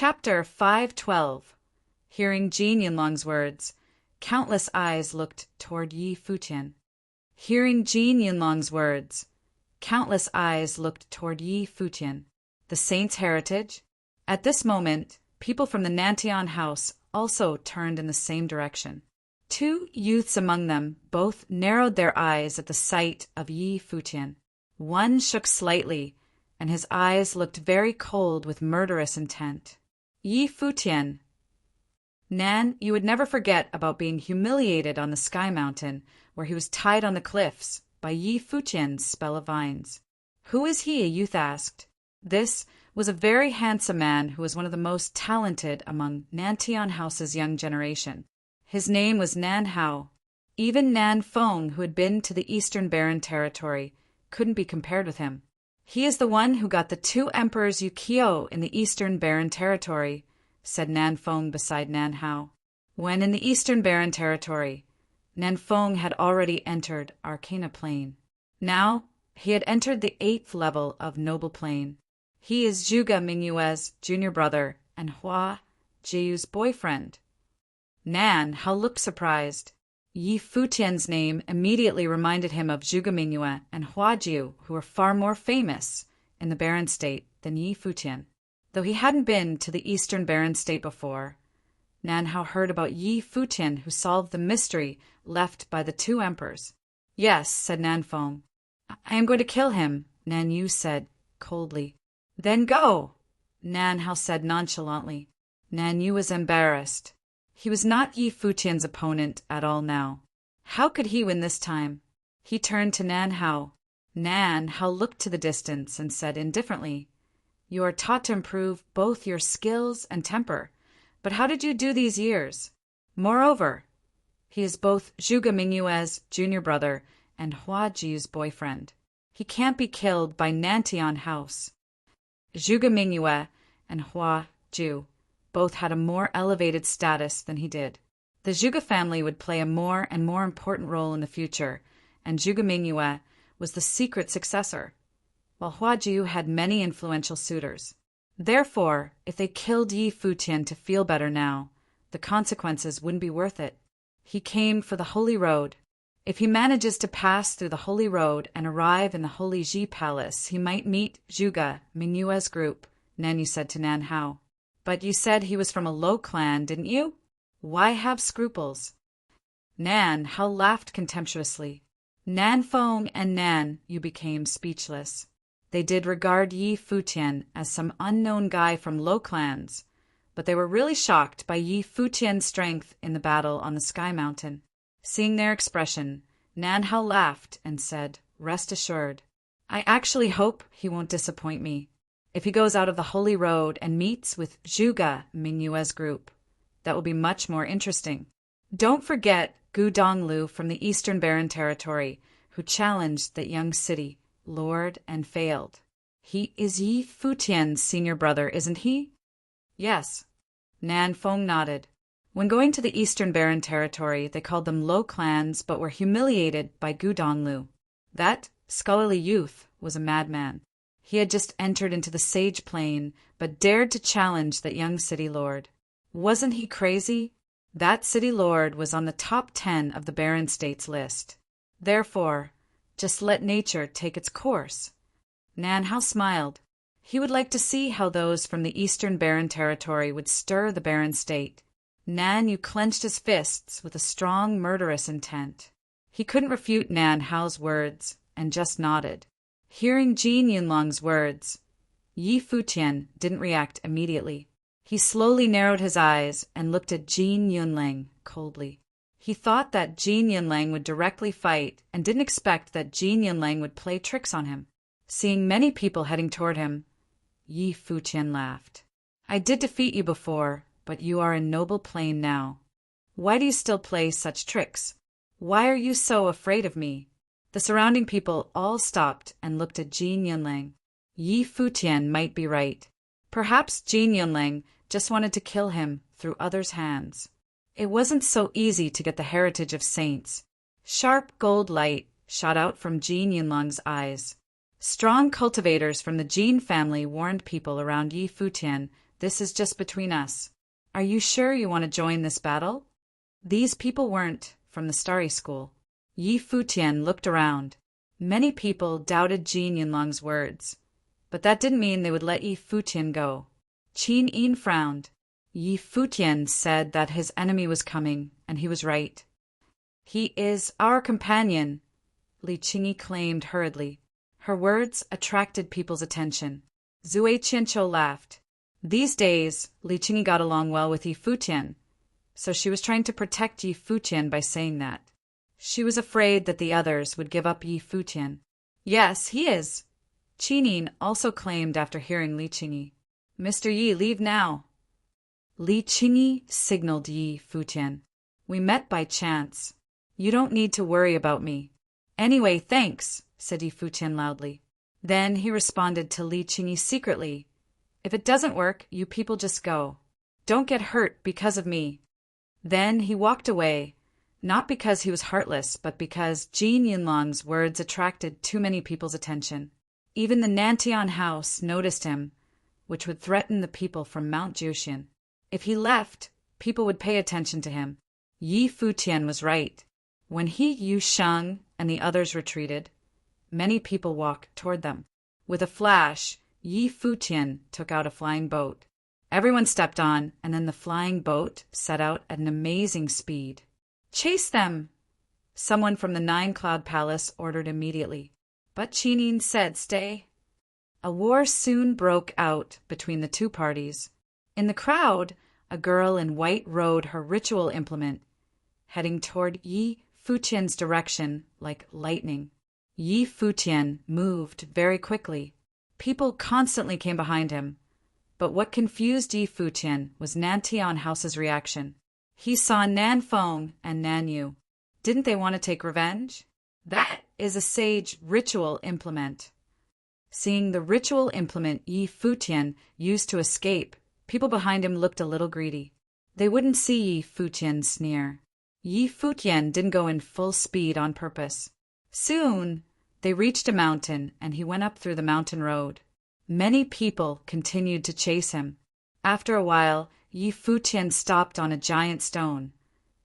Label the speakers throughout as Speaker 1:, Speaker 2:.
Speaker 1: Chapter 512. Hearing Jin Yunlong's words, countless eyes looked toward Yi Futian. Hearing Jin Yunlong's words, countless eyes looked toward Yi Futian. The saint's heritage? At this moment, people from the Nantian house also turned in the same direction. Two youths among them both narrowed their eyes at the sight of Yi Futian. One shook slightly, and his eyes looked very cold with murderous intent. Yi Futian. Nan, you would never forget about being humiliated on the Sky Mountain, where he was tied on the cliffs by Yi Futian's spell of vines. Who is he? A youth asked. This was a very handsome man who was one of the most talented among Nantian House's young generation. His name was Nan Hao. Even Nan Feng, who had been to the Eastern Barren Territory, couldn't be compared with him. He is the one who got the 2 emperors Yukio in the Eastern Barren Territory, said Nan Feng beside Nan Hao. When in the Eastern Barren Territory, Nan Feng had already entered Arcana Plane. Now, he had entered the 8th level of Noble Plane. He is Zhuge Mingyue's junior brother and Hua Jiu's boyfriend. Nan Hao looked surprised. Yi Futian's name immediately reminded him of Zhuge Mingyue and Hua Jiu, who were far more famous in the Barren State than Yi Futian. Though he hadn't been to the Eastern Barren State before, Nan Hao heard about Yi Futian, who solved the mystery left by the 2 emperors. Yes, said Nan Feng. I am going to kill him, Nan Yu said coldly. Then go, Nan Hao said nonchalantly. Nan Yu was embarrassed. He was not Yi Futian's opponent at all now. How could he win this time? He turned to Nan Hao. Nan Hao looked to the distance and said indifferently, You are taught to improve both your skills and temper, but how did you do these years? Moreover, he is both Zhuge Mingyue's junior brother and Hua Jiu's boyfriend. He can't be killed by Nantian House. Zhuge Mingyue and Hua Jiu both had a more elevated status than he did. The Zhuge family would play a more and more important role in the future, and Zhuge Mingyue was the secret successor, while Hua Jiu had many influential suitors. Therefore, if they killed Yi Futian to feel better now, the consequences wouldn't be worth it. He came for the Holy Road. If he manages to pass through the Holy Road and arrive in the Holy Ji Palace, he might meet Zhuge Mingyue's group, Nan Yu said to Nan Hao. But you said he was from a low clan, didn't you? Why have scruples? Nan Hao laughed contemptuously. Nan Feng and Nan Yu became speechless. They did regard Yi Futian as some unknown guy from low clans, but they were really shocked by Yi Futian's strength in the battle on the Sky Mountain. Seeing their expression, Nan Hao laughed and said, Rest assured, I actually hope he won't disappoint me. If he goes out of the Holy Road and meets with Zhuge Mingyue's group, that will be much more interesting. Don't forget Gu Donglu from the Eastern Barren Territory, who challenged that young city lord and failed. He is Yi Futian's senior brother, isn't he? Yes. Nan Feng nodded. When going to the Eastern Barren Territory, they called them low clans but were humiliated by Gu Donglu. That scholarly youth was a madman. He had just entered into the Sage Plain, but dared to challenge that young city lord. Wasn't he crazy? That city lord was on the top 10 of the Barren States list. Therefore, just let nature take its course. Nan Hao smiled. He would like to see how those from the Eastern Barren Territory would stir the Barren State. Nan Yu clenched his fists with a strong, murderous intent. He couldn't refute Nan Hao's words and just nodded. Hearing Jin Yunlong's words, Yi Futian didn't react immediately. He slowly narrowed his eyes and looked at Jin Yunlang coldly. He thought that Jin Yunlang would directly fight and didn't expect that Jin Yunlang would play tricks on him. Seeing many people heading toward him, Yi Futian laughed. I did defeat you before, but you are in Noble Plane now. Why do you still play such tricks? Why are you so afraid of me? The surrounding people all stopped and looked at Jin Yunlang. Yi Futian might be right. Perhaps Jin Yunlang just wanted to kill him through others' hands. It wasn't so easy to get the heritage of saints. Sharp gold light shot out from Jin Yunlang's eyes. Strong cultivators from the Jin family warned people around Yi Futian This is just between us. Are you sure you want to join this battle? These people weren't from the Starry School. Yi Futian looked around. Many people doubted Jin Yunlong's words, but that didn't mean they would let Yi Futian go. Qin Yin frowned. Yi Futian said that his enemy was coming, and he was right. He is our companion, Li Qingyi claimed hurriedly. Her words attracted people's attention. Zui Qianqiu laughed. These days, Li Qingyi got along well with Yi Futian, so she was trying to protect Yi Futian by saying that. She was afraid that the others would give up Yi Futian. Yes, he is, Qin Yin also claimed after hearing Li Qingyi. Mr. Yi, leave now. Li Qingyi signaled Yi Futian. We met by chance. You don't need to worry about me. Anyway, thanks, said Yi Futian loudly. Then he responded to Li Qingyi secretly. If it doesn't work, you people just go. Don't get hurt because of me. Then he walked away, not because he was heartless, but because Jin Yunlong's words attracted too many people's attention. Even the Nantian house noticed him, which would threaten the people from Mount Jushin. If he left, people would pay attention to him. Yi Futian was right. When he, Yu Sheng, and the others retreated, many people walked toward them. With a flash, Yi Futian took out a flying boat. Everyone stepped on, and then the flying boat set out at an amazing speed. Chase them! Someone from the Nine-Cloud Palace ordered immediately. But Qin Yin said, stay. A war soon broke out between the two parties. In the crowd, a girl in white rode her ritual implement, heading toward Yi Futian's direction like lightning. Yi Futian moved very quickly. People constantly came behind him. But what confused Yi Futian was Nantian House's reaction. He saw Nan Feng and Nan Yu. Didn't they want to take revenge? That is a sage ritual implement. Seeing the ritual implement Yi Futian used to escape, people behind him looked a little greedy. They wouldn't see Yi Futian sneer. Yi Futian didn't go in full speed on purpose. Soon, they reached a mountain, and he went up through the mountain road. Many people continued to chase him. After a while, Yi Futian stopped on a giant stone,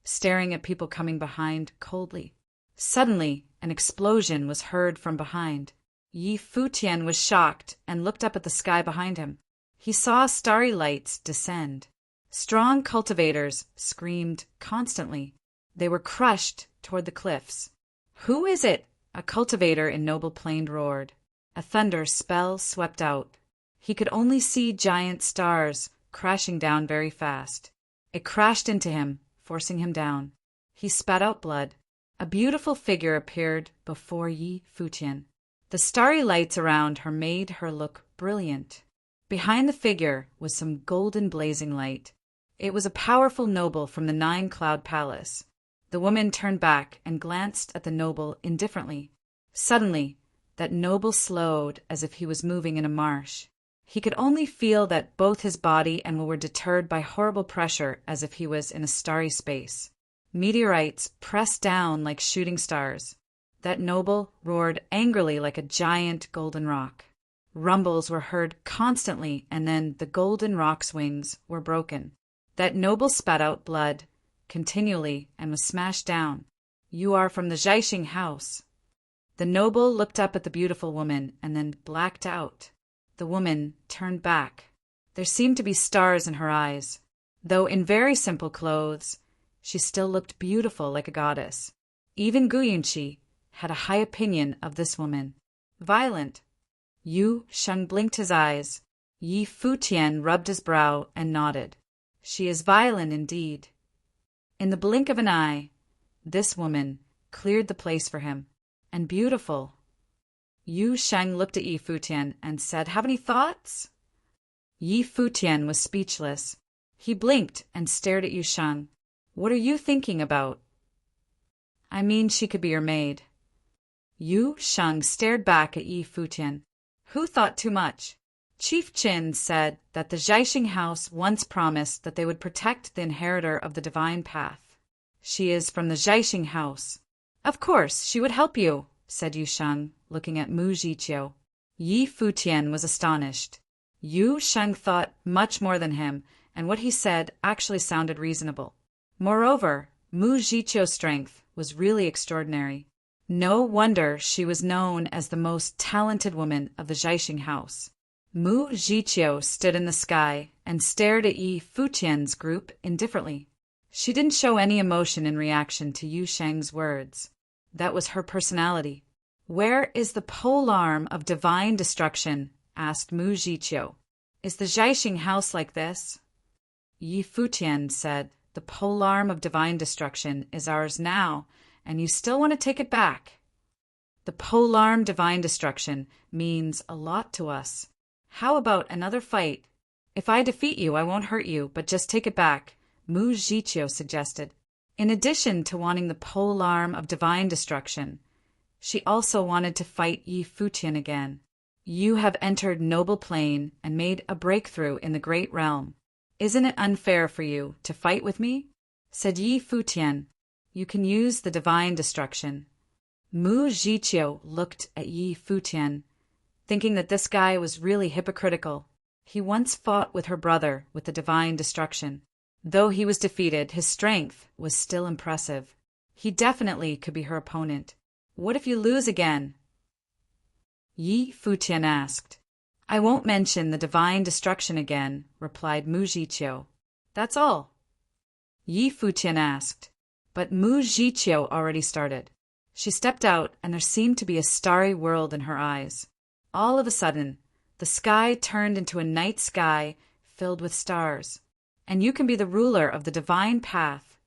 Speaker 1: staring at people coming behind coldly. Suddenly, an explosion was heard from behind. Yi Futian was shocked and looked up at the sky behind him. He saw starry lights descend. Strong cultivators screamed constantly. They were crushed toward the cliffs. Who is it? A cultivator in Noble Plain roared. A thunder spell swept out. He could only see giant stars crashing down very fast. It crashed into him, forcing him down. He spat out blood. A beautiful figure appeared before Yi Futian. The starry lights around her made her look brilliant. Behind the figure was some golden blazing light. It was a powerful noble from the Nine-Cloud Palace. The woman turned back and glanced at the noble indifferently. Suddenly, that noble slowed as if he was moving in a marsh. He could only feel that both his body and will were deterred by horrible pressure as if he was in a starry space. Meteorites pressed down like shooting stars. That noble roared angrily like a giant golden rock. Rumbles were heard constantly, and then the golden rock's wings were broken. That noble spat out blood continually and was smashed down. You are from the Zhaixing house. The noble looked up at the beautiful woman and then blacked out. The woman turned back. There seemed to be stars in her eyes. Though in very simple clothes, she still looked beautiful like a goddess. Even Gu Yunqi had a high opinion of this woman. Violent. Yu Sheng blinked his eyes. Yi Futian rubbed his brow and nodded. She is violent indeed. In the blink of an eye, this woman cleared the place for him. And beautiful. Yu Sheng looked at Yi Futian and said, "Have any thoughts?" Yi Futian was speechless. He blinked and stared at Yu Sheng. "What are you thinking about?" "I mean she could be your maid." Yu Sheng stared back at Yi Futian. Who thought too much? Chief Qin said that the Zhaixing house once promised that they would protect the inheritor of the divine path. She is from the Zhaixing house. Of course, she would help you, said Yu Sheng, looking at Mu Zhiqiu. Yi Futian was astonished. Yu Sheng thought much more than him, and what he said actually sounded reasonable. Moreover, Mu Jiqiu's strength was really extraordinary. No wonder she was known as the most talented woman of the Zhaixing house. Mu Jiqiu stood in the sky and stared at Yi Futian's group indifferently. She didn't show any emotion in reaction to Yu Sheng's words. That was her personality. "Where is the polearm of divine destruction?" asked Mu Jiqiu. "Is the Zhaixing house like this?" Yi Futian said, "The polearm of divine destruction is ours now, and you still want to take it back." "The polearm divine destruction means a lot to us. How about another fight? If I defeat you, I won't hurt you, but just take it back," Mu Jiqiu suggested. In addition to wanting the polearm of divine destruction, she also wanted to fight Yi Futian again. "You have entered noble plane and made a breakthrough in the great realm. Isn't it unfair for you to fight with me?" said Yi Futian. "You can use the divine destruction." Mu Jiqiu looked at Yi Futian, thinking that this guy was really hypocritical. He once fought with her brother with the divine destruction. Though he was defeated, his strength was still impressive. He definitely could be her opponent. "What if you lose again?" Yi Futian asked. "I won't mention the divine destruction again," replied Mu Jiqiu. "That's all." Yi Futian asked, but Mu Jiqiu already started. She stepped out, and there seemed to be a starry world in her eyes. All of a sudden, the sky turned into a night sky filled with stars. "And you can be the ruler of the divine path,"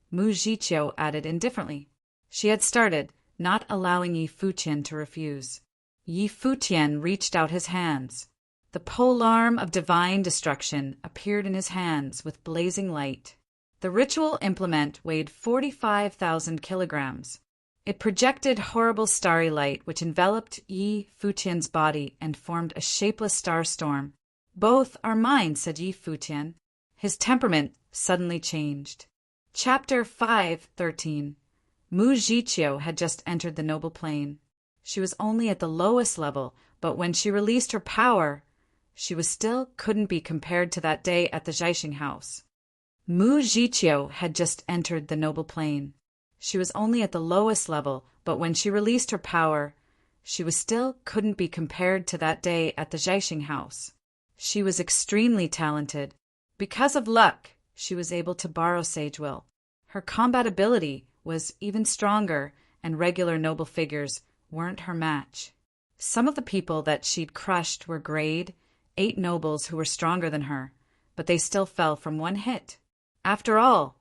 Speaker 1: Mu Jiqiu added indifferently. She had started, not allowing Yi Futian to refuse. Yi Futian reached out his hands. The polearm of divine destruction appeared in his hands with blazing light. The ritual implement weighed 45,000 kilograms. It projected horrible starry light which enveloped Yi Futian's body and formed a shapeless star storm. "Both are mine," said Yi Futian. His temperament suddenly changed. Chapter 5:13. Mu Jiqiu had just entered the noble plane. She was only at the lowest level, but when she released her power, she was still couldn't be compared to that day at the Zhaixing house. Mu Jiqiu had just entered the noble plane. She was only at the lowest level, but when she released her power, she was still couldn't be compared to that day at the Zhaixing house. She was extremely talented. Because of luck, she was able to borrow sage will. Her combat ability was even stronger, and regular noble figures weren't her match. Some of the people that she'd crushed were grade 8 nobles who were stronger than her, but they still fell from one hit. After all,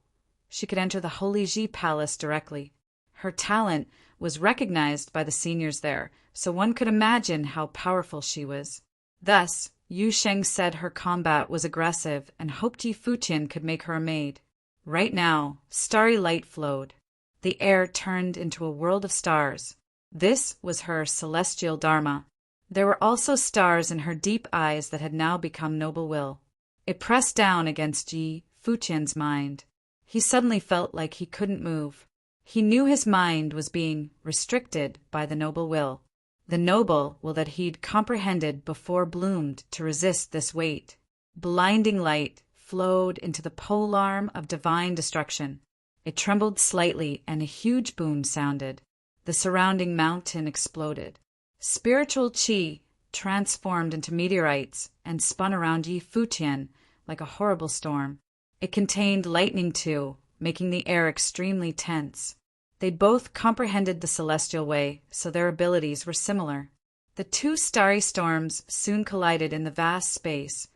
Speaker 1: she could enter the Holy Ji Palace directly. Her talent was recognized by the seniors there, so one could imagine how powerful she was. Thus, Yu Sheng said her combat was aggressive and hoped Yi Futian could make her a maid. Right now, starry light flowed. The air turned into a world of stars. This was her celestial dharma. There were also stars in her deep eyes that had now become noble will. It pressed down against Yi Futian's mind. He suddenly felt like he couldn't move. He knew his mind was being restricted by the noble will. The noble will that he'd comprehended before bloomed to resist this weight. Blinding light flowed into the polearm of divine destruction. It trembled slightly and a huge boom sounded. The surrounding mountain exploded. Spiritual qi transformed into meteorites and spun around Yi Futian like a horrible storm. It contained lightning too, making the air extremely tense. They'd both comprehended the celestial way, so their abilities were similar. The two starry storms soon collided in the vast space,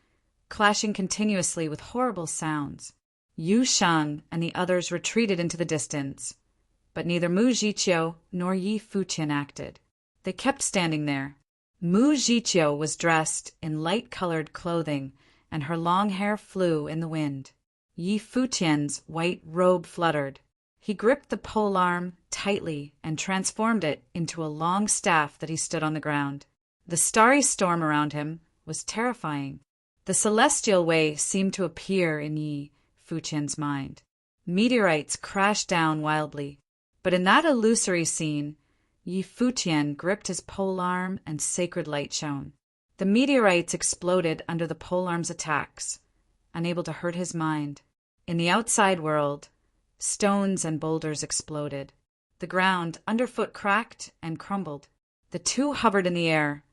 Speaker 1: clashing continuously with horrible sounds. Yu Sheng and the others retreated into the distance, but neither Mu Jiqiu nor Yi Futian acted. They kept standing there. Mu Jiqiu was dressed in light-colored clothing, and her long hair flew in the wind. Yi Futian's white robe fluttered. He gripped the polearm tightly and transformed it into a long staff that he stood on the ground. The starry storm around him was terrifying. The celestial way seemed to appear in Yi Futian's mind. Meteorites crashed down wildly, but in that illusory scene, Yi Futian gripped his polearm and sacred light shone. The meteorites exploded under the polearm's attacks, unable to hurt his mind. In the outside world, stones and boulders exploded. The ground underfoot cracked and crumbled. The two hovered in the air,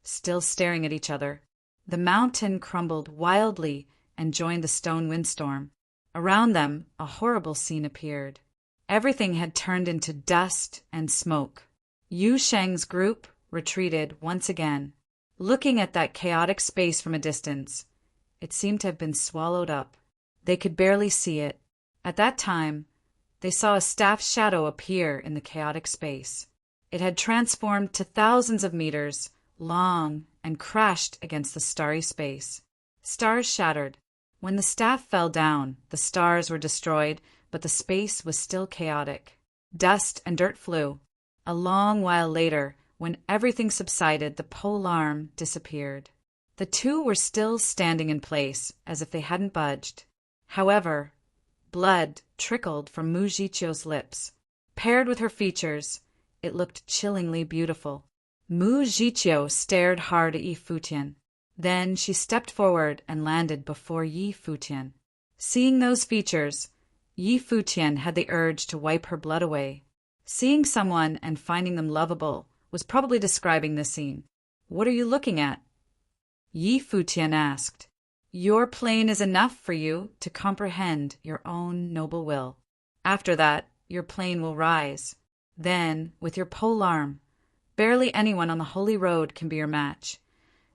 Speaker 1: still staring at each other. The mountain crumbled wildly and joined the stone windstorm. Around them, a horrible scene appeared. Everything had turned into dust and smoke. Yu Sheng's group retreated once again. Looking at that chaotic space from a distance, it seemed to have been swallowed up. They could barely see it. At that time, they saw a staff shadow appear in the chaotic space. It had transformed to thousands of meters long and crashed against the starry space. Stars shattered. When the staff fell down, the stars were destroyed, but the space was still chaotic. Dust and dirt flew. A long while later, when everything subsided, the polearm disappeared. The two were still standing in place, as if they hadn't budged. However, blood trickled from Mu Jiqiu's lips. Paired with her features, it looked chillingly beautiful. Mu Jiqiu stared hard at Yi Futian. Then she stepped forward and landed before Yi Futian. Seeing those features, Yi Futian had the urge to wipe her blood away. Seeing someone and finding them lovable was probably describing this scene. "What are you looking at?" Yi Futian asked. "Your plane is enough for you to comprehend your own noble will. After that, your plane will rise. Then, with your polearm, barely anyone on the holy road can be your match,"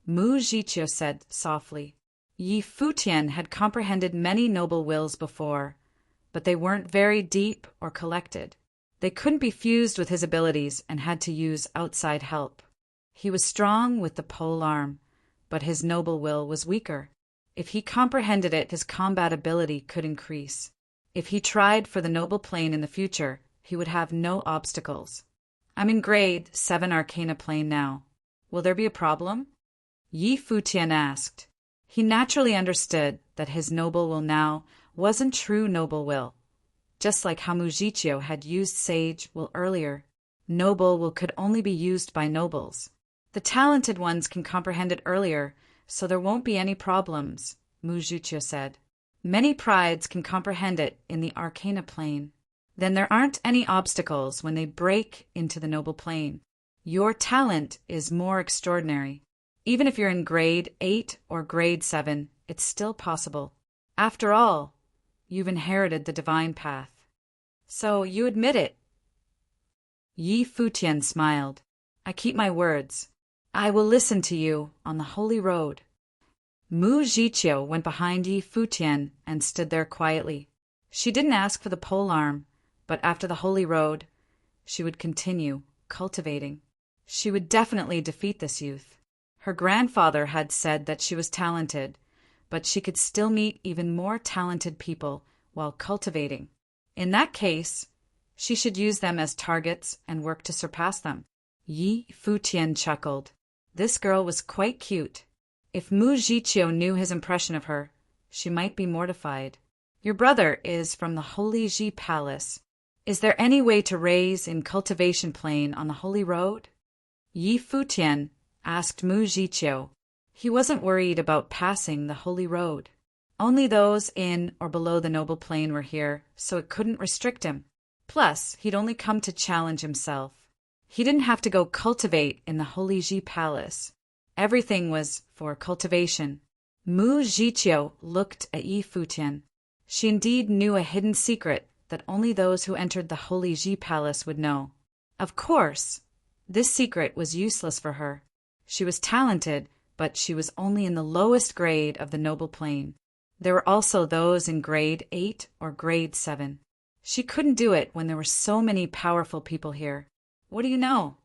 Speaker 1: Mu Jiqiu said softly. Yi Futian had comprehended many noble wills before, but they weren't very deep or collected. They couldn't be fused with his abilities and had to use outside help. He was strong with the polearm, but his noble will was weaker. If he comprehended it, his combat ability could increase. If he tried for the noble plane in the future, he would have no obstacles. "I'm in grade 7 Arcana plane now. Will there be a problem?" Yi Futian asked. He naturally understood that his noble will now wasn't true noble will. Just like how Mu Jiqiu had used sage will earlier, noble will could only be used by nobles. The talented ones can comprehend it earlier, so there won't be any problems, Mu Jiqiu said. Many prides can comprehend it in the Arcana plane. Then there aren't any obstacles when they break into the noble plane. Your talent is more extraordinary. Even if you're in grade 8 or grade 7, it's still possible. After all, you've inherited the divine path. So you admit it. Yi Futian smiled. "I keep my words. I will listen to you on the holy road." Mu Jiqiu went behind Yi Futian and stood there quietly. She didn't ask for the polearm, but after the holy road, she would continue cultivating. She would definitely defeat this youth. Her grandfather had said that she was talented, but she could still meet even more talented people while cultivating. In that case, she should use them as targets and work to surpass them. Yi Futian chuckled. This girl was quite cute. If Mu Jiqiu knew his impression of her, she might be mortified. "Your brother is from the Holy Ji Palace. Is there any way to raise in cultivation plane on the holy road?" Yi Futian asked Mu Jiqiu. He wasn't worried about passing the holy road. Only those in or below the noble plane were here, so it couldn't restrict him. Plus, he'd only come to challenge himself. He didn't have to go cultivate in the Holy Ji Palace. Everything was for cultivation. Mu Jiqiu looked at Yi Futian. She indeed knew a hidden secret that only those who entered the Holy Ji Palace would know. Of course, this secret was useless for her. She was talented, but she was only in the lowest grade of the noble plane. There were also those in grade 8 or grade 7. She couldn't do it when there were so many powerful people here. "What do you know?"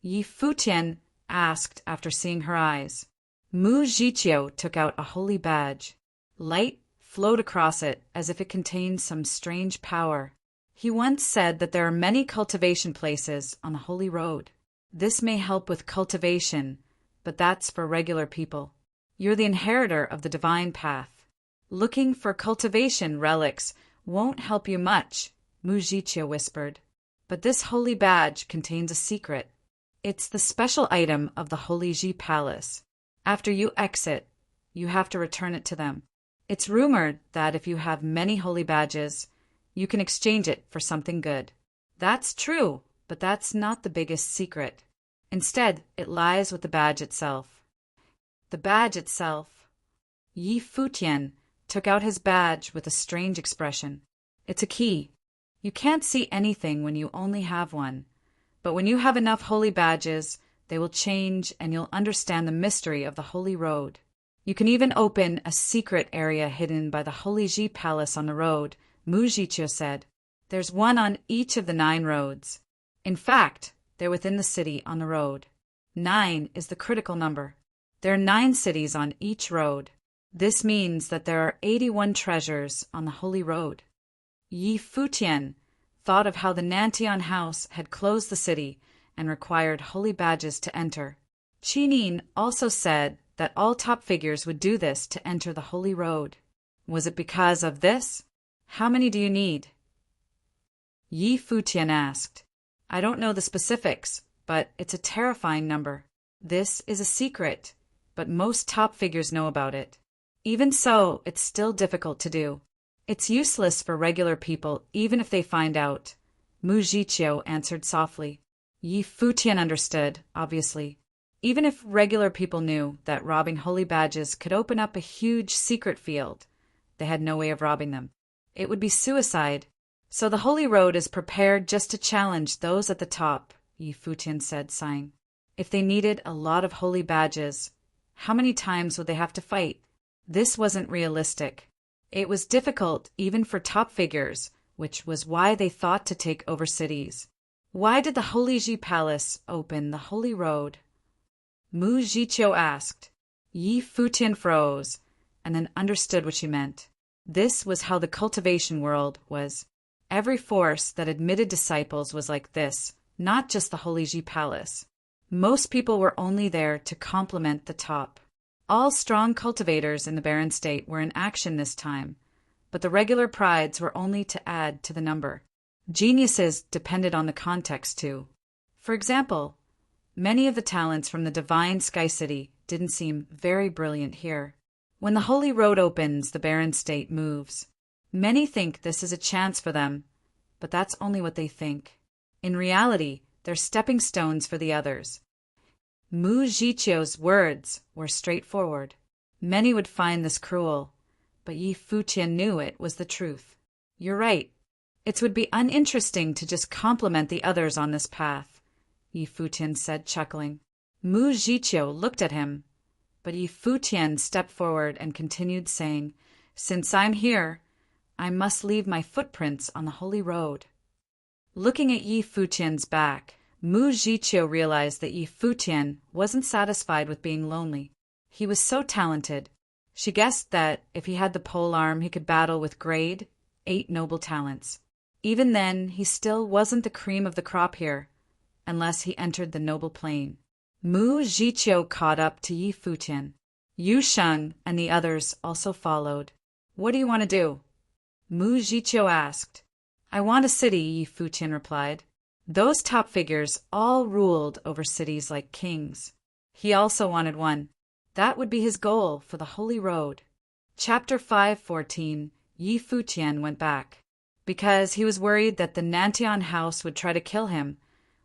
Speaker 1: Yi Futian asked after seeing her eyes. Mu Jiqiu took out a holy badge. Light flowed across it as if it contained some strange power. He once said that there are many cultivation places on the holy road. This may help with cultivation, but that's for regular people. You're the inheritor of the divine path. Looking for cultivation relics won't help you much, Mu Jiqiu whispered. But this holy badge contains a secret. It's the special item of the Holy Ji Palace. After you exit, you have to return it to them. It's rumored that if you have many holy badges, you can exchange it for something good. That's true, but that's not the biggest secret. Instead, it lies with the badge itself. The badge itself. Yi Futian took out his badge with a strange expression. It's a key. You can't see anything when you only have one, but when you have enough holy badges, they will change and you'll understand the mystery of the Holy Road. You can even open a secret area hidden by the Holy Ji Palace on the road, Mu Jiqiu said. There's one on each of the 9 roads. In fact, they're within the city on the road. 9 is the critical number. There are 9 cities on each road. This means that there are 81 treasures on the Holy Road. Yi Futian thought of how the Nantian house had closed the city and required holy badges to enter. Qinin also said that all top figures would do this to enter the Holy Road. Was it because of this? How many do you need? Yi Futian asked. I don't know the specifics, but it's a terrifying number. This is a secret, but most top figures know about it. Even so, it's still difficult to do. It's useless for regular people even if they find out, Mu Jiqiu answered softly. Yi Futian understood, obviously. Even if regular people knew that robbing holy badges could open up a huge secret field, they had no way of robbing them. It would be suicide. So the Holy Road is prepared just to challenge those at the top, Yi Futian said, sighing. If they needed a lot of holy badges, how many times would they have to fight? This wasn't realistic. It was difficult even for top figures, which was why they thought to take over cities. Why did the Holy Ji Palace open the Holy Road? Mu Jiqiu asked. Yi Futian froze, and then understood what she meant. This was how the cultivation world was. Every force that admitted disciples was like this, not just the Holy Ji Palace. Most people were only there to complement the top. All strong cultivators in the barren state were in action this time, but the regular prides were only to add to the number. Geniuses depended on the context too. For example, many of the talents from the divine Sky City didn't seem very brilliant here. When the Holy Road opens, the barren state moves. Many think this is a chance for them, but that's only what they think. In reality, they're stepping stones for the others. Mu Jiqiu's words were straightforward. Many would find this cruel, but Yi Futian knew it was the truth. You're right. It would be uninteresting to just compliment the others on this path, Yi Futian said, chuckling. Mu Jiqiu looked at him, but Yi Futian stepped forward and continued saying, Since I'm here, I must leave my footprints on the Holy Road. Looking at Yi Futian's back, Mu Jiqiu realized that Yi Futian wasn't satisfied with being lonely. He was so talented. She guessed that if he had the pole arm, he could battle with grade 8 noble talents. Even then, he still wasn't the cream of the crop here, unless he entered the noble plane. Mu Jiqiu caught up to Yi Futian. Yu Sheng and the others also followed. What do you want to do? Mu Jiqiu asked. I want a city, Yi Futian replied. Those top figures all ruled over cities like kings. He also wanted one. That would be his goal for the Holy Road. Chapter 5:14. Yi Futian went back, because he was worried that the Nantian house would try to kill him,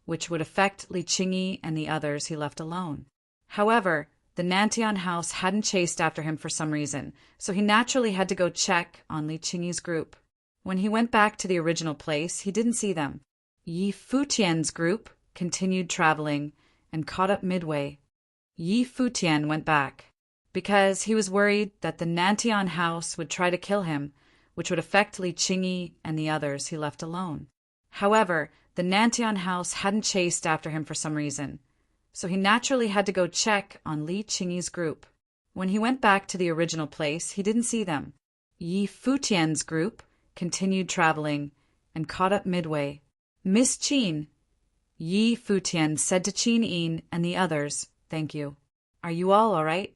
Speaker 1: which would affect Li Qingyi and the others he left alone. However, the Nantian house hadn't chased after him for some reason, so he naturally had to go check on Li Qingyi's group. When he went back to the original place, he didn't see them. Yi Futian's group continued traveling and caught up midway. Yi Futian went back, because he was worried that the Nantian house would try to kill him, which would affect Li Qingyi and the others he left alone. However, the Nantian house hadn't chased after him for some reason, so he naturally had to go check on Li Qingyi's group. When he went back to the original place, he didn't see them. Yi Futian's group continued traveling and caught up midway. Miss Qin, Yi Futian said to Qin Yin and the others, Thank you. Are you all right?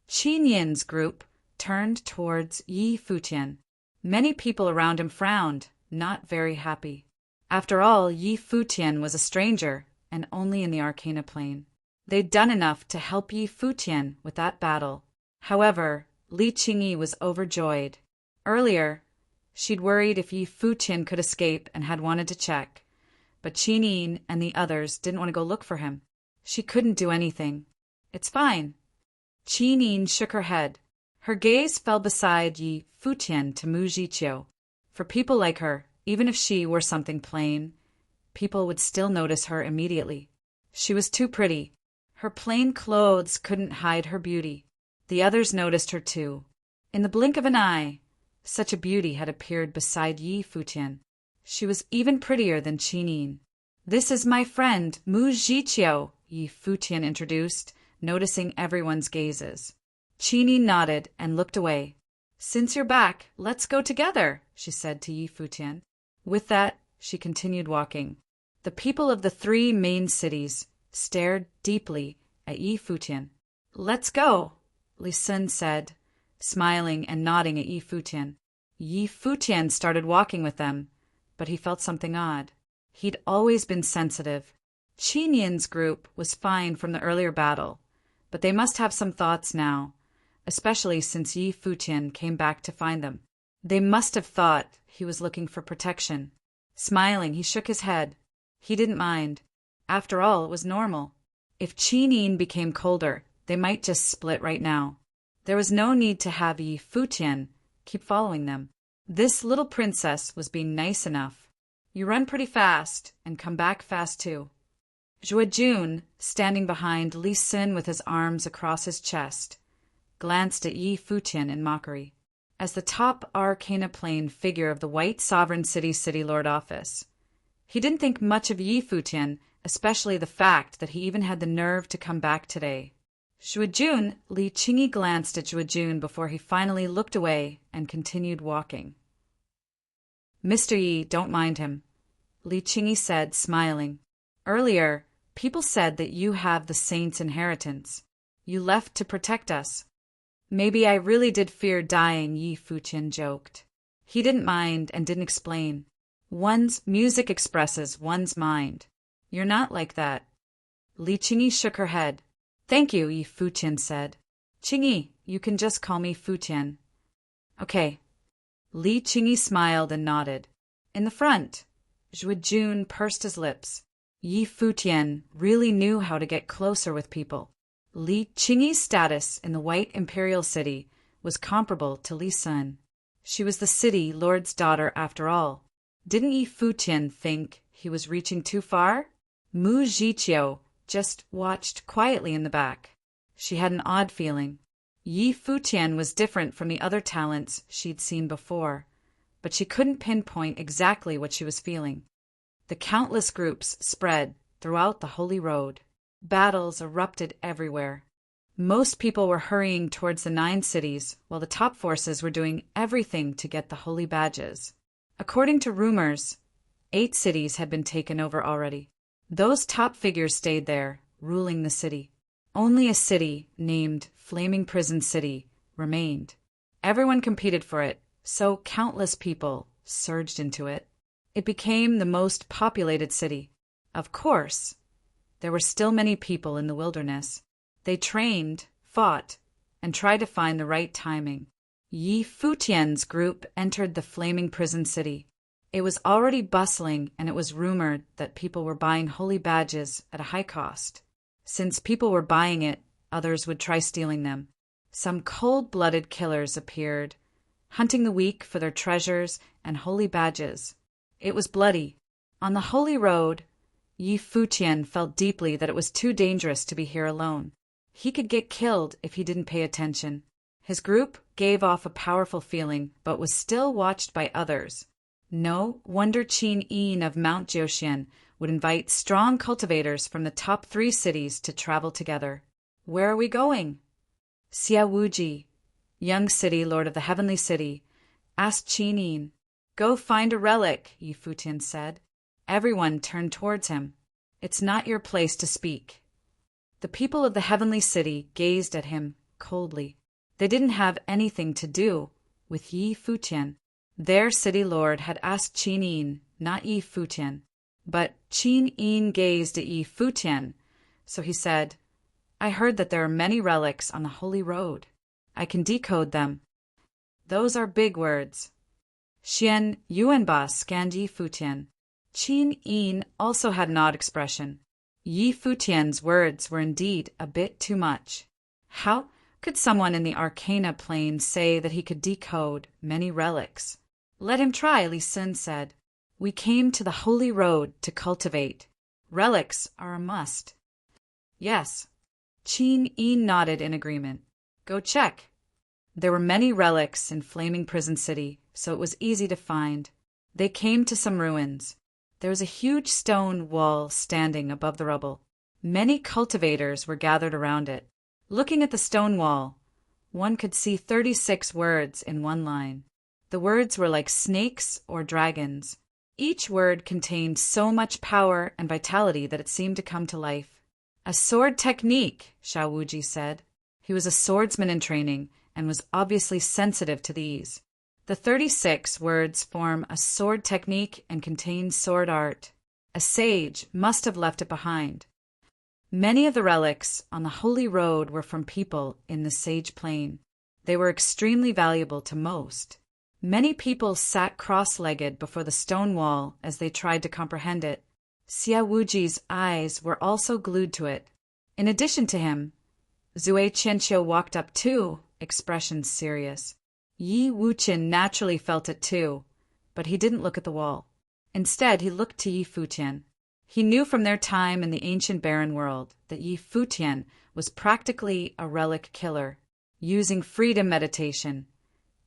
Speaker 1: Qin Yin's group turned towards Yi Futian. Many people around him frowned, not very happy. After all, Yi Futian was a stranger and only in the Arcana plane. They'd done enough to help Yi Futian with that battle. However, Li Qingyi was overjoyed. Earlier, she'd worried if Yi Futian could escape and had wanted to check, but Qin Yin and the others didn't want to go look for him. She couldn't do anything. It's fine. Qin Yin shook her head. Her gaze fell beside Yi Futian to Mu Jiqiu. For people like her, even if she were something plain, people would still notice her immediately. She was too pretty. Her plain clothes couldn't hide her beauty. The others noticed her too. In the blink of an eye, such a beauty had appeared beside Yi Futian. She was even prettier than Qin Yin. This is my friend, Mu Jiqiu, Yi Futian introduced, noticing everyone's gazes. Qin Yin nodded and looked away. Since you're back, let's go together, she said to Yi Futian. With that, she continued walking. The people of the 3 main cities stared deeply at Yi Futian. Let's go, Li Sun said, smiling and nodding at Yi Futian. Yi Futian started walking with them, but he felt something odd. He'd always been sensitive. Qin Yin's group was fine from the earlier battle, but they must have some thoughts now, especially since Yi Futian came back to find them. They must have thought he was looking for protection. Smiling, he shook his head. He didn't mind. After all, it was normal. If Qin Yin became colder, they might just split right now. There was no need to have Yi Futian keep following them. This little princess was being nice enough. You run pretty fast, and come back fast too. Zhuejun, standing behind Li Sun with his arms across his chest, glanced at Yi Futian in mockery. As the top Arcana Plane figure of the White Sovereign City Lord office, he didn't think much of Yi Futian, especially the fact that he even had the nerve to come back today. Zhuejun, Li Qingyi glanced at Zhuejun before he finally looked away and continued walking. Mr. Yi, don't mind him, Li Qingyi said, smiling. Earlier, people said that you have the saint's inheritance. You left to protect us. Maybe I really did fear dying, Yi Futian joked. He didn't mind and didn't explain. One's music expresses one's mind. You're not like that. Li Qingyi shook her head. Thank you, Yi Futian said. Qingyi, you can just call me Futian. Okay. Li Qingyi smiled and nodded. In the front, Zhuejun pursed his lips. Yi Futian really knew how to get closer with people. Li Qingyi's status in the White Imperial City was comparable to Li Sun. She was the city lord's daughter after all. Didn't Yi Futian think he was reaching too far? Mu Jiqiu just watched quietly in the back. She had an odd feeling. Yi Futian was different from the other talents she'd seen before, but she couldn't pinpoint exactly what she was feeling. The countless groups spread throughout the Holy Road. Battles erupted everywhere. Most people were hurrying towards the 9 cities, while the top forces were doing everything to get the holy badges. According to rumors, 8 cities had been taken over already. Those top figures stayed there, ruling the city. Only a city named Flaming Prison City remained. Everyone competed for it, so countless people surged into it. It became the most populated city. Of course, there were still many people in the wilderness. They trained, fought, and tried to find the right timing. Yi Futian's group entered the Flaming Prison City. It was already bustling, and it was rumored that people were buying holy badges at a high cost. Since people were buying it, others would try stealing them. Some cold-blooded killers appeared, hunting the weak for their treasures and holy badges. It was bloody. On the Holy Road, Yi Futian felt deeply that it was too dangerous to be here alone. He could get killed if he didn't pay attention. His group gave off a powerful feeling, but was still watched by others. No wonder Qin Yin of Mount Jiuxian would invite strong cultivators from the top 3 cities to travel together. Where are we going? Xia Wuji, young city lord of the heavenly city, asked Qin Yin. Go find a relic, Yi Futian said. Everyone turned towards him. It's not your place to speak. The people of the heavenly city gazed at him coldly. They didn't have anything to do with Yi Futian. Their city lord had asked Qin Yin, not Yi Futian. But Qin Yin gazed at Yi Futian, so he said, I heard that there are many relics on the Holy Road. I can decode them. Those are big words. Xian Yuanba scanned Yi Futian. Qin Yin also had an odd expression. Yi Futian's words were indeed a bit too much. How could someone in the Arcana plane say that he could decode many relics? Let him try, Li Sun said. We came to the Holy Road to cultivate. Relics are a must. Yes. Qin Yin nodded in agreement. Go check. There were many relics in Flaming Prison City, so it was easy to find. They came to some ruins. There was a huge stone wall standing above the rubble. Many cultivators were gathered around it. Looking at the stone wall, one could see 36 words in one line. The words were like snakes or dragons. Each word contained so much power and vitality that it seemed to come to life. A sword technique, Xiao Wuji said. He was a swordsman in training and was obviously sensitive to these. The 36 words form a sword technique and contain sword art. A sage must have left it behind. Many of the relics on the Holy Road were from people in the sage plane. They were extremely valuable to most. Many people sat cross-legged before the stone wall as they tried to comprehend it. Xia Wuji's eyes were also glued to it. In addition to him, Zui Qianqiu walked up too, expression serious. Yi Wuqian naturally felt it too, but he didn't look at the wall. Instead, he looked to Yi Futian. He knew from their time in the ancient barren world that Yi Futian was practically a relic killer, using freedom meditation.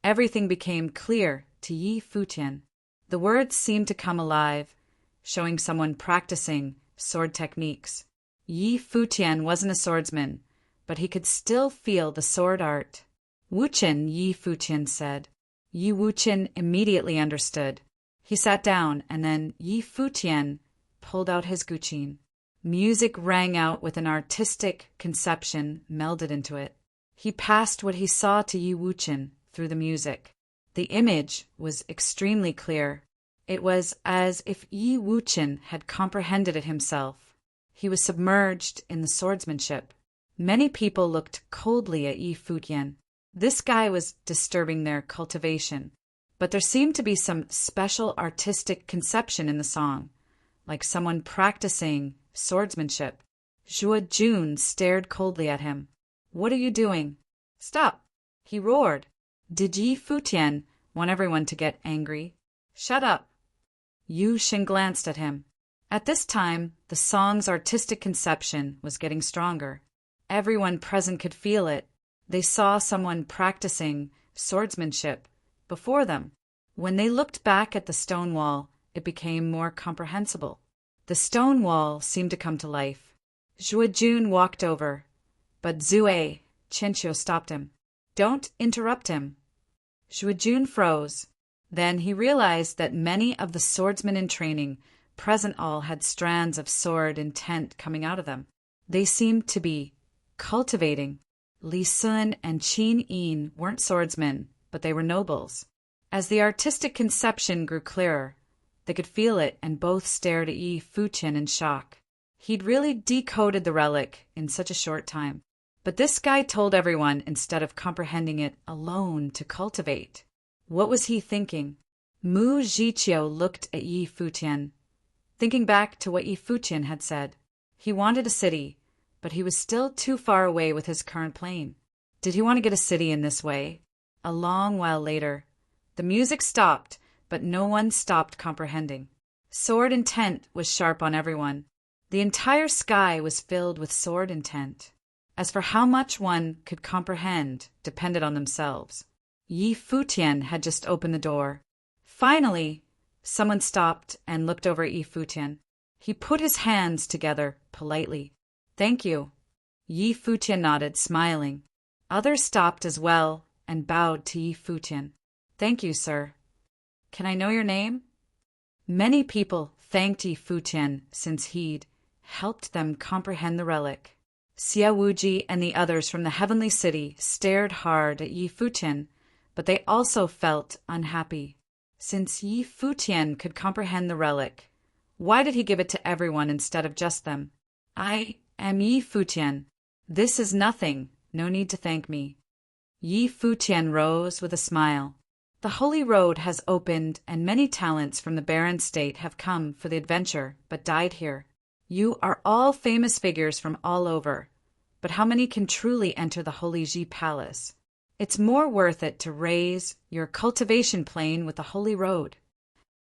Speaker 1: Everything became clear to Yi Futian. The words seemed to come alive, showing someone practicing sword techniques. Yi Futian wasn't a swordsman, but he could still feel the sword art. Wuqian, Yi Futian said. Yi Wuqian immediately understood. He sat down, and then Yi Futian pulled out his guqin. Music rang out with an artistic conception melded into it. He passed what he saw to Yi Wuqian through the music. The image was extremely clear. It was as if Yi Wuqian had comprehended it himself. He was submerged in the swordsmanship. Many people looked coldly at Yi Futian. This guy was disturbing their cultivation, but there seemed to be some special artistic conception in the song, like someone practicing swordsmanship. Zhuo Jun stared coldly at him. What are you doing? Stop! He roared. Did Yi Futian want everyone to get angry? Shut up! Yu Xin glanced at him. At this time, the song's artistic conception was getting stronger. Everyone present could feel it. They saw someone practicing swordsmanship before them. When they looked back at the stone wall, it became more comprehensible. The stone wall seemed to come to life. Zhuo Jun walked over, but Zui Qianqiu stopped him. Don't interrupt him. Zhuo Jun froze. Then he realized that many of the swordsmen in training present all had strands of sword intent coming out of them. They seemed to be cultivating. Li Sun and Qin Yin weren't swordsmen, but they were nobles. As the artistic conception grew clearer, they could feel it and both stared at Yi Futian in shock. He'd really decoded the relic in such a short time. But this guy told everyone instead of comprehending it alone to cultivate. What was he thinking? Mu Zhiqiu looked at Yi Futian, thinking back to what Yi Futian had said. He wanted a city, but he was still too far away with his current plane. Did he want to get a city in this way? A long while later, the music stopped, but no one stopped comprehending. Sword intent was sharp on everyone. The entire sky was filled with sword intent. As for how much one could comprehend depended on themselves. Yi Futian had just opened the door. Finally, someone stopped and looked over at Yi Futian. He put his hands together politely. Thank you. Yi Futian nodded, smiling. Others stopped as well and bowed to Yi Futian. Thank you, sir. Can I know your name? Many people thanked Yi Futian since he'd helped them comprehend the relic. Xia Wuji and the others from the heavenly city stared hard at Yi Futian, but they also felt unhappy. Since Yi Futian could comprehend the relic, why did he give it to everyone instead of just them? I am Yi Futian. This is nothing, no need to thank me. Yi Futian rose with a smile. The Holy Road has opened, and many talents from the barren state have come for the adventure, but died here. You are all famous figures from all over, but how many can truly enter the Holy Ji Palace? It's more worth it to raise your cultivation plane with the Holy Road.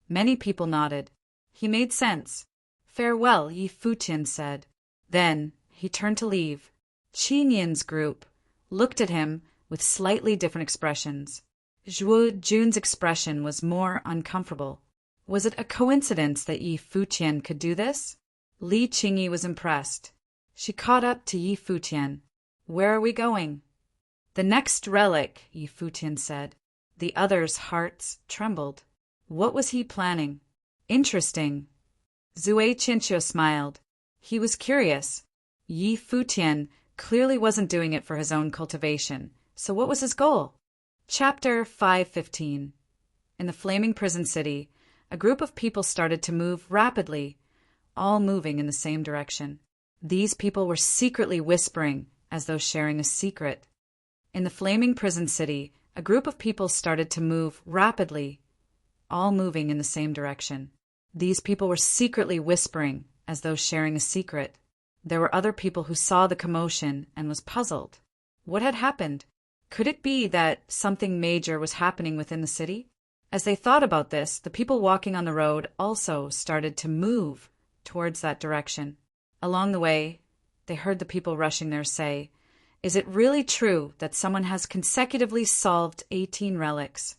Speaker 1: Many people nodded. He made sense. Farewell, Yi Futian said. Then he turned to leave. Qinyan's group looked at him with slightly different expressions. Zhuo Jun's expression was more uncomfortable. Was it a coincidence that Yi Futian could do this? Li Qingyi was impressed. She caught up to Yi Futian. Where are we going? The next relic, Yi Futian said. The others' hearts trembled. What was he planning? Interesting. Zui Qinqiu smiled. He was curious. Yi Futian clearly wasn't doing it for his own cultivation, so what was his goal? Chapter 5:15. In the flaming prison city, a group of people started to move rapidly, all moving in the same direction. These people were secretly whispering, as though sharing a secret. In the flaming prison city, a group of people started to move rapidly, all moving in the same direction. These people were secretly whispering, as though sharing a secret. There were other people who saw the commotion and was puzzled. What had happened? Could it be that something major was happening within the city? As they thought about this, the people walking on the road also started to move towards that direction. Along the way, they heard the people rushing there say, "Is it really true that someone has consecutively solved 18 relics?"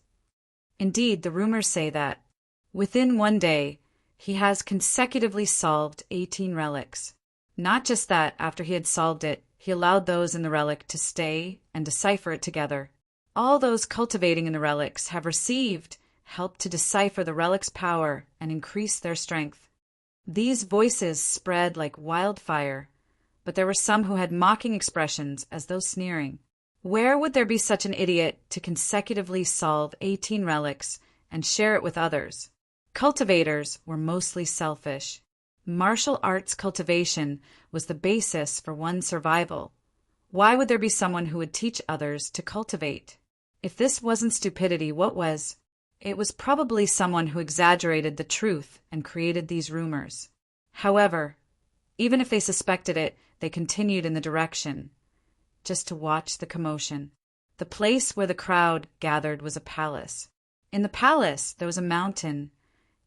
Speaker 1: Indeed, the rumors say that, within one day, he has consecutively solved 18 relics. Not just that, after he had solved it, he allowed those in the relic to stay and decipher it together. All those cultivating in the relics have received help to decipher the relic's power and increase their strength. These voices spread like wildfire, but there were some who had mocking expressions as though sneering. Where would there be such an idiot to consecutively solve 18 relics and share it with others? Cultivators were mostly selfish. Martial arts cultivation was the basis for one's survival. Why would there be someone who would teach others to cultivate? If this wasn't stupidity, what was? It was probably someone who exaggerated the truth and created these rumors. However, even if they suspected it, they continued in the direction, just to watch the commotion. The place where the crowd gathered was a palace. In the palace, there was a mountain.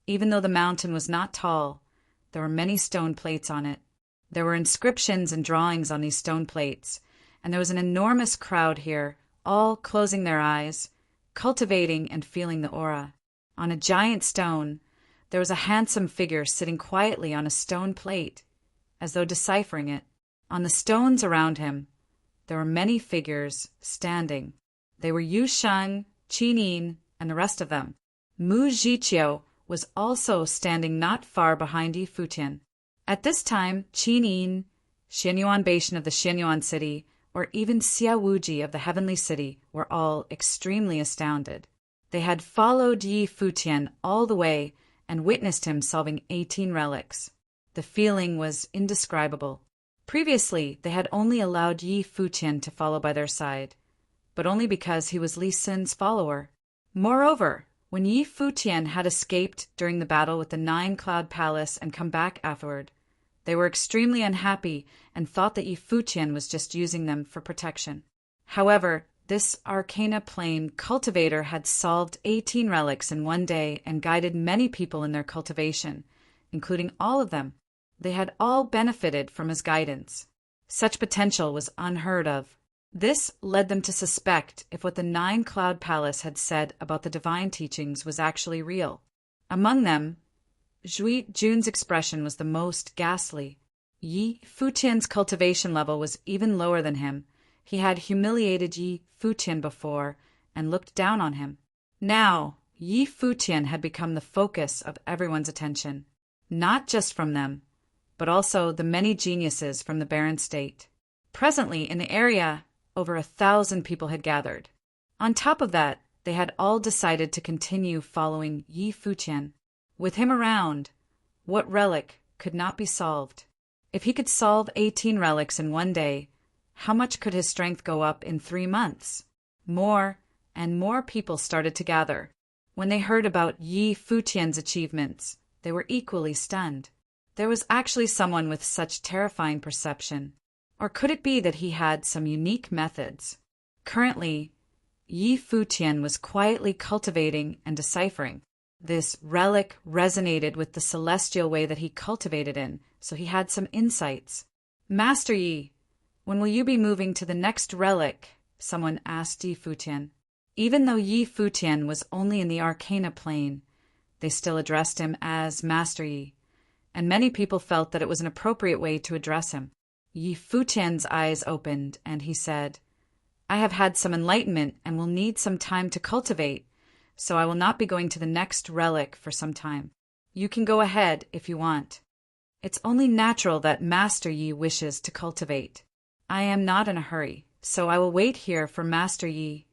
Speaker 1: Even though the mountain was not tall, there were many stone plates on it. There were inscriptions and drawings on these stone plates, and there was an enormous crowd here, all closing their eyes, cultivating and feeling the aura. On a giant stone, there was a handsome figure sitting quietly on a stone plate, as though deciphering it. On the stones around him, there were many figures standing. They were Yu Sheng, Qinin, and the rest of them. Mu Zhiqiu was also standing not far behind Yi Futian. At this time, Qinin, Xianyuan Bashan of the Xianyuan city, or even Xia Wuji of the Heavenly City were all extremely astounded. They had followed Yi Futian all the way and witnessed him solving 18 relics. The feeling was indescribable. Previously, they had only allowed Yi Futian to follow by their side, but only because he was Li Sin's follower. Moreover, when Yi Futian had escaped during the battle with the 9-Cloud Palace and come back afterward, they were extremely unhappy and thought that Yi Futian was just using them for protection. However, this Arcana Plane cultivator had solved 18 relics in one day and guided many people in their cultivation, including all of them. They had all benefited from his guidance. Such potential was unheard of. This led them to suspect if what the 9-Cloud Palace had said about the divine teachings was actually real. Among them, Zhui Jun's expression was the most ghastly. Yi Futian's cultivation level was even lower than him. He had humiliated Yi Futian before and looked down on him. Now, Yi Futian had become the focus of everyone's attention, not just from them, but also the many geniuses from the barren state. Presently, in the area, over 1,000 people had gathered. On top of that, they had all decided to continue following Yi Futian. With him around, what relic could not be solved? If he could solve 18 relics in one day, How much could his strength go up in 3 months? More and more people started to gather. When they heard about Yi Futian's achievements, they were equally stunned. There was actually someone with such terrifying perception. Or could it be that he had some unique methods? Currently, Yi Futian was quietly cultivating and deciphering. This relic resonated with the celestial way that he cultivated in, so he had some insights. Master Yi, when will you be moving to the next relic? Someone asked Yi Futian. Even though Yi Futian was only in the Arcana plane, they still addressed him as Master Yi, and many people felt that it was an appropriate way to address him. Yi Futian's eyes opened, and he said, I have had some enlightenment and will need some time to cultivate, so I will not be going to the next relic for some time. You can go ahead if you want. It's only natural that Master Yi wishes to cultivate. I am not in a hurry, so I will wait here for Master Yi.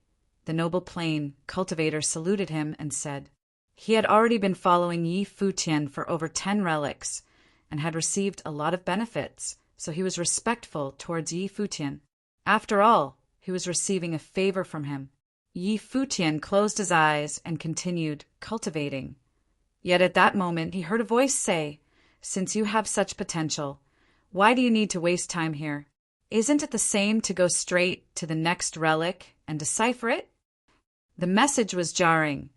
Speaker 1: The noble plain cultivator saluted him and said, he had already been following Yi Futian for over 10 relics and had received a lot of benefits, so he was respectful towards Yi Futian. After all, he was receiving a favor from him. Yi Futian closed his eyes and continued cultivating. Yet at that moment he heard a voice say, since you have such potential, why do you need to waste time here? Isn't it the same to go straight to the next relic and decipher it? The message was jarring,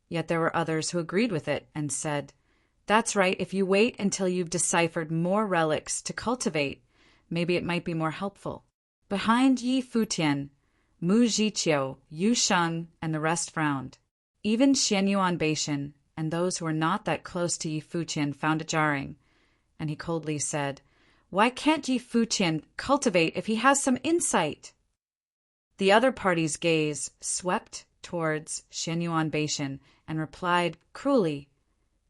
Speaker 1: yet there were others who agreed with it and said, that's right, if you wait until you've deciphered more relics to cultivate, maybe it might be more helpful. Behind Yi Futian, Mu Jiqiu, Yu Sheng, and the rest frowned. Even Xianyuan Beishan and those who were not that close to Yi Futian found it jarring, and he coldly said, why can't Yi Futian cultivate if he has some insight? The other party's gaze swept towards Xianyuan Beishan and replied cruelly,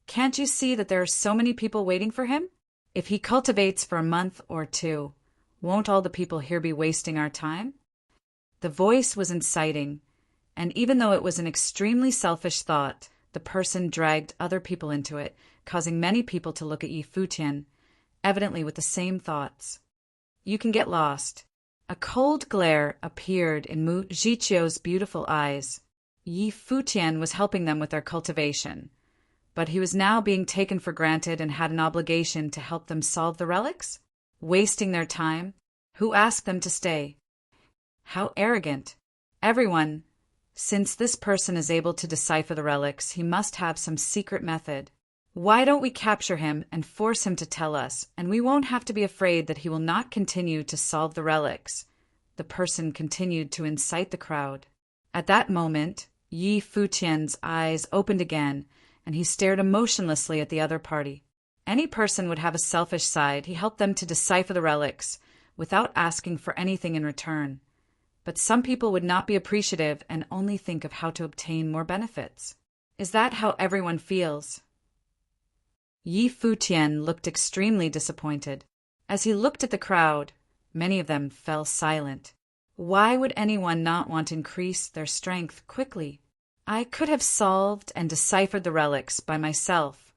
Speaker 1: can't you see that there are so many people waiting for him? If he cultivates for a month or 2, won't all the people here be wasting our time? The voice was inciting, and even though it was an extremely selfish thought, the person dragged other people into it, causing many people to look at Yi Futian, evidently with the same thoughts. You can get lost. A cold glare appeared in Mu Jiqiu's beautiful eyes. Yi Futian was helping them with their cultivation, but he was now being taken for granted and had an obligation to help them solve the relics? Wasting their time? Who asked them to stay? How arrogant. Everyone, since this person is able to decipher the relics, he must have some secret method. Why don't we capture him and force him to tell us, and we won't have to be afraid that he will not continue to solve the relics? The person continued to incite the crowd. At that moment, Yi Futian's eyes opened again, and he stared emotionlessly at the other party. Any person would have a selfish side. He helped them to decipher the relics without asking for anything in return. But some people would not be appreciative and only think of how to obtain more benefits. Is that how everyone feels? Yi Futian looked extremely disappointed. As he looked at the crowd, many of them fell silent. Why would anyone not want to increase their strength quickly? I could have solved and deciphered the relics by myself,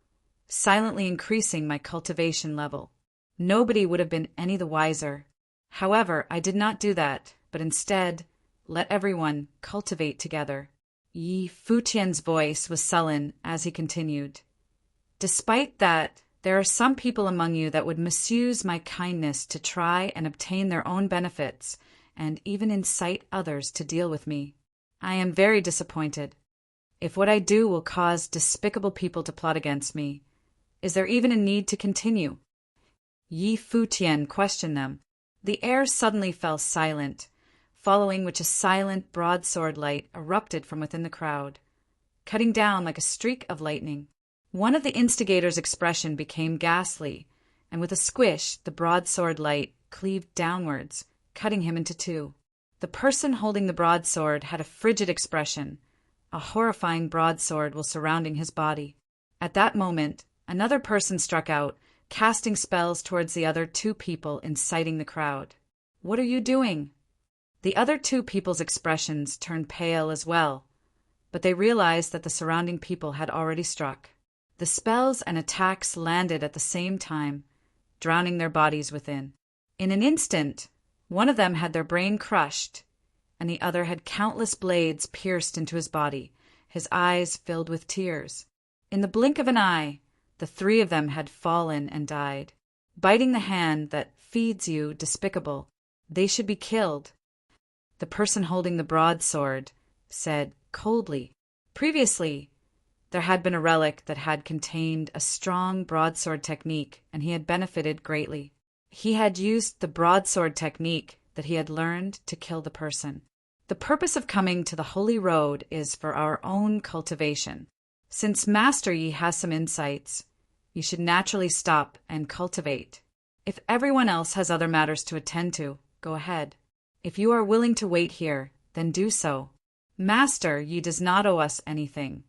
Speaker 1: silently increasing my cultivation level. Nobody would have been any the wiser. However, I did not do that, but instead let everyone cultivate together. Yi Futian's voice was sullen as he continued. Despite that, there are some people among you that would misuse my kindness to try and obtain their own benefits and even incite others to deal with me. I am very disappointed. If what I do will cause despicable people to plot against me, is there even a need to continue? Yi Futian questioned them. The air suddenly fell silent, following which a silent broadsword light erupted from within the crowd, cutting down like a streak of lightning. One of the instigators' expression became ghastly, and with a squish, the broadsword light cleaved downwards, cutting him into 2. The person holding the broadsword had a frigid expression, a horrifying broadsword while surrounding his body. At that moment, another person struck out, casting spells towards the other 2 people, inciting the crowd. What are you doing? The other 2 people's expressions turned pale as well, but they realized that the surrounding people had already struck. The spells and attacks landed at the same time, drowning their bodies within. In an instant, One of them had their brain crushed, and the other had countless blades pierced into his body, his eyes filled with tears. In the blink of an eye, the three of them had fallen and died. Biting the hand that feeds you, despicable, they should be killed. The person holding the broadsword said coldly. Previously, there had been a relic that had contained a strong broadsword technique, and he had benefited greatly. He had used the broadsword technique that he had learned to kill the person. The purpose of coming to the Holy Road is for our own cultivation. Since Master Yi has some insights, you should naturally stop and cultivate. If everyone else has other matters to attend to, go ahead. If you are willing to wait here, then do so. Master Yi does not owe us anything.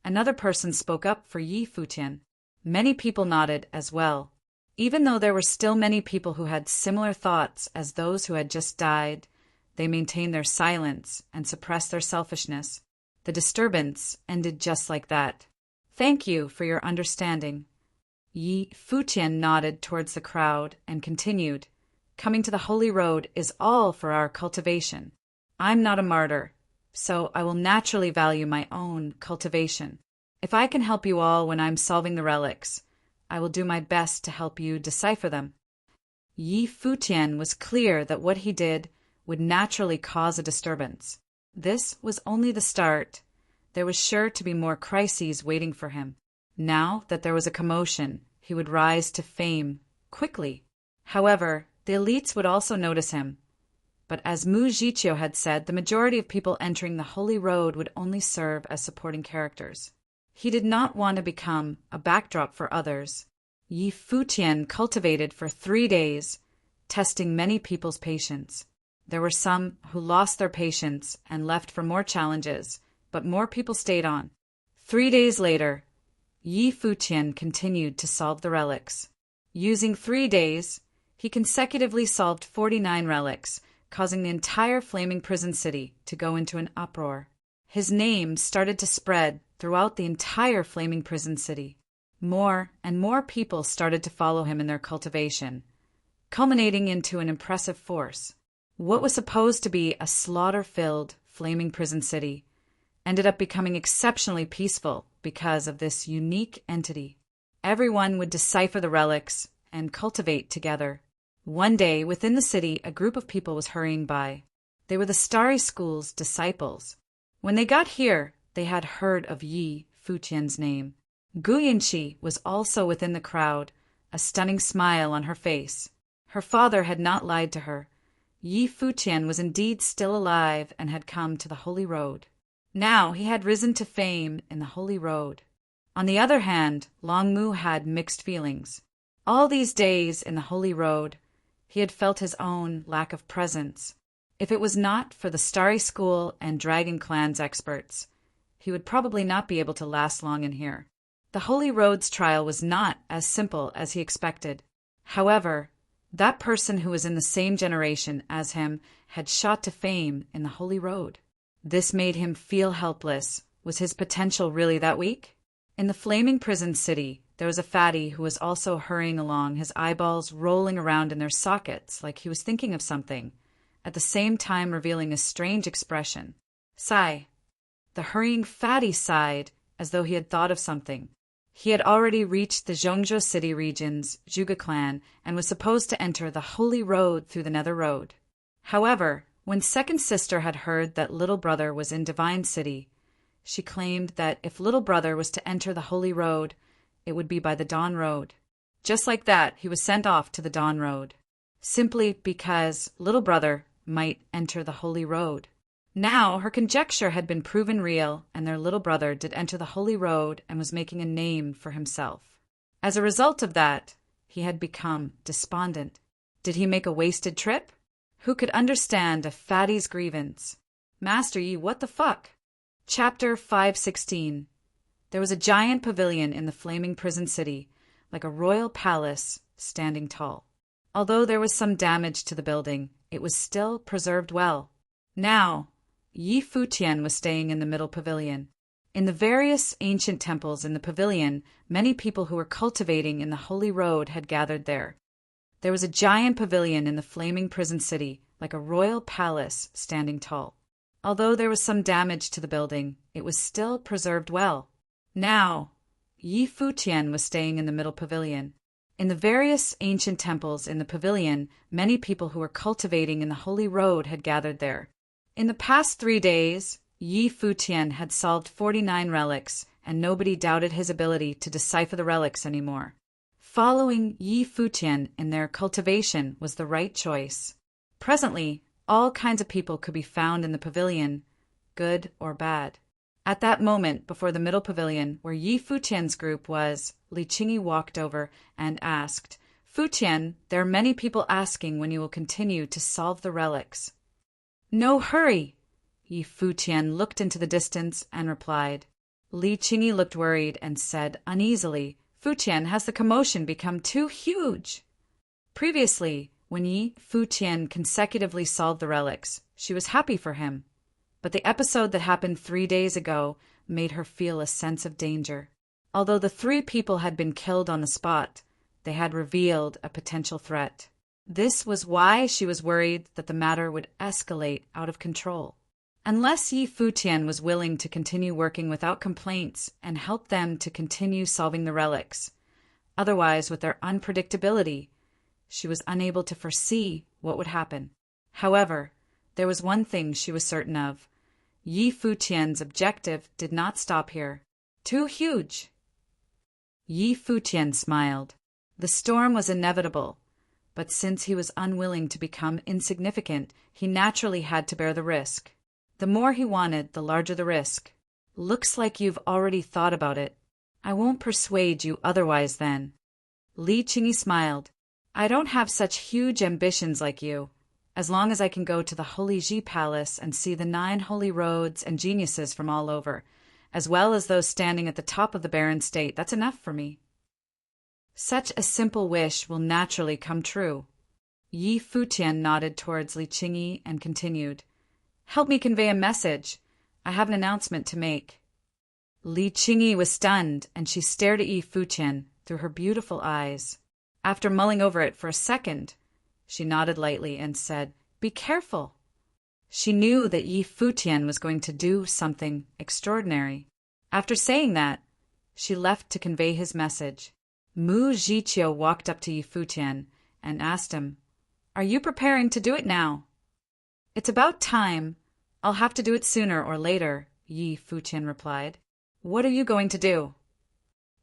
Speaker 1: Another person spoke up for Yi Futian. Many people nodded as well. Even though there were still many people who had similar thoughts as those who had just died, they maintained their silence and suppressed their selfishness. The disturbance ended just like that. Thank you for your understanding. Yi Futian nodded towards the crowd and continued. Coming to the Holy Road is all for our cultivation. I'm not a martyr, so I will naturally value my own cultivation. If I can help you all when I'm solving the relics, I will do my best to help you decipher them. Yi Futian was clear that what he did would naturally cause a disturbance. This was only the start. There was sure to be more crises waiting for him. Now that there was a commotion, he would rise to fame quickly. However, the elites would also notice him. But as Mu Jiqiu had said, the majority of people entering the Holy Road would only serve as supporting characters. He did not want to become a backdrop for others. Yi Futian cultivated for 3 days, testing many people's patience. There were some who lost their patience and left for more challenges, but more people stayed on. 3 days later, Yi Futian continued to solve the relics. Using 3 days, he consecutively solved 49 relics, causing the entire flaming prison city to go into an uproar. His name started to spread throughout the entire flaming prison city. More and more people started to follow him in their cultivation, culminating into an impressive force. What was supposed to be a slaughter-filled, flaming prison city ended up becoming exceptionally peaceful because of this unique entity. Everyone would decipher the relics and cultivate together. One day, within the city, a group of people was hurrying by. They were the Starry School's disciples. When they got here, they had heard of Yi Futian's name. Gu Yinqi was also within the crowd, a stunning smile on her face. Her father had not lied to her. Yi Futian was indeed still alive and had come to the Holy Road. Now he had risen to fame in the Holy Road. On the other hand, Long Mu had mixed feelings. All these days in the Holy Road, he had felt his own lack of presence. If it was not for the Starry School and Dragon Clan's experts, he would probably not be able to last long in here. The Holy Road's trial was not as simple as he expected. However, that person who was in the same generation as him had shot to fame in the Holy Road. This made him feel helpless. Was his potential really that weak? In the flaming prison city, there was a fatty who was also hurrying along, his eyeballs rolling around in their sockets like he was thinking of something, at the same time revealing a strange expression. Sigh. The hurrying fatty sighed as though he had thought of something. He had already reached the Zhongzhou City region's Zhuge clan and was supposed to enter the Holy Road through the Nether Road. However, when Second Sister had heard that Little Brother was in Divine City, she claimed that if Little Brother was to enter the Holy Road, it would be by the Dawn Road. Just like that, he was sent off to the Dawn Road, simply because Little Brother might enter the Holy Road. Now her conjecture had been proven real, and their little brother did enter the Holy Road and was making a name for himself. As a result of that, he had become despondent. Did he make a wasted trip? Who could understand a fatty's grievance? Master Yi, what the fuck? Chapter 516. There was a giant pavilion in the flaming prison city, like a royal palace standing tall. Although there was some damage to the building, it was still preserved well. Now, Yi Futian was staying in the middle pavilion. In the various ancient temples in the pavilion, many people who were cultivating in the Holy Road had gathered there. There was a giant pavilion in the flaming prison city, like a royal palace standing tall. Although there was some damage to the building, it was still preserved well. Now, Yi Futian was staying in the middle pavilion. In the various ancient temples in the pavilion, many people who were cultivating in the Holy Road had gathered there. In the past 3 days, Yi Futian had solved 49 relics, and nobody doubted his ability to decipher the relics anymore. Following Yi Futian in their cultivation was the right choice. Presently, all kinds of people could be found in the pavilion, good or bad. At that moment, before the middle pavilion, where Yi Futian's group was, Li Qingyi walked over and asked, "Futian, there are many people asking when you will continue to solve the relics." "No hurry!" Yi Futian looked into the distance and replied. Li Qingyi looked worried and said uneasily, "Futian, has the commotion become too huge?" Previously, when Yi Futian consecutively solved the relics, she was happy for him. But the episode that happened 3 days ago made her feel a sense of danger. Although the 3 people had been killed on the spot, they had revealed a potential threat. This was why she was worried that the matter would escalate out of control. Unless Yi Futian was willing to continue working without complaints and help them to continue solving the relics. Otherwise, with their unpredictability, she was unable to foresee what would happen. However, there was one thing she was certain of. Yi Futian's objective did not stop here. Too huge! Yi Futian smiled. The storm was inevitable, but since he was unwilling to become insignificant, he naturally had to bear the risk. The more he wanted, the larger the risk. "Looks like you've already thought about it. I won't persuade you otherwise then." Li Qingyi smiled. "I don't have such huge ambitions like you. As long as I can go to the Holy Ji Palace and see the 9 holy roads and geniuses from all over, as well as those standing at the top of the barren state, that's enough for me." Such a simple wish will naturally come true. Yi Futian nodded towards Li Qingyi and continued, "Help me convey a message. I have an announcement to make." Li Qingyi was stunned, and she stared at Yi Futian through her beautiful eyes. After mulling over it for a second, she nodded lightly and said, "Be careful." She knew that Yi Futian was going to do something extraordinary. After saying that, she left to convey his message. Mu Zhiqiu walked up to Yi Futian and asked him, "Are you preparing to do it now?" "It's about time. I'll have to do it sooner or later," Yi Futian replied. "What are you going to do?"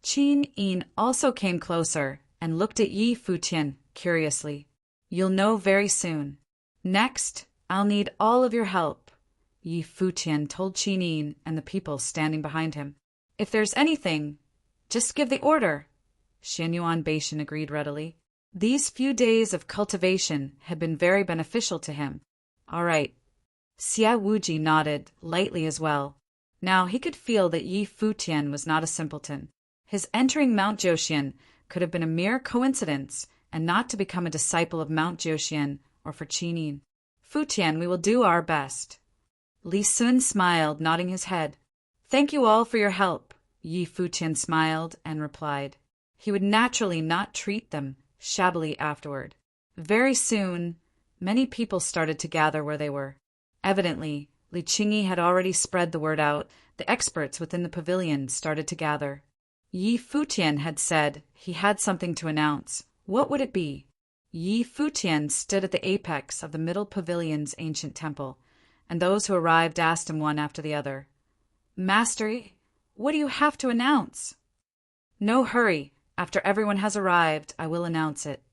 Speaker 1: Qin Yin also came closer and looked at Yi Futian curiously. "You'll know very soon. Next, I'll need all of your help," Yi Futian told Qin Yin and the people standing behind him. "If there's anything, just give the order." Xianyuan Beishan agreed readily. These few days of cultivation had been very beneficial to him. "All right." Xia Wuji nodded lightly as well. Now he could feel that Yi Futian was not a simpleton. His entering Mount Jotian could have been a mere coincidence, and not to become a disciple of Mount Jotian or for Qin Yin. "Futian, we will do our best." Li Sun smiled, nodding his head. "Thank you all for your help," Yi Futian smiled and replied. He would naturally not treat them shabbily afterward. Very soon, many people started to gather where they were. Evidently, Li Qingyi had already spread the word out. The experts within the pavilion started to gather. Yi Futian had said he had something to announce. What would it be? Yi Futian stood at the apex of the middle pavilion's ancient temple, and those who arrived asked him one after the other, "Master, what do you have to announce?" "No hurry. After everyone has arrived, I will announce it."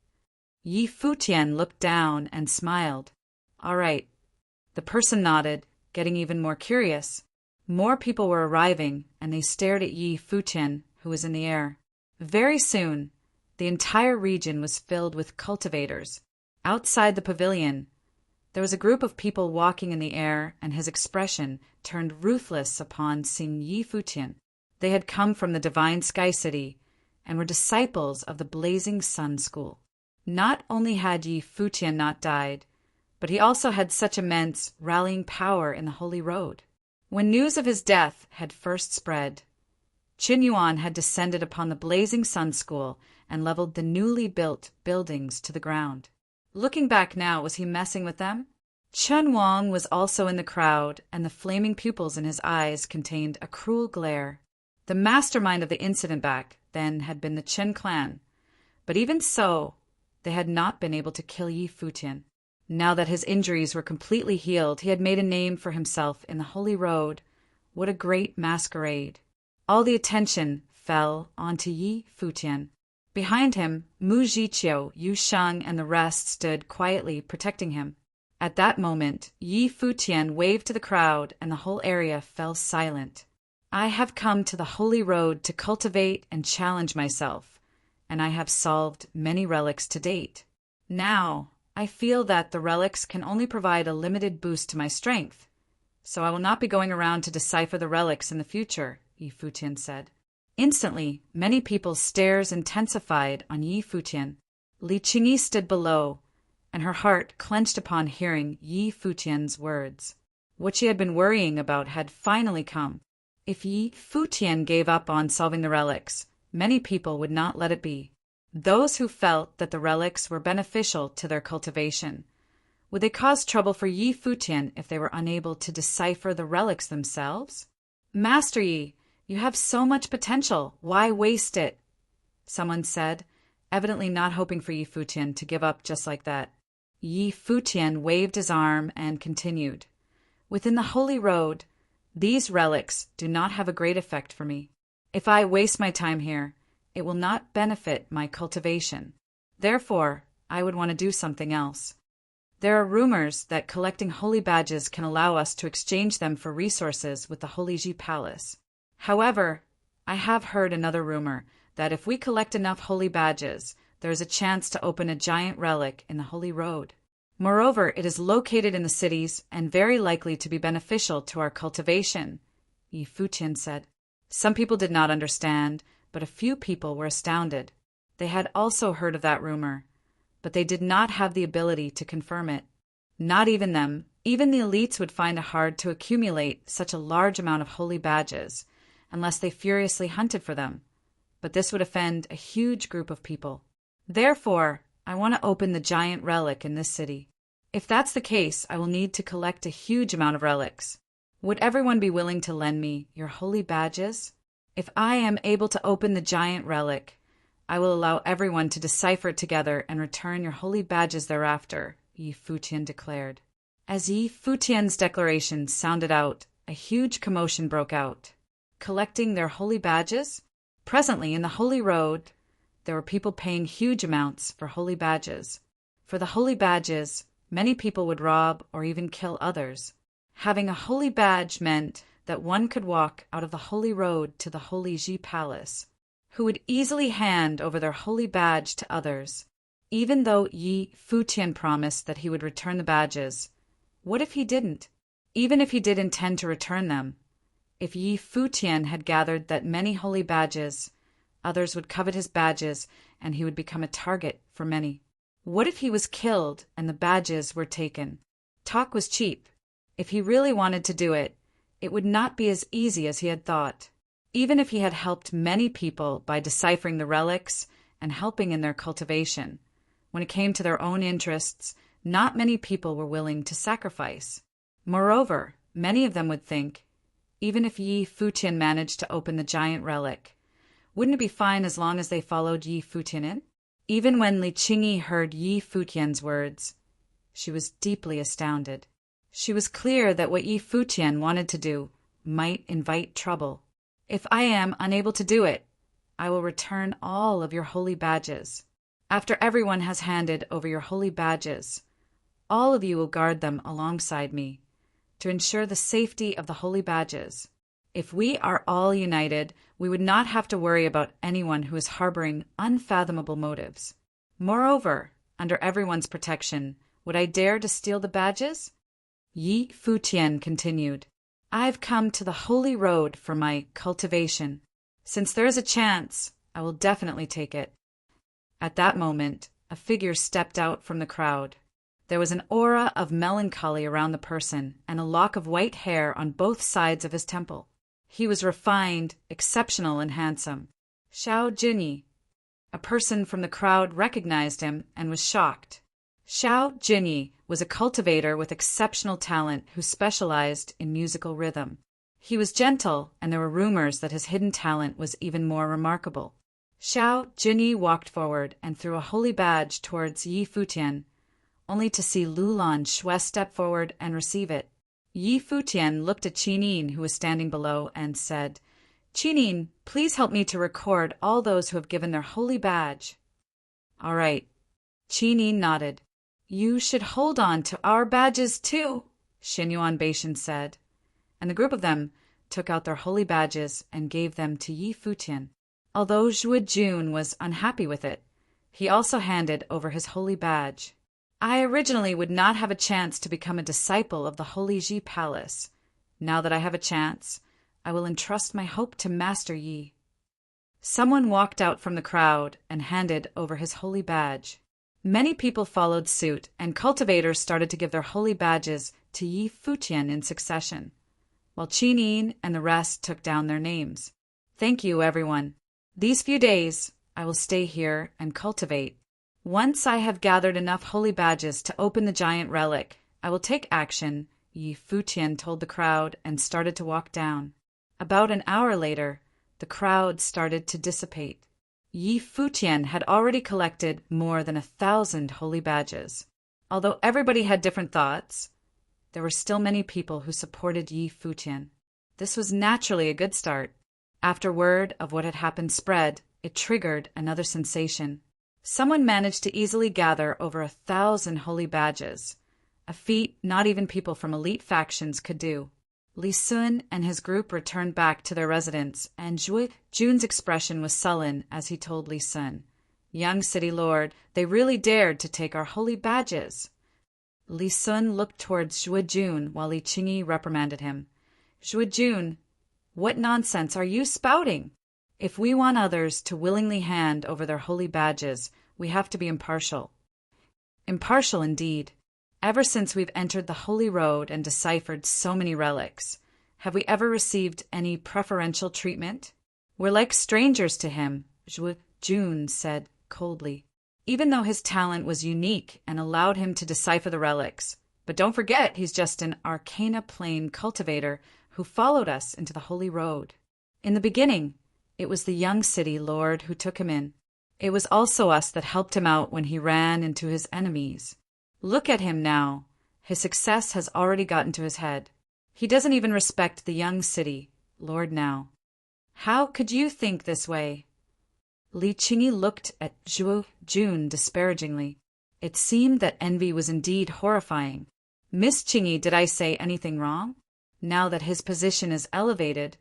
Speaker 1: Yi Futian looked down and smiled. "All right." The person nodded, getting even more curious. More people were arriving, and they stared at Yi Futian, who was in the air. Very soon, the entire region was filled with cultivators. Outside the pavilion, there was a group of people walking in the air, and his expression turned ruthless upon seeing Yi Futian. They had come from the divine sky city and were disciples of the blazing sun school. Not only had Yi Futian not died, but he also had such immense rallying power in the Holy Road. When news of his death had first spread, Qin Yuan had descended upon the blazing sun school and leveled the newly built buildings to the ground. Looking back now, was he messing with them? Chun Wang was also in the crowd, and the flaming pupils in his eyes contained a cruel glare. The mastermind of the incident back then had been the Chen clan, but even so, they had not been able to kill Yi Futian. Now that his injuries were completely healed, he had made a name for himself in the Holy Road. What a great masquerade! All the attention fell onto Yi Futian. Behind him, Mu Jiqiu, Yu Sheng, and the rest stood quietly protecting him. At that moment, Yi Futian waved to the crowd, and the whole area fell silent. I have come to the Holy Road to cultivate and challenge myself, and I have solved many relics to date. Now, I feel that the relics can only provide a limited boost to my strength, so I will not be going around to decipher the relics in the future, Yi Futian said. Instantly, many people's stares intensified on Yi Futian. Li Qingyi stood below, and her heart clenched upon hearing Yi Futian's words. What she had been worrying about had finally come. If Yi Futian gave up on solving the relics, many people would not let it be. Those who felt that the relics were beneficial to their cultivation. Would they cause trouble for Yi Futian if they were unable to decipher the relics themselves? Master Yi, you have so much potential. Why waste it? Someone said, evidently not hoping for Yi Futian to give up just like that. Yi Futian waved his arm and continued. Within the Holy Road, these relics do not have a great effect for me. If I waste my time here, it will not benefit my cultivation. Therefore, I would want to do something else. There are rumors that collecting holy badges can allow us to exchange them for resources with the Holy Ji Palace. However, I have heard another rumor that if we collect enough holy badges, there is a chance to open a giant relic in the Holy Road. Moreover, it is located in the cities and very likely to be beneficial to our cultivation, Yi Futian said. Some people did not understand, but a few people were astounded. They had also heard of that rumor, but they did not have the ability to confirm it. Not even them. Even the elites would find it hard to accumulate such a large amount of holy badges, unless they furiously hunted for them. But this would offend a huge group of people. Therefore, I want to open the giant relic in this city. If that's the case, I will need to collect a huge amount of relics. Would everyone be willing to lend me your holy badges? If I am able to open the giant relic, I will allow everyone to decipher it together and return your holy badges thereafter, Yi Futian declared. As Yi Futian's declaration sounded out, a huge commotion broke out. Collecting their holy badges? Presently, in the Holy Road, there were people paying huge amounts for holy badges. For the holy badges, many people would rob or even kill others. Having a holy badge meant that one could walk out of the Holy Road to the Holy Ji Palace, who would easily hand over their holy badge to others. Even though Yi Futian promised that he would return the badges, what if he didn't? Even if he did intend to return them, if Yi Futian had gathered that many holy badges, others would covet his badges and he would become a target for many. What if he was killed and the badges were taken? Talk was cheap. If he really wanted to do it, it would not be as easy as he had thought. Even if he had helped many people by deciphering the relics and helping in their cultivation, when it came to their own interests, not many people were willing to sacrifice. Moreover, many of them would think, even if Yi Futian managed to open the giant relic, wouldn't it be fine as long as they followed Yi Futian in? Even when Li Qingyi heard Yi Futian's words, she was deeply astounded. She was clear that what Yi Futian wanted to do might invite trouble. If I am unable to do it, I will return all of your holy badges. After everyone has handed over your holy badges, all of you will guard them alongside me to ensure the safety of the holy badges. If we are all united, we would not have to worry about anyone who is harboring unfathomable motives. Moreover, under everyone's protection, would I dare to steal the badges? Yi Futian continued, I've come to the Holy Road for my cultivation. Since there is a chance, I will definitely take it. At that moment, a figure stepped out from the crowd. There was an aura of melancholy around the person and a lock of white hair on both sides of his temple. He was refined, exceptional, and handsome. Xiao Junyi. A person from the crowd recognized him and was shocked. Xiao Jinyi was a cultivator with exceptional talent who specialized in musical rhythm. He was gentle, and there were rumors that his hidden talent was even more remarkable. Xiao Jinyi walked forward and threw a holy badge towards Yi Futian, only to see Lulan Shui step forward and receive it. Yi Futian looked at Qinin, who was standing below, and said, "Qinin, please help me to record all those who have given their holy badge." "All right." Qinin nodded. "You should hold on to our badges too," Xinyuan Beishan said. And the group of them took out their holy badges and gave them to Yi Futian. Although Zhuo Jun was unhappy with it, he also handed over his holy badge. "I originally would not have a chance to become a disciple of the Holy Ji Palace. Now that I have a chance, I will entrust my hope to Master Yi." Someone walked out from the crowd and handed over his holy badge. Many people followed suit, and cultivators started to give their holy badges to Yi Futian in succession, while Qinin and the rest took down their names. "Thank you, everyone. These few days, I will stay here and cultivate. Once I have gathered enough holy badges to open the giant relic, I will take action," Yi Futian told the crowd and started to walk down. About an hour later, the crowd started to dissipate. Yi Futian had already collected more than 1,000 holy badges. Although everybody had different thoughts, there were still many people who supported Yi Futian. This was naturally a good start. After word of what had happened spread, it triggered another sensation. Someone managed to easily gather over 1,000 holy badges, a feat not even people from elite factions could do. Li Sun and his group returned back to their residence, and Zhuo Jun's expression was sullen as he told Li Sun, "Young city lord, they really dared to take our holy badges." Li Sun looked towards Zhuo Jun while Li Qingyi reprimanded him. "Zhuo Jun, what nonsense are you spouting? If we want others to willingly hand over their holy badges, we have to be impartial." Impartial indeed. Ever since we've entered the Holy Road and deciphered so many relics, have we ever received any preferential treatment? "We're like strangers to him," Zhuo Jun said coldly, "even though his talent was unique and allowed him to decipher the relics. But don't forget, he's just an Arcana Plane cultivator who followed us into the Holy Road. In the beginning, it was the young city lord who took him in. It was also us that helped him out when he ran into his enemies. Look at him now. His success has already gotten to his head. He doesn't even respect the young city lord now. How could you think this way?" Li Qingyi looked at Zhuo Jun disparagingly. It seemed that envy was indeed horrifying. "Miss Qingyi, did I say anything wrong?" Now that his position is elevated,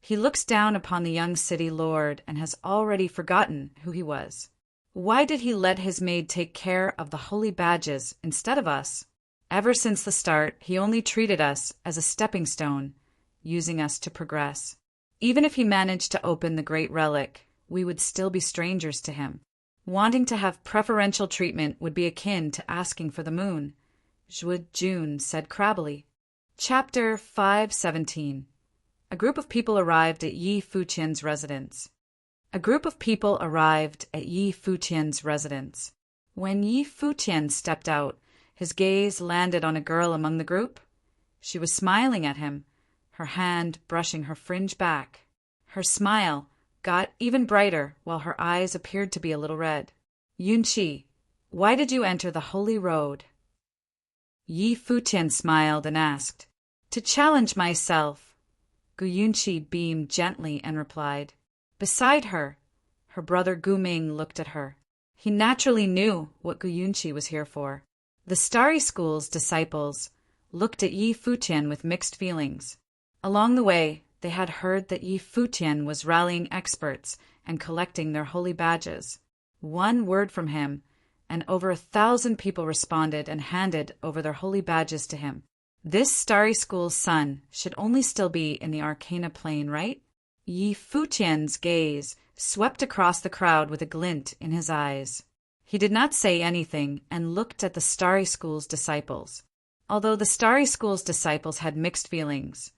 Speaker 1: he looks down upon the young city lord and has already forgotten who he was. Why did he let his maid take care of the holy badges instead of us? Ever since the start, he only treated us as a stepping stone, using us to progress. Even if he managed to open the great relic, we would still be strangers to him. Wanting to have preferential treatment would be akin to asking for the moon, Zhuo Jun said crabbily. Chapter 517. A group of people arrived at Yi Futian's residence. When Yi Futian stepped out, his gaze landed on a girl among the group. She was smiling at him, her hand brushing her fringe back. Her smile got even brighter while her eyes appeared to be a little red. "Yunqi, why did you enter the Holy Road?" Yi Futian smiled and asked, "To challenge myself." Gu Yunqi beamed gently and replied. Beside her, her brother Gu Ming looked at her. He naturally knew what Gu Yunqi was here for. The Starry School's disciples looked at Yi Futian with mixed feelings. Along the way, they had heard that Yi Futian was rallying experts and collecting their holy badges. One word from him, and over 1,000 people responded and handed over their holy badges to him. This Starry School's son should only still be in the Arcana Plane, right? Yi Futian's gaze swept across the crowd with a glint in his eyes. He did not say anything and looked at the Starry School's disciples. Although the Starry School's disciples had mixed feelings,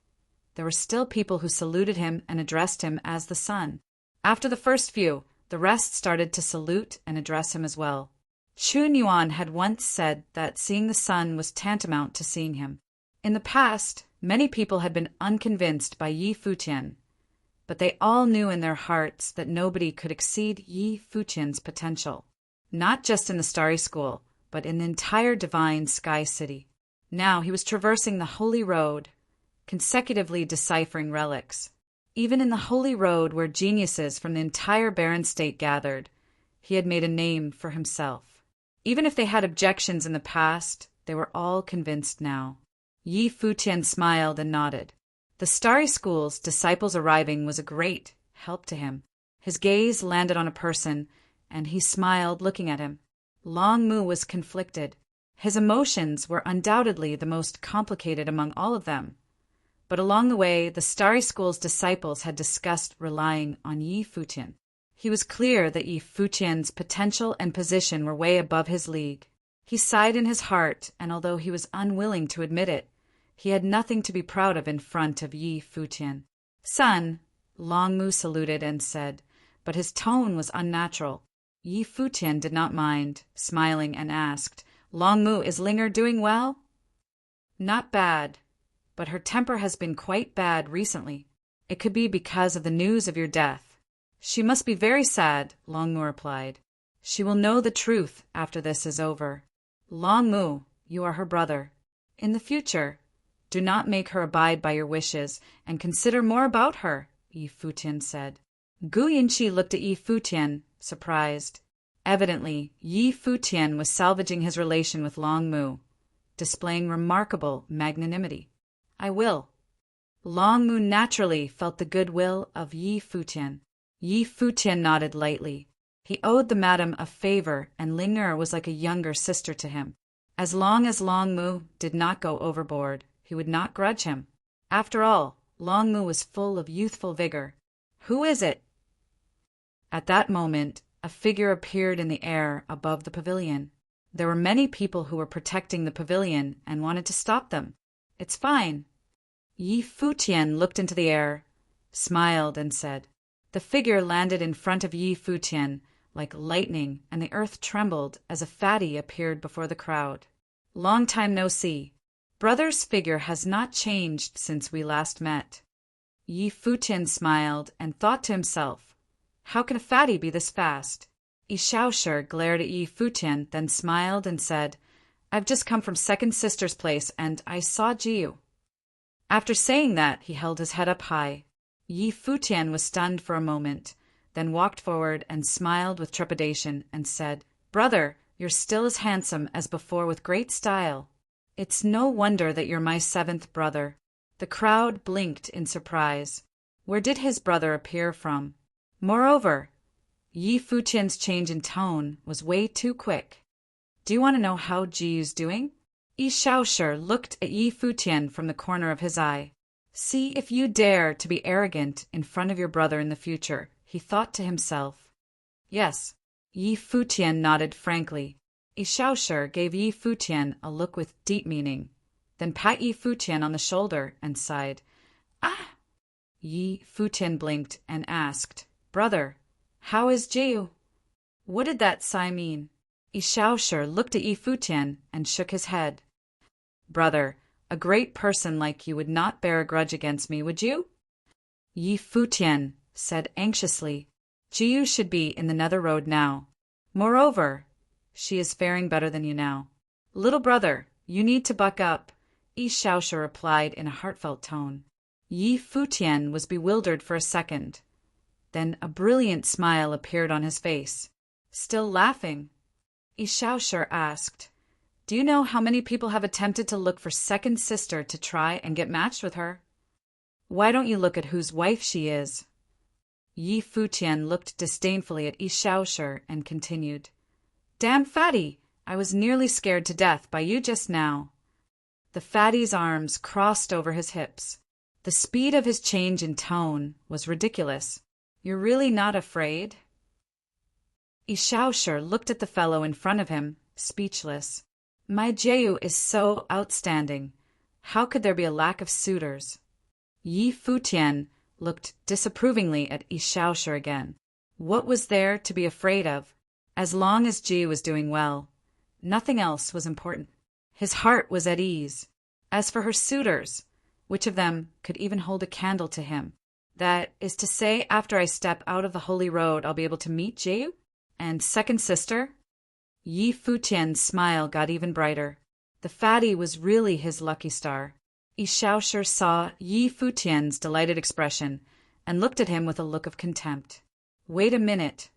Speaker 1: there were still people who saluted him and addressed him as the son. After the first few, the rest started to salute and address him as well. Chun Yuan had once said that seeing the sun was tantamount to seeing him. In the past, many people had been unconvinced by Yi Futian, but they all knew in their hearts that nobody could exceed Yi Futian's potential, not just in the Starry School, but in the entire divine Sky City. Now he was traversing the Holy Road, consecutively deciphering relics. Even in the Holy Road, where geniuses from the entire barren state gathered, he had made a name for himself. Even if they had objections in the past, they were all convinced now. Yi Futian smiled and nodded. The Starry School's disciples arriving was a great help to him. His gaze landed on a person, and he smiled looking at him. Long Mu was conflicted. His emotions were undoubtedly the most complicated among all of them. But along the way, the Starry School's disciples had discussed relying on Yi Futian. He was clear that Yi Futian's potential and position were way above his league. He sighed in his heart, and although he was unwilling to admit it, he had nothing to be proud of in front of Yi Futian. "Son," Long Mu saluted and said, but his tone was unnatural. Yi Futian did not mind, smiling, and asked, "Long Mu, is Linger doing well?" "Not bad, but her temper has been quite bad recently. It could be because of the news of your death." "She must be very sad," Long Mu replied. "She will know the truth after this is over." "Long Mu, you are her brother. In the future, do not make her abide by your wishes, and consider more about her," Yi Futian said. Gu Yinchi looked at Yi Futian, surprised. Evidently, Yi Futian was salvaging his relation with Long Mu, displaying remarkable magnanimity. "I will." Long Mu naturally felt the goodwill of Yi Futian. Yi Futian nodded lightly. He owed the madam a favor, and Linger was like a younger sister to him. As long as Long Mu did not go overboard, he would not grudge him. After all, Long Mu was full of youthful vigor. "Who is it?" At that moment, a figure appeared in the air above the pavilion. There were many people who were protecting the pavilion and wanted to stop them. "It's fine." Yi Futian looked into the air, smiled, and said. The figure landed in front of Yi Futian like lightning, and the earth trembled as a fatty appeared before the crowd. "Long time no see. Brother's figure has not changed since we last met." Yi Futian smiled and thought to himself, "How can a fatty be this fast?" Yi Shaoshi glared at Yi Futian, then smiled and said, "I've just come from second sister's place, and I saw Jiu." After saying that, he held his head up high. Yi Futian was stunned for a moment, then walked forward and smiled with trepidation and said, "Brother, you're still as handsome as before with great style. It's no wonder that you're my seventh brother." The crowd blinked in surprise. Where did his brother appear from? Moreover, Yi Futian's change in tone was way too quick. "Do you want to know how Jiu's doing?" Yi Shaoshi looked at Yi Futian from the corner of his eye. "See if you dare to be arrogant in front of your brother in the future," he thought to himself. "Yes." Yi Futian nodded frankly. Yi Shaoshi gave Yi Futian a look with deep meaning, then pat Yi Futian on the shoulder and sighed. "Ah!" Yi Futian blinked and asked, "Brother, how is Jiu?" What did that sigh mean? Yi Shaoshi looked at Yi Futian and shook his head. "Brother, a great person like you would not bear a grudge against me, would you?" Yi Futian said anxiously, "Jiu should be in the Nether Road now. Moreover, she is faring better than you now." "Little brother, you need to buck up," Yi Shaoshi replied in a heartfelt tone. Yi Futian was bewildered for a second. Then a brilliant smile appeared on his face. Still laughing, Yi Shaoshi asked, "Do you know how many people have attempted to look for second sister to try and get matched with her? Why don't you look at whose wife she is?" Yi Futian looked disdainfully at Yi Shaoshi and continued, "Damn fatty! I was nearly scared to death by you just now." The fatty's arms crossed over his hips. The speed of his change in tone was ridiculous. "You're really not afraid?" Yi Shaoshi looked at the fellow in front of him, speechless. "My Jiu is so outstanding. How could there be a lack of suitors?" Yi Futian looked disapprovingly at Yi Shaoshi again. What was there to be afraid of? As long as Ji was doing well, nothing else was important. His heart was at ease. As for her suitors, which of them could even hold a candle to him? That is to say, after I step out of the holy road, I'll be able to meet Jehu? And second sister? Yi Futian's smile got even brighter. The fatty was really his lucky star. Yi Shaoshi saw Yi Futian's delighted expression and looked at him with a look of contempt. Wait a minute.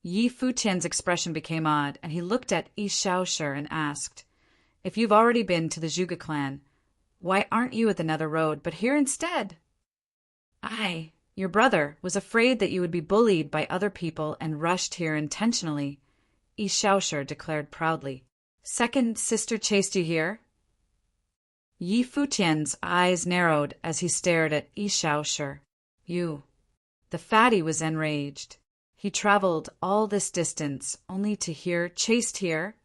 Speaker 1: Yi Futian's expression became odd, and he looked at Yi Shaoshi and asked, if you've already been to the Zhuge clan, why aren't you at the Nether Road, but here instead? Your brother, was afraid that you would be bullied by other people and rushed here intentionally, Yi Shaoshi declared proudly. Second sister chased you here? Yi Futian's eyes narrowed as he stared at Yi Shaoshi. You. The fatty was enraged. He traveled all this distance only to hear chased here.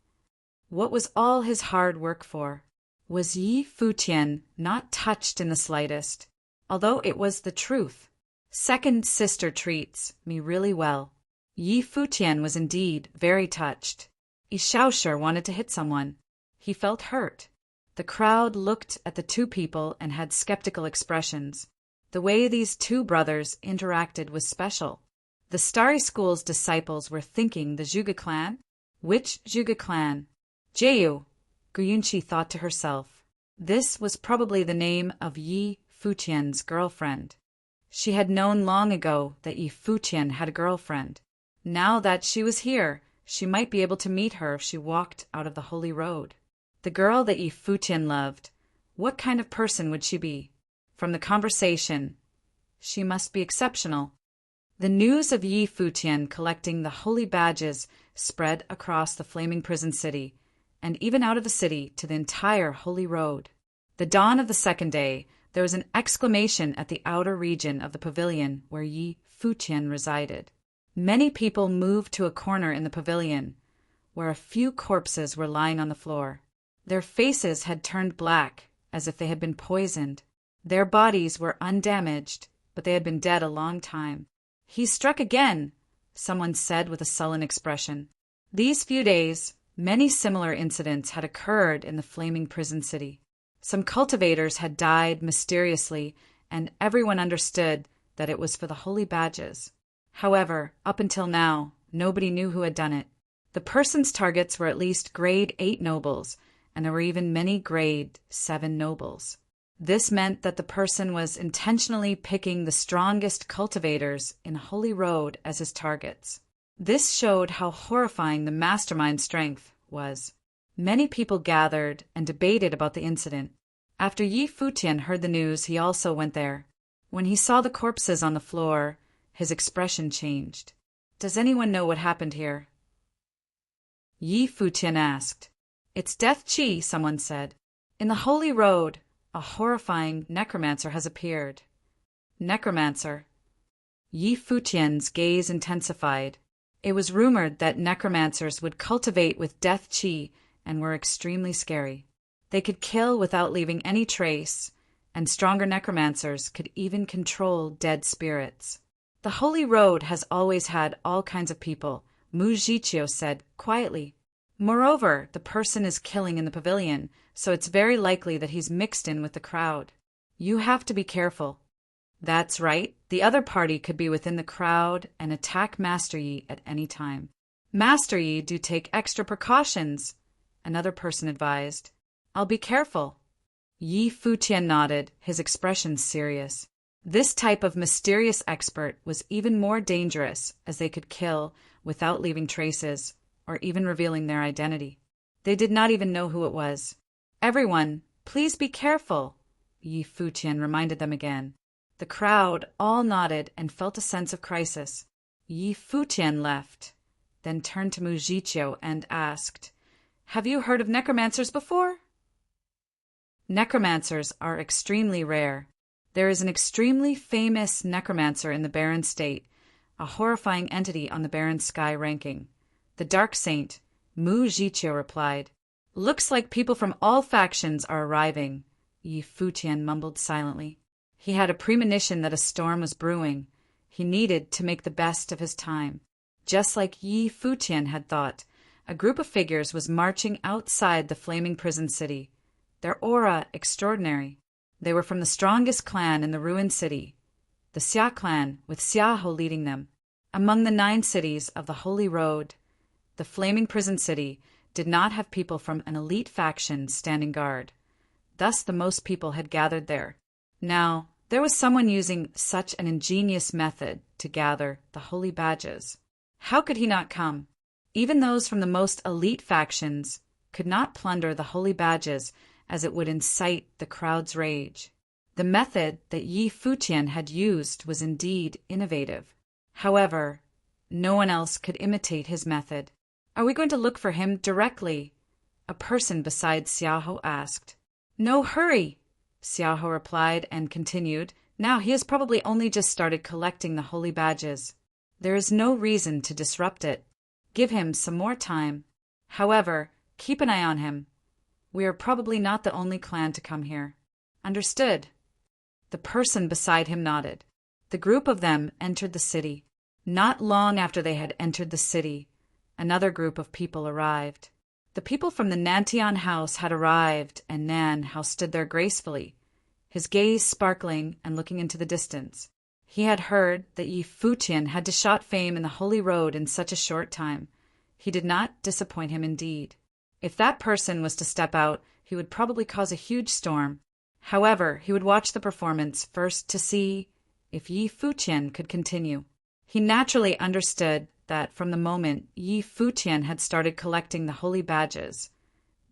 Speaker 1: What was all his hard work for? Was Yi Futian not touched in the slightest, although it was the truth? Second sister treats me really well. Yi Futian was indeed very touched. Yi Shaoshi wanted to hit someone. He felt hurt. The crowd looked at the two people and had skeptical expressions. The way these two brothers interacted was special. The Starry School's disciples were thinking the Zhuge clan? Which Zhuge clan? Jehu, Guyunchi thought to herself. This was probably the name of Yi Futian's girlfriend. She had known long ago that Yi Futian had a girlfriend. Now that she was here, she might be able to meet her if she walked out of the holy road. The girl that Yi Futian loved, what kind of person would she be? From the conversation, she must be exceptional. The news of Yi Futian collecting the holy badges spread across the flaming prison city, and even out of the city to the entire holy road. The dawn of the second day, there was an exclamation at the outer region of the pavilion where Yi Futian resided. Many people moved to a corner in the pavilion, where a few corpses were lying on the floor. Their faces had turned black, as if they had been poisoned. Their bodies were undamaged, but they had been dead a long time. He struck again, someone said with a sullen expression. These few days, many similar incidents had occurred in the flaming prison city. Some cultivators had died mysteriously, and everyone understood that it was for the holy badges. However, up until now, nobody knew who had done it. The person's targets were at least grade 8 nobles, and there were even many grade 7 nobles. This meant that the person was intentionally picking the strongest cultivators in Holy Road as his targets. This showed how horrifying the mastermind's strength was. Many people gathered and debated about the incident. After Yi Futian heard the news, he also went there. When he saw the corpses on the floor, his expression changed. Does anyone know what happened here? Yi Futian asked. It's Death Chi, someone said. In the Holy Road, a horrifying necromancer has appeared. Necromancer. Yi Futian's gaze intensified. It was rumored that necromancers would cultivate with Death Chi and were extremely scary. They could kill without leaving any trace, and stronger necromancers could even control dead spirits. The Holy Road has always had all kinds of people, Mu Jiqiu said quietly. Moreover, the person is killing in the pavilion, so it's very likely that he's mixed in with the crowd. You have to be careful. That's right, the other party could be within the crowd and attack Master Yi at any time. Master Yi do take extra precautions, another person advised. I'll be careful. Yi Futian nodded, his expression serious. This type of mysterious expert was even more dangerous, as they could kill without leaving traces, or even revealing their identity. They did not even know who it was. Everyone, please be careful, Yi Futian reminded them again. The crowd all nodded and felt a sense of crisis. Yi Futian left, then turned to Mu Jiqiu and asked, Have you heard of necromancers before? Necromancers are extremely rare. There is an extremely famous necromancer in the Barren State, a horrifying entity on the Barren Sky ranking. The Dark Saint, Mu Jiqiu replied. Looks like people from all factions are arriving, Yi Futian mumbled silently. He had a premonition that a storm was brewing. He needed to make the best of his time. Just like Yi Futian had thought, a group of figures was marching outside the flaming prison city, their aura extraordinary. They were from the strongest clan in the ruined city, the Xia clan, with Xiaohu leading them. Among the 9 cities of the Holy Road, the flaming prison city did not have people from an elite faction standing guard. Thus the most people had gathered there. Now, there was someone using such an ingenious method to gather the holy badges. How could he not come? Even those from the most elite factions could not plunder the holy badges, as it would incite the crowd's rage. The method that Yi Futian had used was indeed innovative. However, no one else could imitate his method. Are we going to look for him directly? A person beside Xiaohu asked. No hurry, Xiaohu replied and continued. Now he has probably only just started collecting the holy badges. There is no reason to disrupt it. Give him some more time. However, keep an eye on him. We are probably not the only clan to come here. Understood. The person beside him nodded. The group of them entered the city. Not long after they had entered the city, another group of people arrived. The people from the Nantian house had arrived, and Nan Hao stood there gracefully, his gaze sparkling and looking into the distance. He had heard that Yi Futian had to shot fame in the Holy Road in such a short time. He did not disappoint him indeed. If that person was to step out, he would probably cause a huge storm. However, he would watch the performance first to see if Yi Futian could continue. He naturally understood that from the moment Yi Futian had started collecting the holy badges,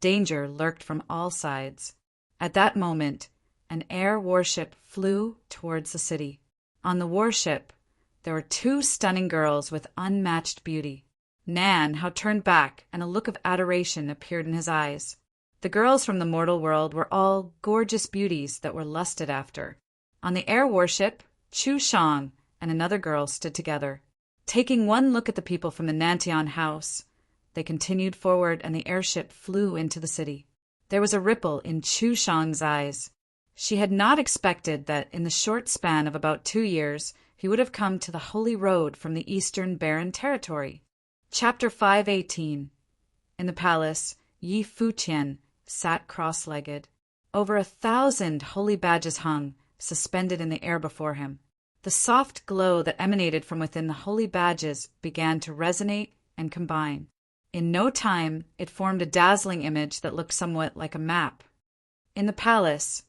Speaker 1: danger lurked from all sides. At that moment, an air warship flew towards the city. On the warship, there were 2 stunning girls with unmatched beauty. Nan Hao turned back, and a look of adoration appeared in his eyes. The girls from the mortal world were all gorgeous beauties that were lusted after. On the air warship, Chu Shang and another girl stood together. Taking one look at the people from the Nantian house, they continued forward and the airship flew into the city. There was a ripple in Chu Shang's eyes. She had not expected that in the short span of about 2 years, he would have come to the Holy Road from the Eastern Barren Territory. Chapter 518. In the palace, Yi Futian sat cross-legged. Over 1,000 holy badges hung, suspended in the air before him. The soft glow that emanated from within the holy badges began to resonate and combine. In no time, it formed a dazzling image that looked somewhat like a map. In the palace,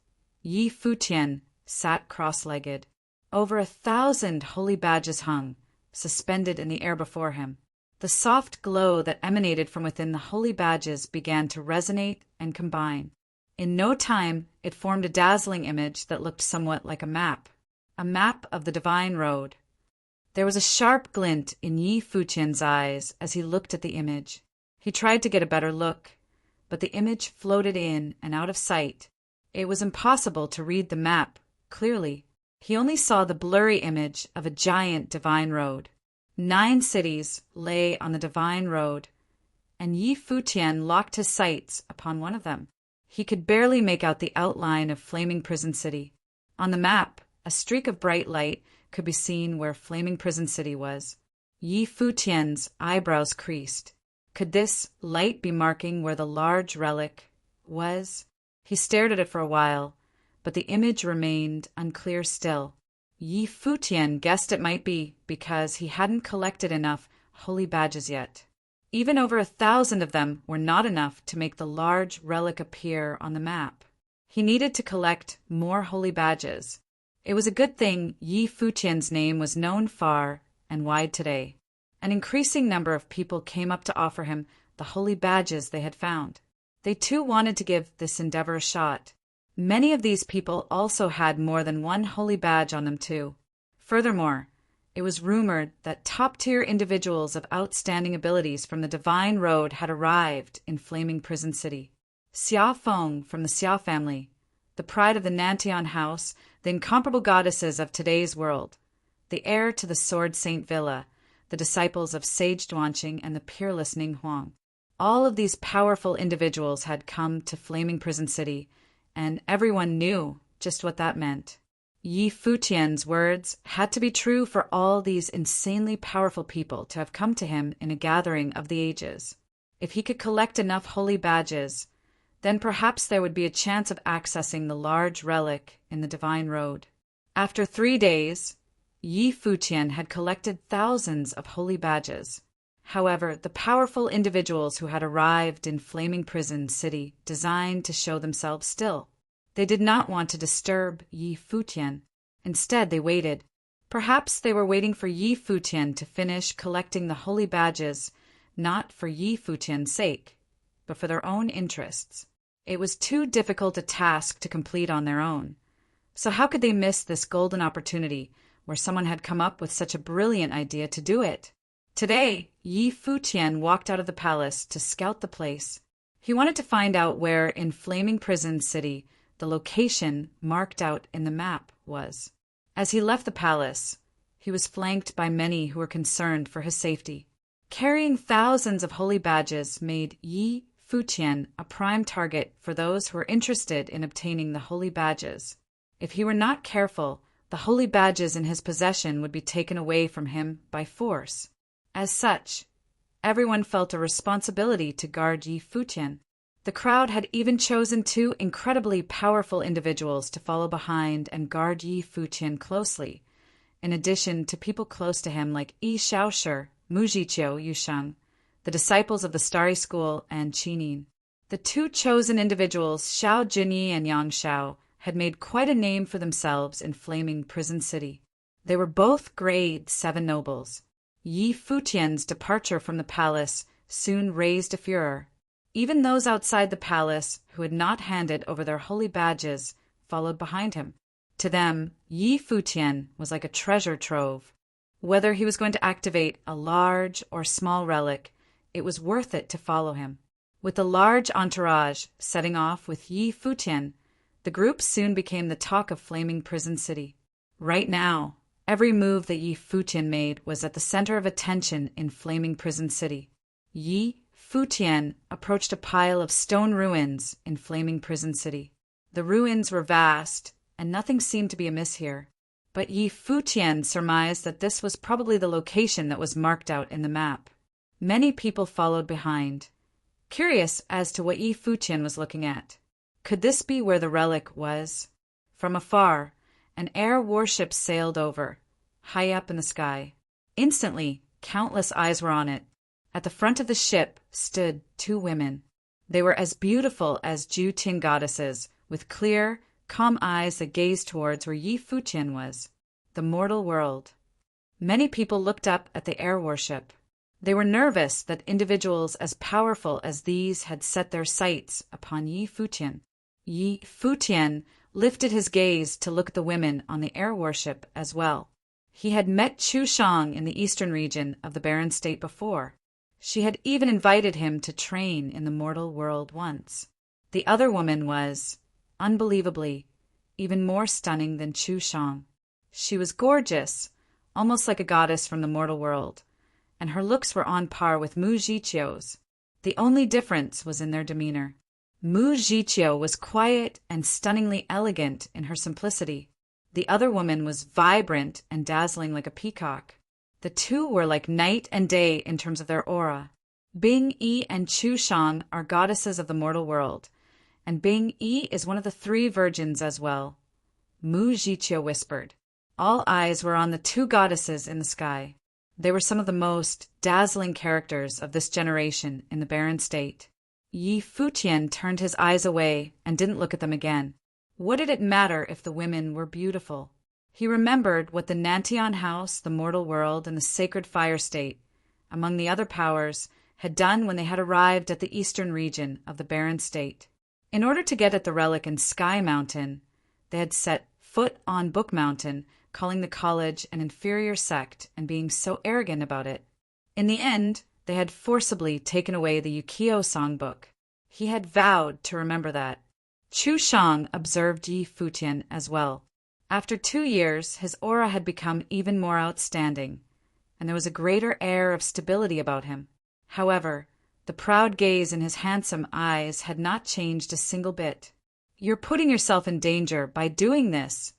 Speaker 1: Yi Futian sat cross-legged. Over 1,000 holy badges hung, suspended in the air before him. The soft glow that emanated from within the holy badges began to resonate and combine. In no time, it formed a dazzling image that looked somewhat like a map of the divine road. There was a sharp glint in Yi Futian's eyes as he looked at the image. He tried to get a better look, but the image floated in and out of sight. It was impossible to read the map clearly. He only saw the blurry image of a giant divine road. 9 cities lay on the divine road, and Yi Futian locked his sights upon one of them. He could barely make out the outline of Flaming Prison City. On the map, a streak of bright light could be seen where Flaming Prison City was. Yi Futian's eyebrows creased. Could this light be marking where the large relic was? He stared at it for a while, but the image remained unclear still. Yi Futian guessed it might be because he hadn't collected enough holy badges yet. Even over 1,000 of them were not enough to make the large relic appear on the map. He needed to collect more holy badges. It was a good thing Yi Futian's name was known far and wide today. An increasing number of people came up to offer him the holy badges they had found. They too wanted to give this endeavor a shot. Many of these people also had more than one holy badge on them too. Furthermore, it was rumored that top-tier individuals of outstanding abilities from the Divine Road had arrived in Flaming Prison City. Xia Feng from the Xia family, the pride of the Nantian house, the incomparable goddesses of today's world, the heir to the Sword Saint Villa, the disciples of Sage Duanqing and the peerless Ning Huang. All of these powerful individuals had come to Flaming Prison City, and everyone knew just what that meant. Yi Futian's words had to be true for all these insanely powerful people to have come to him in a gathering of the ages. If he could collect enough holy badges, then perhaps there would be a chance of accessing the large relic in the Divine Road. After 3 days, Yi Futian had collected thousands of holy badges. However, the powerful individuals who had arrived in Flaming Prison City designed to show themselves still. They did not want to disturb Yi Futian. Instead, they waited. Perhaps they were waiting for Yi Futian to finish collecting the holy badges, not for Yi Futian's sake, but for their own interests. It was too difficult a task to complete on their own. So how could they miss this golden opportunity where someone had come up with such a brilliant idea to do it? Today, Yi Futian walked out of the palace to scout the place. He wanted to find out where in Flaming Prison City the location marked out in the map was. As he left the palace, he was flanked by many who were concerned for his safety. Carrying thousands of holy badges made Yi Futian a prime target for those who were interested in obtaining the holy badges. If he were not careful, the holy badges in his possession would be taken away from him by force. As such, everyone felt a responsibility to guard Yi Futian. The crowd had even chosen 2 incredibly powerful individuals to follow behind and guard Yi Futian closely, in addition to people close to him like Yi Xiaoshi, Mu Jiqiu Yusheng, the disciples of the Starry School, and Qinin. The 2 chosen individuals, Xiao Junyi and Yang Xiao, had made quite a name for themselves in Flaming Prison City. They were both grade 7 nobles. Yi Futian's departure from the palace soon raised a furor. Even those outside the palace who had not handed over their holy badges followed behind him. To them, Yi Futian was like a treasure trove. Whether he was going to activate a large or small relic, it was worth it to follow him. With a large entourage setting off with Yi Futian, the group soon became the talk of Flaming Prison City. Right now, every move that Yi Futian made was at the center of attention in Flaming Prison City. Yi Futian approached a pile of stone ruins in Flaming Prison City. The ruins were vast, and nothing seemed to be amiss here. But Yi Futian surmised that this was probably the location that was marked out in the map. Many people followed behind, curious as to what Yi Futian was looking at. Could this be where the relic was? From afar, an air warship sailed over, high up in the sky. Instantly, countless eyes were on it. At the front of the ship stood 2 women. They were as beautiful as Ju-Tin goddesses, with clear, calm eyes that gazed towards where Yi Futian was, the mortal world. Many people looked up at the air warship. They were nervous that individuals as powerful as these had set their sights upon Yi Futian. Yi Futian lifted his gaze to look at the women on the air warship as well. He had met Chu Shang in the eastern region of the Barren State before. She had even invited him to train in the mortal world once. The other woman was, unbelievably, even more stunning than Chu Shang. She was gorgeous, almost like a goddess from the mortal world, and her looks were on par with Mu Jiqiu's. The only difference was in their demeanor. Mu Jiqiu was quiet and stunningly elegant in her simplicity. The other woman was vibrant and dazzling like a peacock. The 2 were like night and day in terms of their aura. Bing Yi and Chu Shang are goddesses of the mortal world, and Bing Yi is one of the 3 virgins as well. Mu Jiqiu whispered. All eyes were on the 2 goddesses in the sky. They were some of the most dazzling characters of this generation in the Barren State. Yi Futian turned his eyes away and didn't look at them again. What did it matter if the women were beautiful? He remembered what the Nantian House, the mortal world, and the Sacred Fire State, among the other powers, had done when they had arrived at the eastern region of the Barren State. In order to get at the relic in Sky Mountain, they had set foot on Book Mountain, calling the college an inferior sect and being so arrogant about it. In the end, they had forcibly taken away the Yukio songbook. He had vowed to remember that. Chu Shang observed Yi Futian as well. After 2 years, his aura had become even more outstanding, and there was a greater air of stability about him. However, the proud gaze in his handsome eyes had not changed a single bit. "You're putting yourself in danger by doing this,"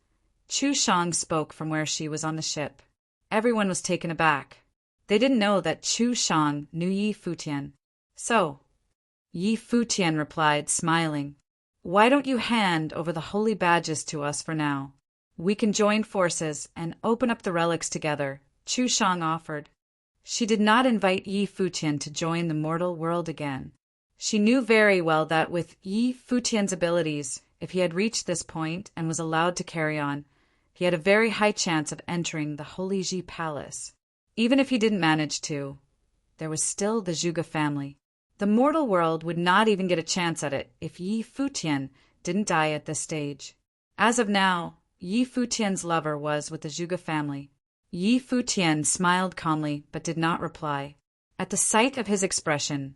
Speaker 1: Chu Shang spoke from where she was on the ship. Everyone was taken aback. They didn't know that Chu Shang knew Yi Futian. So, Yi Futian replied, smiling, "Why don't you hand over the holy badges to us for now? We can join forces and open up the relics together," Chu Shang offered. She did not invite Yi Futian to join the mortal world again. She knew very well that with Yi Futian's abilities, if he had reached this point and was allowed to carry on, he had a very high chance of entering the Holy Ji Palace. Even if he didn't manage to, there was still the Zhuge family. The mortal world would not even get a chance at it if Yi Futian didn't die at this stage. As of now, Yi Futian's lover was with the Zhuge family. Yi Futian smiled calmly but did not reply. At the sight of his expression,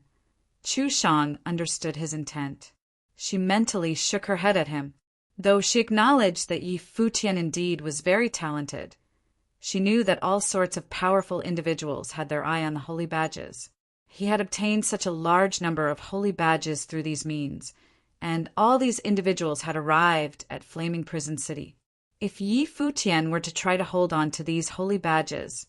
Speaker 1: Chu Shang understood his intent. She mentally shook her head at him. Though she acknowledged that Yi Futian indeed was very talented, she knew that all sorts of powerful individuals had their eye on the holy badges. He had obtained such a large number of holy badges through these means, and all these individuals had arrived at Flaming Prison City. If Yi Futian were to try to hold on to these holy badges,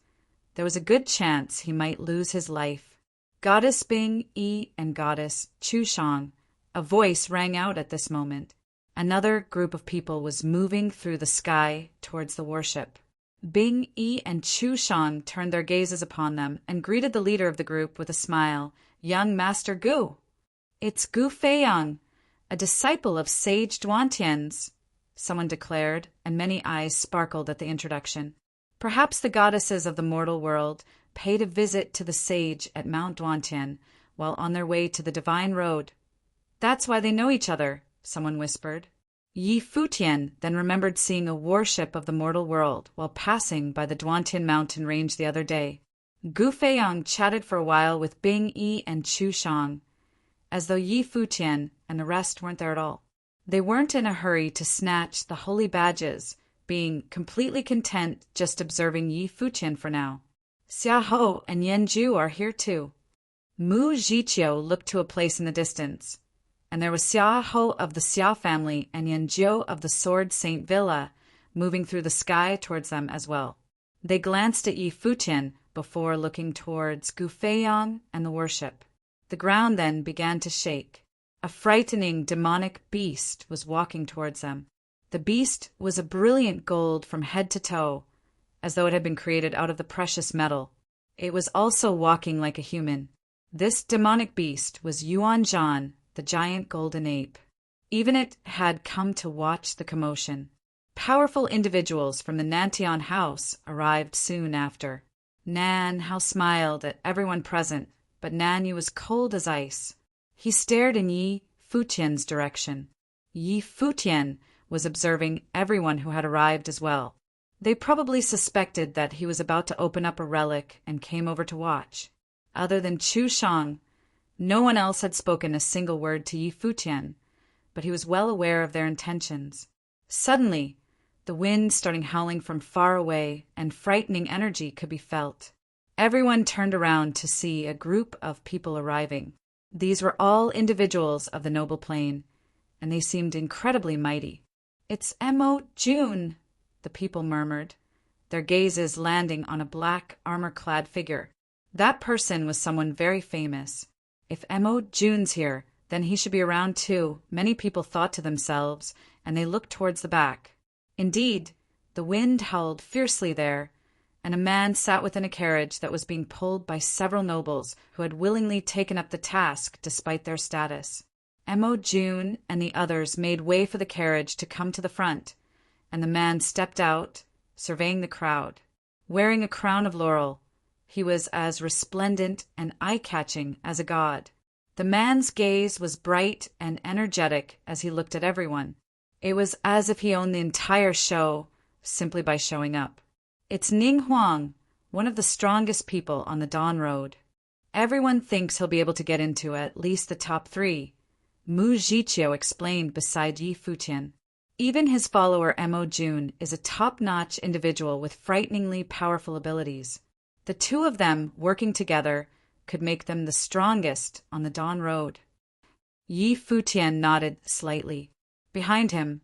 Speaker 1: there was a good chance he might lose his life. Goddess Bing Yi and Goddess Chu Shang, a voice rang out at this moment. Another group of people was moving through the sky towards the warship. Bing Yi and Chu Shang turned their gazes upon them and greeted the leader of the group with a smile. "Young Master Gu." "It's Gu Feiyang, a disciple of Sage Duantian's," someone declared, and many eyes sparkled at the introduction. Perhaps the goddesses of the mortal world paid a visit to the sage at Mount Duantian while on their way to the divine road. "That's why they know each other," someone whispered. Yi Futian then remembered seeing a warship of the mortal world while passing by the Duantian mountain range the other day. Gu Feiyang chatted for a while with Bing Yi and Chu Shang, as though Yi Futian and the rest weren't there at all. They weren't in a hurry to snatch the holy badges, being completely content just observing Yi Futian for now. Xia Ho and Yan Ju are here too. Mu Zhiqiu looked to a place in the distance, and there was Xia Ho of the Xia family and Yan Jiu of the Sword Saint Villa moving through the sky towards them as well. They glanced at Yi Futian before looking towards Gu Feiyang and the warship. The ground then began to shake. A frightening demonic beast was walking towards them. The beast was a brilliant gold from head to toe, as though it had been created out of the precious metal. It was also walking like a human. This demonic beast was Yuan Zhan, the giant golden ape. Even it had come to watch the commotion. Powerful individuals from the Nantian house arrived soon after. Nan Hao smiled at everyone present, but Nan Yu was cold as ice. He stared in Yi Futian's direction. Yi Futian was observing everyone who had arrived as well. They probably suspected that he was about to open up a relic and came over to watch. Other than Chu Shang, no one else had spoken a single word to Yi Futian, but he was well aware of their intentions. Suddenly, the wind started howling from far away, and frightening energy could be felt. Everyone turned around to see a group of people arriving. These were all individuals of the noble plane, and they seemed incredibly mighty. "It's Mo June," the people murmured, their gazes landing on a black, armor-clad figure. That person was someone very famous. If Mo June's here, then he should be around too, many people thought to themselves, and they looked towards the back. Indeed, the wind howled fiercely there, and a man sat within a carriage that was being pulled by several nobles who had willingly taken up the task despite their status. Mo June and the others made way for the carriage to come to the front, and the man stepped out, surveying the crowd. Wearing a crown of laurel, he was as resplendent and eye-catching as a god. The man's gaze was bright and energetic as he looked at everyone. It was as if he owned the entire show simply by showing up. "It's Ning Huang, one of the strongest people on the Dawn Road. Everyone thinks he'll be able to get into at least the top 3, Mu Zhiqiu explained beside Yi Futian. Even his follower Mo June is a top-notch individual with frighteningly powerful abilities. The two of them working together could make them the strongest on the Dawn Road. Yi Futian nodded slightly. Behind him,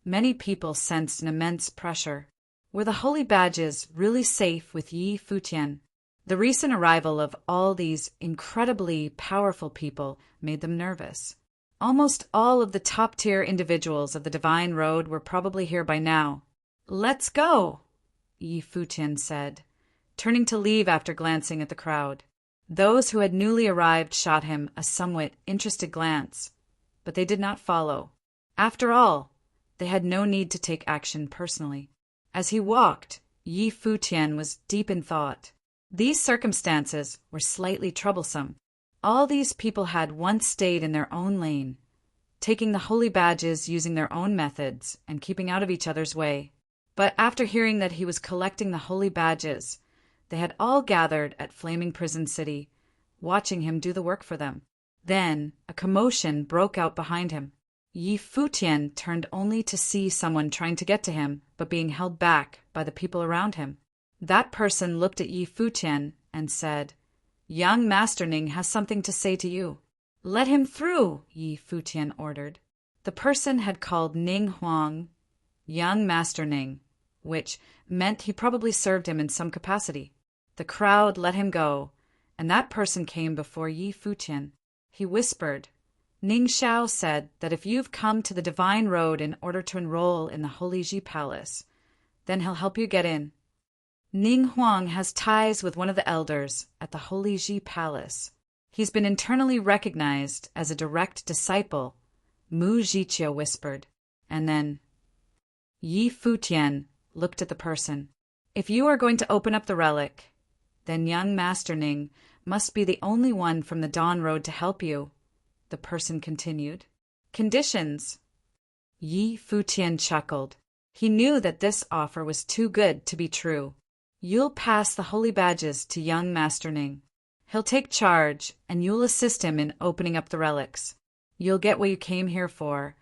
Speaker 1: Many people sensed an immense pressure. Were the holy badges really safe with Yi Futian? The recent arrival of all these incredibly powerful people made them nervous. Almost all of the top-tier individuals of the Divine Road were probably here by now. "Let's go," Yi Futian said, turning to leave after glancing at the crowd. Those who had newly arrived shot him a somewhat interested glance, but they did not follow. After all, they had no need to take action personally. As he walked, Yi Futian was deep in thought. These circumstances were slightly troublesome. All these people had once stayed in their own lane, taking the holy badges using their own methods and keeping out of each other's way. But after hearing that he was collecting the holy badges, they had all gathered at Flaming Prison City, watching him do the work for them. Then a commotion broke out behind him. Yi Futian turned only to see someone trying to get to him, but being held back by the people around him. That person looked at Yi Futian and said, "Young Master Ning has something to say to you." "Let him through," Yi Futian ordered. The person had called Ning Huang Young Master Ning, which meant he probably served him in some capacity. The crowd let him go, and that person came before Yi Futian. He whispered, "Ning Xiao said that if you've come to the Divine Road in order to enroll in the Holy Ji Palace, then he'll help you get in." Ning Huang has ties with one of the elders at the Holy Ji Palace. He's been internally recognized as a direct disciple, Mu Jiqiu whispered, and then Yi Futian looked at the person. "If you are going to open up the relic, then young Master Ning must be the only one from the Dawn Road to help you," the person continued. "Conditions?" Yi Futian chuckled. He knew that this offer was too good to be true. "You'll pass the holy badges to young Master Ning. He'll take charge, and you'll assist him in opening up the relics. You'll get what you came here for,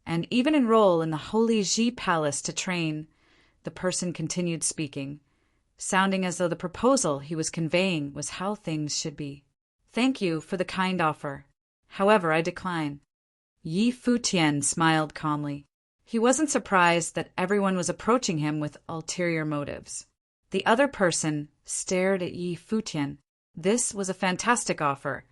Speaker 1: and even enroll in the Holy Ji Palace to train," the person continued speaking, sounding as though the proposal he was conveying was how things should be. "Thank you for the kind offer. However, I decline." Yi Futian smiled calmly. He wasn't surprised that everyone was approaching him with ulterior motives. The other person stared at Yi Futian. This was a fantastic offer,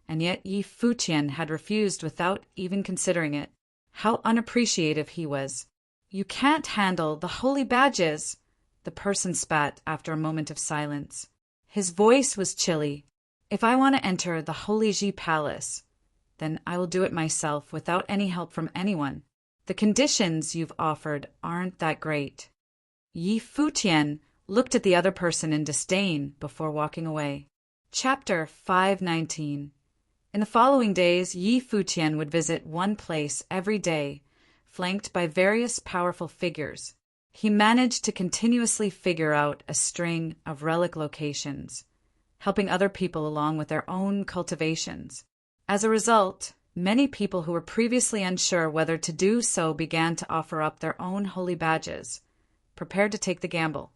Speaker 1: and yet Yi Futian had refused without even considering it. How unappreciative he was. "You can't handle the holy badges," the person spat after a moment of silence. His voice was chilly. "If I want to enter the Holy Ji Palace, then I will do it myself without any help from anyone. The conditions you've offered aren't that great." Yi Futian looked at the other person in disdain before walking away. Chapter 519. In the following days, Yi Futian would visit one place every day, flanked by various powerful figures. He managed to continuously figure out a string of relic locations, helping other people along with their own cultivations. As a result, many people who were previously unsure whether to do so began to offer up their own holy badges, prepared to take the gamble.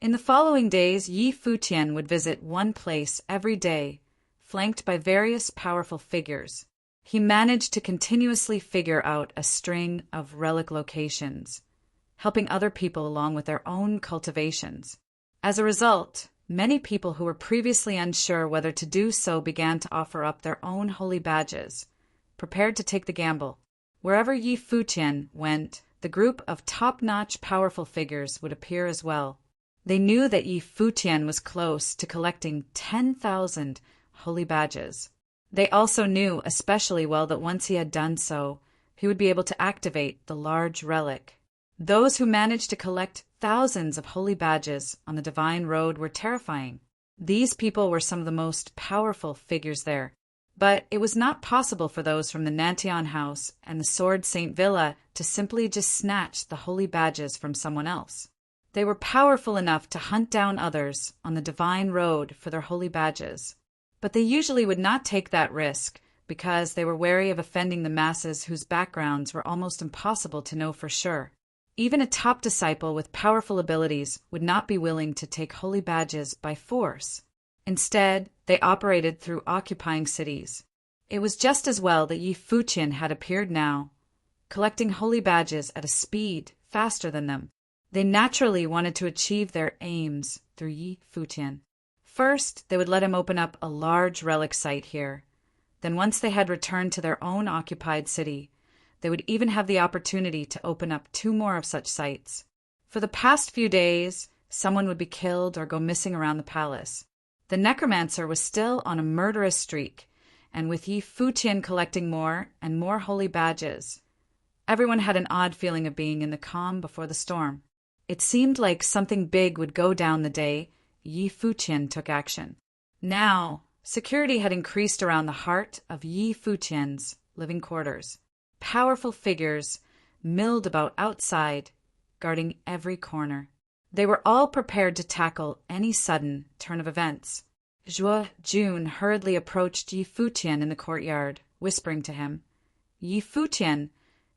Speaker 1: In the following days, Yi Futian would visit one place every day, flanked by various powerful figures. He managed to continuously figure out a string of relic locations, helping other people along with their own cultivations. As a result, many people who were previously unsure whether to do so began to offer up their own holy badges, prepared to take the gamble. Wherever Yi Futian went, the group of top-notch powerful figures would appear as well. They knew that Yi Futian was close to collecting 10,000 holy badges. They also knew especially well that once he had done so, he would be able to activate the large relic. Those who managed to collect thousands of holy badges on the Divine Road were terrifying. These people were some of the most powerful figures there. But it was not possible for those from the Nantion House and the Sword Saint Villa to simply just snatch the holy badges from someone else. They were powerful enough to hunt down others on the Divine Road for their holy badges. But they usually would not take that risk because they were wary of offending the masses whose backgrounds were almost impossible to know for sure. Even a top disciple with powerful abilities would not be willing to take holy badges by force. Instead, they operated through occupying cities. It was just as well that Yi Futian had appeared now. collecting holy badges at a speed faster than them. They naturally wanted to achieve their aims through Yi Futian. First, they would let him open up a large relic site here. Then once they had returned to their own occupied city, they would even have the opportunity to open up 2 more of such sites. For the past few days, someone would be killed or go missing around the palace. The necromancer was still on a murderous streak, and with Yi Futian collecting more and more holy badges, everyone had an odd feeling of being in the calm before the storm. It seemed like something big would go down the day Yi Futian took action. Now, security had increased around the heart of Yi Futian's living quarters. Powerful figures milled about outside, guarding every corner. They were all prepared to tackle any sudden turn of events. Zhuo Jun hurriedly approached Yi Futian in the courtyard, whispering to him, "Yi Futian,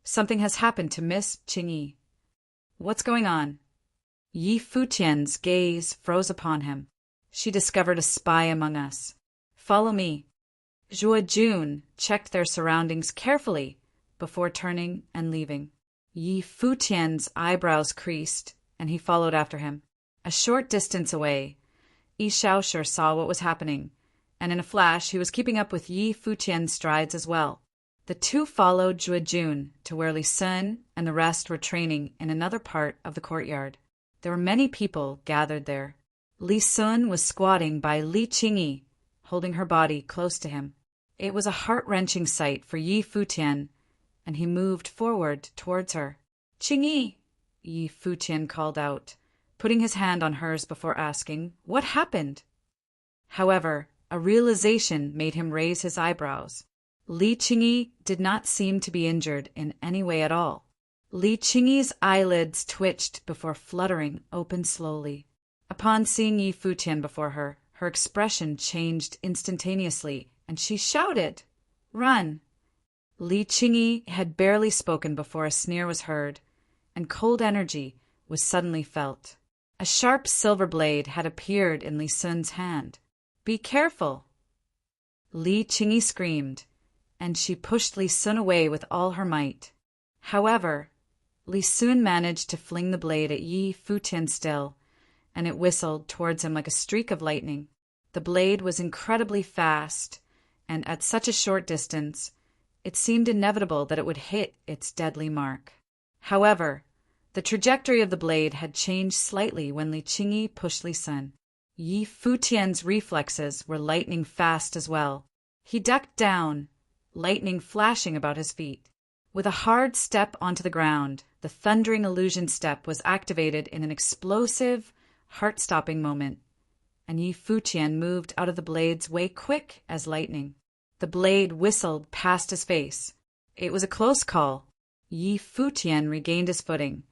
Speaker 1: something has happened to Miss Qingyi." "What's going on?" Yi Futian's gaze froze upon him. "She discovered a spy among us. Follow me." Zhuo Jun checked their surroundings carefully before turning and leaving. Yi Futian's eyebrows creased, and he followed after him. A short distance away, Yi Shaoshi saw what was happening, and in a flash he was keeping up with Yi Futian's strides as well. The two followed Zhuo Jun to where Li Sun and the rest were training in another part of the courtyard. There were many people gathered there. Li Sun was squatting by Li Qingyi, holding her body close to him. It was a heart-wrenching sight for Yi Futian, and he moved forward towards her. "Qingyi," Yi Futian called out, putting his hand on hers before asking, "What happened?" However, a realization made him raise his eyebrows. Li Qingyi did not seem to be injured in any way at all. Li Qingyi's eyelids twitched before fluttering open slowly. Upon seeing Yi Futian before her, her expression changed instantaneously, and she shouted, "Run!" Li Qingyi had barely spoken before a sneer was heard, and cold energy was suddenly felt. A sharp silver blade had appeared in Li Sun's hand. "Be careful!" Li Qingyi screamed, and she pushed Li Sun away with all her might. However, Li Sun managed to fling the blade at Yi Futian still, and it whistled towards him like a streak of lightning. The blade was incredibly fast, and at such a short distance, it seemed inevitable that it would hit its deadly mark. However, the trajectory of the blade had changed slightly when Li Qingyi pushed Li Sun. Yi Futian's reflexes were lightning fast as well. He ducked down, lightning flashing about his feet. With a hard step onto the ground, the thundering illusion step was activated in an explosive, heart-stopping moment, and Yi Futian moved out of the blade's way quick as lightning. The blade whistled past his face. It was a close call. Yi Futian regained his footing,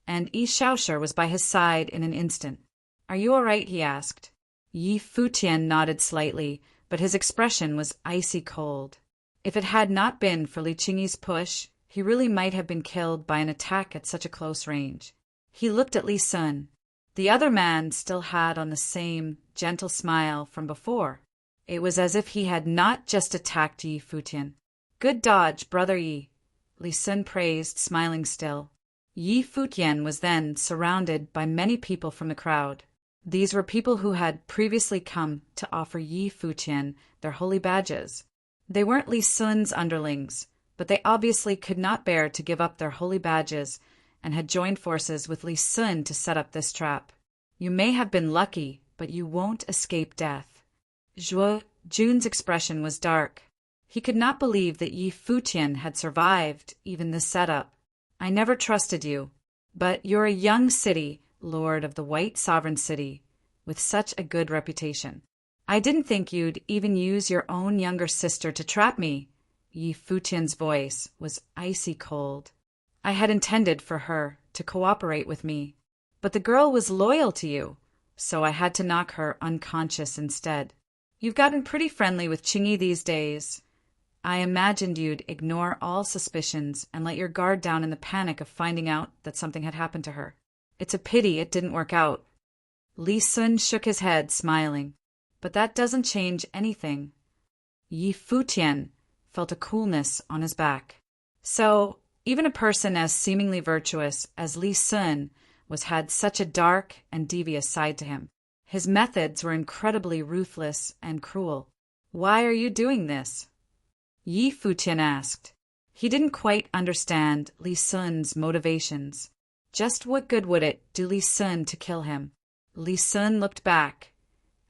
Speaker 1: and Yi Shaoshi was by his side in an instant. "Are you all right?" he asked. Yi Futian nodded slightly, but his expression was icy cold. If it had not been for Li Qingyi's push, he really might have been killed by an attack at such a close range. He looked at Li Sun. The other man still had on the same gentle smile from before. It was as if he had not just attacked Yi Futian. "Good dodge, brother Yi," Li Sun praised, smiling still. Yi Futian was then surrounded by many people from the crowd. These were people who had previously come to offer Yi Futian their holy badges. They weren't Li Sun's underlings, but they obviously could not bear to give up their holy badges and had joined forces with Li Sun to set up this trap. "You may have been lucky, but you won't escape death." Zhuo Jun's expression was dark. He could not believe that Yi Futian had survived even this setup. "I never trusted you, but you're a young city, lord of the White Sovereign City, with such a good reputation. I didn't think you'd even use your own younger sister to trap me." Yi Futian's voice was icy cold. "I had intended for her to cooperate with me, but the girl was loyal to you, so I had to knock her unconscious instead. You've gotten pretty friendly with Qingyi these days. I imagined you'd ignore all suspicions and let your guard down in the panic of finding out that something had happened to her. It's a pity it didn't work out." Li Sun shook his head, smiling. "But that doesn't change anything." Yi Futian felt a coolness on his back. "So, Even a person as seemingly virtuous as Li Sun had such a dark and devious side to him. His methods were incredibly ruthless and cruel. "Why are you doing this?" Yi Futian asked. He didn't quite understand Li Sun's motivations. Just what good would it do Li Sun to kill him? Li Sun looked back,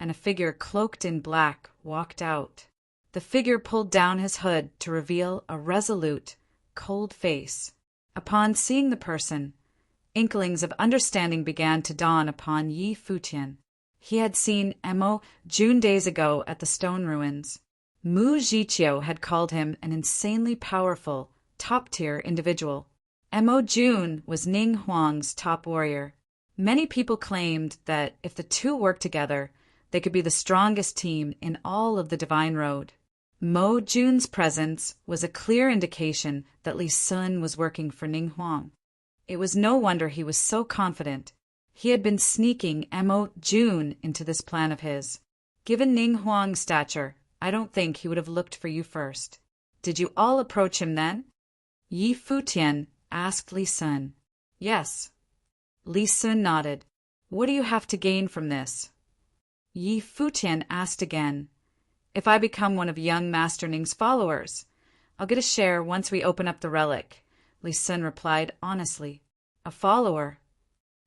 Speaker 1: and a figure cloaked in black walked out. The figure pulled down his hood to reveal a resolute, cold face. Upon seeing the person, inklings of understanding began to dawn upon Yi Futian. He had seen Emo June days ago at the stone ruins. Mu Jiqiu had called him an insanely powerful, top-tier individual. Emo June was Ning Huang's top warrior. Many people claimed that if the two worked together, they could be the strongest team in all of the Divine Road. Mo June's presence was a clear indication that Li Sun was working for Ning Huang. It was no wonder he was so confident. He had been sneaking Emo June into this plan of his. Given Ning Huang's stature, I don't think he would have looked for you first. Did you all approach him then? Yi Futian asked Li Sun. Yes. Li Sun nodded. What do you have to gain from this? Yi Futian asked again. If I become one of young Master Ning's followers, I'll get a share once we open up the relic, Li Sun replied honestly. A follower?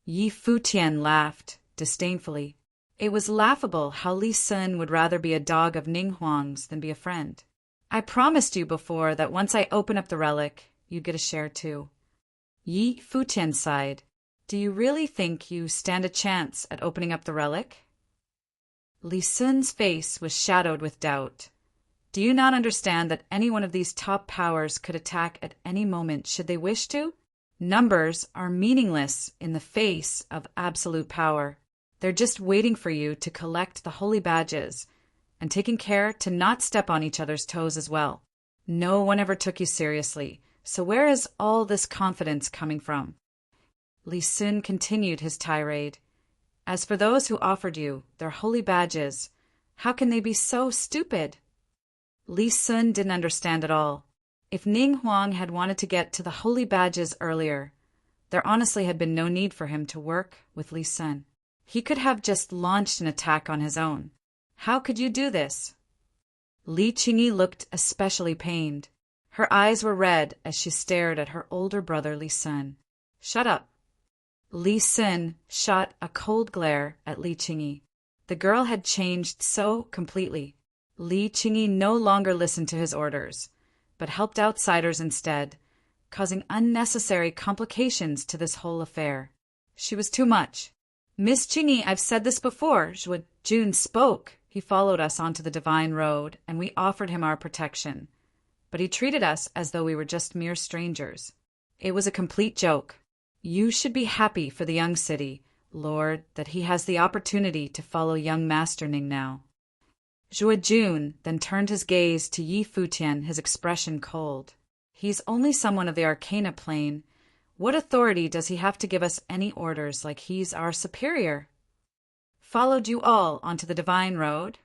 Speaker 1: Yi Futian laughed disdainfully. It was laughable how Li Sun would rather be a dog of Ning Huang's than be a friend. I promised you before that once I open up the relic, you'd get a share too. Yi Futian sighed. Do you really think you stand a chance at opening up the relic? Li Sun's face was shadowed with doubt. Do you not understand that any one of these top powers could attack at any moment should they wish to? Numbers are meaningless in the face of absolute power. They're just waiting for you to collect the holy badges and taking care to not step on each other's toes as well. No one ever took you seriously, so where is all this confidence coming from? Li Sun continued his tirade. As for those who offered you their holy badges, how can they be so stupid? Li Sun didn't understand at all. If Ning Huang had wanted to get to the holy badges earlier, there honestly had been no need for him to work with Li Sun. He could have just launched an attack on his own. How could you do this? Li Qingyi looked especially pained. Her eyes were red as she stared at her older brother Li Sun. Shut up. Li Sun shot a cold glare at Li Qingyi. The girl had changed so completely. Li Qingyi no longer listened to his orders, but helped outsiders instead, causing unnecessary complications to this whole affair. She was too much. Miss Qingyi, I've said this before. June spoke. He followed us onto the Divine Road, and we offered him our protection. But he treated us as though we were just mere strangers. It was a complete joke. You should be happy for the young city, Lord, that he has the opportunity to follow young Master Ning now. Jun then turned his gaze to Yi Futian, his expression cold. He's only someone of the Arcana plane. What authority does he have to give us any orders like he's our superior? Followed you all onto the Divine Road?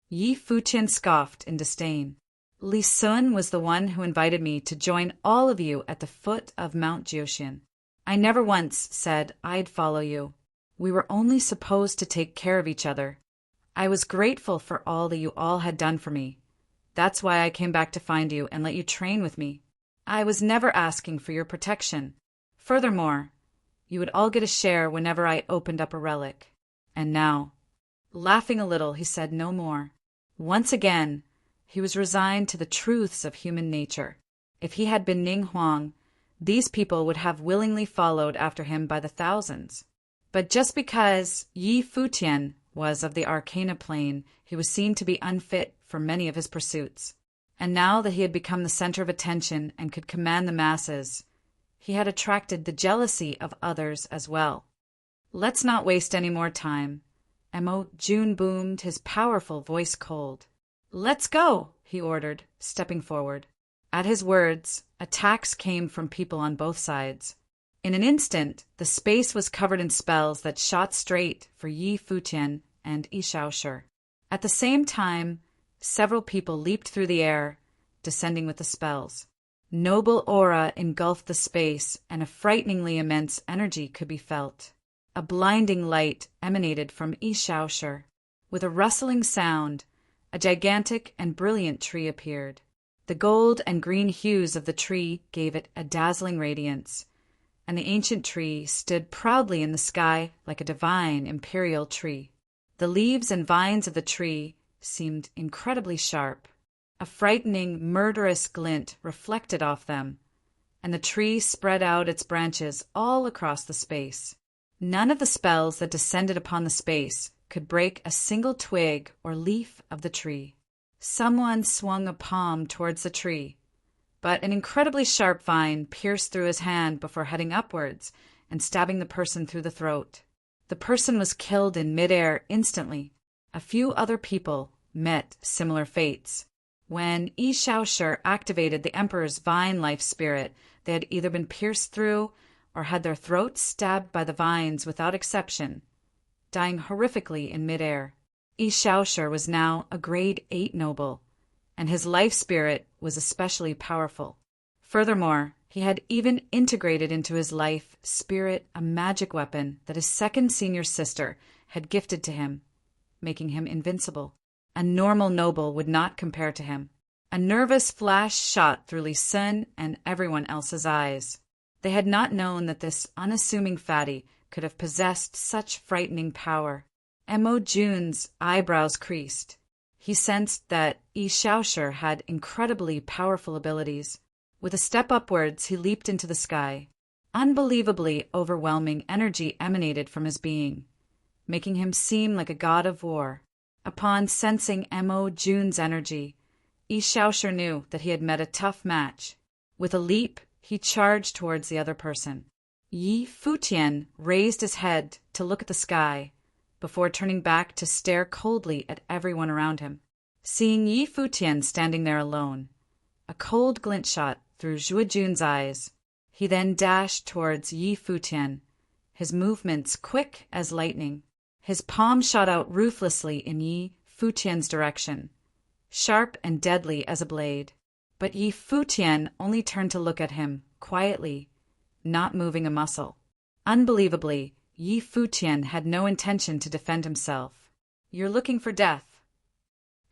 Speaker 1: Yi Futian scoffed in disdain. Li Sun was the one who invited me to join all of you at the foot of Mount Jiuxian. I never once said I'd follow you. We were only supposed to take care of each other. I was grateful for all that you all had done for me. That's why I came back to find you and let you train with me. I was never asking for your protection. Furthermore, you would all get a share whenever I opened up a relic. And now, laughing a little, he said no more. Once again, he was resigned to the truths of human nature. If he had been Ning Huang, these people would have willingly followed after him by the thousands. But just because Yi Futian was of the Arcana plane, he was seen to be unfit for many of his pursuits. And now that he had become the center of attention and could command the masses, he had attracted the jealousy of others as well. Let's not waste any more time. Emo June boomed, his powerful voice cold. Let's go, he ordered, stepping forward. At his words, attacks came from people on both sides. In an instant, the space was covered in spells that shot straight for Yi Futian and Ishaoshi. At the same time, several people leaped through the air, descending with the spells. Noble aura engulfed the space, and a frighteningly immense energy could be felt. A blinding light emanated from Ishaosher. With a rustling sound, a gigantic and brilliant tree appeared. The gold and green hues of the tree gave it a dazzling radiance, and the ancient tree stood proudly in the sky like a divine imperial tree. The leaves and vines of the tree seemed incredibly sharp. A frightening, murderous glint reflected off them, and the tree spread out its branches all across the space. None of the spells that descended upon the space could break a single twig or leaf of the tree. Someone swung a palm towards the tree, but an incredibly sharp vine pierced through his hand before heading upwards and stabbing the person through the throat. The person was killed in midair instantly. A few other people met similar fates. When Ishaosher activated the Emperor's vine life spirit, they had either been pierced through or had their throats stabbed by the vines without exception, dying horrifically in midair. Ishaosher was now a grade 8 noble, and his life spirit was especially powerful. Furthermore, he had even integrated into his life spirit a magic weapon that his second senior sister had gifted to him, making him invincible. A normal noble would not compare to him. A nervous flash shot through Li Sun and everyone else's eyes. They had not known that this unassuming fatty could have possessed such frightening power. Mo Jun's eyebrows creased. He sensed that Ishaosher had incredibly powerful abilities. With a step upwards, he leaped into the sky. Unbelievably overwhelming energy emanated from his being, making him seem like a god of war. Upon sensing Mo Jun's energy, Ishaosher knew that he had met a tough match. With a leap, he charged towards the other person. Futian raised his head to look at the sky, before turning back to stare coldly at everyone around him. Seeing Futian standing there alone, a cold glint shot through Jun's eyes. He then dashed towards Futian, his movements quick as lightning. His palm shot out ruthlessly in Futian's direction, sharp and deadly as a blade. But Futian only turned to look at him, quietly, not moving a muscle. Unbelievably, Futian had no intention to defend himself. "You're looking for death."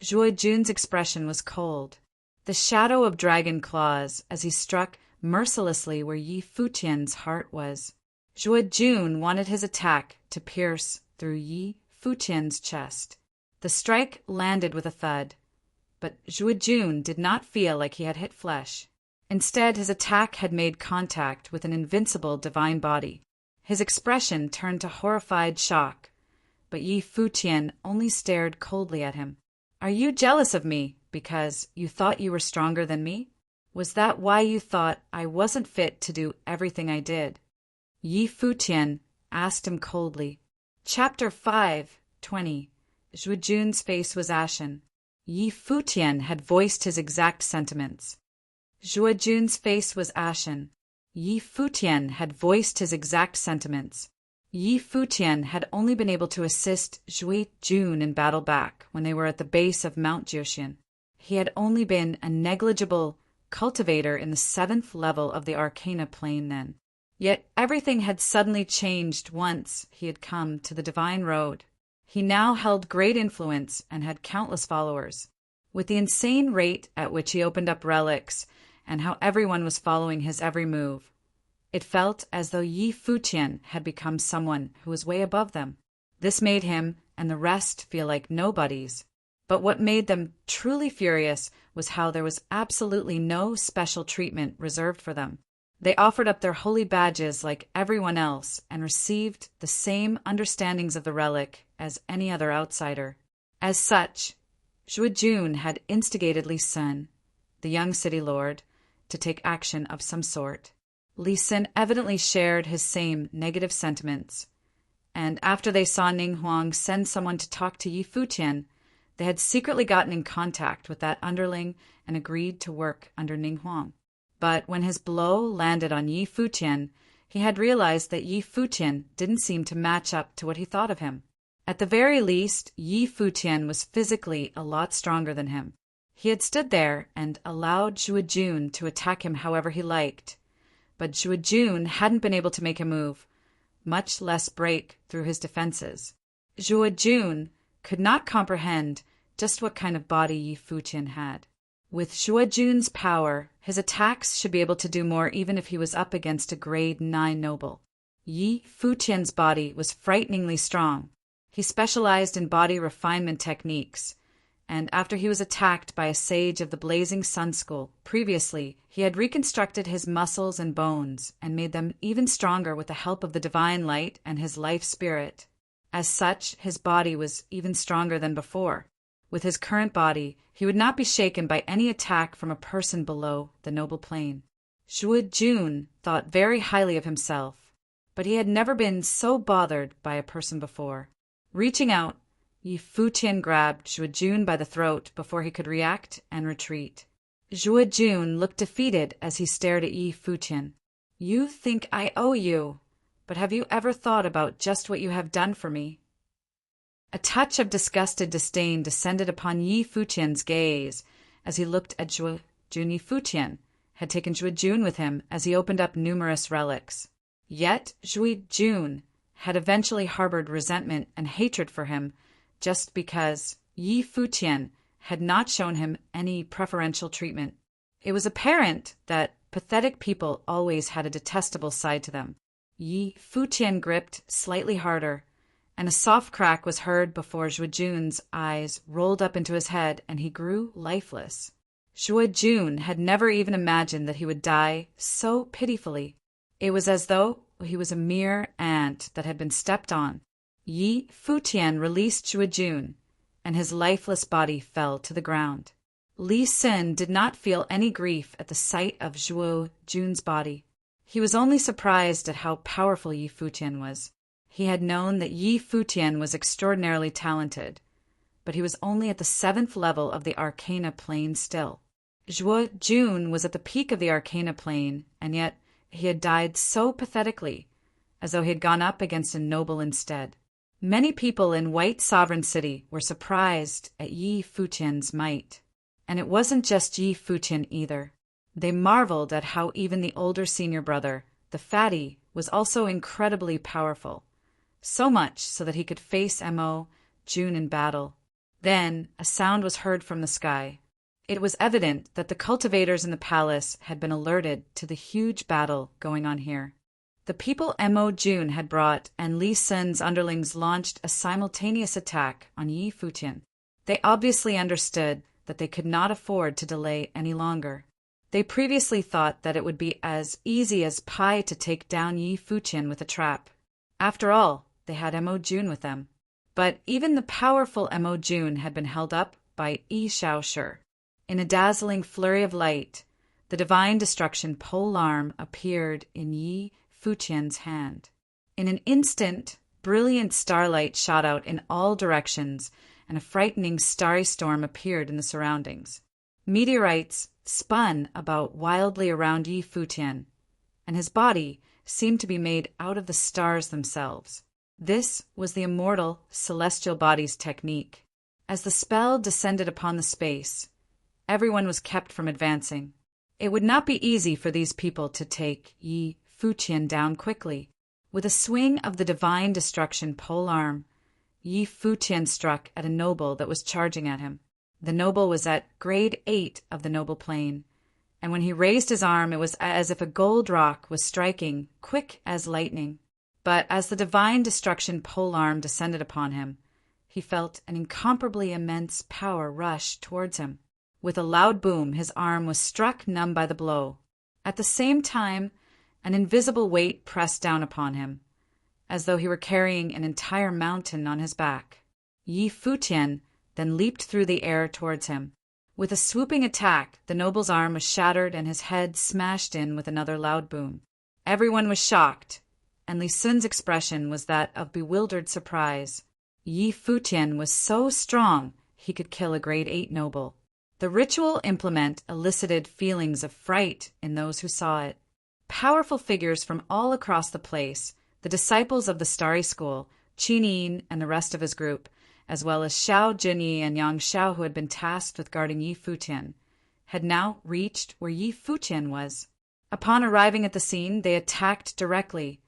Speaker 1: Jun's expression was cold, the shadow of dragon claws as he struck mercilessly where Futian's heart was. Jun wanted his attack to pierce through Futian's chest. The strike landed with a thud, but Jun did not feel like he had hit flesh. Instead, his attack had made contact with an invincible divine body. His expression turned to horrified shock, but Futian only stared coldly at him. "Are you jealous of me because you thought you were stronger than me? Was that why you thought I wasn't fit to do everything I did?" Futian asked him coldly. Chapter 5:20. Jun's face was ashen. Futian had voiced his exact sentiments. Jun's face was ashen. Futian had voiced his exact sentiments. Futian had only been able to assist Jun in battle back when they were at the base of Mount Jiuxian. He had only been a negligible cultivator in the 7th level of the Arcana plane then. Yet everything had suddenly changed once he had come to the Divine Road. He now held great influence and had countless followers. With the insane rate at which he opened up relics and how everyone was following his every move, it felt as though Futian had become someone who was way above them. This made him and the rest feel like nobodies. But what made them truly furious was how there was absolutely no special treatment reserved for them. They offered up their holy badges like everyone else and received the same understandings of the relic as any other outsider. As such, Jun had instigated Li Sun, the young city lord, to take action of some sort. Li Sun evidently shared his same negative sentiments, and after they saw Ning Huang send someone to talk to Futian, they had secretly gotten in contact with that underling and agreed to work under Ning Huang. But when his blow landed on Futian, he had realized that Futian didn't seem to match up to what he thought of him. At the very least, Futian was physically a lot stronger than him. He had stood there and allowed Zhuo to attack him however he liked, but Zhuo hadn't been able to make a move, much less break through his defenses. Zhuo could not comprehend just what kind of body Yi Futian had. With Zhuo's power, his attacks should be able to do more even if he was up against a grade 9 noble. Yi Futian's body was frighteningly strong. He specialized in body refinement techniques, and after he was attacked by a sage of the Blazing Sun School previously, he had reconstructed his muscles and bones and made them even stronger with the help of the divine light and his life spirit. As such, his body was even stronger than before. With his current body, he would not be shaken by any attack from a person below the noble plane. Zhuo thought very highly of himself, but he had never been so bothered by a person before. Reaching out, Yi Futian grabbed Zhuo by the throat before he could react and retreat. Zhuo looked defeated as he stared at Yi Futian. "You think I owe you, but have you ever thought about just what you have done for me?" A touch of disgusted disdain descended upon Yi Futian's gaze as he looked at Zhuo. Yi Futian had taken Zhuo with him as he opened up numerous relics. Yet Zhuo had eventually harbored resentment and hatred for him just because Yi Futian had not shown him any preferential treatment. It was apparent that pathetic people always had a detestable side to them. Yi Futian gripped slightly harder, and a soft crack was heard before Zhuo's eyes rolled up into his head and he grew lifeless. Zhuo had never even imagined that he would die so pitifully. It was as though he was a mere ant that had been stepped on. Yi Futian released Zhuo, and his lifeless body fell to the ground. Li Sun did not feel any grief at the sight of Zhuo's body. He was only surprised at how powerful Yi Futian was. He had known that Yi Futian was extraordinarily talented, but he was only at the 7th level of the Arcana plane still. Zhuo was at the peak of the Arcana plane, and yet he had died so pathetically, as though he had gone up against a noble instead. Many people in White Sovereign City were surprised at Yi Futian's might. And it wasn't just Yi Futian either. They marveled at how even the older senior brother, the fatty, was also incredibly powerful. So much so that he could face Mo June in battle. Then a sound was heard from the sky. It was evident that the cultivators in the palace had been alerted to the huge battle going on here. The people Mo June had brought and Li Sun's underlings launched a simultaneous attack on Yi Futian. They obviously understood that they could not afford to delay any longer. They previously thought that it would be as easy as pie to take down Yi Futian with a trap. After all, they had Mo June with them. But even the powerful Mo June had been held up by Yi Shaoshi. In a dazzling flurry of light, the divine destruction polearm appeared in Yi Futian's hand. In an instant, brilliant starlight shot out in all directions, and a frightening starry storm appeared in the surroundings. Meteorites spun about wildly around Yi Futian, and his body seemed to be made out of the stars themselves. This was the immortal celestial body's technique. As the spell descended upon the space, everyone was kept from advancing. It would not be easy for these people to take Yi Futian down quickly. With a swing of the divine destruction polearm, Yi Futian struck at a noble that was charging at him. The noble was at grade 8 of the noble plane, and when he raised his arm it was as if a gold rock was striking, quick as lightning. But as the divine destruction polearm descended upon him, he felt an incomparably immense power rush towards him. With a loud boom, his arm was struck numb by the blow. At the same time, an invisible weight pressed down upon him, as though he were carrying an entire mountain on his back. Yi Futian then leaped through the air towards him. With a swooping attack, the noble's arm was shattered and his head smashed in with another loud boom. Everyone was shocked, and Li Sun's expression was that of bewildered surprise. Yi Futian was so strong he could kill a grade 8 noble. The ritual implement elicited feelings of fright in those who saw it. Powerful figures from all across the place, the disciples of the Starry School, Qinin and the rest of his group, as well as Xiao Junyi and Yang Xiao, who had been tasked with guarding Yi Futian, had now reached where Yi Futian was. Upon arriving at the scene, they attacked directly,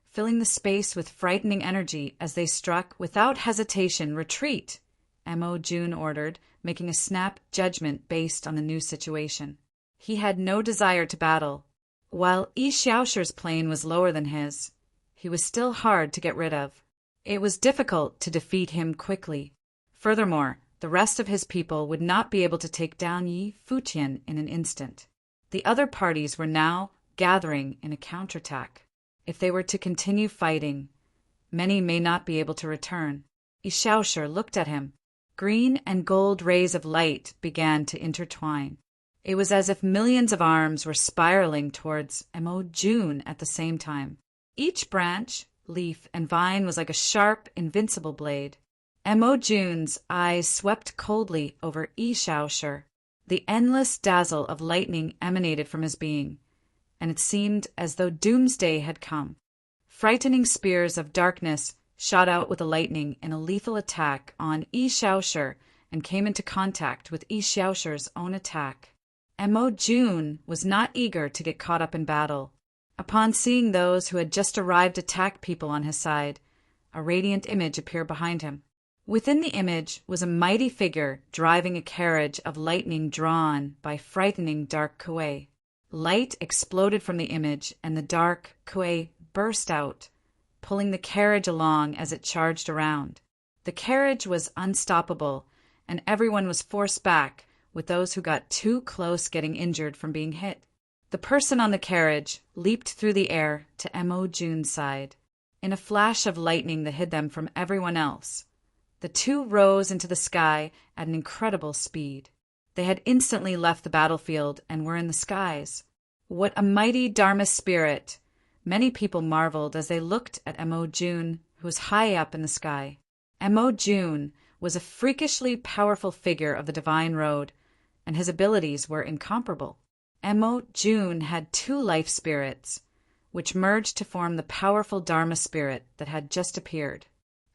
Speaker 1: filling the space with frightening energy as they struck, without hesitation, retreat, Mo Jun ordered, making a snap judgment based on the new situation. He had no desire to battle. While Yi Xiaosher's plane was lower than his, he was still hard to get rid of. It was difficult to defeat him quickly. Furthermore, the rest of his people would not be able to take down Yi Futian in an instant. The other parties were now gathering in a counterattack. If they were to continue fighting, many may not be able to return. Yi Xiaosher looked at him. Green and gold rays of light began to intertwine. It was as if millions of arms were spiraling towards Mo Jun at the same time. Each branch, leaf, and vine was like a sharp, invincible blade. Mo Jun's eyes swept coldly over Yi Xiaosher. The endless dazzle of lightning emanated from his being, and it seemed as though doomsday had come. Frightening spears of darkness shot out with the lightning in a lethal attack on Yi Xiaosher and came into contact with Yi Xiaosher's own attack. Mo Jun was not eager to get caught up in battle. Upon seeing those who had just arrived attack people on his side, a radiant image appeared behind him. Within the image was a mighty figure driving a carriage of lightning drawn by frightening dark kuei. Light exploded from the image, and the dark kuei burst out, pulling the carriage along as it charged around. The carriage was unstoppable, and everyone was forced back, with those who got too close getting injured from being hit. The person on the carriage leaped through the air to Mo Jun's side. In a flash of lightning that hid them from everyone else, the two rose into the sky at an incredible speed. They had instantly left the battlefield and were in the skies. What a mighty Dharma spirit! Many people marveled as they looked at Mo Jun, who was high up in the sky. Mo Jun was a freakishly powerful figure of the divine road, and his abilities were incomparable. Mo Jun had two life spirits, which merged to form the powerful Dharma spirit that had just appeared.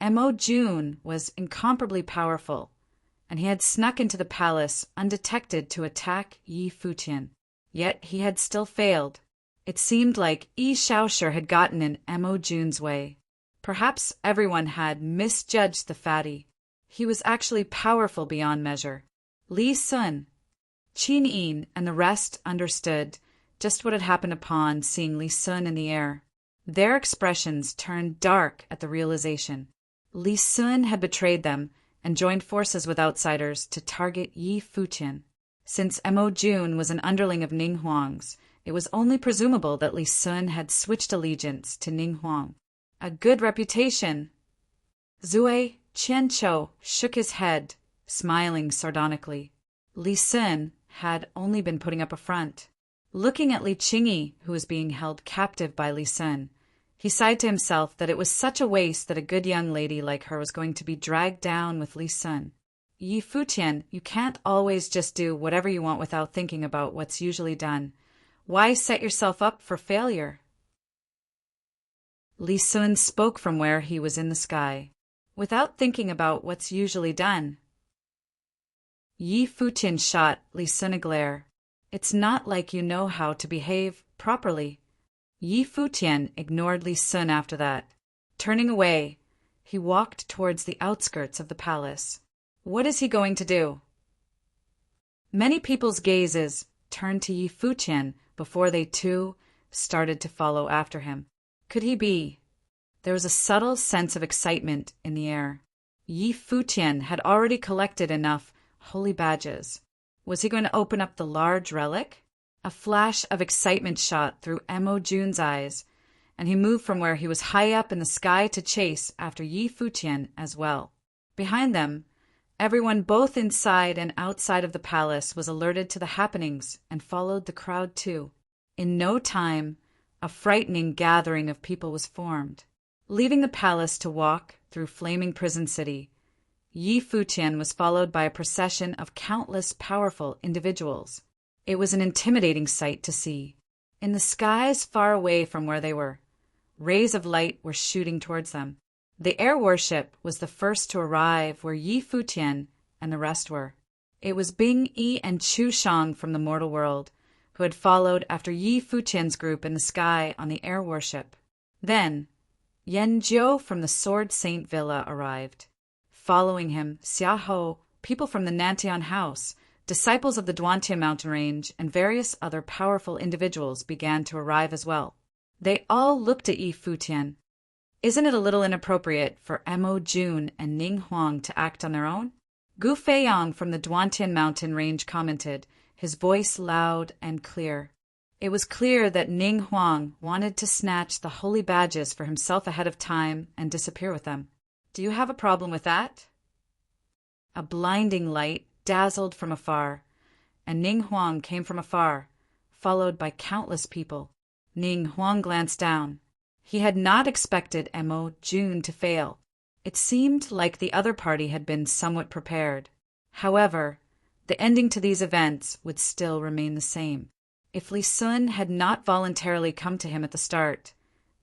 Speaker 1: Mo Jun was incomparably powerful, and he had snuck into the palace undetected to attack Yi Futian. Yet he had still failed. It seemed like Yi Xiaosher had gotten in Mo Jun's way. Perhaps everyone had misjudged the fatty. He was actually powerful beyond measure. Li Sun, Qin Yin, and the rest understood just what had happened upon seeing Li Sun in the air. Their expressions turned dark at the realization. Li Sun had betrayed them and joined forces with outsiders to target Yi Futian. Since Mo Jun was an underling of Ning Huang's, it was only presumable that Li Sun had switched allegiance to Ning Huang. A good reputation. Zui Qianqiu shook his head, smiling sardonically. Li Sun had only been putting up a front. Looking at Li Qingyi, who was being held captive by Li Sun, he sighed to himself that it was such a waste that a good young lady like her was going to be dragged down with Li Sun. Yi Futian, you can't always just do whatever you want without thinking about what's usually done. Why set yourself up for failure? Li Sun spoke from where he was in the sky, without thinking about what's usually done. Yi Futian shot Li Sun a glare. It's not like you know how to behave properly. Yi Futian ignored Li Sun after that. Turning away, he walked towards the outskirts of the palace. What is he going to do? Many people's gazes turned to Yi Futian before they too started to follow after him. Could he be? There was a subtle sense of excitement in the air. Yi Futian had already collected enough holy badges. Was he going to open up the large relic? A flash of excitement shot through Mo Jun's eyes, and he moved from where he was high up in the sky to chase after Yi Futian as well. Behind them, everyone both inside and outside of the palace was alerted to the happenings and followed the crowd too. In no time, a frightening gathering of people was formed. Leaving the palace to walk through flaming prison city, Yi Futian was followed by a procession of countless powerful individuals. It was an intimidating sight to see. In the skies far away from where they were, rays of light were shooting towards them. The air warship was the first to arrive where Yi Futian and the rest were. It was Bing Yi and Chu Shang from the mortal world, who had followed after Yi Futian's group in the sky on the air warship. Then, Yan Jiu from the Sword Saint Villa arrived. Following him, Xia Ho, people from the Nantian House, disciples of the Duantian mountain range, and various other powerful individuals began to arrive as well. They all looked at Yi Futian. Isn't it a little inappropriate for Mo Jun and Ning Huang to act on their own? Gu Feiyang from the Duantian mountain range commented, his voice loud and clear. It was clear that Ning Huang wanted to snatch the holy badges for himself ahead of time and disappear with them. Do you have a problem with that? A blinding light dazzled from afar, and Ning Huang came from afar, followed by countless people. Ning Huang glanced down. He had not expected Mo Jun to fail. It seemed like the other party had been somewhat prepared. However, the ending to these events would still remain the same. If Li Sun had not voluntarily come to him at the start,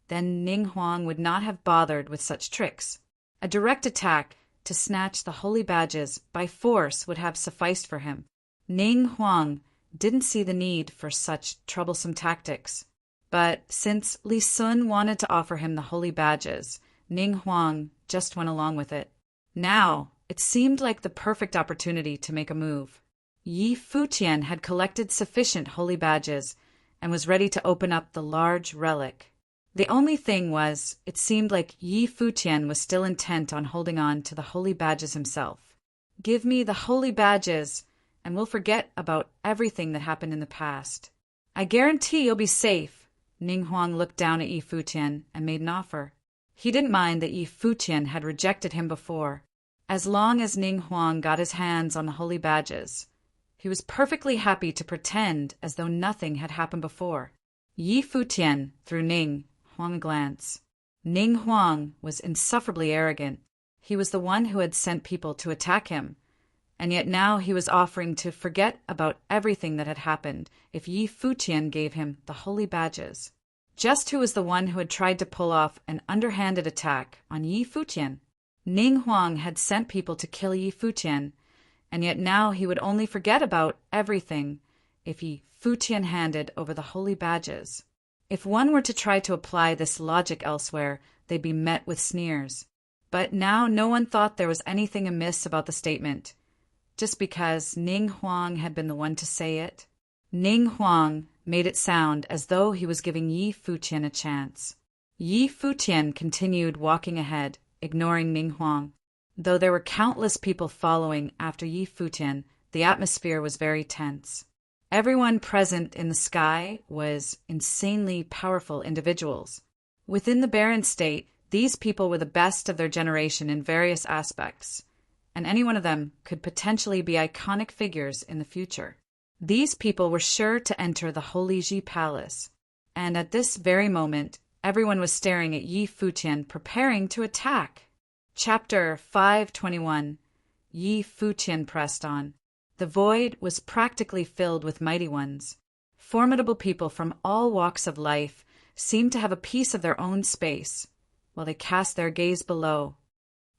Speaker 1: then Ning Huang would not have bothered with such tricks. A direct attack to snatch the holy badges by force would have sufficed for him. Ning Huang didn't see the need for such troublesome tactics. But since Li Sun wanted to offer him the holy badges, Ning Huang just went along with it. Now, it seemed like the perfect opportunity to make a move. Yi Futian had collected sufficient holy badges and was ready to open up the large relic. The only thing was, it seemed like Yi Futian was still intent on holding on to the holy badges himself. Give me the holy badges, and we'll forget about everything that happened in the past. I guarantee you'll be safe. Ning Huang looked down at Yi Futian and made an offer. He didn't mind that Yi Futian had rejected him before. As long as Ning Huang got his hands on the holy badges, he was perfectly happy to pretend as though nothing had happened before. Yi Futian threw Ning Huang a glance. Ning Huang was insufferably arrogant. He was the one who had sent people to attack him, and yet now he was offering to forget about everything that had happened if Yi Futian gave him the holy badges. Just who was the one who had tried to pull off an underhanded attack on Yi Futian? Ning Huang had sent people to kill Yi Futian, and yet now he would only forget about everything if Yi Futian handed over the holy badges. If one were to try to apply this logic elsewhere, they'd be met with sneers. But now no one thought there was anything amiss about the statement, just because Ning Huang had been the one to say it. Ning Huang made it sound as though he was giving Yi Futian a chance. Yi Futian continued walking ahead, ignoring Ning Huang. Though there were countless people following after Yi Futian, the atmosphere was very tense. Everyone present in the sky was insanely powerful individuals. Within the barren state, these people were the best of their generation in various aspects, and any one of them could potentially be iconic figures in the future. These people were sure to enter the Holy Ji Palace, and at this very moment, everyone was staring at Yi Futian preparing to attack. Chapter 521. Yi Futian pressed on. The void was practically filled with mighty ones. Formidable people from all walks of life seemed to have a piece of their own space, while they cast their gaze below.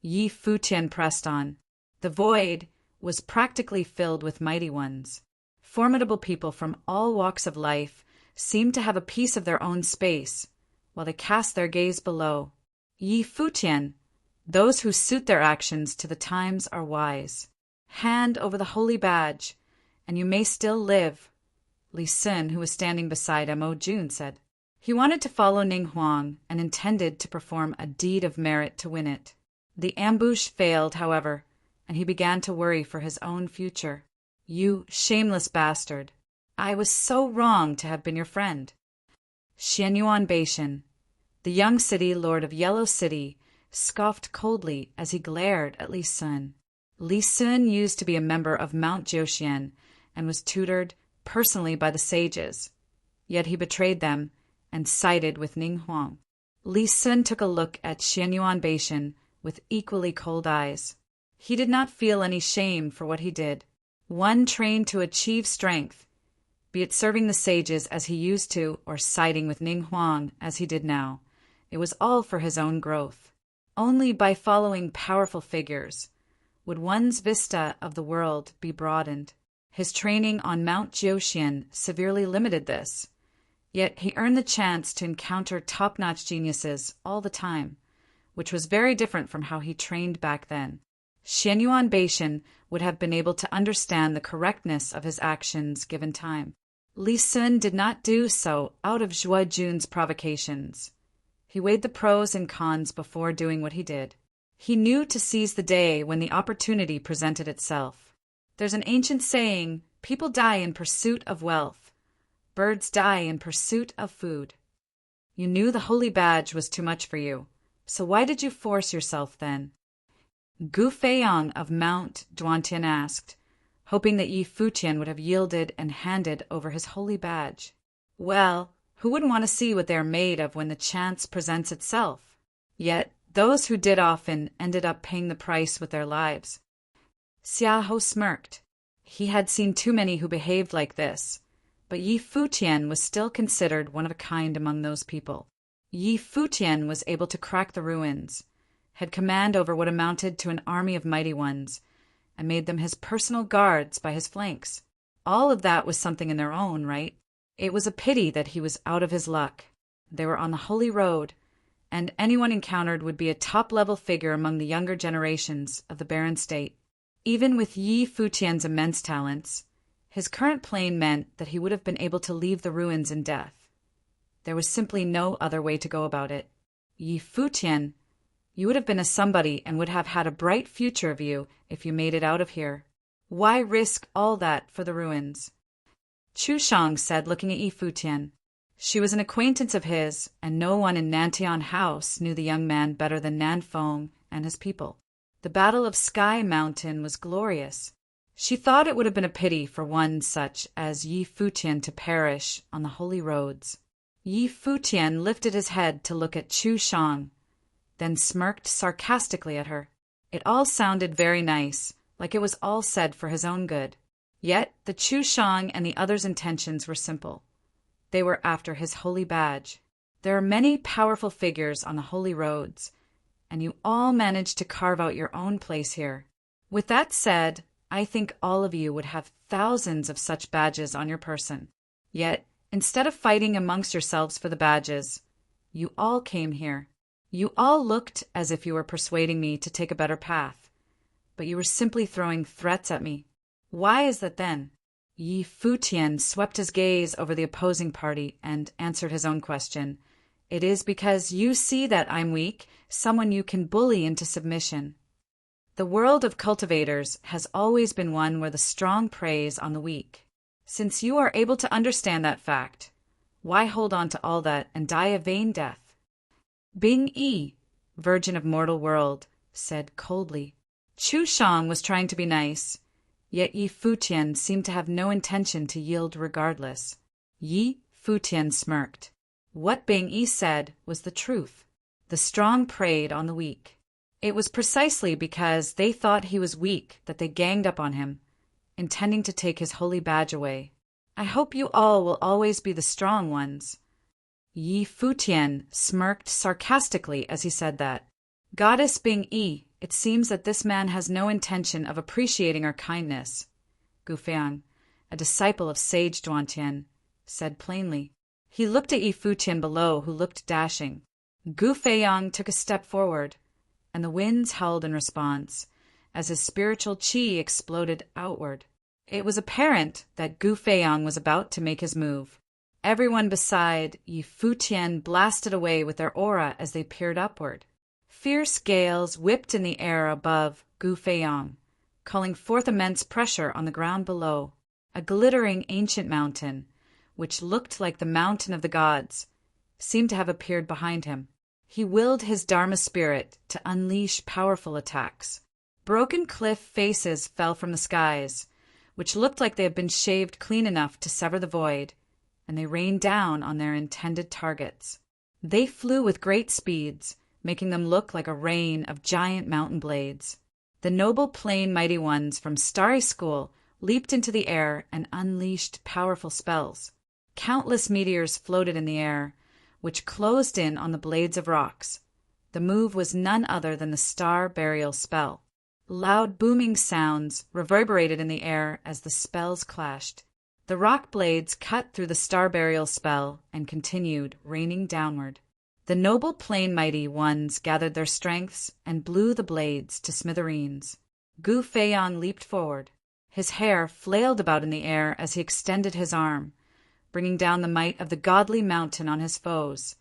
Speaker 1: Yi Futian pressed on. The void was practically filled with mighty ones. Formidable people from all walks of life seemed to have a piece of their own space, while they cast their gaze below. Yi Futian, those who suit their actions to the times are wise. Hand over the holy badge, and you may still live, Li Sun, who was standing beside Mo Jun, said. He wanted to follow Ning Huang and intended to perform a deed of merit to win it. The ambush failed, however, and he began to worry for his own future. You shameless bastard! I was so wrong to have been your friend. Xianyuan Beishan, the young city lord of Yellow City, scoffed coldly as he glared at Li Sun. Li Sun used to be a member of Mount Jiuxian and was tutored personally by the sages, yet he betrayed them and sided with Ning Huang. Li Sun took a look at Xianyuan Beishan with equally cold eyes. He did not feel any shame for what he did. One trained to achieve strength, be it serving the sages as he used to or siding with Ning Huang as he did now, it was all for his own growth. Only by following powerful figures would one's vista of the world be broadened. His training on Mount Jiuxian severely limited this, yet he earned the chance to encounter top-notch geniuses all the time, which was very different from how he trained back then. Xianyuan Beishan would have been able to understand the correctness of his actions given time. Li Sun did not do so out of Zhuo Jun's provocations. He weighed the pros and cons before doing what he did. He knew to seize the day when the opportunity presented itself. There's an ancient saying, people die in pursuit of wealth. Birds die in pursuit of food. You knew the holy badge was too much for you, so why did you force yourself then? Gu Feiyang of Mount Duantian asked, hoping that Yi Futian would have yielded and handed over his holy badge. Well, who wouldn't want to see what they are made of when the chance presents itself? Yet, those who did often ended up paying the price with their lives. Xiahou smirked. He had seen too many who behaved like this, but Yi Futian was still considered one of a kind among those people. Yi Futian was able to crack the ruins, had command over what amounted to an army of mighty ones, and made them his personal guards by his flanks. All of that was something in their own right. It was a pity that he was out of his luck. They were on the holy road, and anyone encountered would be a top-level figure among the younger generations of the Barren State. Even with Yi Futian's immense talents, his current plane meant that he would have been able to leave the ruins in death. There was simply no other way to go about it. Yi Futian, you would have been a somebody and would have had a bright future of you if you made it out of here. Why risk all that for the ruins? Chu Shang said, looking at Yi Futian. She was an acquaintance of his, and no one in Nantian House knew the young man better than Nan Feng and his people. The Battle of Sky Mountain was glorious. She thought it would have been a pity for one such as Yi Futian to perish on the holy roads. Yi Futian lifted his head to look at Chu Shang, then smirked sarcastically at her. It all sounded very nice, like it was all said for his own good. Yet the Chu Shang and the others' intentions were simple. They were after his holy badge. There are many powerful figures on the holy roads, and you all managed to carve out your own place here. With that said, I think all of you would have thousands of such badges on your person. Yet, instead of fighting amongst yourselves for the badges, you all came here. You all looked as if you were persuading me to take a better path, but you were simply throwing threats at me. Why is that then? Yi Futian swept his gaze over the opposing party and answered his own question. It is because you see that I'm weak, someone you can bully into submission. The world of cultivators has always been one where the strong preys on the weak. Since you are able to understand that fact, why hold on to all that and die a vain death? Bing Yi, virgin of mortal world, said coldly. Chu Shang was trying to be nice, yet Yi Futian seemed to have no intention to yield regardless. Yi Futian smirked. What Bing Yi said was the truth. The strong preyed on the weak. It was precisely because they thought he was weak that they ganged up on him, intending to take his holy badge away. I hope you all will always be the strong ones. Yi Futian smirked sarcastically as he said that. Goddess Bing Yi, it seems that this man has no intention of appreciating our kindness. Gu Feiyang, a disciple of Sage Duantian, said plainly. He looked at Yi Futian below, who looked dashing. Gu Feiyang took a step forward, and the winds howled in response, as his spiritual qi exploded outward. It was apparent that Gu Feiyang was about to make his move. Everyone beside Yi Futian blasted away with their aura as they peered upward. Fierce gales whipped in the air above Gu Feiyang, calling forth immense pressure on the ground below. A glittering ancient mountain, which looked like the mountain of the gods, seemed to have appeared behind him. He willed his Dharma spirit to unleash powerful attacks. Broken cliff faces fell from the skies, which looked like they had been shaved clean enough to sever the void, and they rained down on their intended targets. They flew with great speeds, making them look like a rain of giant mountain blades. The noble plain mighty ones from Starry School leaped into the air and unleashed powerful spells. Countless meteors floated in the air, which closed in on the blades of rocks, The move was none other than the star burial spell. Loud booming sounds reverberated in the air as the spells clashed. The rock blades cut through the star burial spell and continued, raining downward. The noble plain mighty ones gathered their strengths and blew the blades to smithereens. Gu Feiyan leaped forward. His hair flailed about in the air as he extended his arm, bringing down the might of the godly mountain on his foes,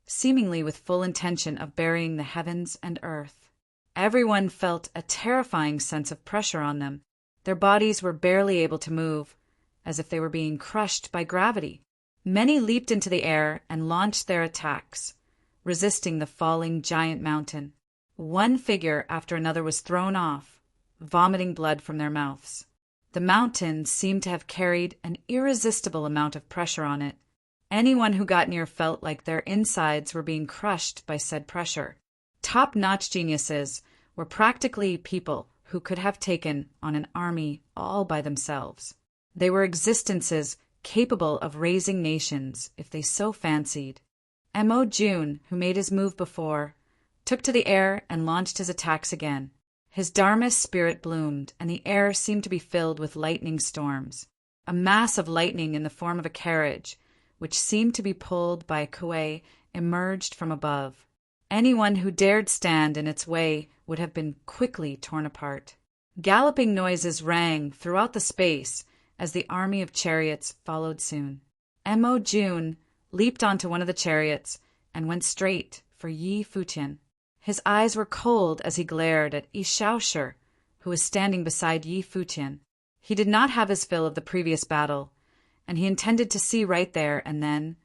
Speaker 1: seemingly with full intention of burying the heavens and earth. Everyone felt a terrifying sense of pressure on them. Their bodies were barely able to move, as if they were being crushed by gravity. Many leaped into the air and launched their attacks, resisting the falling giant mountain. One figure after another was thrown off, vomiting blood from their mouths. The mountain seemed to have carried an irresistible amount of pressure on it. Anyone who got near felt like their insides were being crushed by said pressure. Top-notch geniuses were practically people who could have taken on an army all by themselves. They were existences capable of raising nations if they so fancied. Mo Jun, who made his move before, took to the air and launched his attacks again. His Dharma's spirit bloomed, and the air seemed to be filled with lightning storms. A mass of lightning in the form of a carriage, which seemed to be pulled by a kuei, emerged from above. Anyone who dared stand in its way would have been quickly torn apart. Galloping noises rang throughout the space as the army of chariots followed soon. Mo Jun leaped onto one of the chariots and went straight for Yi Futian. His eyes were cold as he glared at Yi Shaoshi, who was standing beside Yi Futian. He did not have his fill of the previous battle, and he intended to see right there and then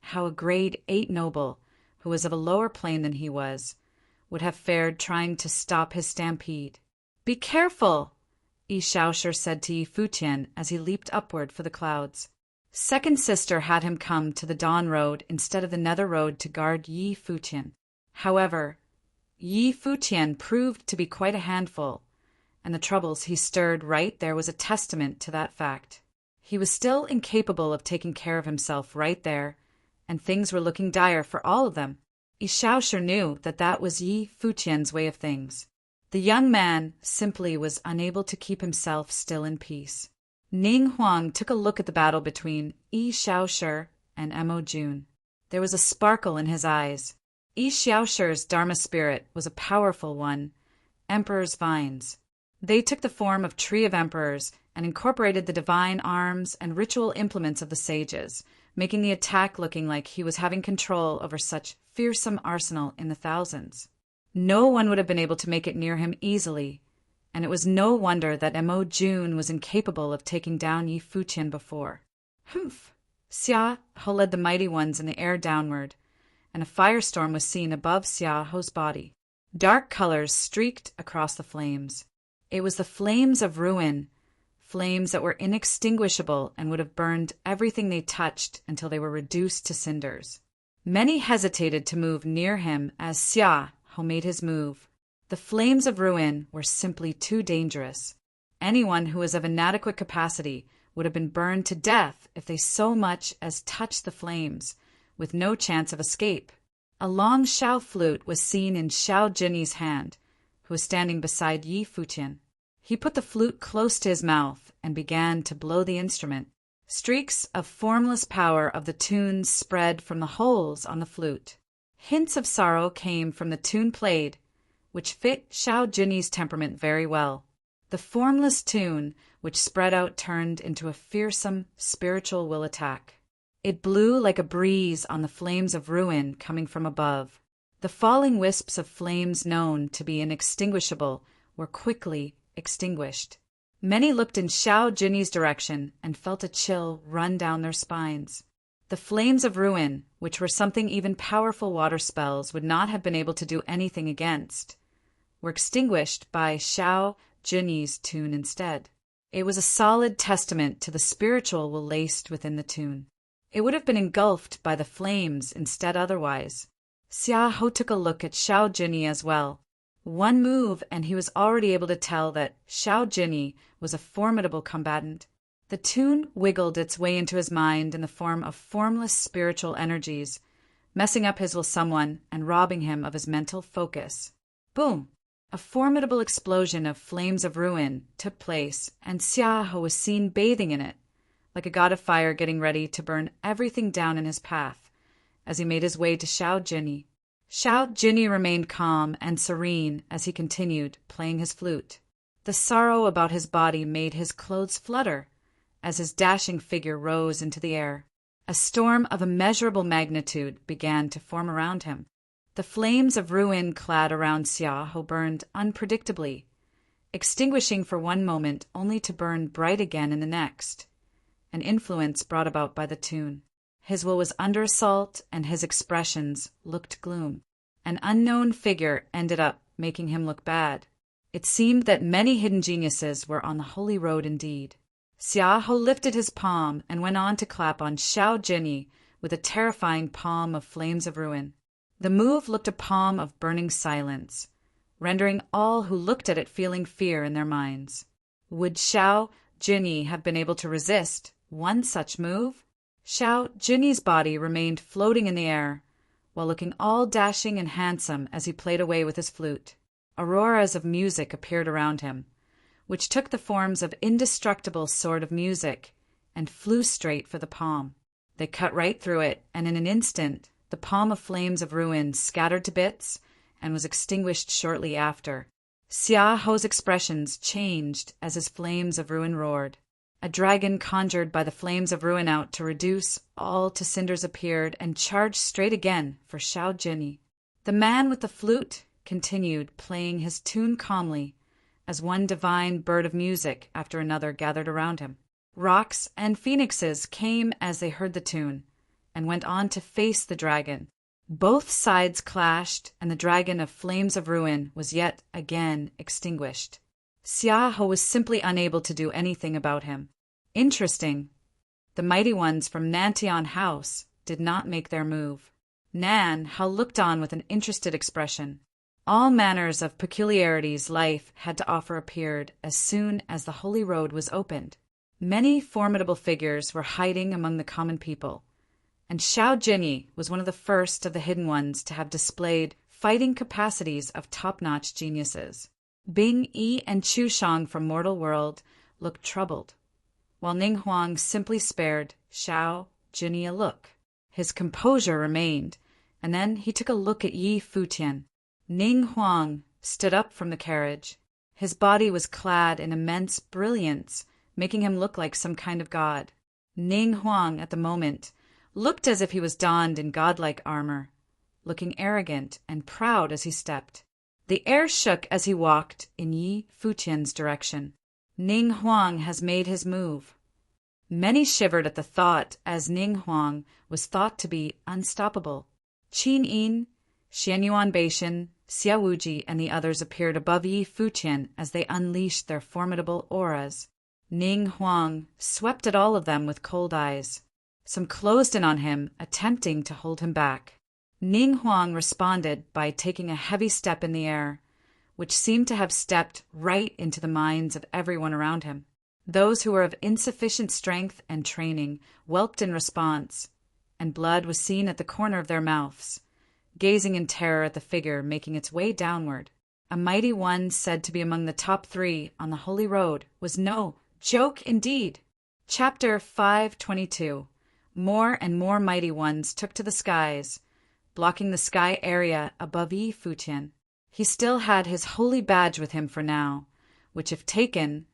Speaker 1: how a grade 8 noble, who was of a lower plane than he was, would have fared trying to stop his stampede. "Be careful," Yi Shaoshi said to Yi Futian as he leaped upward for the clouds. Second Sister had him come to the Dawn Road instead of the Nether Road to guard Yi Futian. However, Yi Futian proved to be quite a handful, and the troubles he stirred right there was a testament to that fact. He was still incapable of taking care of himself right there, and things were looking dire for all of them. Yi Shaoshi knew that that was Yi Futian's way of things. The young man simply was unable to keep himself still in peace. Ning Huang took a look at the battle between Yi Shaoshi and Mo Jun. There was a sparkle in his eyes. Yi Shaoshi's Dharma spirit was a powerful one, Emperor's Vines. They took the form of Tree of Emperors and incorporated the divine arms and ritual implements of the sages, making the attack looking like he was having control over such fearsome arsenal in the thousands. No one would have been able to make it near him easily, and it was no wonder that Mo Jun was incapable of taking down Yi Futian before. Humph! Xia Ho led the mighty ones in the air downward, and a firestorm was seen above Xia Ho's body. Dark colors streaked across the flames. It was the flames of ruin, flames that were inextinguishable and would have burned everything they touched until they were reduced to cinders. Many hesitated to move near him as Xia Ho made his move. The flames of ruin were simply too dangerous. Anyone who was of inadequate capacity would have been burned to death if they so much as touched the flames, with no chance of escape. A long Shao flute was seen in Xiao Jinyi's hand, who was standing beside Yi Futian. He put the flute close to his mouth and began to blow the instrument. Streaks of formless power of the tunes spread from the holes on the flute. Hints of sorrow came from the tune played, which fit Xiao Jinyi's temperament very well. The formless tune, which spread out, turned into a fearsome spiritual will attack. It blew like a breeze on the flames of ruin coming from above. The falling wisps of flames known to be inextinguishable were quickly extinguished. Many looked in Xiao Jinyi's direction and felt a chill run down their spines. The flames of ruin, which were something even powerful water spells would not have been able to do anything against, were extinguished by Xiao Jinyi's tune instead. It was a solid testament to the spiritual will laced within the tune. It would have been engulfed by the flames instead otherwise. Xia Ho took a look at Xiao Jinyi as well. One move and he was already able to tell that Xiao Jinyi was a formidable combatant. The tune wiggled its way into his mind in the form of formless spiritual energies, messing up his will someone and robbing him of his mental focus. Boom! A formidable explosion of flames of ruin took place, and Xiaohu was seen bathing in it, like a god of fire getting ready to burn everything down in his path, as he made his way to Xiao Jinyi. Xiao Jinyi remained calm and serene as he continued playing his flute. The sorrow about his body made his clothes flutter as his dashing figure rose into the air. A storm of immeasurable magnitude began to form around him. The flames of ruin clad around Xiaohu burned unpredictably, extinguishing for one moment only to burn bright again in the next, an influence brought about by the tune. His will was under assault, and his expressions looked gloom. An unknown figure ended up making him look bad. It seemed that many hidden geniuses were on the holy road indeed. Xiaohu lifted his palm and went on to clap on Xiao Jinyi with a terrifying palm of flames of ruin. The move looked a palm of burning silence, rendering all who looked at it feeling fear in their minds. Would Xiao Jinyi have been able to resist one such move? Xiao Jinyi's body remained floating in the air, while looking all dashing and handsome as he played away with his flute. Auroras of music appeared around him, which took the forms of indestructible sword of music and flew straight for the palm. They cut right through it, and in an instant the palm of flames of ruin scattered to bits and was extinguished shortly after. Xiaohu's expressions changed as his flames of ruin roared. A dragon conjured by the flames of ruin out to reduce all to cinders appeared and charged straight again for Xiao Jinyi. The man with the flute continued playing his tune calmly as one divine bird of music after another gathered around him. Rocks and phoenixes came as they heard the tune and went on to face the dragon. Both sides clashed, and the dragon of flames of ruin was yet again extinguished. Xiaohu was simply unable to do anything about him. Interesting. The mighty ones from Nantian House did not make their move. Nan Hao looked on with an interested expression. All manners of peculiarities life had to offer appeared as soon as the holy road was opened. Many formidable figures were hiding among the common people, and Xiao Jinyi was one of the first of the hidden ones to have displayed fighting capacities of top-notch geniuses. Bing Yi and Chu Shang from Mortal World looked troubled, while Ning Huang simply spared Xiao Jinyi a look. His composure remained, and then he took a look at Yi Futian. Ning Huang stood up from the carriage. His body was clad in immense brilliance, making him look like some kind of god. Ning Huang, at the moment, looked as if he was donned in godlike armor, looking arrogant and proud as he stepped. The air shook as he walked in Yi Futian's direction. Ning Huang has made his move. Many shivered at the thought, as Ning Huang was thought to be unstoppable. Qin Yin, Xianyuan Beishan, Xia Wuji, and the others appeared above Yi Futian as they unleashed their formidable auras. Ning Huang swept at all of them with cold eyes. Some closed in on him, attempting to hold him back. Ning Huang responded by taking a heavy step in the air, which seemed to have stepped right into the minds of everyone around him. Those who were of insufficient strength and training whelped in response, and blood was seen at the corner of their mouths, gazing in terror at the figure making its way downward. A mighty one said to be among the top 3 on the holy road was no joke indeed. Chapter 522. More and more mighty ones took to the skies, blocking the sky area above Yi Futian. He still had his holy badge with him for now, which if taken,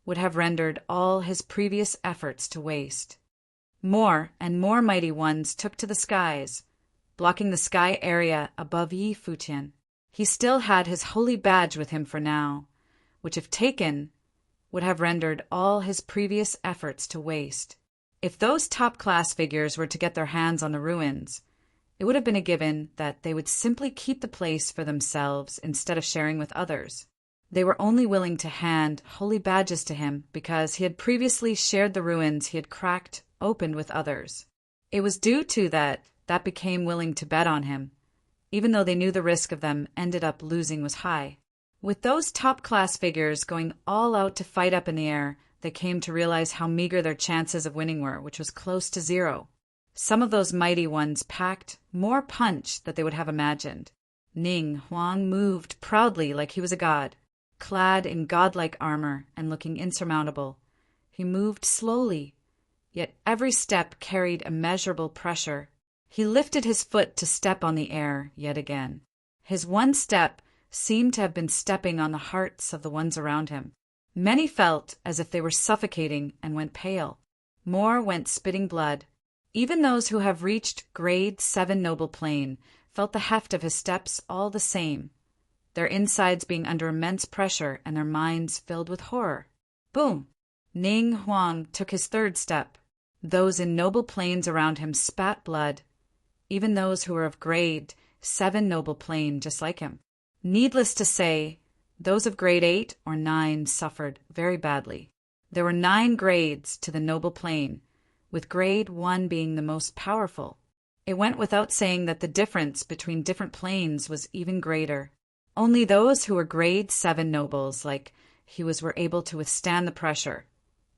Speaker 1: would have rendered all his previous efforts to waste. More and more mighty ones took to the skies, blocking the sky area above Yi Futian. He still had his holy badge with him for now, which if taken, would have rendered all his previous efforts to waste. If those top-class figures were to get their hands on the ruins, it would have been a given that they would simply keep the place for themselves instead of sharing with others. They were only willing to hand holy badges to him because he had previously shared the ruins he had cracked open with others. It was due to that became willing to bet on him, even though they knew the risk of them ended up losing was high. With those top-class figures going all out to fight up in the air, they came to realize how meager their chances of winning were, which was close to 0. Some of those mighty ones packed more punch than they would have imagined. Ning Huang moved proudly like he was a god, clad in godlike armor and looking insurmountable. He moved slowly, yet every step carried immeasurable pressure. He lifted his foot to step on the air yet again. His one step seemed to have been stepping on the hearts of the ones around him. Many felt as if they were suffocating and went pale. More went spitting blood. Even those who have reached grade 7 noble plane felt the heft of his steps all the same, their insides being under immense pressure and their minds filled with horror. Boom! Ning Huang took his third step. Those in noble planes around him spat blood, even those who were of grade 7 noble plane just like him. Needless to say, those of grade 8 or 9 suffered very badly. There were 9 grades to the noble plane, with grade 1 being the most powerful. It went without saying that the difference between different planes was even greater. Only those who were grade 7 nobles like he were able to withstand the pressure.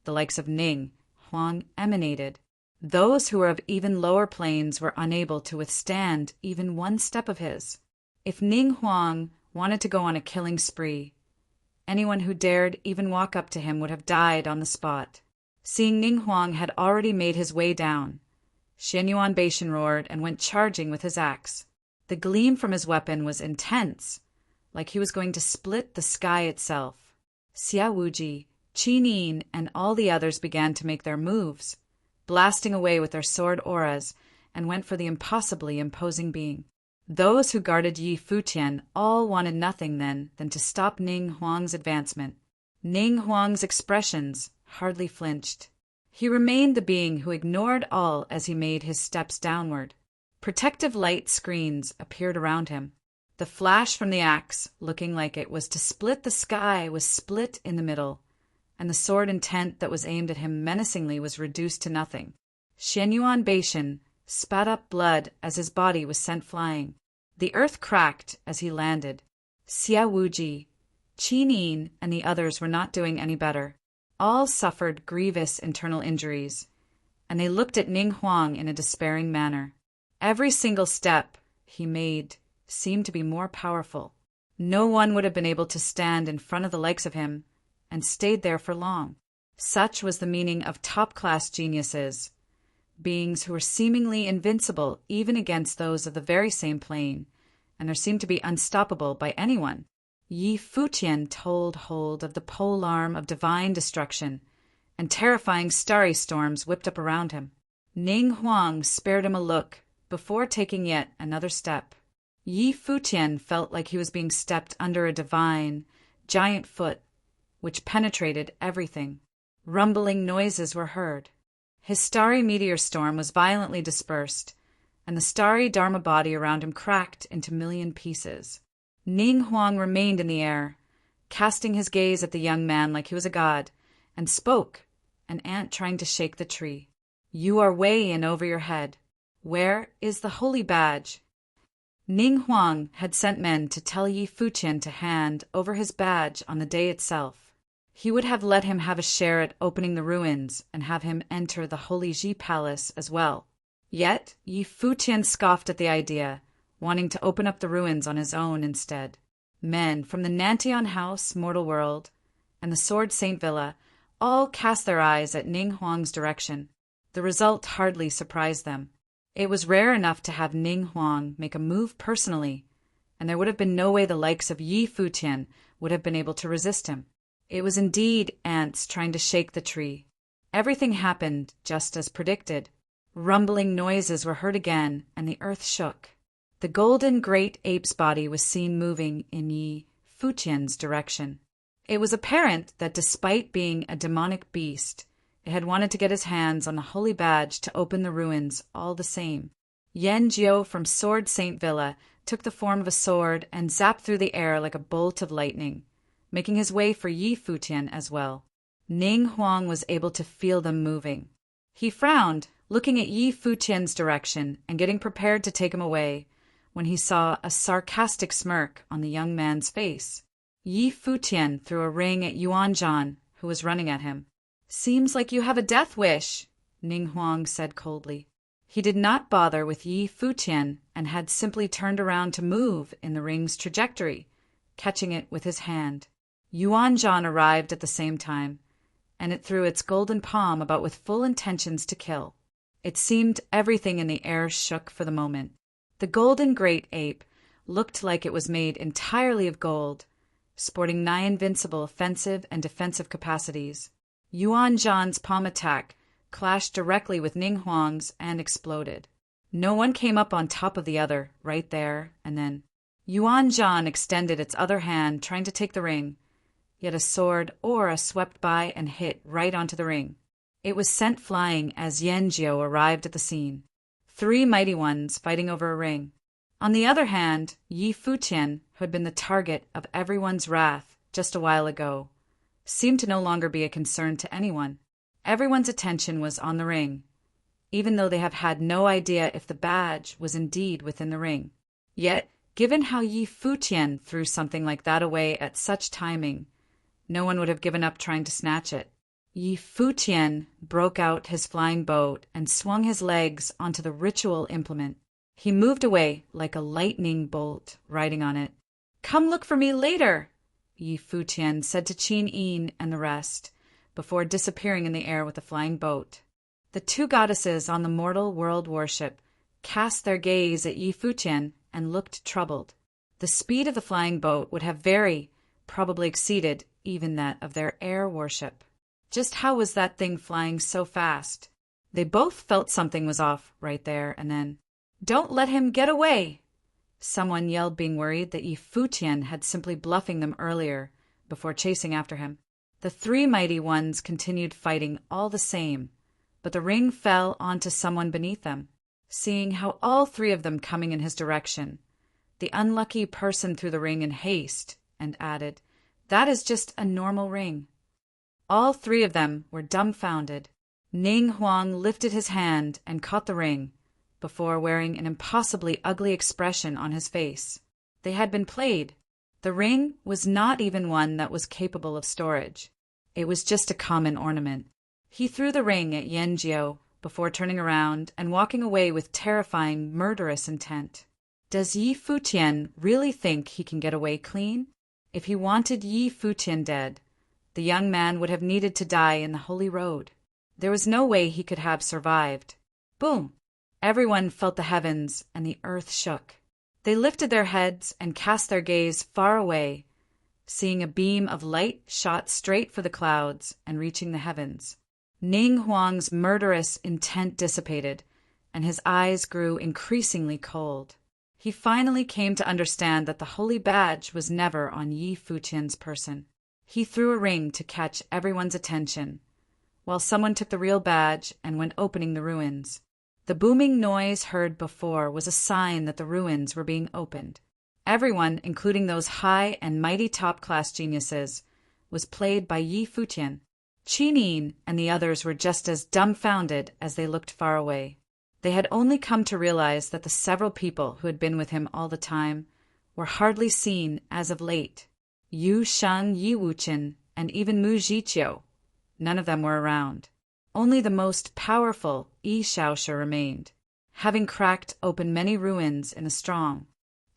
Speaker 1: The likes of Ning Huang emanated. Those who were of even lower planes were unable to withstand even one step of his. If Ning Huang wanted to go on a killing spree, anyone who dared even walk up to him would have died on the spot. Seeing Ning Huang had already made his way down, Xianyuan Beishan roared and went charging with his axe. The gleam from his weapon was intense, like he was going to split the sky itself. Xia Wuji, Qi Nin, and all the others began to make their moves, blasting away with their sword auras, and went for the impossibly imposing being. Those who guarded Yi Futian all wanted nothing then than to stop Ning Huang's advancement. Ning Huang's expressions hardly flinched. He remained the being who ignored all as he made his steps downward. Protective light screens appeared around him. The flash from the axe, looking like it was to split the sky, was split in the middle, and the sword intent that was aimed at him menacingly was reduced to nothing. Xianyuan Beishan spat up blood as his body was sent flying. The earth cracked as he landed. Xia Wuji, Qi Nin, and the others were not doing any better. All suffered grievous internal injuries, and they looked at Ning Huang in a despairing manner. Every single step he made seemed to be more powerful. No one would have been able to stand in front of the likes of him and stayed there for long. Such was the meaning of top-class geniuses, beings who were seemingly invincible even against those of the very same plane, and there seemed to be unstoppable by anyone. Yi Futian told hold of the polearm of divine destruction, and terrifying starry storms whipped up around him. Ning Huang spared him a look before taking yet another step. Yi Futian felt like he was being stepped under a divine, giant foot, which penetrated everything. Rumbling noises were heard. His starry meteor storm was violently dispersed, and the starry Dharma body around him cracked into million pieces. Ning Huang remained in the air, casting his gaze at the young man like he was a god, and spoke, an ant trying to shake the tree. "You are way in over your head. Where is the holy badge?" Ning Huang had sent men to tell Yi Futian to hand over his badge on the day itself. He would have let him have a share at opening the ruins and have him enter the Holy Ji Palace as well. Yet Yi Futian scoffed at the idea, wanting to open up the ruins on his own instead. Men from the Nantian House, Mortal World, and the Sword Saint Villa all cast their eyes at Ning Huang's direction. The result hardly surprised them. It was rare enough to have Ning Huang make a move personally, and there would have been no way the likes of Yi Futian would have been able to resist him. It was indeed ants trying to shake the tree. Everything happened just as predicted. Rumbling noises were heard again, and the earth shook. The golden great ape's body was seen moving in Yi Futian's direction. It was apparent that despite being a demonic beast, it had wanted to get his hands on the holy badge to open the ruins all the same. Yan Jiao from Sword Saint Villa took the form of a sword and zapped through the air like a bolt of lightning, making his way for Yi Futian as well. Ning Huang was able to feel them moving. He frowned, looking at Yi Futian's direction and getting prepared to take him away, when he saw a sarcastic smirk on the young man's face. Yi Futian threw a ring at Yuan Zhan, who was running at him. "Seems like you have a death wish," Ning Huang said coldly. He did not bother with Yi Futian and had simply turned around to move in the ring's trajectory, catching it with his hand. Yuanzhan arrived at the same time, and it threw its golden palm about with full intentions to kill. It seemed everything in the air shook for the moment. The golden great ape looked like it was made entirely of gold, sporting nigh invincible offensive and defensive capacities. Yuanzhan's palm attack clashed directly with Ning Huang's and exploded. No one came up on top of the other, right there and then. Yuanzhan extended its other hand, trying to take the ring, yet a sword aura swept by and hit right onto the ring. It was sent flying as Yanjiao arrived at the scene. 3 mighty ones fighting over a ring. On the other hand, Yi Futian, who had been the target of everyone's wrath just a while ago, seemed to no longer be a concern to anyone. Everyone's attention was on the ring, even though they have had no idea if the badge was indeed within the ring. Yet, given how Yi Futian threw something like that away at such timing, no one would have given up trying to snatch it. Yi Futian broke out his flying boat and swung his legs onto the ritual implement. He moved away like a lightning bolt riding on it. "Come look for me later," Yi Futian said to Qin Yin and the rest, before disappearing in the air with the flying boat. The 2 goddesses on the mortal world warship cast their gaze at Yi Futian and looked troubled. The speed of the flying boat would have probably exceeded even that of their air warship. Just how was that thing flying so fast? They both felt something was off right there and then. "Don't let him get away!" Someone yelled, being worried that Yi Futian had simply bluffing them earlier before chasing after him. The 3 mighty ones continued fighting all the same, but the ring fell onto someone beneath them. Seeing how all 3 of them coming in his direction, the unlucky person threw the ring in haste and added, "That is just a normal ring." All 3 of them were dumbfounded. Ning Huang lifted his hand and caught the ring, before wearing an impossibly ugly expression on his face. They had been played. The ring was not even one that was capable of storage. It was just a common ornament. He threw the ring at Yanjiao before turning around and walking away with terrifying, murderous intent. Does Yi Futian really think he can get away clean? If he wanted Yi Futian dead, the young man would have needed to die in the Holy Road. There was no way he could have survived. Boom! Everyone felt the heavens and the earth shook. They lifted their heads and cast their gaze far away, seeing a beam of light shot straight for the clouds and reaching the heavens. Ning Huang's murderous intent dissipated, and his eyes grew increasingly cold. He finally came to understand that the holy badge was never on Yi Futian's person. He threw a ring to catch everyone's attention, while someone took the real badge and went opening the ruins. The booming noise heard before was a sign that the ruins were being opened. Everyone, including those high and mighty top-class geniuses, was played by Yi Futian. Qin Yin and the others were just as dumbfounded as they looked far away. They had only come to realize that the several people who had been with him all the time were hardly seen as of late. Yu Sheng, Yi Wuchen, and even Mu Zhiqiu. None of them were around. Only the most powerful Yi Shaoshi remained, having cracked open many ruins in a strong.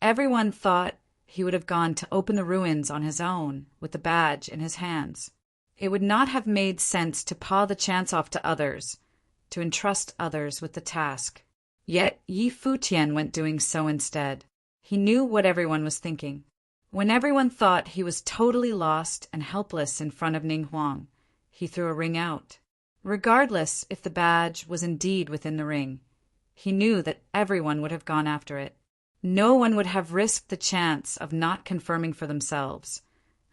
Speaker 1: Everyone thought he would have gone to open the ruins on his own with the badge in his hands. It would not have made sense to paw the chance off to others, to entrust others with the task. Yet Yi Futian went doing so instead. He knew what everyone was thinking. When everyone thought he was totally lost and helpless in front of Ning Huang, he threw a ring out. Regardless if the badge was indeed within the ring, he knew that everyone would have gone after it. No one would have risked the chance of not confirming for themselves,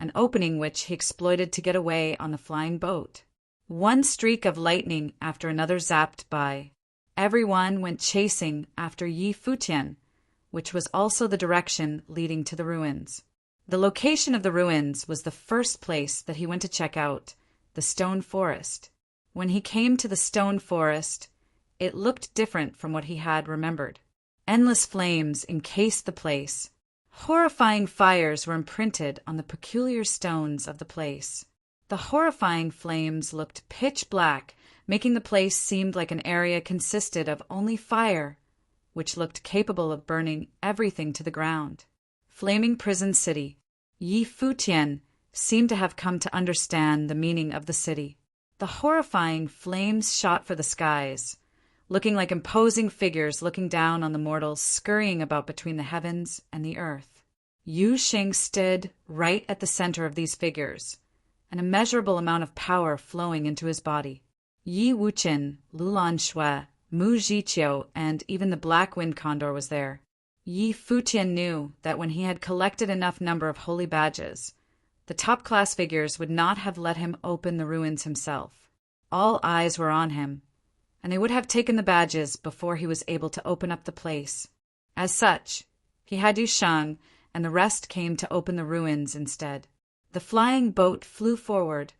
Speaker 1: an opening which he exploited to get away on the flying boat. One streak of lightning after another zapped by. Everyone went chasing after Yi Futian, which was also the direction leading to the ruins. The location of the ruins was the first place that he went to check out, the stone forest. When he came to the stone forest, it looked different from what he had remembered. Endless flames encased the place. Horrifying fires were imprinted on the peculiar stones of the place. The horrifying flames looked pitch black making the place seem like an area consisted of only fire, which looked capable of burning everything to the ground. Flaming prison city. Yi Futian seemed to have come to understand the meaning of the city. The horrifying flames shot for the skies, looking like imposing figures looking down on the mortals scurrying about between the heavens and the earth. Yu Xing stood right at the center of these figures, an immeasurable amount of power flowing into his body. Yi Wuqin, Lulan Shui, Mu Zhiqiu, and even the Black Wind Condor was there. Yi Futian knew that when he had collected enough number of holy badges, the top-class figures would not have let him open the ruins himself. All eyes were on him, and they would have taken the badges before he was able to open up the place. As such, he had Yu Shang, and the rest came to open the ruins instead. The flying boat flew forward,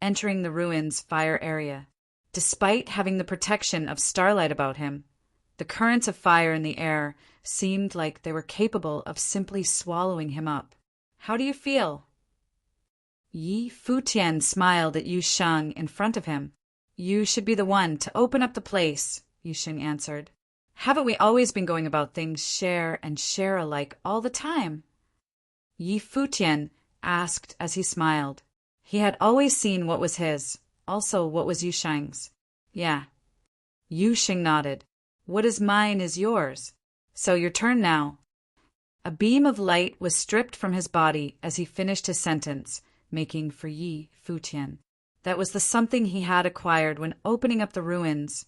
Speaker 1: entering the ruins' fire area. Despite having the protection of starlight about him, the currents of fire in the air seemed like they were capable of simply swallowing him up. "How do you feel?" Yi Futian smiled at Yu Sheng in front of him. "You should be the one to open up the place," Yu Sheng answered. "Haven't we always been going about things share and share alike all the time?" Yi Futian asked as he smiled. He had always seen what was his, also what was Yu Sheng's. "Yeah." Yu Sheng nodded. "What is mine is yours. So your turn now." A beam of light was stripped from his body as he finished his sentence, making for Yi Futian. That was the something he had acquired when opening up the ruins,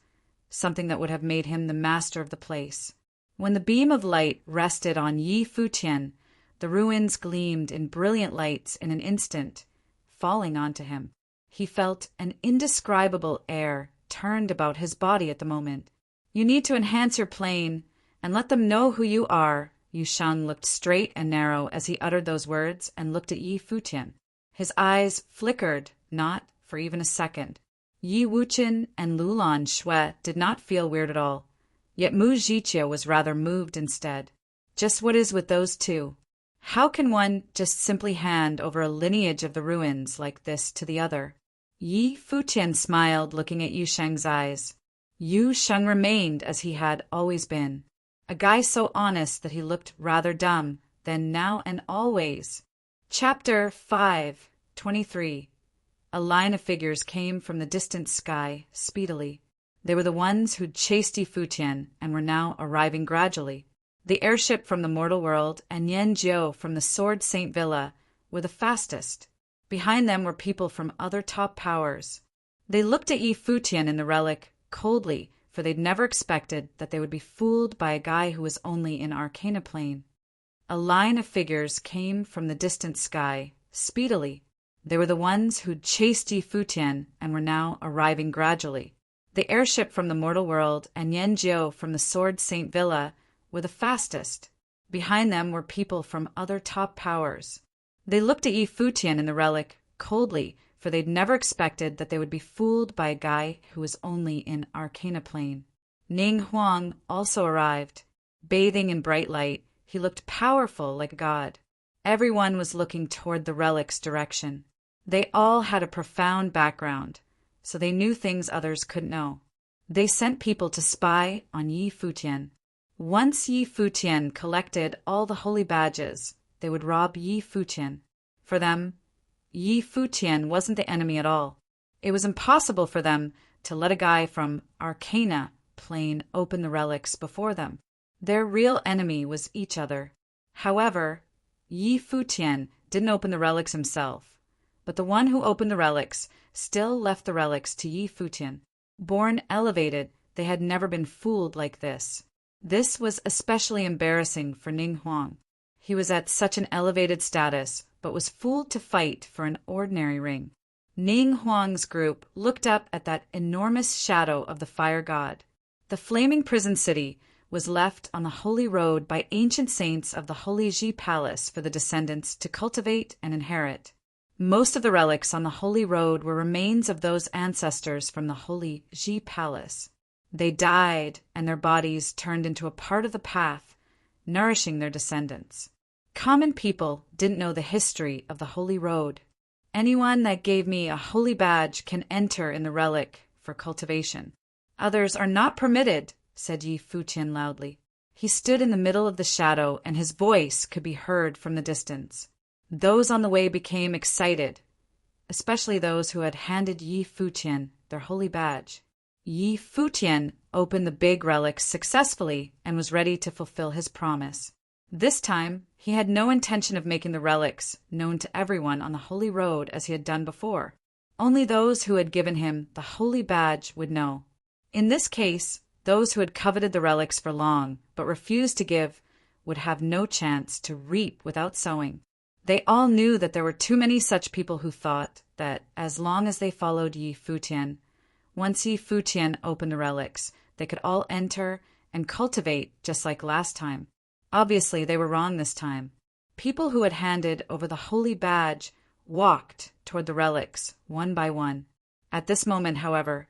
Speaker 1: something that would have made him the master of the place. When the beam of light rested on Yi Futian, the ruins gleamed in brilliant lights in an instant, falling onto him. He felt an indescribable air turned about his body at the moment. "You need to enhance your plane and let them know who you are." Yu Shang looked straight and narrow as he uttered those words and looked at Yi Futian. His eyes flickered, not for even a second. Yi Wuqin and Lulan Shui did not feel weird at all, yet Mu Zhiqiu was rather moved instead. Just what is with those two? How can one just simply hand over a lineage of the ruins like this to the other? Yi Futian smiled, looking at Yu Sheng's eyes. Yu Sheng remained as he had always been, a guy so honest that he looked rather dumb, then now and always. Chapter 5:23. A line of figures came from the distant sky speedily. They were the ones who'd chased Yi Futian and were now arriving gradually. The airship from the mortal world and Yan Jiu from the Sword Saint Villa were the fastest. Behind them were people from other top powers. They looked at Yi Futian and the relic coldly, for they'd never expected that they would be fooled by a guy who was only in Arcana Plane. A line of figures came from the distant sky speedily. They were the ones who'd chased Yi Futian and were now arriving gradually. The airship from the mortal world and Yan Jiu from the Sword Saint Villa were the fastest. Behind them were people from other top powers. They looked at Yi Futian and the relic coldly, for they'd never expected that they would be fooled by a guy who was only in Arcana Plane. Ning Huang also arrived. Bathing in bright light, he looked powerful like a god. Everyone was looking toward the relic's direction. They all had a profound background, so they knew things others couldn't know. They sent people to spy on Yi Futian. Once Yi Futian collected all the holy badges, they would rob Yi Futian. For them, Yi Futian wasn't the enemy at all. It was impossible for them to let a guy from Arcana Plane open the relics before them. Their real enemy was each other. However, Yi Futian didn't open the relics himself, but the one who opened the relics still left the relics to Yi Futian. Born elevated, they had never been fooled like this. This was especially embarrassing for Ning Huang. He was at such an elevated status, but was fooled to fight for an ordinary ring. Ning Huang's group looked up at that enormous shadow of the fire god. The flaming prison city was left on the holy road by ancient saints of the Holy Ji Palace for the descendants to cultivate and inherit. Most of the relics on the holy road were remains of those ancestors from the Holy Ji Palace. They died, and their bodies turned into a part of the path, nourishing their descendants. Common people didn't know the history of the holy road. Anyone that gave me a holy badge can enter in the relic for cultivation. Others are not permitted, said Yi Futian loudly. He stood in the middle of the shadow, and his voice could be heard from the distance. Those on the way became excited, especially those who had handed Yi Futian their holy badge. Yi Futian opened the big relics successfully and was ready to fulfill his promise. This time, he had no intention of making the relics known to everyone on the holy road as he had done before. Only those who had given him the holy badge would know. In this case, those who had coveted the relics for long but refused to give would have no chance to reap without sowing. They all knew that there were too many such people who thought that as long as they followed Yi Futian, once Yi Futian opened the relics, they could all enter and cultivate just like last time. Obviously, they were wrong this time. People who had handed over the holy badge walked toward the relics, one by one. At this moment, however,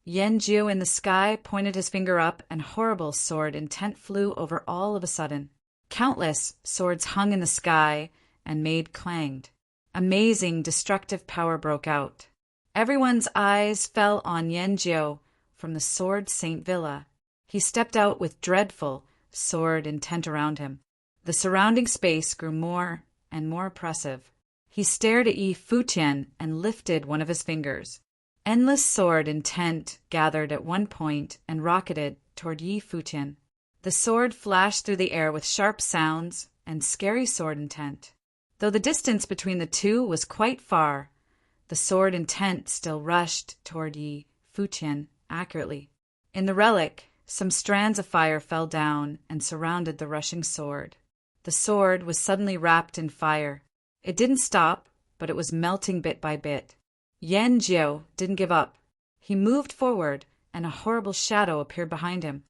Speaker 1: Yanjiu in the sky pointed his finger up, and horrible sword intent flew over all of a sudden. Countless swords hung in the sky and made clanged. Amazing destructive power broke out. Everyone's eyes fell on Yanjiu from the Sword Saint Villa. He stepped out with dreadful sword intent around him. The surrounding space grew more and more oppressive. He stared at Yi Futian and lifted one of his fingers. Endless sword intent gathered at one point and rocketed toward Yi Futian. The sword flashed through the air with sharp sounds and scary sword intent. Though the distance between the two was quite far, the sword intent still rushed toward Yi Futian accurately. In the relic, some strands of fire fell down and surrounded the rushing sword. The sword was suddenly wrapped in fire. It didn't stop, but it was melting bit by bit. Yanjiu didn't give up. He moved forward, and a horrible shadow appeared behind him.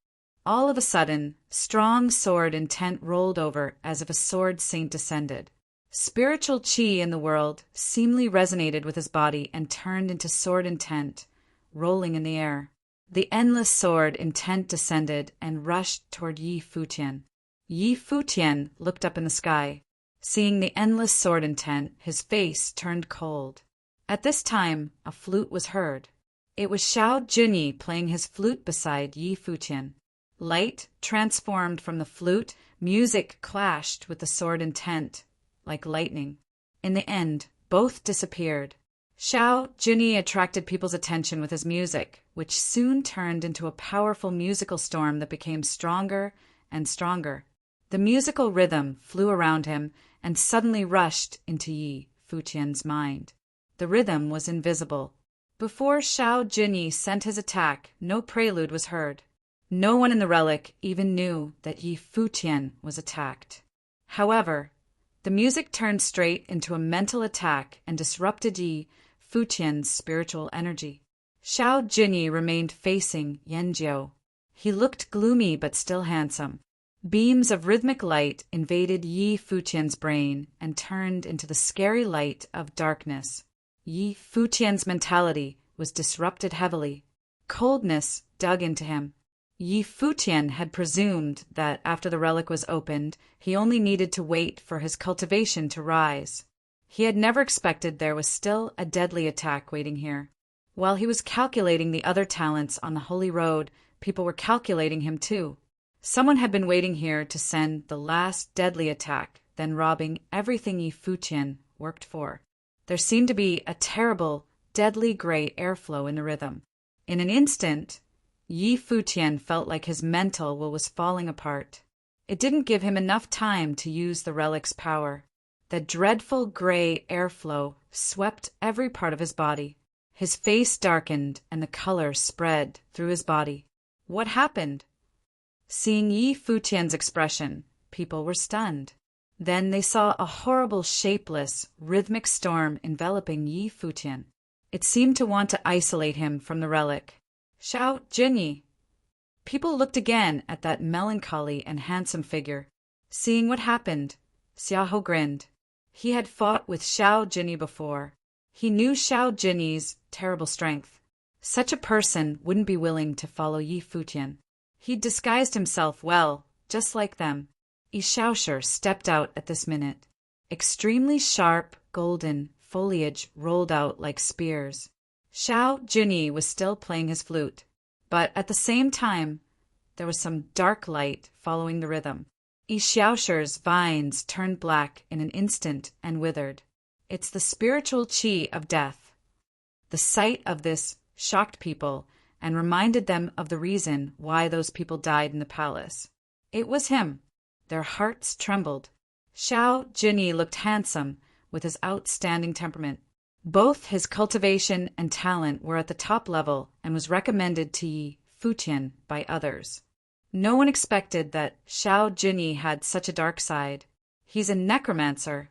Speaker 1: All of a sudden, strong sword intent rolled over as if a sword saint descended. Spiritual chi in the world seemingly resonated with his body and turned into sword intent, rolling in the air. The endless sword intent descended and rushed toward Yi Futian. Yi Futian looked up in the sky. Seeing the endless sword intent, his face turned cold. At this time, a flute was heard. It was Xiao Junyi playing his flute beside Yi Futian. Light transformed from the flute, music clashed with the sword intent, like lightning. In the end, both disappeared. Xiao Junyi attracted people's attention with his music, which soon turned into a powerful musical storm that became stronger and stronger. The musical rhythm flew around him and suddenly rushed into Yi Futian's mind. The rhythm was invisible. Before Xiao Junyi sent his attack, no prelude was heard. No one in the relic even knew that Yi Futian was attacked. However, the music turned straight into a mental attack and disrupted Yi Futian's spiritual energy. Xiao Junyi remained facing Yanjiu. He looked gloomy but still handsome. Beams of rhythmic light invaded Yi Futian's brain and turned into the scary light of darkness. Yi Futian's mentality was disrupted heavily. Coldness dug into him. Yi Futian had presumed that after the relic was opened, he only needed to wait for his cultivation to rise. He had never expected there was still a deadly attack waiting here. While he was calculating the other talents on the holy road, people were calculating him too. Someone had been waiting here to send the last deadly attack, then robbing everything Yi Futian worked for. There seemed to be a terrible, deadly gray airflow in the rhythm. In an instant, Yi Futian felt like his mental will was falling apart. It didn't give him enough time to use the relic's power. The dreadful gray airflow swept every part of his body. His face darkened and the color spread through his body. What happened? Seeing Yi Futian's expression, people were stunned. Then they saw a horrible, shapeless, rhythmic storm enveloping Yi Futian. It seemed to want to isolate him from the relic. Xiao Junyi. People looked again at that melancholy and handsome figure. Seeing what happened, Xiaohu grinned. He had fought with Xiao Junyi before. He knew Xiao Junyi's terrible strength. Such a person wouldn't be willing to follow Yi Futian. He'd disguised himself well, just like them. Yi Shaoshi stepped out at this minute. Extremely sharp, golden foliage rolled out like spears. Xiao Junyi was still playing his flute, but at the same time, there was some dark light following the rhythm. Yi Xiaoshi's vines turned black in an instant and withered. It's the spiritual qi of death. The sight of this shocked people and reminded them of the reason why those people died in the palace. It was him. Their hearts trembled. Xiao Junyi looked handsome with his outstanding temperament. Both his cultivation and talent were at the top level and was recommended to Yi Futian by others. No one expected that Xiao Junyi had such a dark side. He's a necromancer.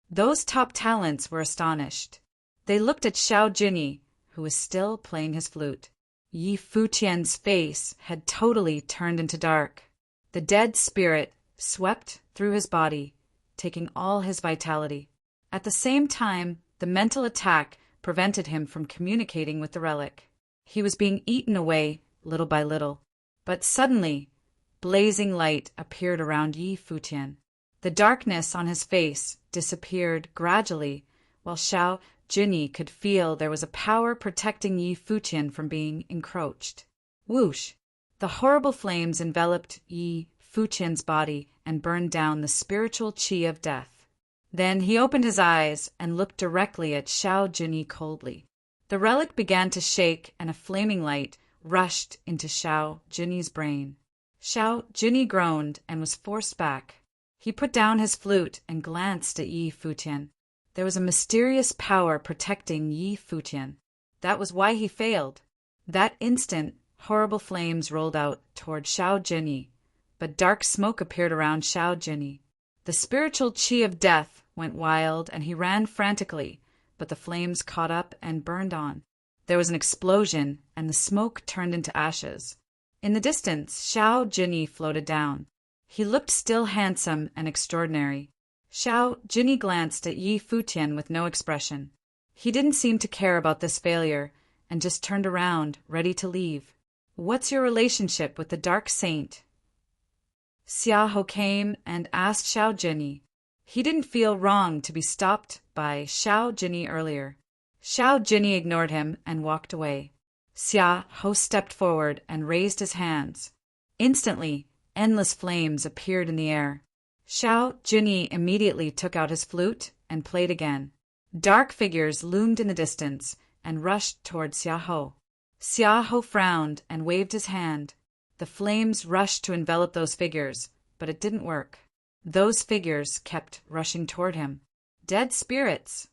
Speaker 1: Those top talents were astonished. They looked at Xiao Junyi, who was still playing his flute. Yi Futian's face had totally turned into dark. The dead spirit swept through his body, taking all his vitality. At the same time, the mental attack prevented him from communicating with the relic. He was being eaten away little by little. But suddenly, blazing light appeared around Yi Futian. The darkness on his face disappeared gradually, while Xiao Junyi could feel there was a power protecting Yi Futian from being encroached. Whoosh! The horrible flames enveloped Yi Futian's body and burned down the spiritual qi of death. Then he opened his eyes and looked directly at Xiao Junyi coldly. The relic began to shake and a flaming light rushed into Xiao Junyi's brain. Xiao Junyi groaned and was forced back. He put down his flute and glanced at Yi Futian. There was a mysterious power protecting Yi Futian. That was why he failed. That instant, horrible flames rolled out toward Xiao Junyi, but dark smoke appeared around Xiao Junyi. The spiritual qi of death went wild and he ran frantically, but the flames caught up and burned on. There was an explosion and the smoke turned into ashes. In the distance, Xiao Junyi floated down. He looked still handsome and extraordinary. Xiao Junyi glanced at Yi Futian with no expression. He didn't seem to care about this failure and just turned around, ready to leave. "What's your relationship with the Dark Saint?" Xiaoho came and asked Xiao Junyi. He didn't feel wrong to be stopped by Xiao Junyi earlier. Xiao Junyi ignored him and walked away. Xiaoho stepped forward and raised his hands. Instantly, endless flames appeared in the air. Xiao Junyi immediately took out his flute and played again. Dark figures loomed in the distance and rushed toward Xiaoho. Xiaoho frowned and waved his hand. The flames rushed to envelop those figures, but it didn't work. Those figures kept rushing toward him. Dead spirits!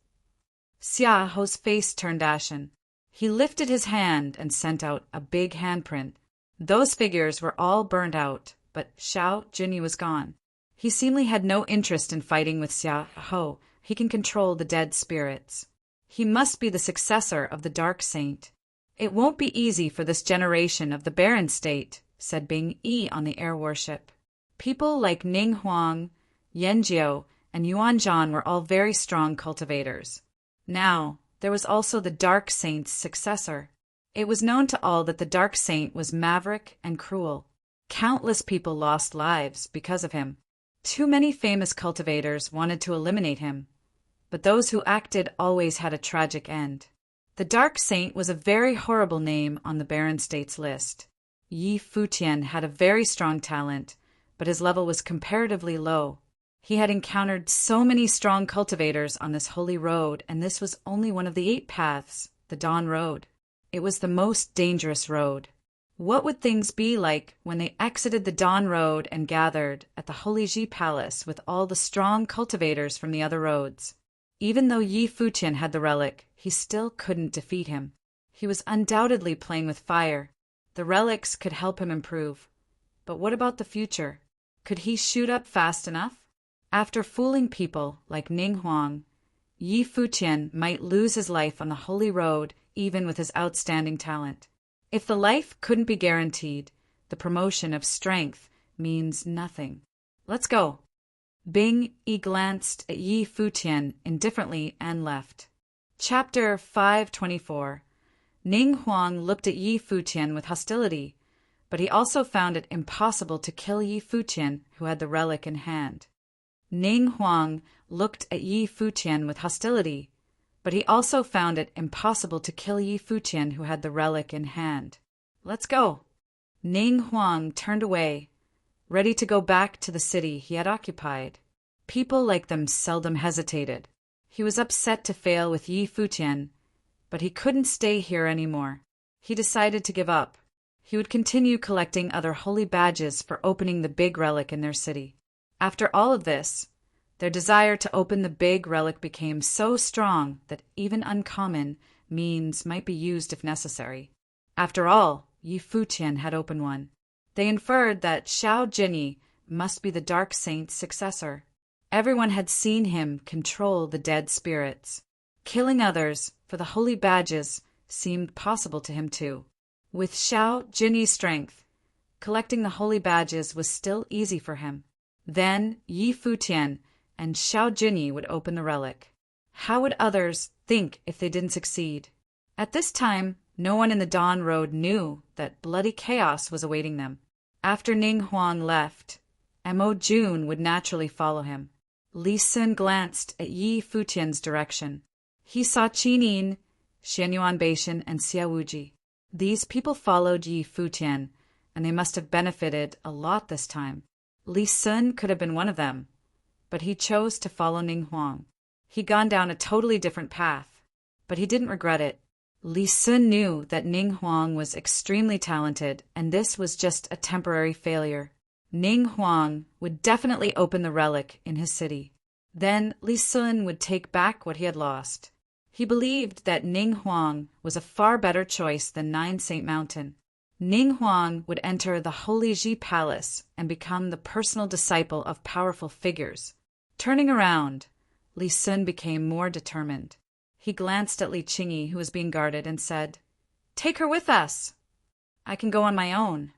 Speaker 1: Xiaoho's face turned ashen. He lifted his hand and sent out a big handprint. Those figures were all burned out, but Xiao Junyi was gone. He seemingly had no interest in fighting with Xiaoho. He can control the dead spirits. He must be the successor of the Dark Saint. "It won't be easy for this generation of the Barren State," said Bing Yi on the air warship. People like Ning Huang, Yan Jiao, and Yuan Zhan were all very strong cultivators. Now, there was also the Dark Saint's successor. It was known to all that the Dark Saint was maverick and cruel. Countless people lost lives because of him. Too many famous cultivators wanted to eliminate him, but those who acted always had a tragic end. The Dark Saint was a very horrible name on the Barren States list. Yi Futian had a very strong talent, but his level was comparatively low. He had encountered so many strong cultivators on this holy road, and this was only one of the 8 paths, the Dawn Road. It was the most dangerous road. What would things be like when they exited the Dawn Road and gathered at the Holy Ji Palace with all the strong cultivators from the other roads? Even though Yi Futian had the relic, he still couldn't defeat him. He was undoubtedly playing with fire. The relics could help him improve. But what about the future? Could he shoot up fast enough? After fooling people like Ning Huang, Yi Futian might lose his life on the Holy Road even with his outstanding talent. If the life couldn't be guaranteed, the promotion of strength means nothing. Let's go. Bing Yi glanced at Yi Futian indifferently and left. Chapter 524. Ning Huang looked at Yi Futian with hostility, but he also found it impossible to kill Yi Futian, who had the relic in hand. Ning Huang looked at Yi Futian with hostility, But he also found it impossible to kill Yi Futian, who had the relic in hand. Let's go. Ning Huang turned away, ready to go back to the city he had occupied. People like them seldom hesitated. He was upset to fail with Yi Futian, but he couldn't stay here anymore. He decided to give up. He would continue collecting other holy badges for opening the big relic in their city. After all of this, their desire to open the big relic became so strong that even uncommon means might be used if necessary. After all, Yi Futian had opened one. They inferred that Xiao Jinyi must be the dark saint's successor. Everyone had seen him control the dead spirits. Killing others for the holy badges seemed possible to him too. With Xiao Jinyi's strength, collecting the holy badges was still easy for him. Then Yi Futian and Xiao Jinyi would open the relic. How would others think if they didn't succeed? At this time, no one in the Dawn Road knew that bloody chaos was awaiting them. After Ning Huang left, Mo Jun would naturally follow him. Li Sun glanced at Yi Futian's direction. He saw Qinin, Xianyuan Beishan, and Xia Wuji. These people followed Yi Futian, and they must have benefited a lot this time. Li Sun could have been one of them, but he chose to follow Ning Huang. He'd gone down a totally different path, but he didn't regret it. Li Sun knew that Ning Huang was extremely talented, and this was just a temporary failure. Ning Huang would definitely open the relic in his city. Then Li Sun would take back what he had lost. He believed that Ning Huang was a far better choice than Nine Saint Mountain. Ning Huang would enter the Holy Ji Palace and become the personal disciple of powerful figures. Turning around, Li Sun became more determined. He glanced at Li Qingyi, who was being guarded, and said, "Take her with us. I can go on my own."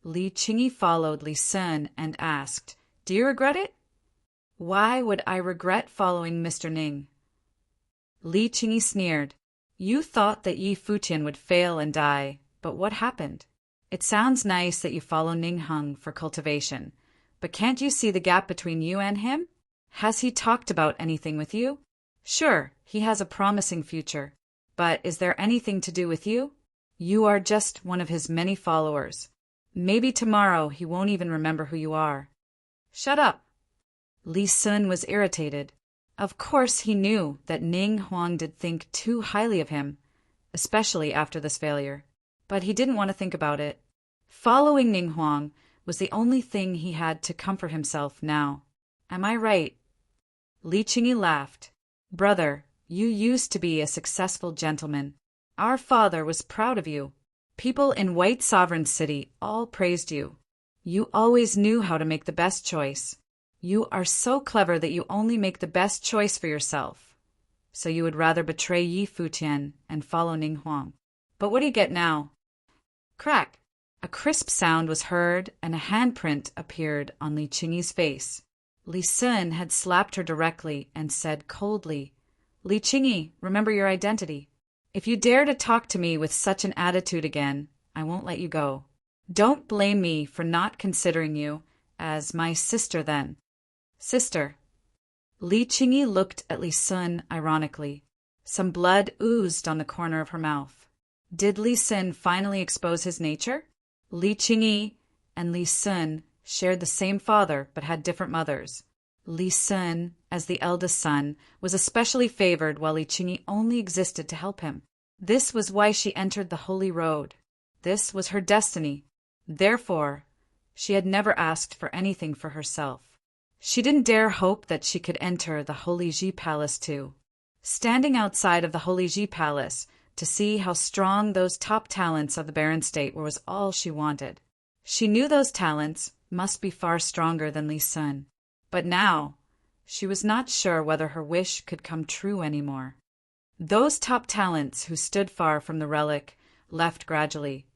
Speaker 1: Li Qingyi followed Li Sun and asked, "Do you regret it?" "Why would I regret following Mr. Ning?" Li Qingyi sneered. "You thought that Yi Futian would fail and die, but what happened? It sounds nice that you follow Ning Hung for cultivation, but can't you see the gap between you and him? Has he talked about anything with you? Sure, he has a promising future, but is there anything to do with you? You are just one of his many followers. Maybe tomorrow he won't even remember who you are." "Shut up." Li Sun was irritated. Of course he knew that Ning Huang did think too highly of him, especially after this failure. But he didn't want to think about it. Following Ning Huang was the only thing he had to comfort himself now. Am I right? Li Qingyi laughed. "Brother, you used to be a successful gentleman. Our father was proud of you. People in White Sovereign City all praised you. You always knew how to make the best choice. You are so clever that you only make the best choice for yourself. So you would rather betray Yi Futian and follow Ning Huang. But what do you get now?" Crack! A crisp sound was heard, and a handprint appeared on Li Qingyi's face. Li Sun had slapped her directly and said coldly, "Li Qingyi, remember your identity. If you dare to talk to me with such an attitude again, I won't let you go. Don't blame me for not considering you as my sister then." "Sister." Li Qingyi looked at Li Sun ironically. Some blood oozed on the corner of her mouth. Did Li Sun finally expose his nature? Li Qingyi and Li Sun shared the same father but had different mothers. Li Sun, as the eldest son, was especially favored while Li Qingyi only existed to help him. This was why she entered the Holy Road. This was her destiny. Therefore, she had never asked for anything for herself. She didn't dare hope that she could enter the Holy Ji Palace too. Standing outside of the Holy Ji Palace to see how strong those top talents of the Barren State were was all she wanted. She knew those talents must be far stronger than Li Sun. But now, she was not sure whether her wish could come true anymore. Those top talents who stood far from the relic left gradually,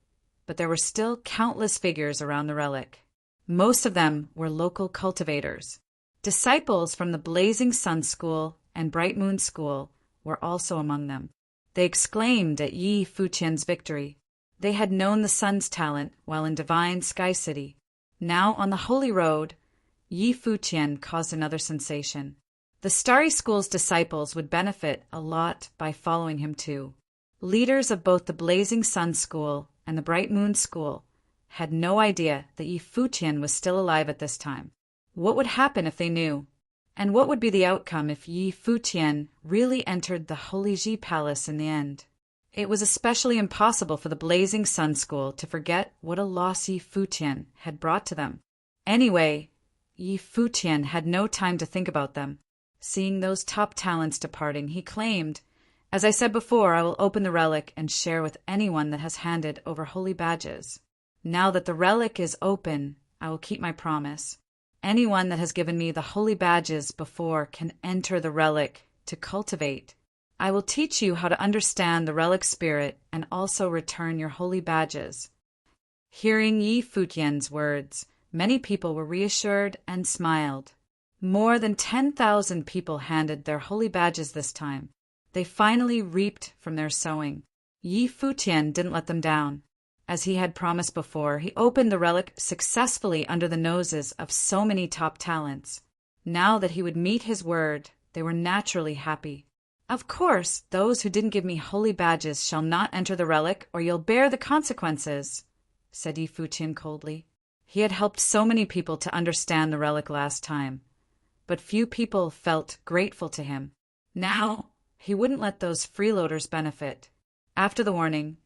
Speaker 1: but there were still countless figures around the relic. Most of them were local cultivators. Disciples from the Blazing Sun School and Bright Moon School were also among them. They exclaimed at Yi Futian's victory. They had known the sun's talent while in Divine Sky City. Now on the Holy Road, Yi Futian caused another sensation. The Starry School's disciples would benefit a lot by following him too. Leaders of both the Blazing Sun School and the Bright Moon School had no idea that Yi Futian was still alive at this time. What would happen if they knew? And what would be the outcome if Yi Futian really entered the Holy Ji Palace in the end? It was especially impossible for the Blazing Sun School to forget what a loss Yi Futian had brought to them. Anyway, Yi Futian had no time to think about them. Seeing those top talents departing, he claimed, "As I said before, I will open the relic and share with anyone that has handed over holy badges. Now that the relic is open, I will keep my promise. Anyone that has given me the holy badges before can enter the relic to cultivate. I will teach you how to understand the relic spirit and also return your holy badges." Hearing Yi Futian's words, many people were reassured and smiled. More than 10,000 people handed their holy badges this time. They finally reaped from their sowing. Yi Futian didn't let them down. As he had promised before, he opened the relic successfully under the noses of so many top talents. Now that he would meet his word, they were naturally happy. "Of course, those who didn't give me holy badges shall not enter the relic, or you'll bear the consequences," said Yi Futian coldly. He had helped so many people to understand the relic last time, but few people felt grateful to him. Now, he wouldn't let those freeloaders benefit. After the warning,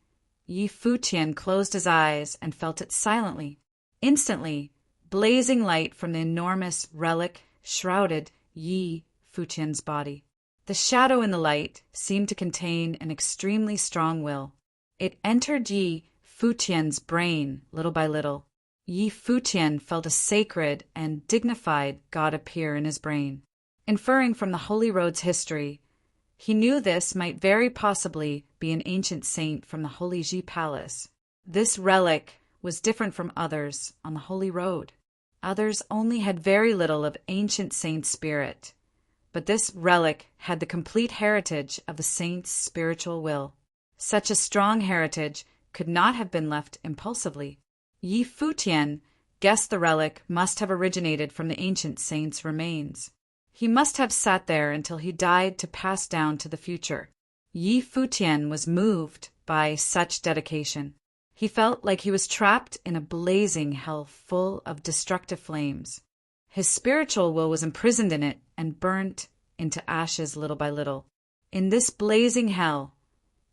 Speaker 1: Yi Futian closed his eyes and felt it silently. Instantly, blazing light from the enormous relic shrouded Yi Futian's body. The shadow in the light seemed to contain an extremely strong will. It entered Yi Futian's brain little by little. Yi Futian felt a sacred and dignified God appear in his brain. Inferring from the Holy Road's history, he knew this might very possibly be an ancient saint from the Holy Ji Palace. This relic was different from others on the Holy Road. Others only had very little of ancient saint spirit, but this relic had the complete heritage of the saint's spiritual will. Such a strong heritage could not have been left impulsively. Yi Futian guessed the relic must have originated from the ancient saint's remains. He must have sat there until he died to pass down to the future. Yi Futian was moved by such dedication. He felt like he was trapped in a blazing hell full of destructive flames. His spiritual will was imprisoned in it and burnt into ashes little by little. In this blazing hell,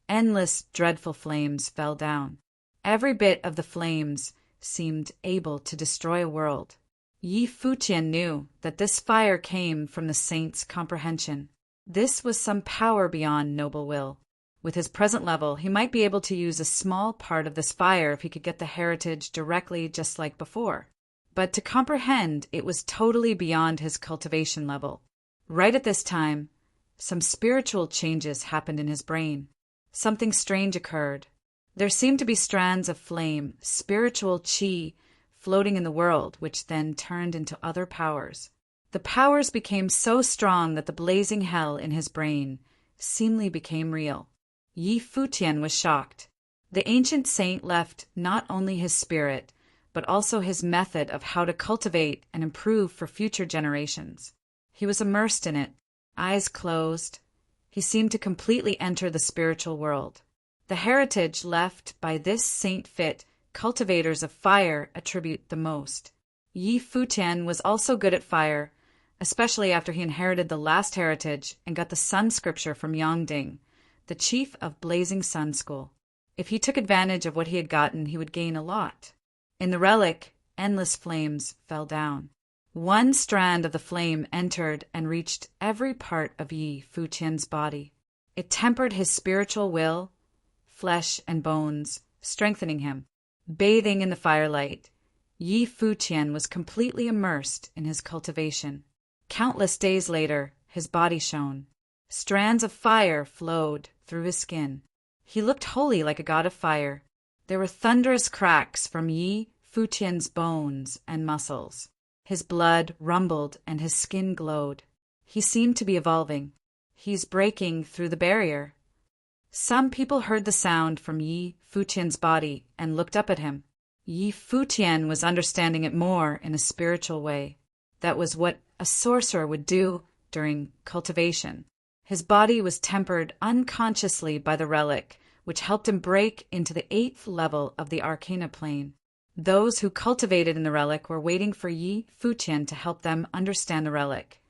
Speaker 1: endless dreadful flames fell down. Every bit of the flames seemed able to destroy a world. Yi Futian knew that this fire came from the saint's comprehension. This was some power beyond noble will. With his present level, he might be able to use a small part of this fire if he could get the heritage directly just like before. But to comprehend, it was totally beyond his cultivation level. Right at this time, some spiritual changes happened in his brain. Something strange occurred. There seemed to be strands of flame, spiritual chi, floating in the world, which then turned into other powers. The powers became so strong that the blazing hell in his brain seemingly became real. Yi Futian was shocked. The ancient saint left not only his spirit, but also his method of how to cultivate and improve for future generations. He was immersed in it, eyes closed. He seemed to completely enter the spiritual world. The heritage left by this saint-fit cultivators of fire attribute the most. Yi Futian was also good at fire, especially after he inherited the last heritage and got the sun scripture from Yongding, the chief of Blazing Sun School. If he took advantage of what he had gotten, he would gain a lot. In the relic, endless flames fell down. One strand of the flame entered and reached every part of Yi Futian's body. It tempered his spiritual will, flesh and bones, strengthening him. Bathing in the firelight, Yi Futian was completely immersed in his cultivation. Countless days later, his body shone. Strands of fire flowed through his skin. He looked wholly like a god of fire. There were thunderous cracks from Yi Futian's bones and muscles. His blood rumbled and his skin glowed. He seemed to be evolving. He's breaking through the barrier. Some people heard the sound from Yi Futian's body and looked up at him. Yi Futian was understanding it more in a spiritual way. That was what a sorcerer would do during cultivation. His body was tempered unconsciously by the relic, which helped him break into the 8th level of the Arcana plane. Those who cultivated in the relic were waiting for Yi Futian to help them understand the relic.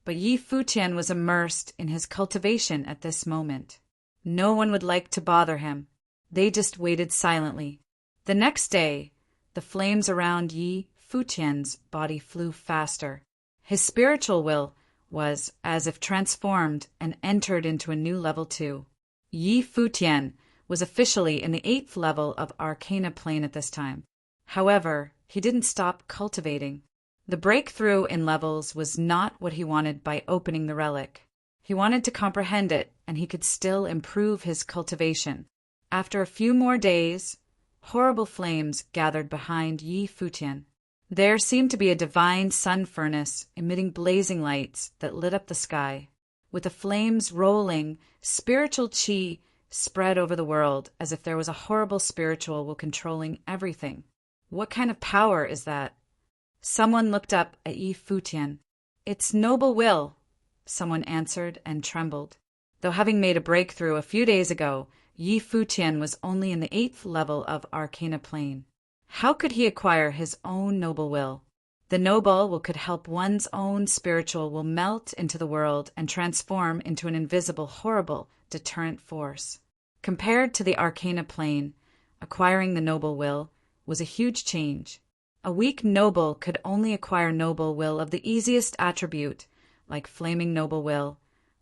Speaker 1: But Yi Futian was immersed in his cultivation at this moment. No one would like to bother him. They just waited silently. The next day, the flames around Yi Futian's body flew faster. His spiritual will was as if transformed and entered into a new level too. Yi Futian was officially in the 8th level of Arcana plane at this time. However, he didn't stop cultivating. The breakthrough in levels was not what he wanted by opening the relic. He wanted to comprehend it, and he could still improve his cultivation. After a few more days, horrible flames gathered behind Yi Futian. There seemed to be a divine sun furnace emitting blazing lights that lit up the sky. With the flames rolling, spiritual qi spread over the world as if there was a horrible spiritual will controlling everything. What kind of power is that? Someone looked up at Yi Futian. It's noble will, someone answered and trembled. Though having made a breakthrough a few days ago, Yi Futian was only in the 8th level of Arcana plane. How could he acquire his own noble will? The noble will could help one's own spiritual will melt into the world and transform into an invisible, horrible, deterrent force. Compared to the Arcana plane, acquiring the noble will was a huge change. A weak noble could only acquire noble will of the easiest attribute, like flaming noble will,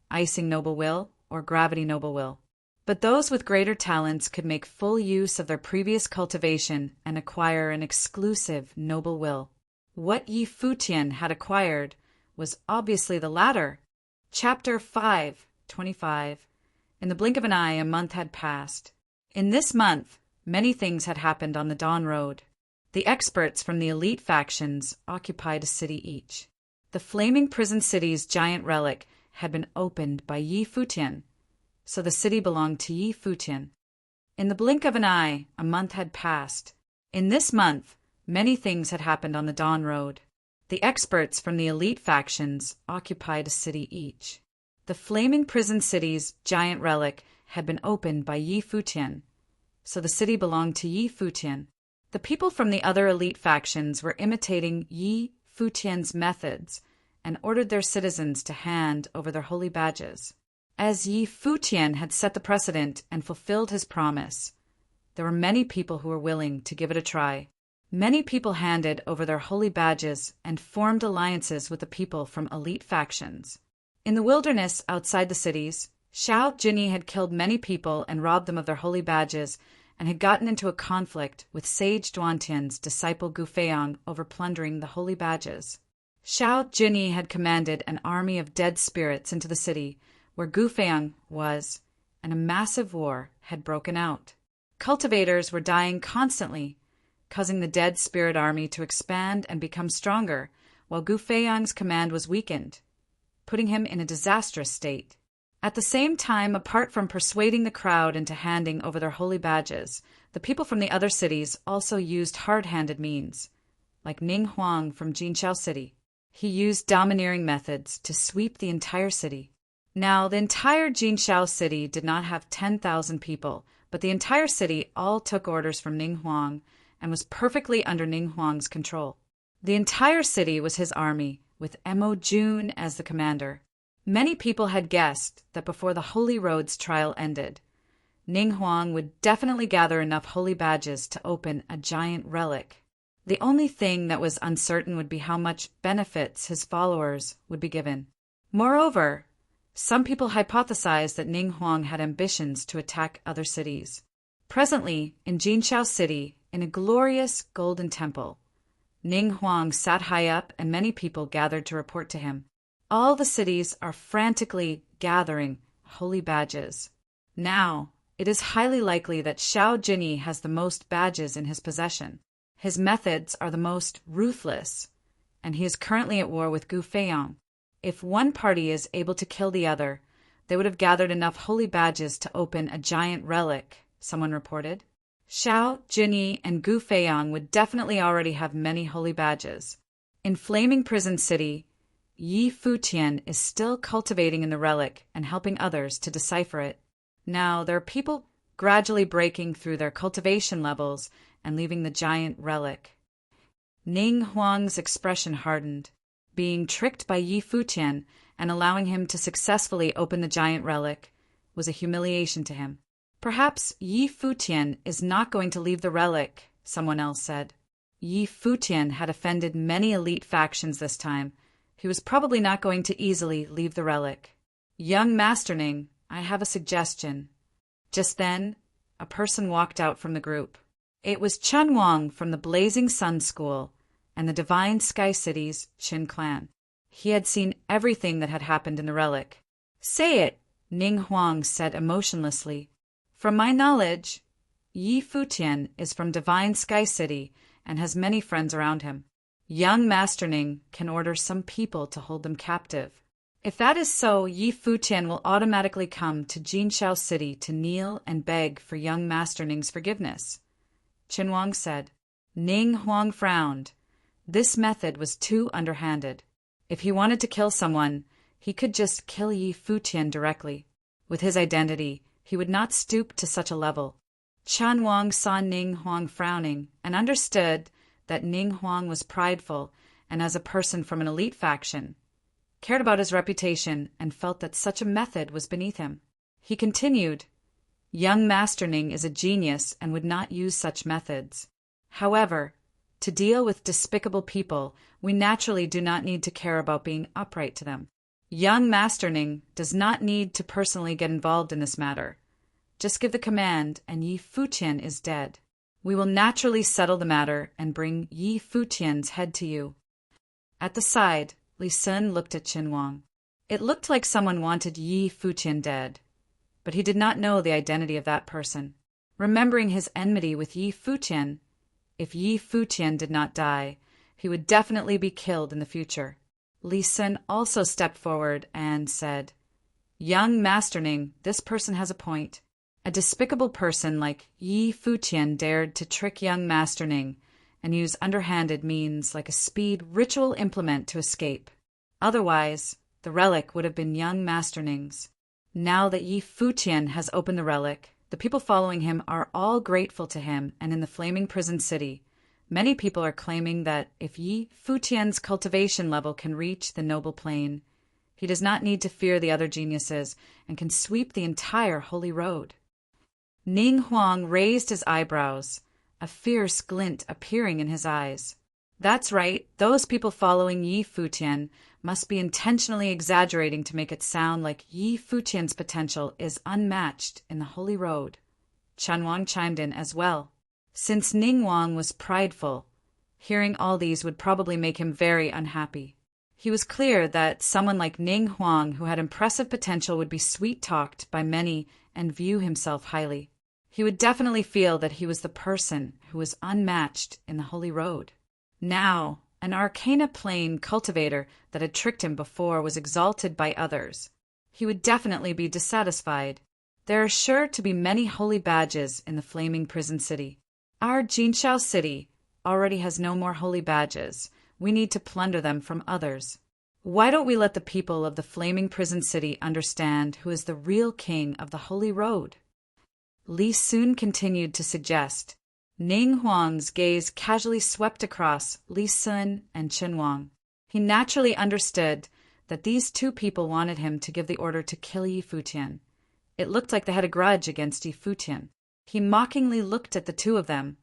Speaker 1: icing noble will, or gravity noble will. But those with greater talents could make full use of their previous cultivation and acquire an exclusive noble will. What Yi Futian had acquired was obviously the latter. Chapter 5:25. In the blink of an eye, a month had passed. In this month, many things had happened on the Dawn Road. The experts from the elite factions occupied a city each. The flaming prison city's giant relic had been opened by Yi Futian, so the city belonged to Yi Futian. In the blink of an eye, a month had passed. In this month, many things had happened on the Dawn Road. The experts from the elite factions occupied a city each. The flaming prison city's giant relic had been opened by Yi Futian, so the city belonged to Yi Futian. The people from the other elite factions were imitating Yi Futian's methods and ordered their citizens to hand over their holy badges. As Yi Futian had set the precedent and fulfilled his promise, there were many people who were willing to give it a try. Many people handed over their holy badges and formed alliances with the people from elite factions. In the wilderness outside the cities, Xiao Jinyi had killed many people and robbed them of their holy badges, and had gotten into a conflict with Sage Duantian's disciple Gu Feiyang over plundering the holy badges. Xiao Jinyi had commanded an army of dead spirits into the city where Gu Feiyang was, and a massive war had broken out. Cultivators were dying constantly, causing the dead spirit army to expand and become stronger, while Gu Feiyang's command was weakened, putting him in a disastrous state. At the same time, apart from persuading the crowd into handing over their holy badges, the people from the other cities also used hard-handed means, like Ning Huang from Jinqiao City. He used domineering methods to sweep the entire city. Now, the entire Jinqiao City did not have 10,000 people, but the entire city all took orders from Ning Huang and was perfectly under Ning Huang's control. The entire city was his army, with Mo Jun as the commander. Many people had guessed that before the Holy Road's trial ended, Ning Huang would definitely gather enough holy badges to open a giant relic. The only thing that was uncertain would be how much benefits his followers would be given. Moreover, some people hypothesized that Ning Huang had ambitions to attack other cities. Presently, in Jinqiao City, in a glorious golden temple, Ning Huang sat high up and many people gathered to report to him. All the cities are frantically gathering holy badges. Now, it is highly likely that Xiao Jinyi has the most badges in his possession. His methods are the most ruthless, and he is currently at war with Gu Feiyang. If one party is able to kill the other, they would have gathered enough holy badges to open a giant relic, someone reported. Xiao Jinyi and Gu Feiyang would definitely already have many holy badges. In Flaming Prison City, Yi Futian is still cultivating in the relic and helping others to decipher it. Now, there are people gradually breaking through their cultivation levels and leaving the giant relic. Ning Huang's expression hardened. Being tricked by Yi Futian and allowing him to successfully open the giant relic was a humiliation to him. Perhaps Yi Futian is not going to leave the relic, someone else said. Yi Futian had offended many elite factions this time. He was probably not going to easily leave the relic. Young Master Ning, I have a suggestion. Just then, a person walked out from the group. It was Chen Wang from the Blazing Sun School and the Divine Sky City's Qin clan. He had seen everything that had happened in the relic. Say it, Ning Huang said emotionlessly. From my knowledge, Yi Futian is from Divine Sky City and has many friends around him. Young Master Ning can order some people to hold them captive. If that is so, Yi Futian will automatically come to Jinshao City to kneel and beg for young Master Ning's forgiveness. Qin Wang said. Ning Huang frowned. This method was too underhanded. If he wanted to kill someone, he could just kill Yi Futian directly. With his identity, he would not stoop to such a level. Chen Wang saw Ning Huang frowning and understood that Ning Huang was prideful and, as a person from an elite faction, cared about his reputation and felt that such a method was beneath him. He continued, Young Master Ning is a genius and would not use such methods. However, to deal with despicable people, we naturally do not need to care about being upright to them. Young Master Ning does not need to personally get involved in this matter. Just give the command and Yi Futian is dead. We will naturally settle the matter and bring Yi Futian's head to you. At the side, Li Sun looked at Qin Wang. It looked like someone wanted Yi Futian dead, but he did not know the identity of that person. Remembering his enmity with Yi Futian, if Yi Futian did not die, he would definitely be killed in the future. Li Sun also stepped forward and said, Young Master Ning, this person has a point. A despicable person like Yi Futian dared to trick young Master Ning and use underhanded means like a speed ritual implement to escape. Otherwise, the relic would have been young Master Ning's. Now that Yi Futian has opened the relic, the people following him are all grateful to him, and in the flaming prison city, many people are claiming that if Yi Futian's cultivation level can reach the noble plane, he does not need to fear the other geniuses and can sweep the entire holy road. Ning Huang raised his eyebrows, a fierce glint appearing in his eyes. That's right, those people following Yi Futian must be intentionally exaggerating to make it sound like Yi Futian's potential is unmatched in the Holy Road. Chen Wang chimed in as well. Since Ning Huang was prideful, hearing all these would probably make him very unhappy. He was clear that someone like Ning Huang who had impressive potential would be sweet-talked by many and view himself highly. He would definitely feel that he was the person who was unmatched in the Holy Road. Now, an arcana plane cultivator that had tricked him before was exalted by others. He would definitely be dissatisfied. There are sure to be many holy badges in the flaming prison city. Our Jinshao city already has no more holy badges. We need to plunder them from others. Why don't we let the people of the flaming prison city understand who is the real king of the Holy Road? Li Sun continued to suggest. Ning Huang's gaze casually swept across Li Sun and Qin Wang. He naturally understood that these two people wanted him to give the order to kill Yi Futian. It looked like they had a grudge against Yi Futian. He mockingly looked at the two of them,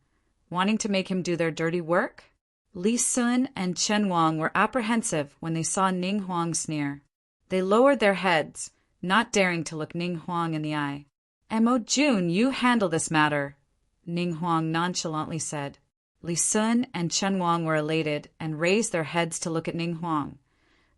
Speaker 1: wanting to make him do their dirty work. Li Sun and Qin Wang were apprehensive when they saw Ning Huang sneer. They lowered their heads, not daring to look Ning Huang in the eye. Mo Jun, you handle this matter, Ning Huang nonchalantly said. Li Sun and Qin Wang were elated and raised their heads to look at Ning Huang,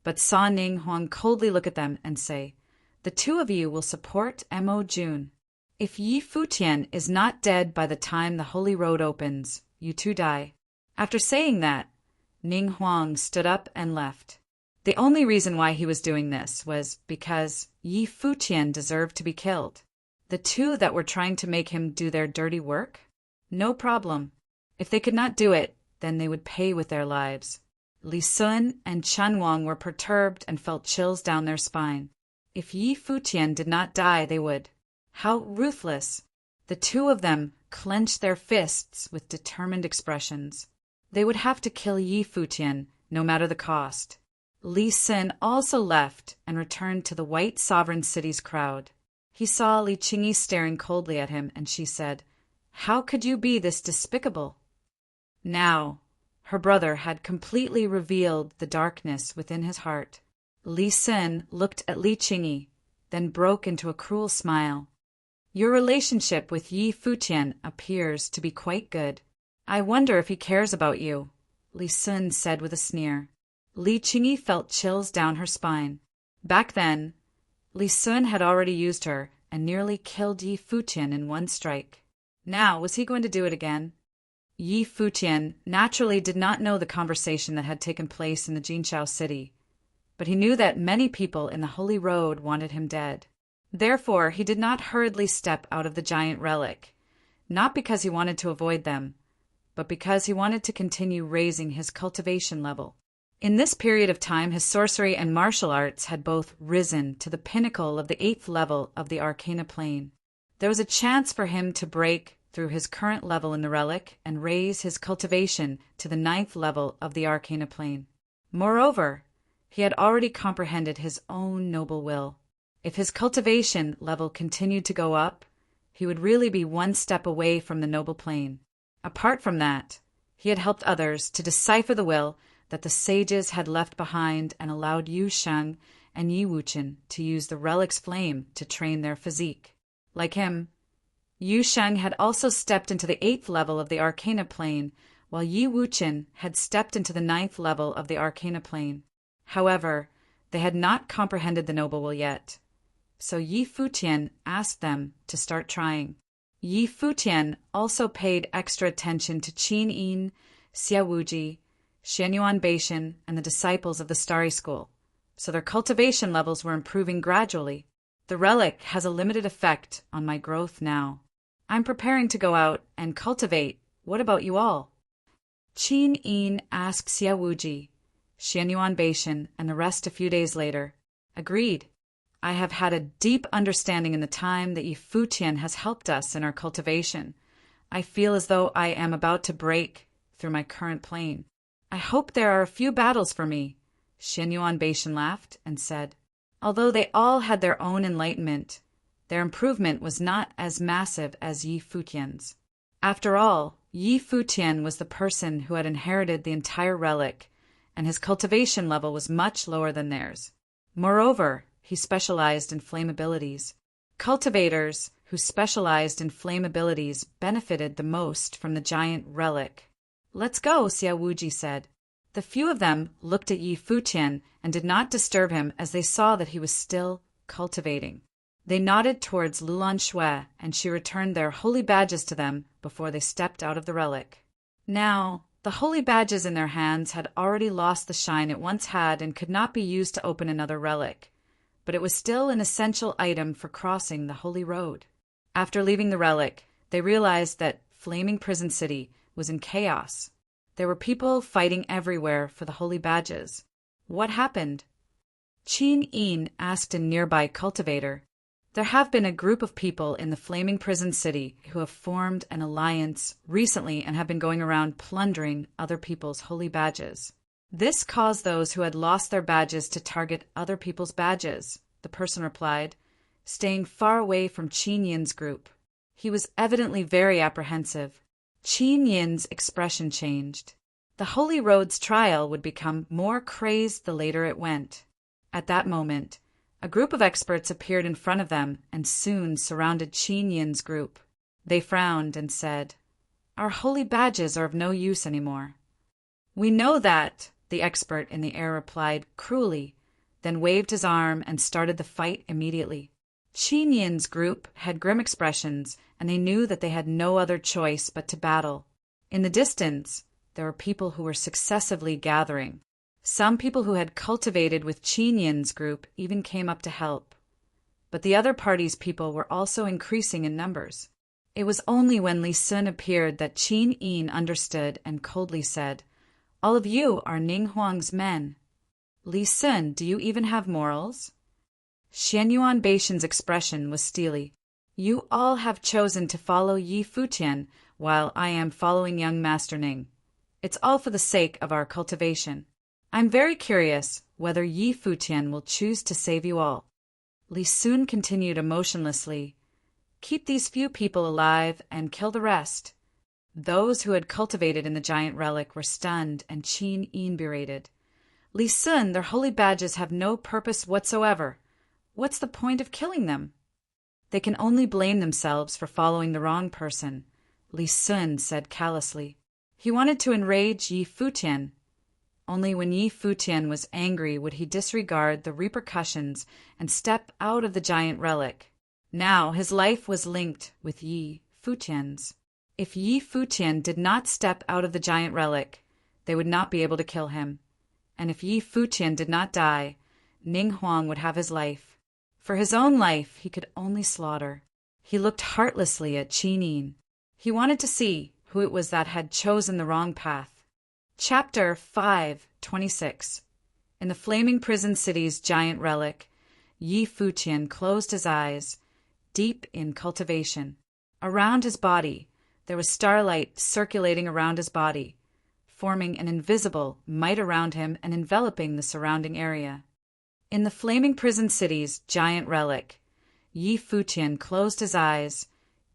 Speaker 1: but saw Ning Huang coldly look at them and say, The two of you will support Mo Jun. If Yi Futian is not dead by the time the Holy Road opens, you two die. After saying that, Ning Huang stood up and left. The only reason why he was doing this was because Yi Futian deserved to be killed. The two that were trying to make him do their dirty work? No problem. If they could not do it, then they would pay with their lives. Li Sun and Chen Wang were perturbed and felt chills down their spine. If Yi Futian did not die, they would. How ruthless! The two of them clenched their fists with determined expressions. They would have to kill Yi Futian, no matter the cost. Li Sun also left and returned to the White Sovereign City's crowd. He saw Li Qingyi staring coldly at him, and she said, "How could you be this despicable?" Now, her brother had completely revealed the darkness within his heart. Li Sun looked at Li Qingyi, then broke into a cruel smile. "Your relationship with Yi Futian appears to be quite good. I wonder if he cares about you," Li Sun said with a sneer. Li Qingyi felt chills down her spine. Back then, Li Sun had already used her and nearly killed Yi Futian in one strike. Now, was he going to do it again? Yi Futian naturally did not know the conversation that had taken place in the Jinqiao city, but he knew that many people in the Holy Road wanted him dead. Therefore, he did not hurriedly step out of the giant relic, not because he wanted to avoid them, but because he wanted to continue raising his cultivation level. In this period of time, his sorcery and martial arts had both risen to the pinnacle of the 8th level of the Arcana plane. There was a chance for him to break through his current level in the relic and raise his cultivation to the 9th level of the Arcana plane. Moreover, he had already comprehended his own noble will. If his cultivation level continued to go up, he would really be one step away from the noble plane. Apart from that, he had helped others to decipher the will that the sages had left behind and allowed Yu Sheng and Yi Wuchen to use the relic's flame to train their physique. Like him, Yu Sheng had also stepped into the 8th level of the Arcana plane, while Yi Wuchen had stepped into the 9th level of the Arcana plane. However, they had not comprehended the noble will yet, so Yi Futian asked them to start trying. Yi Futian also paid extra attention to Qin Yin, Xia Wuji, Xianyuan Beishan, and the disciples of the Starry School, so their cultivation levels were improving gradually. The relic has a limited effect on my growth now. I'm preparing to go out and cultivate. What about you all? Qin Yin asked Xia Wuji, Xianyuan Beishan, and the rest a few days later. Agreed. I have had a deep understanding in the time that Yi Futian has helped us in our cultivation. I feel as though I am about to break through my current plane. I hope there are a few battles for me. Xianyuan Beishan laughed and said, although they all had their own enlightenment, their improvement was not as massive as Yi Futian's. After all, Yi Futian was the person who had inherited the entire relic, and his cultivation level was much lower than theirs. Moreover, he specialized in flame abilities. Cultivators who specialized in flame abilities benefited the most from the giant relic. Let's go, Xia Wuji said. The few of them looked at Yi Futian and did not disturb him as they saw that he was still cultivating. They nodded towards Lulan Shui, and she returned their holy badges to them before they stepped out of the relic. Now, the holy badges in their hands had already lost the shine it once had and could not be used to open another relic, but it was still an essential item for crossing the Holy Road. After leaving the relic, they realized that Flaming Prison City was in chaos. There were people fighting everywhere for the holy badges. What happened? Qin Yin asked a nearby cultivator. There have been a group of people in the Flaming Prison City who have formed an alliance recently and have been going around plundering other people's holy badges. This caused those who had lost their badges to target other people's badges, the person replied, staying far away from Qin Yin's group. He was evidently very apprehensive. Qin Yin's expression changed. The Holy Road's trial would become more crazed the later it went. At that moment, a group of experts appeared in front of them and soon surrounded Qin Yin's group. They frowned and said, "Our holy badges are of no use anymore." "We know that," the expert in the air replied cruelly, then waved his arm and started the fight immediately. Qin Yin's group had grim expressions, and they knew that they had no other choice but to battle. In the distance, there were people who were successively gathering. Some people who had cultivated with Qin Yin's group even came up to help. But the other party's people were also increasing in numbers. It was only when Li Sun appeared that Qin Yin understood and coldly said, All of you are Ning Huang's men. Li Sun, do you even have morals? Xianyuan Beishan's expression was steely. You all have chosen to follow Yi Futian, while I am following young Master Ning. It's all for the sake of our cultivation. I'm very curious whether Yi Futian will choose to save you all. Li Sun continued emotionlessly. Keep these few people alive and kill the rest. Those who had cultivated in the giant relic were stunned and Qin Yin berated. Li Sun, their holy badges have no purpose whatsoever. What's the point of killing them? They can only blame themselves for following the wrong person, Li Sun said callously. He wanted to enrage Yi Futian. Only when Yi Futian was angry would he disregard the repercussions and step out of the giant relic. Now his life was linked with Yi Futian's. If Yi Futian did not step out of the giant relic, they would not be able to kill him. And if Yi Futian did not die, Ning Huang would have his life. For his own life, he could only slaughter. He looked heartlessly at Qin Yin. He wanted to see who it was that had chosen the wrong path. Chapter 5:26. In the flaming prison city's giant relic, Yi Futian closed his eyes, deep in cultivation. Around his body, there was starlight circulating around his body, forming an invisible might around him and enveloping the surrounding area. In the flaming prison city's giant relic, Yi Futian closed his eyes,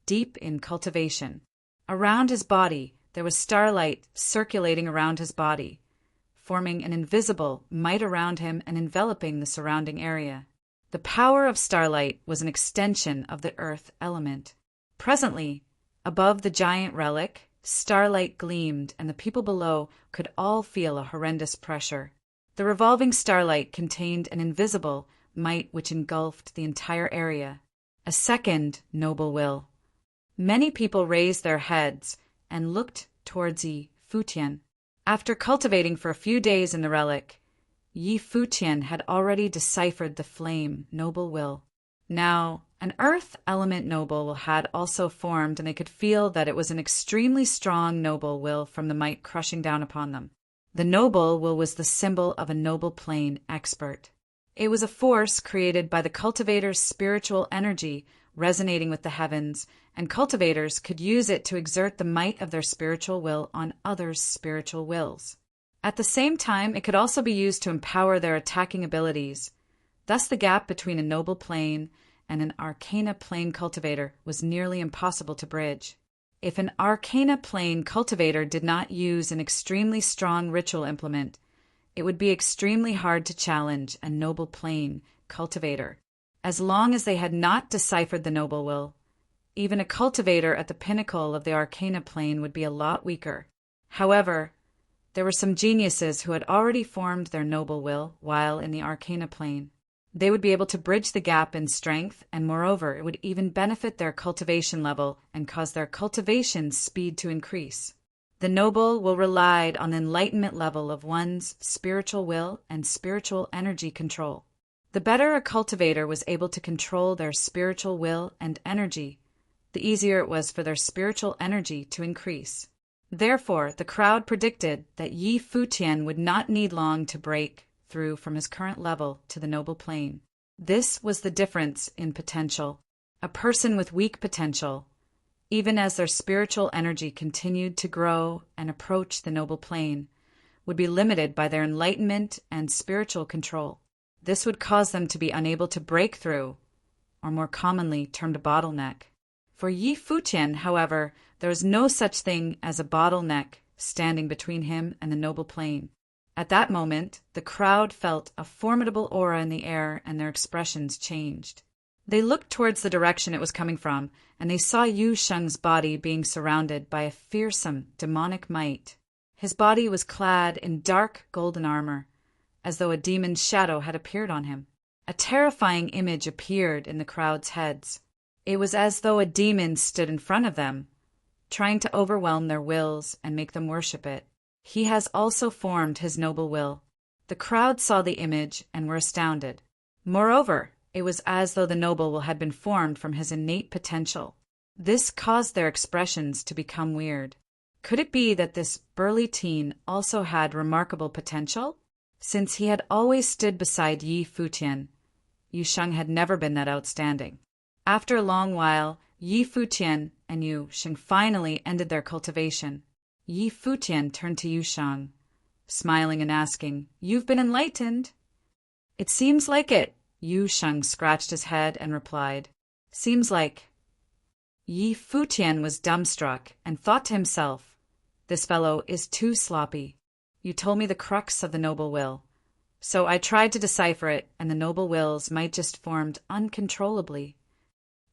Speaker 1: deep in cultivation. Around his body, there was starlight circulating around his body, forming an invisible might around him and enveloping the surrounding area. The power of starlight was an extension of the earth element. Presently, above the giant relic, starlight gleamed and the people below could all feel a horrendous pressure. The revolving starlight contained an invisible might which engulfed the entire area. A second noble will. Many people raised their heads and looked towards Yi Futian. After cultivating for a few days in the relic, Yi Futian had already deciphered the flame noble will. Now, an earth element noble will had also formed, and they could feel that it was an extremely strong noble will from the might crushing down upon them. The noble will was the symbol of a noble plane expert. It was a force created by the cultivator's spiritual energy resonating with the heavens, and cultivators could use it to exert the might of their spiritual will on others' spiritual wills. At the same time, it could also be used to empower their attacking abilities. Thus the gap between a noble plane and an arcana plane cultivator was nearly impossible to bridge. If an arcana plane cultivator did not use an extremely strong ritual implement, it would be extremely hard to challenge a noble plane cultivator. As long as they had not deciphered the noble will, even a cultivator at the pinnacle of the arcana plane would be a lot weaker. However, there were some geniuses who had already formed their noble will while in the arcana plane. They would be able to bridge the gap in strength, and moreover, it would even benefit their cultivation level and cause their cultivation speed to increase. The noble will relied on the enlightenment level of one's spiritual will and spiritual energy control. The better a cultivator was able to control their spiritual will and energy, the easier it was for their spiritual energy to increase. Therefore, the crowd predicted that Yi Futian would not need long to break through from his current level to the noble plane. This was the difference in potential. A person with weak potential, even as their spiritual energy continued to grow and approach the noble plane, would be limited by their enlightenment and spiritual control. This would cause them to be unable to break through, or more commonly termed a bottleneck. For Yi Futian, however, there was no such thing as a bottleneck standing between him and the noble plane. At that moment, the crowd felt a formidable aura in the air, and their expressions changed. They looked towards the direction it was coming from, and they saw Yu Sheng's body being surrounded by a fearsome, demonic might. His body was clad in dark golden armor, as though a demon's shadow had appeared on him. A terrifying image appeared in the crowd's heads. It was as though a demon stood in front of them, trying to overwhelm their wills and make them worship it. He has also formed his noble will. The crowd saw the image and were astounded. Moreover, it was as though the noble will had been formed from his innate potential. This caused their expressions to become weird. Could it be that this burly teen also had remarkable potential? Since he had always stood beside Yi Futian, Yu Sheng had never been that outstanding. After a long while, Yi Futian and Yu Sheng finally ended their cultivation. Yi Futian turned to Yu Sheng, smiling and asking, "You've been enlightened?" "It seems like it," Yu Sheng scratched his head and replied. "Seems like." Yi Futian was dumbstruck and thought to himself, "This fellow is too sloppy. You told me the crux of the noble will. So I tried to decipher it, and the noble wills might just formed uncontrollably."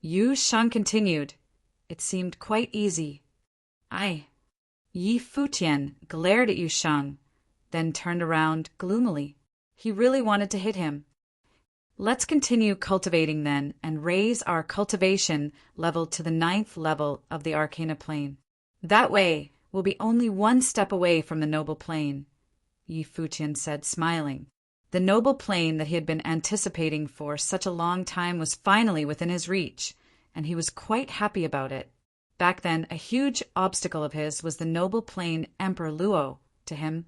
Speaker 1: Yu Sheng continued, "It seemed quite easy." "Aye." Yi Futian glared at Yu Sheng, then turned around gloomily. He really wanted to hit him. "Let's continue cultivating then, and raise our cultivation level to the 9th level of the Arcana Plane. That way, we'll be only one step away from the noble plane," Yi Futian said, smiling. The noble plane that he had been anticipating for such a long time was finally within his reach, and he was quite happy about it. Back then, a huge obstacle of his was the noble plane Emperor Luo. To him,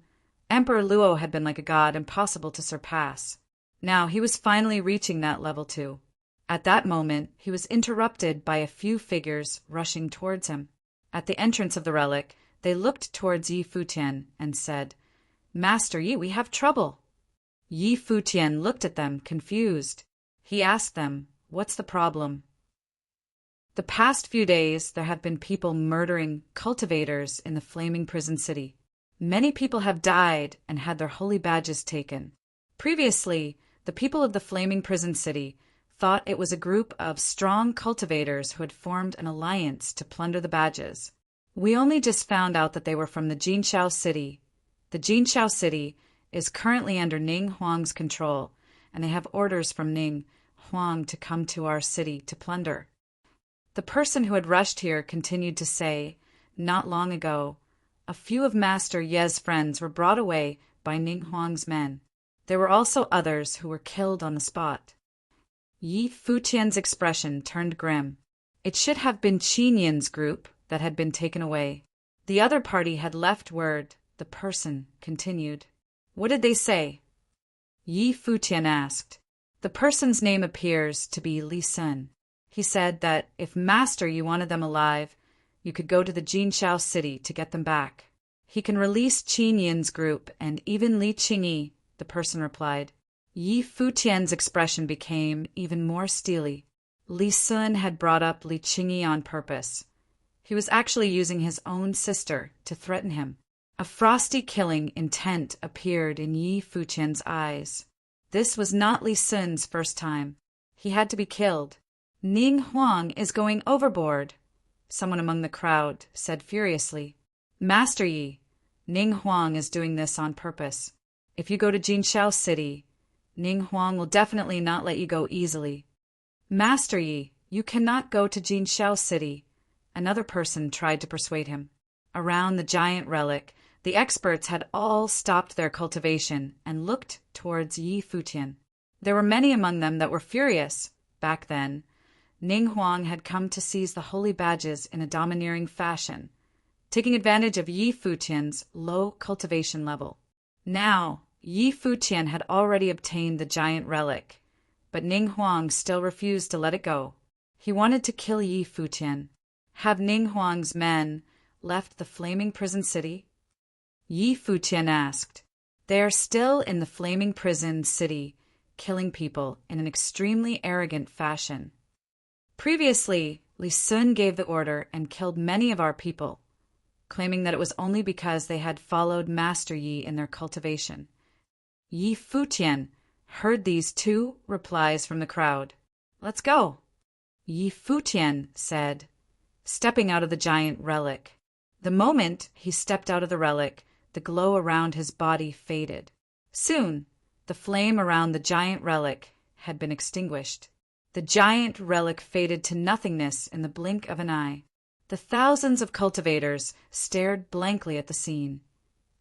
Speaker 1: Emperor Luo had been like a god, impossible to surpass. Now he was finally reaching that level too. At that moment, he was interrupted by a few figures rushing towards him. At the entrance of the relic, they looked towards Yi Futian and said, "Master Yi, we have trouble." Yi Futian looked at them, confused. He asked them, "What's the problem?" "The past few days, there have been people murdering cultivators in the flaming prison city. Many people have died and had their holy badges taken. Previously, the people of the flaming prison city thought it was a group of strong cultivators who had formed an alliance to plunder the badges. We only just found out that they were from the Jinshao city. The Jinshao city is currently under Ning Huang's control, and they have orders from Ning Huang to come to our city to plunder." The person who had rushed here continued to say, "Not long ago, a few of Master Ye's friends were brought away by Ning Huang's men. There were also others who were killed on the spot." Yi Futian's expression turned grim. It should have been Qin Yin's group that had been taken away. The other party had left word, the person continued. "What did they say?" Yi Futian asked. "The person's name appears to be Li Sun. He said that if Master you wanted them alive, you could go to the Jinshao city to get them back. He can release Qin Yin's group and even Li Qingyi," the person replied. Yi Futian's expression became even more steely. Li Sun had brought up Li Qingyi on purpose. He was actually using his own sister to threaten him. A frosty killing intent appeared in Yi Futian's eyes. This was not Li Sun's first time. He had to be killed. "Ning Huang is going overboard," someone among the crowd said furiously. "Master Yi, Ning Huang is doing this on purpose. If you go to Jinshao City, Ning Huang will definitely not let you go easily." "Master Yi, you cannot go to Jinshao City," another person tried to persuade him. Around the giant relic, the experts had all stopped their cultivation and looked towards Yi Futian. There were many among them that were furious. Back then, Ning Huang had come to seize the holy badges in a domineering fashion, taking advantage of Yi Futian's low cultivation level. Now, Yi Futian had already obtained the giant relic, but Ning Huang still refused to let it go. He wanted to kill Yi Futian. Have Ning Huang's men left the flaming prison city? Yi Futian asked. "They are still in the flaming prison city, killing people in an extremely arrogant fashion. Previously, Li Sun gave the order and killed many of our people, claiming that it was only because they had followed Master Yi in their cultivation." Yi Futian heard these two replies from the crowd. "Let's go," Yi Futian said, stepping out of the giant relic. The moment he stepped out of the relic, the glow around his body faded. Soon, the flame around the giant relic had been extinguished. The giant relic faded to nothingness in the blink of an eye. The thousands of cultivators stared blankly at the scene,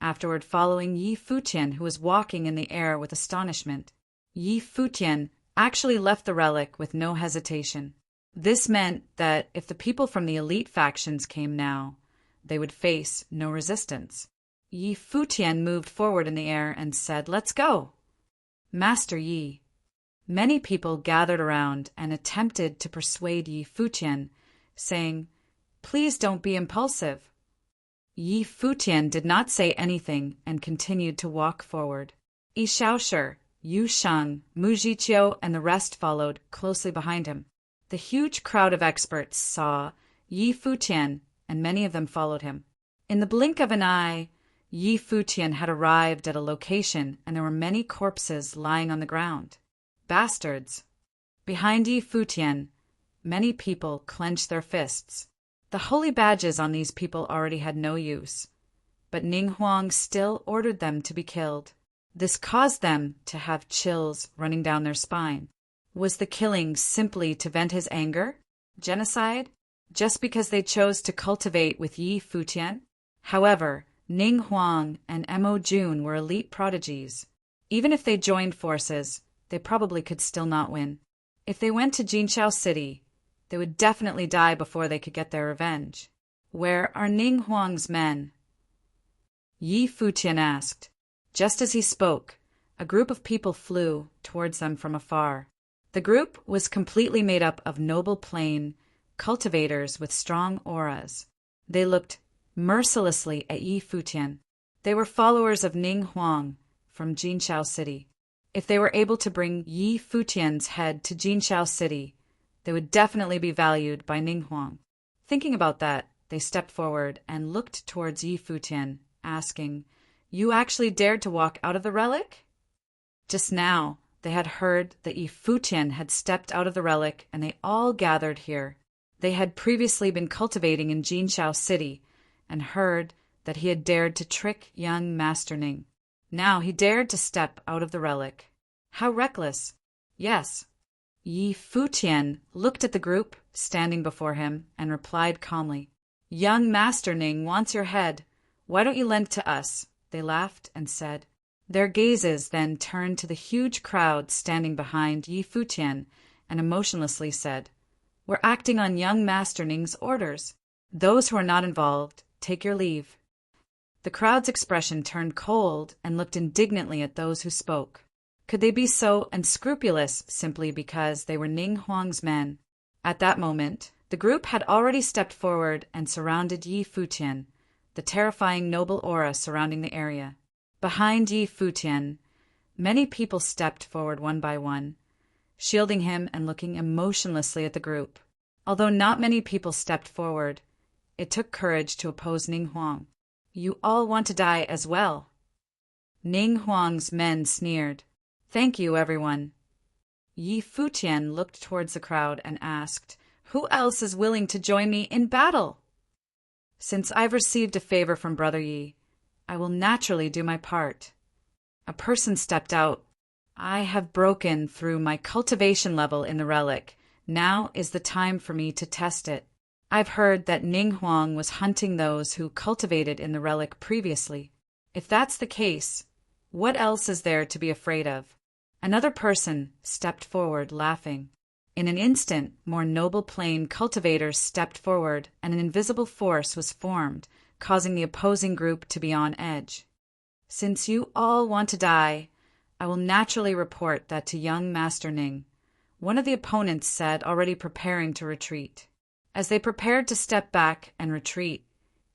Speaker 1: afterward following Yi Futian, who was walking in the air with astonishment. Yi Futian actually left the relic with no hesitation. This meant that if the people from the elite factions came now, they would face no resistance. Yi Futian moved forward in the air and said, "Let's go." "Master Yi." Many people gathered around and attempted to persuade Yi Futian, saying, "Please don't be impulsive." Yi Futian did not say anything and continued to walk forward. Yi Shaoshi, Yu Sheng, Mu Jiqiu, and the rest followed closely behind him. The huge crowd of experts saw Yi Futian, and many of them followed him. In the blink of an eye, Yi Futian had arrived at a location, and there were many corpses lying on the ground. Bastards! Behind Yi Futian, many people clenched their fists. The holy badges on these people already had no use, but Ning Huang still ordered them to be killed. This caused them to have chills running down their spine. Was the killing simply to vent his anger? Genocide? Just because they chose to cultivate with Yi Futian? However, Ning Huang and Mo Jun were elite prodigies. Even if they joined forces, they probably could still not win. If they went to Jinqiao City, they would definitely die before they could get their revenge. "Where are Ning Huang's men?" Yi Futian asked. Just as he spoke, a group of people flew towards them from afar. The group was completely made up of noble plain cultivators with strong auras. They looked mercilessly at Yi Futian. They were followers of Ning Huang from Jinqiao City. If they were able to bring Yi Futian's head to Jinqiao City, they would definitely be valued by Ning Huang. Thinking about that, they stepped forward and looked towards Yi Futian, asking, "You actually dared to walk out of the relic?" Just now, they had heard that Yi Futian had stepped out of the relic, and they all gathered here. They had previously been cultivating in Jinqiao City and heard that he had dared to trick young Master Ning. Now he dared to step out of the relic. How reckless! Yes. Yi Futian looked at the group standing before him and replied calmly, "Young Master Ning wants your head. Why don't you lend it to us?" They laughed and said. Their gazes then turned to the huge crowd standing behind Yi Futian and emotionlessly said, "We're acting on young Master Ning's orders. Those who are not involved, take your leave." The crowd's expression turned cold and looked indignantly at those who spoke. Could they be so unscrupulous simply because they were Ning Huang's men? At that moment, the group had already stepped forward and surrounded Yi Futian, the terrifying noble aura surrounding the area. Behind Yi Futian, many people stepped forward one by one, shielding him and looking emotionlessly at the group. Although not many people stepped forward, it took courage to oppose Ning Huang. "You all want to die as well." Ning Huang's men sneered. "Thank you, everyone." Yi Futian looked towards the crowd and asked, "Who else is willing to join me in battle?" "Since I've received a favor from Brother Yi, I will naturally do my part." A person stepped out. "I have broken through my cultivation level in the relic. Now is the time for me to test it. I've heard that Ning Huang was hunting those who cultivated in the relic previously. If that's the case, what else is there to be afraid of?" Another person stepped forward, laughing. In an instant, more noble plane cultivators stepped forward, and an invisible force was formed, causing the opposing group to be on edge. "Since you all want to die, I will naturally report that to young Master Ning," one of the opponents said, already preparing to retreat. As they prepared to step back and retreat,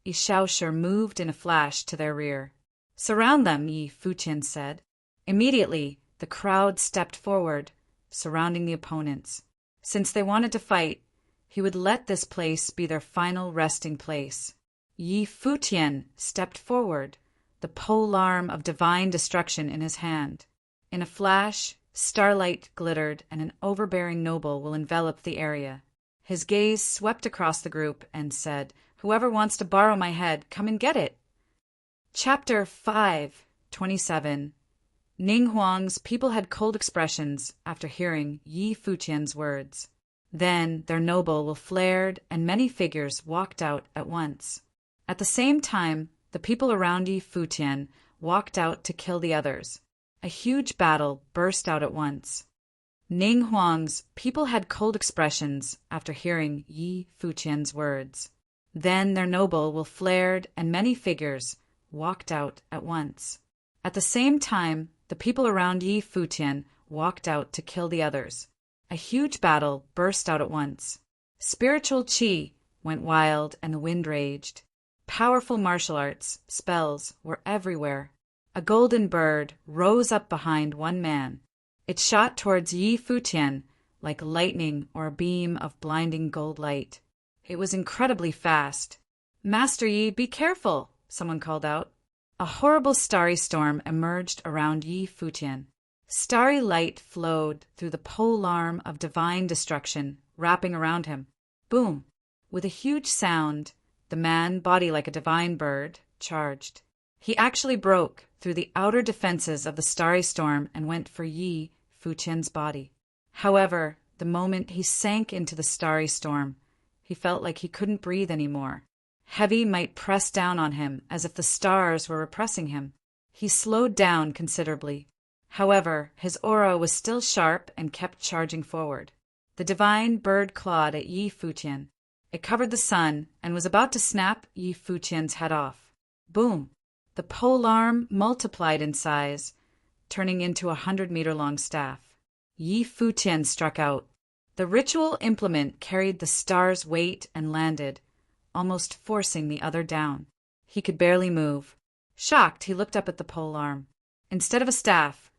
Speaker 1: Yi Shaoshi moved in a flash to their rear. "Surround them," Yi Futian said. Immediately, the crowd stepped forward, surrounding the opponents. Since they wanted to fight, he would let this place be their final resting place. Yi Futian stepped forward, the polearm of divine destruction in his hand. In a flash, starlight glittered and an overbearing noble will envelop the area. His gaze swept across the group and said, "Whoever wants to borrow my head, come and get it." Chapter 5:27. Ning Huang's people had cold expressions after hearing Yi Futian's words. Then their noble will flared and many figures walked out at once. At the same time, the people around Yi Futian walked out to kill the others. A huge battle burst out at once. Ning Huang's people had cold expressions after hearing Yi Futian's words. Then their noble will flared and many figures walked out at once. At the same time, the people around Yi Futian walked out to kill the others. A huge battle burst out at once. Spiritual qi went wild and the wind raged. Powerful martial arts, spells, were everywhere. A golden bird rose up behind one man. It shot towards Yi Futian like lightning or a beam of blinding gold light. It was incredibly fast. "Master Yi, be careful!" someone called out. A horrible starry storm emerged around Yi Futian. Starry light flowed through the pole arm of divine destruction, wrapping around him. Boom! With a huge sound, the man, body like a divine bird, charged. He actually broke through the outer defenses of the starry storm and went for Yi Futian's body. However, the moment he sank into the starry storm, he felt like he couldn't breathe anymore. Heavy might pressed down on him as if the stars were repressing him. He slowed down considerably. However, his aura was still sharp and kept charging forward. The divine bird clawed at Yi Futian. It covered the sun and was about to snap Yi Futian's head off. Boom! The pole arm multiplied in size, turning into a 100-meter-long staff. Yi Futian struck out. The ritual implement carried the star's weight and landed, almost forcing the other down. He could barely move. Shocked, he looked up at the pole arm. Instead of a staff,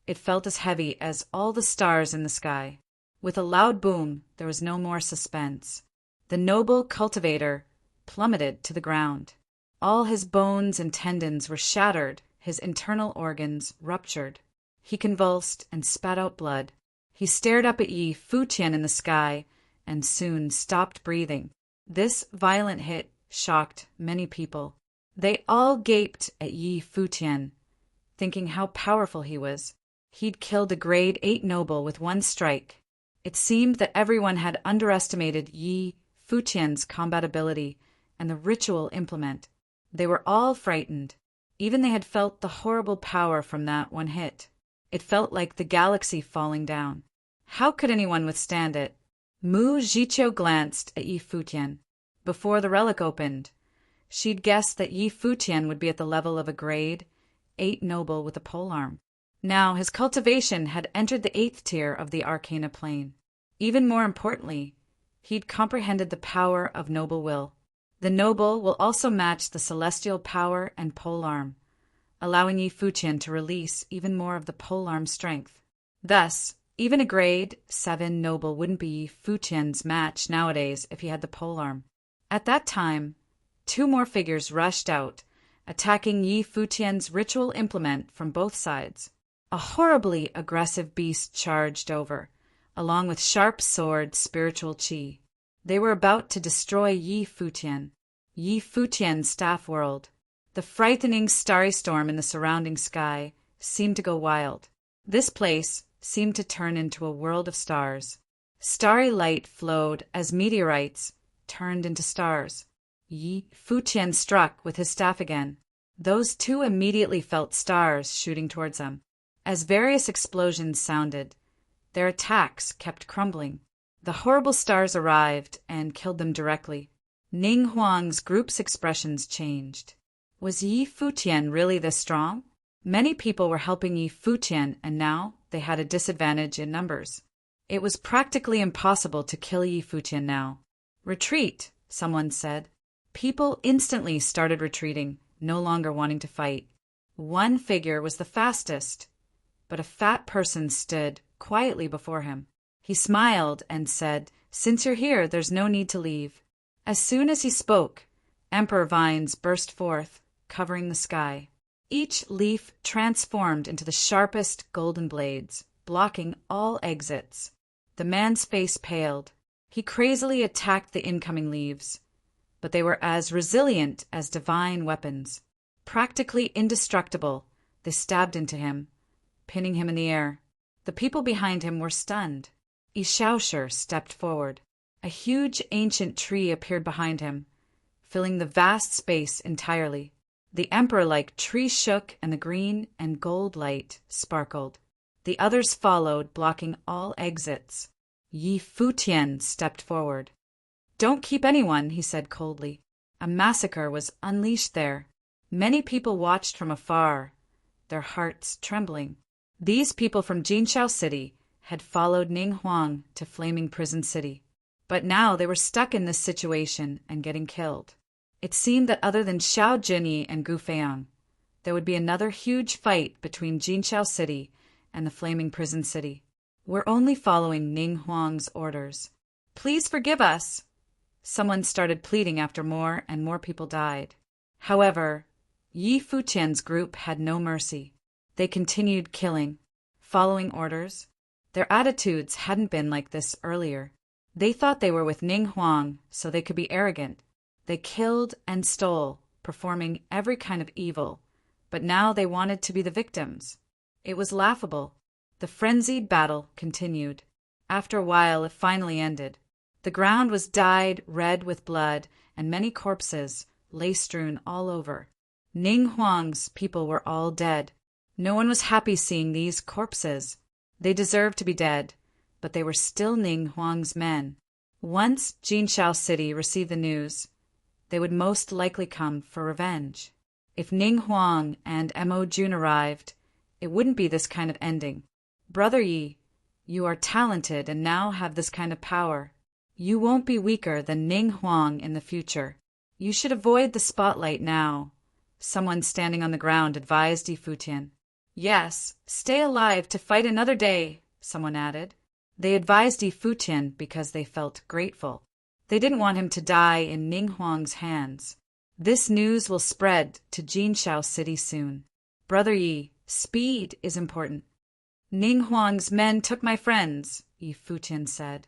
Speaker 1: it felt as heavy as all the stars in the sky. With a loud boom, there was no more suspense. The noble cultivator plummeted to the ground. All his bones and tendons were shattered, his internal organs ruptured. He convulsed and spat out blood. He stared up at Yi Futian in the sky and soon stopped breathing. This violent hit shocked many people. They all gaped at Yi Futian, thinking how powerful he was. He'd killed a grade 8 noble with one strike. It seemed that everyone had underestimated Yi Futian's combat ability and the ritual implement. They were all frightened. Even they had felt the horrible power from that one hit. It felt like the galaxy falling down. How could anyone withstand it? Mu Zhiqiu glanced at Yi Futian. Before the relic opened, she'd guessed that Yi Futian would be at the level of a grade 8 noble with a polearm. Now his cultivation had entered the 8th tier of the Arcana plane. Even more importantly, he'd comprehended the power of noble will. The noble will also match the celestial power and polearm, allowing Yi Futian to release even more of the polearm strength. Thus, even a grade 7 noble wouldn't be Yi Futian's match nowadays if he had the polearm. At that time, 2 more figures rushed out, attacking Yi Futian's ritual implement from both sides. A horribly aggressive beast charged over, along with sharp sword spiritual qi. They were about to destroy Yi Futian, Yi Futian's staff world. The frightening starry storm in the surrounding sky seemed to go wild. This place seemed to turn into a world of stars. Starry light flowed as meteorites turned into stars. Yi Futian struck with his staff again. Those 2 immediately felt stars shooting towards them. As various explosions sounded, their attacks kept crumbling. The horrible stars arrived and killed them directly. Ning Huang's group's expressions changed. Was Yi Futian really this strong? Many people were helping Yi Futian, and now they had a disadvantage in numbers. It was practically impossible to kill Yi Futian now. "Retreat," someone said. People instantly started retreating, no longer wanting to fight. One figure was the fastest, but a fat person stood quietly before him. He smiled and said, "Since you're here, there's no need to leave." As soon as he spoke, emperor vines burst forth, covering the sky. Each leaf transformed into the sharpest golden blades, blocking all exits. The man's face paled. He crazily attacked the incoming leaves, but they were as resilient as divine weapons. Practically indestructible, they stabbed into him, pinning him in the air. The people behind him were stunned. Ishaosher stepped forward. A huge ancient tree appeared behind him, filling the vast space entirely. The emperor-like tree shook and the green and gold light sparkled. The others followed, blocking all exits. Yi Futian stepped forward. "Don't keep anyone," he said coldly. A massacre was unleashed there. Many people watched from afar, their hearts trembling. These people from Jinqiao City had followed Ning Huang to Flaming Prison City. But now they were stuck in this situation and getting killed. It seemed that other than Xiao Jinyi and Gu Feiang, there would be another huge fight between Jinqiao City and the Flaming Prison City. We're only following Ning Huang's orders. Please forgive us. Someone started pleading after more and more people died. However, Yi Futian's group had no mercy. They continued killing, following orders. Their attitudes hadn't been like this earlier. They thought they were with Ning Huang, so they could be arrogant. They killed and stole, performing every kind of evil, but now they wanted to be the victims. It was laughable. The frenzied battle continued. After a while, it finally ended. The ground was dyed red with blood, and many corpses lay strewn all over. Ning Huang's people were all dead. No one was happy seeing these corpses. They deserved to be dead, but they were still Ning Huang's men. Once Jinqiao City received the news, they would most likely come for revenge. If Ning Huang and Mo Jun arrived, it wouldn't be this kind of ending. Brother Yi, you are talented and now have this kind of power. You won't be weaker than Ning Huang in the future. You should avoid the spotlight now. Someone standing on the ground advised Yi Futian. Yes, stay alive to fight another day, someone added. They advised Yi Futian because they felt grateful. They didn't want him to die in Ning Huang's hands. This news will spread to Jinqiao City soon. Brother Yi, speed is important. Ning Huang's men took my friends, Yi Futian said.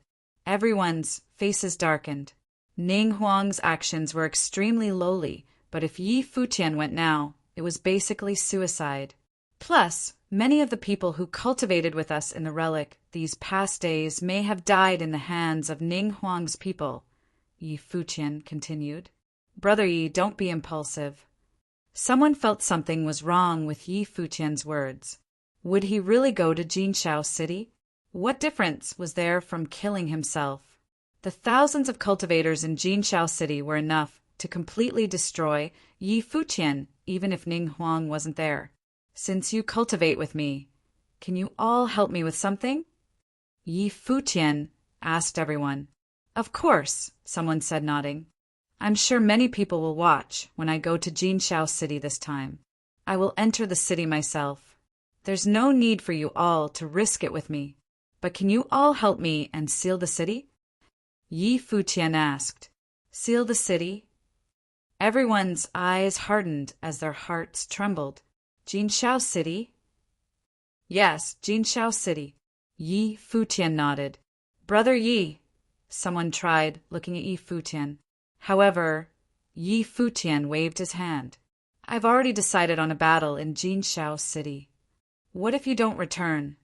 Speaker 1: Everyone's faces darkened. Ning Huang's actions were extremely lowly, but if Yi Futian went now, it was basically suicide. Plus, many of the people who cultivated with us in the relic these past days may have died in the hands of Ning Huang's people, Yi Futian continued. Brother Yi, don't be impulsive. Someone felt something was wrong with Yi Futian's words. Would he really go to Jinqiao City? What difference was there from killing himself? The thousands of cultivators in Jinqiao City were enough to completely destroy Yi Futian, even if Ning Huang wasn't there. Since you cultivate with me, can you all help me with something? Yi Futian asked everyone. Of course, someone said, nodding. I'm sure many people will watch when I go to Jinqiao City this time. I will enter the city myself. There's no need for you all to risk it with me. But can you all help me and seal the city? Yi Futian asked. Seal the city? Everyone's eyes hardened as their hearts trembled. Jinqiao City? Yes, Jinqiao City. Yi Futian nodded. Brother Yi, someone tried, looking at Yi Futian. However, Yi Futian waved his hand. I've already decided on a battle in Jinqiao City. What if you don't return?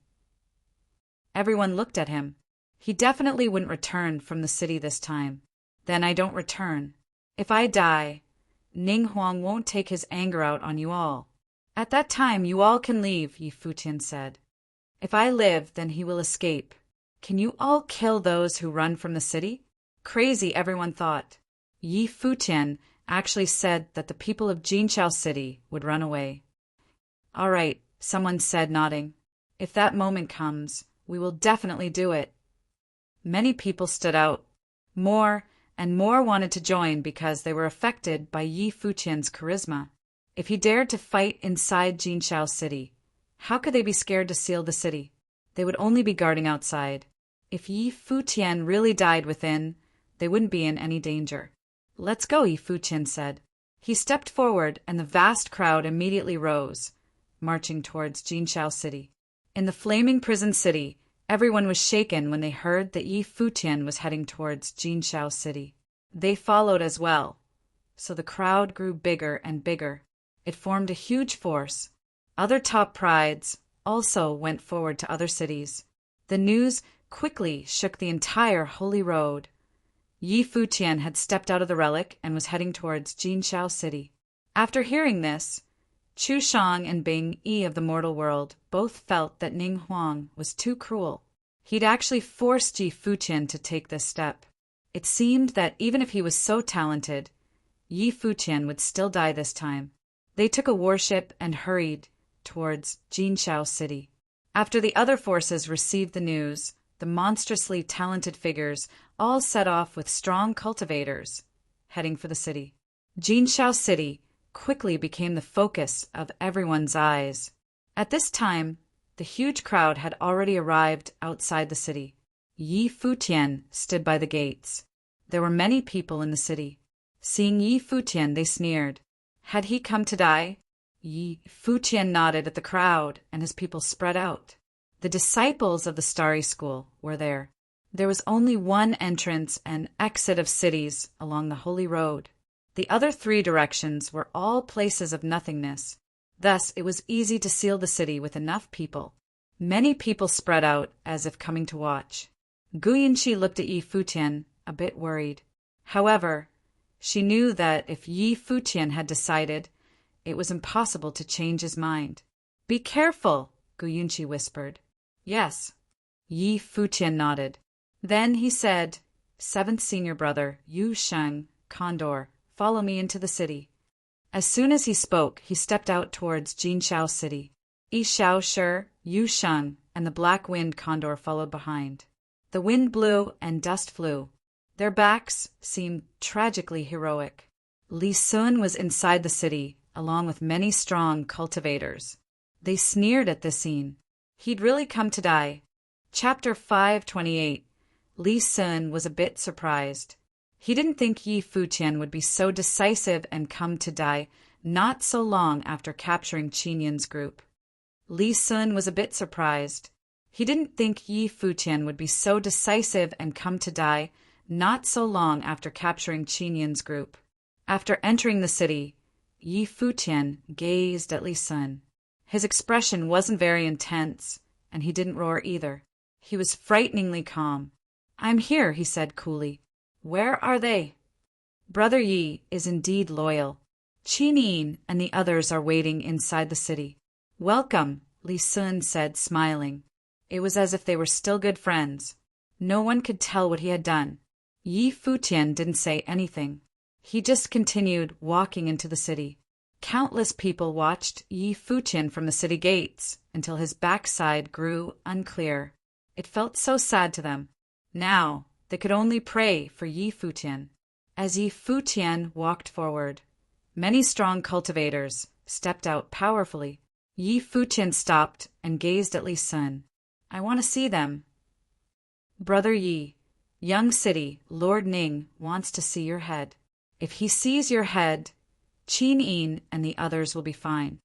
Speaker 1: Everyone looked at him. He definitely wouldn't return from the city this time. Then I don't return. If I die, Ning Huang won't take his anger out on you all. At that time you all can leave, Yi Futian said. If I live, then he will escape. Can you all kill those who run from the city? Crazy, everyone thought. Yi Futian actually said that the people of Jinqiao City would run away. All right, someone said, nodding. If that moment comes, we will definitely do it. Many people stood out. More and more wanted to join because they were affected by Yi Futian's charisma. If he dared to fight inside Jinqiao City, how could they be scared to seal the city? They would only be guarding outside. If Yi Futian really died within, they wouldn't be in any danger. Let's go, Yi Futian said. He stepped forward and the vast crowd immediately rose, marching towards Jinqiao City. In the Flaming Prison City, everyone was shaken when they heard that Yi Futian was heading towards Jinqiao City. They followed as well, so the crowd grew bigger and bigger. It formed a huge force. Other top prides also went forward to other cities. The news quickly shook the entire Holy Road. Yi Futian had stepped out of the relic and was heading towards Jinqiao City. After hearing this, Chu Shang and Bing Yi of the mortal world both felt that Ning Huang was too cruel. He'd actually forced Yi Futian to take this step. It seemed that even if he was so talented, Yi Futian would still die this time. They took a warship and hurried towards Jinshao City. After the other forces received the news, the monstrously talented figures all set off with strong cultivators, heading for the city. Jinshao City quickly became the focus of everyone's eyes. At this time, the huge crowd had already arrived outside the city. Yi Futian stood by the gates. There were many people in the city. Seeing Yi Futian, they sneered. Had he come to die? Yi Futian nodded at the crowd, and his people spread out. The disciples of the Starry School were there. There was only one entrance and exit of cities along the Holy Road. The other 3 directions were all places of nothingness. Thus, it was easy to seal the city with enough people. Many people spread out as if coming to watch. Guyunshi looked at Yi Futian, a bit worried. However, she knew that if Yi Futian had decided, it was impossible to change his mind. "Be careful," Guyunshi whispered. "Yes." Yi Futian nodded. Then he said, "Seventh senior brother, Yu Sheng, Condor, follow me into the city." As soon as he spoke, he stepped out towards Jinshao City. Yi Shaoshi, Yu Sheng, and the Black Wind Condor followed behind. The wind blew and dust flew. Their backs seemed tragically heroic. Li Sun was inside the city, along with many strong cultivators. They sneered at this scene. He'd really come to die. Chapter 528. Li Sun was a bit surprised. He didn't think Yi Futian would be so decisive and come to die not so long after capturing Qinyan's group. Li Sun was a bit surprised. He didn't think Yi Futian would be so decisive and come to die not so long after capturing Qinyan's group. After entering the city, Yi Futian gazed at Li Sun. His expression wasn't very intense, and he didn't roar either. He was frighteningly calm. "I'm here," he said coolly. "Where are they?" "Brother Yi is indeed loyal. Qin and the others are waiting inside the city." "Welcome," Li Sun said, smiling. It was as if they were still good friends. No one could tell what he had done. Yi Futian didn't say anything. He just continued walking into the city. Countless people watched Yi Futian from the city gates until his backside grew unclear. It felt so sad to them. Now they could only pray for Yi Futian. As Yi Futian walked forward, many strong cultivators stepped out powerfully. Yi Futian stopped and gazed at Li Sun. "I want to see them." "Brother Yi, young city, Lord Ning wants to see your head. If he sees your head, Qin and the others will be fine."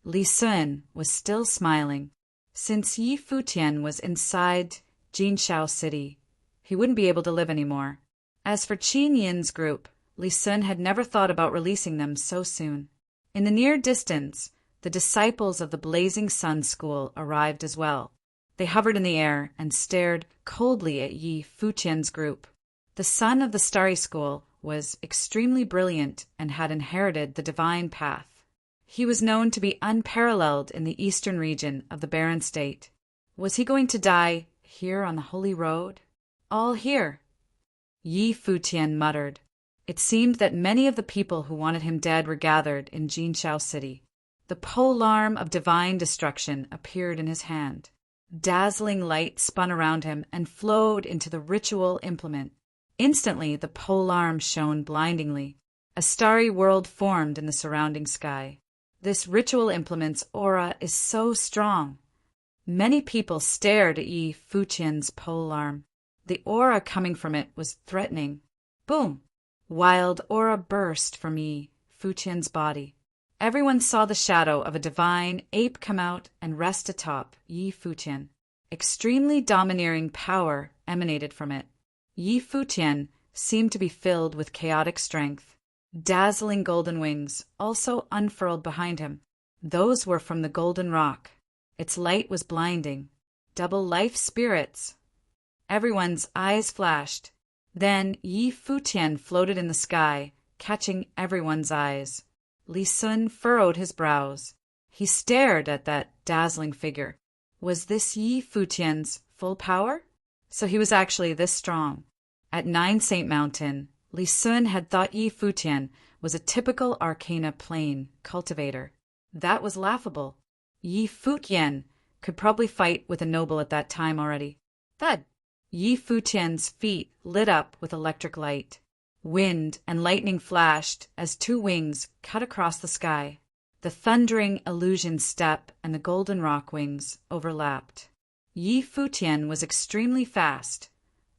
Speaker 1: Li Sun was still smiling. Since Yi Futian was inside Jinshao City, he wouldn't be able to live anymore. As for Qinyan's group, Li Sun had never thought about releasing them so soon. In the near distance, the disciples of the Blazing Sun School arrived as well. They hovered in the air and stared coldly at Yi Futian's group. The son of the Starry School was extremely brilliant and had inherited the divine path. He was known to be unparalleled in the eastern region of the Barren State. Was he going to die here on the Holy Road? "All here," Yi Futian muttered. It seemed that many of the people who wanted him dead were gathered in Jinshao City. The polearm of divine destruction appeared in his hand. Dazzling light spun around him and flowed into the ritual implement. Instantly, the polearm shone blindingly. A starry world formed in the surrounding sky. This ritual implement's aura is so strong. Many people stared at Yi Futian's polearm. The aura coming from it was threatening. Boom! Wild aura burst from Yi Futian's body. Everyone saw the shadow of a divine ape come out and rest atop Yi Futian. Extremely domineering power emanated from it. Yi Futian seemed to be filled with chaotic strength. Dazzling golden wings also unfurled behind him. Those were from the golden rock. Its light was blinding. Double life spirits. Everyone's eyes flashed. Then Yi Futian floated in the sky, catching everyone's eyes. Li Sun furrowed his brows. He stared at that dazzling figure. Was this Yi Futian's full power? So he was actually this strong. At 9 Saint Mountain, Li Sun had thought Yi Futian was a typical Arcana Plane cultivator. That was laughable. Yi Futian could probably fight with a noble at that time already. Thud! Yi Futian's feet lit up with electric light. Wind and lightning flashed as two wings cut across the sky. The thundering illusion step and the golden rock wings overlapped. Yi Futian was extremely fast,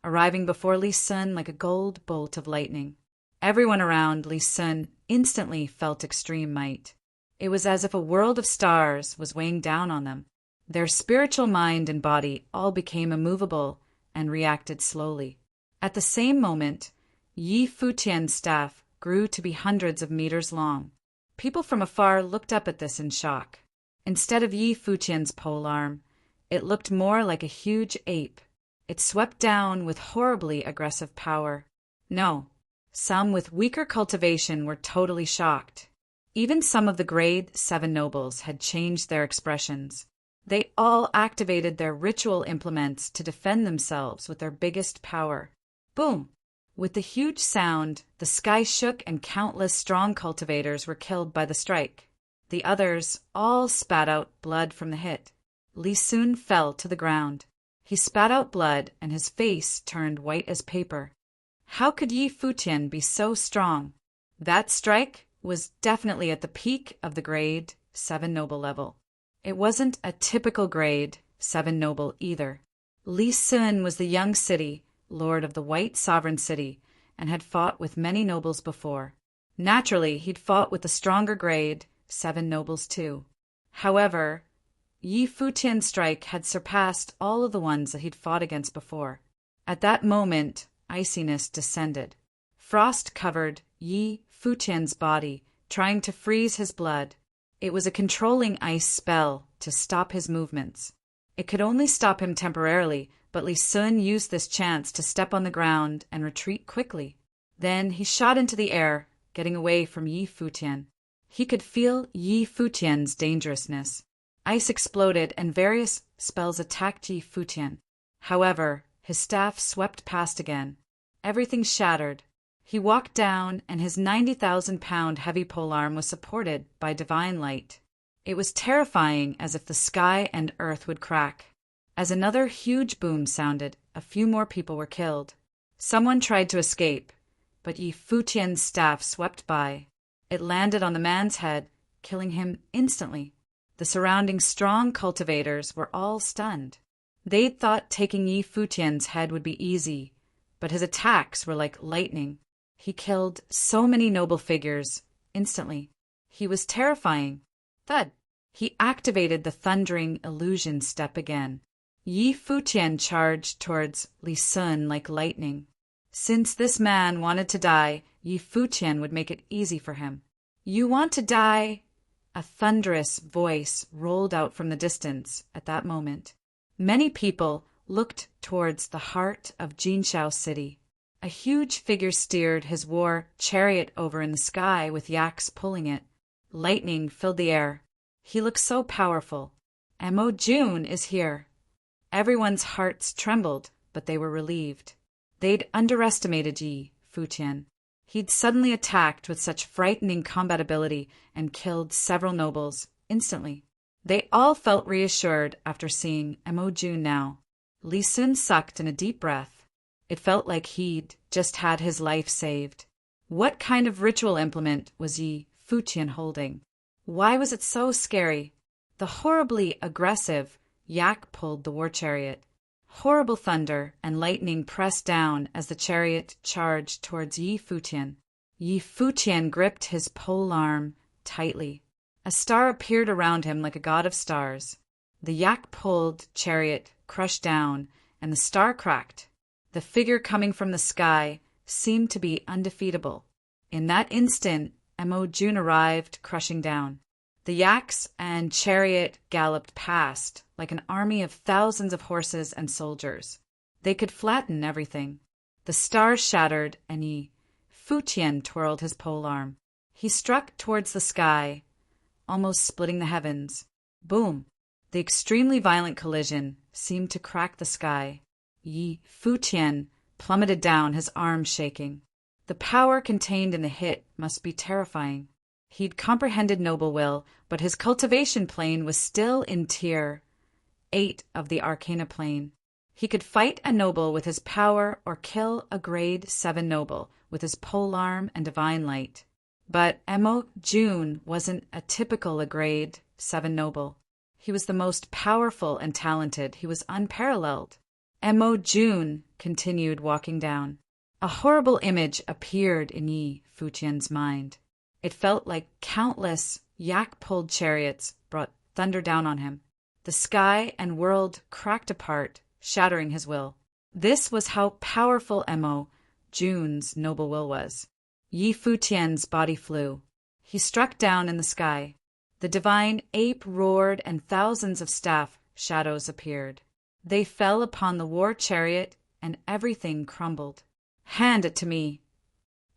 Speaker 1: arriving before Li Sun like a gold bolt of lightning. Everyone around Li Sun instantly felt extreme might. It was as if a world of stars was weighing down on them. Their spiritual mind and body all became immovable and reacted slowly. At the same moment, Yi Futian's staff grew to be hundreds of meters long. People from afar looked up at this in shock. Instead of Yi Futian's polearm, it looked more like a huge ape. It swept down with horribly aggressive power. No, some with weaker cultivation were totally shocked. Even some of the grade 7 nobles had changed their expressions. They all activated their ritual implements to defend themselves with their biggest power. Boom! With the huge sound, the sky shook and countless strong cultivators were killed by the strike. The others all spat out blood from the hit. Li Sun fell to the ground. He spat out blood and his face turned white as paper. How could Yi Futian be so strong? That strike was definitely at the peak of the grade 7 noble level. It wasn't a typical grade 7 noble either. Li Sun was the young city, lord of the White Sovereign City, and had fought with many nobles before. Naturally, he'd fought with the stronger grade 7 nobles too. However, Yi Futian's strike had surpassed all of the ones that he'd fought against before. At that moment, iciness descended. Frost covered Yi Futian's body, trying to freeze his blood. It was a controlling ice spell to stop his movements. It could only stop him temporarily, but Li Sun used this chance to step on the ground and retreat quickly. Then he shot into the air, getting away from Yi Futian. He could feel Yi Futian's dangerousness. Ice exploded and various spells attacked Yi Futian. However, his staff swept past again. Everything shattered. He walked down, and his 90,000-pound heavy polearm was supported by divine light. It was terrifying, as if the sky and earth would crack. As another huge boom sounded, a few more people were killed. Someone tried to escape, but Yi Futian's staff swept by. It landed on the man's head, killing him instantly. The surrounding strong cultivators were all stunned. They'd thought taking Yi Futian's head would be easy, but his attacks were like lightning. He killed so many noble figures instantly. He was terrifying. Thud! He activated the thundering illusion step again. Yi Futian charged towards Li Sun like lightning. Since this man wanted to die, Yi Futian would make it easy for him. "You want to die?" A thunderous voice rolled out from the distance at that moment. Many people looked towards the heart of Jinshao City. A huge figure steered his war chariot over in the sky with yaks pulling it. Lightning filled the air. He looked so powerful. Mo Jun is here. Everyone's hearts trembled, but they were relieved. They'd underestimated Yi Futian. He'd suddenly attacked with such frightening combat ability and killed several nobles instantly. They all felt reassured after seeing Mo Jun now. Li Sun sucked in a deep breath. It felt like he'd just had his life saved. What kind of ritual implement was Yi Futian holding? Why was it so scary? The horribly aggressive yak pulled the war chariot. Horrible thunder and lightning pressed down as the chariot charged towards Yi Futian. Yi Futian gripped his polearm tightly. A star appeared around him like a god of stars. The yak-pulled chariot crushed down, and the star cracked. The figure coming from the sky seemed to be undefeatable. In that instant, Mo Jun arrived, crushing down. The yaks and chariot galloped past like an army of thousands of horses and soldiers. They could flatten everything. The stars shattered, and Yi Futian twirled his polearm. He struck towards the sky, almost splitting the heavens. Boom! The extremely violent collision seemed to crack the sky. Yi Futian plummeted down, his arms shaking. The power contained in the hit must be terrifying. He'd comprehended noble will, but his cultivation plane was still in tier 8 of the Arcana plane. He could fight a noble with his power or kill a grade 7 noble with his polearm and divine light. But Emo June wasn't a typical grade 7 noble. He was the most powerful and talented. He was unparalleled. Emo June continued walking down. A horrible image appeared in Yi Futian's mind. It felt like countless yak-pulled chariots brought thunder down on him. The sky and world cracked apart, shattering his will. This was how powerful Emo June's noble will was. Yi Futian's body flew. He struck down in the sky. The divine ape roared and thousands of staff shadows appeared. They fell upon the war chariot and everything crumbled. "Hand it to me."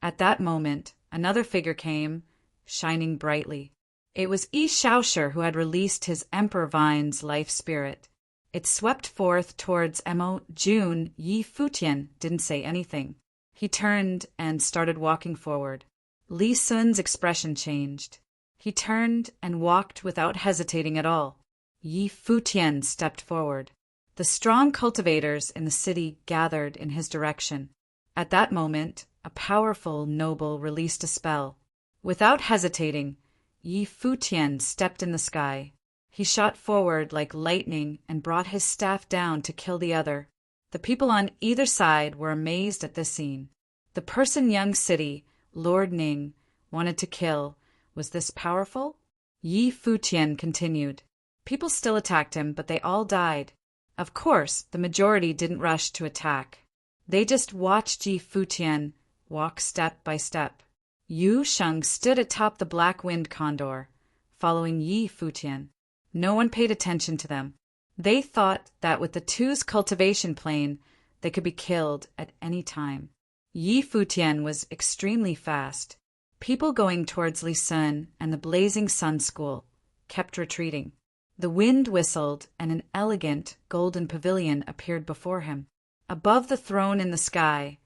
Speaker 1: At that moment, another figure came, shining brightly. It was Yi Shaosher who had released his Emperor Vine's life spirit. It swept forth towards Emo June. Yi Futian didn't say anything. He turned and started walking forward. Li Sun's expression changed. He turned and walked without hesitating at all. Yi Futian stepped forward. The strong cultivators in the city gathered in his direction. At that moment, a powerful noble released a spell. Without hesitating, Yi Futian stepped in the sky. He shot forward like lightning and brought his staff down to kill the other. The people on either side were amazed at this scene. The person young city, Lord Ning, wanted to kill, was this powerful? Yi Futian continued. People still attacked him, but they all died. Of course, the majority didn't rush to attack. They just watched Yi Futian walk step by step. Yu Sheng stood atop the black wind condor, following Yi Futian. No one paid attention to them. They thought that with the two's cultivation plane, they could be killed at any time. Yi Futian was extremely fast. People going towards Li Sun and the Blazing Sun School kept retreating. The wind whistled and an elegant golden pavilion appeared before him. Above the throne in the sky,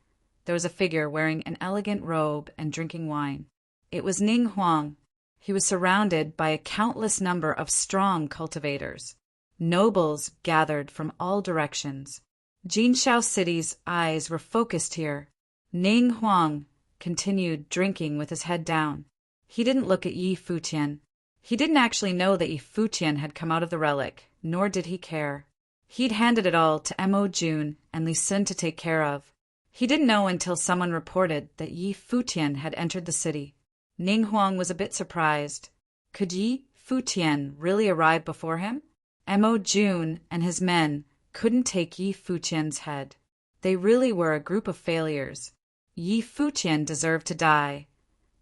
Speaker 1: there was a figure wearing an elegant robe and drinking wine. It was Ning Huang. He was surrounded by a countless number of strong cultivators. Nobles gathered from all directions. Jinshao City's eyes were focused here. Ning Huang continued drinking with his head down. He didn't look at Yi Futian. He didn't actually know that Yi Futian had come out of the relic, nor did he care. He'd handed it all to Emo June and Li Sun to take care of. He didn't know until someone reported that Yi Futian had entered the city. Ning Huang was a bit surprised. Could Yi Futian really arrive before him? Emo June and his men couldn't take Yi Futian's head. They really were a group of failures. Yi Futian deserved to die,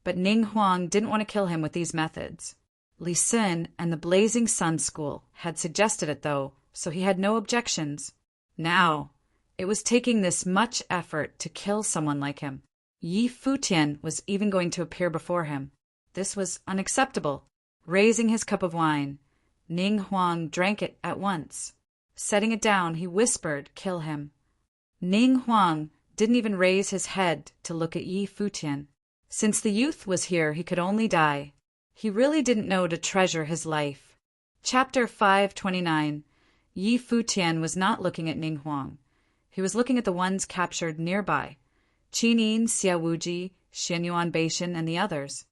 Speaker 1: but Ning Huang didn't want to kill him with these methods. Li Sun and the Blazing Sun School had suggested it, though, so he had no objections. Now, it was taking this much effort to kill someone like him. Yi Futian was even going to appear before him. This was unacceptable. Raising his cup of wine, Ning Huang drank it at once. Setting it down, he whispered, "Kill him." Ning Huang didn't even raise his head to look at Yi Futian. Since the youth was here, he could only die. He really didn't know to treasure his life. Chapter 529. Yi Futian was not looking at Ning Huang. He was looking at the ones captured nearby, Qinin, Xiaowuji, Xianyuan Beishan, and the others.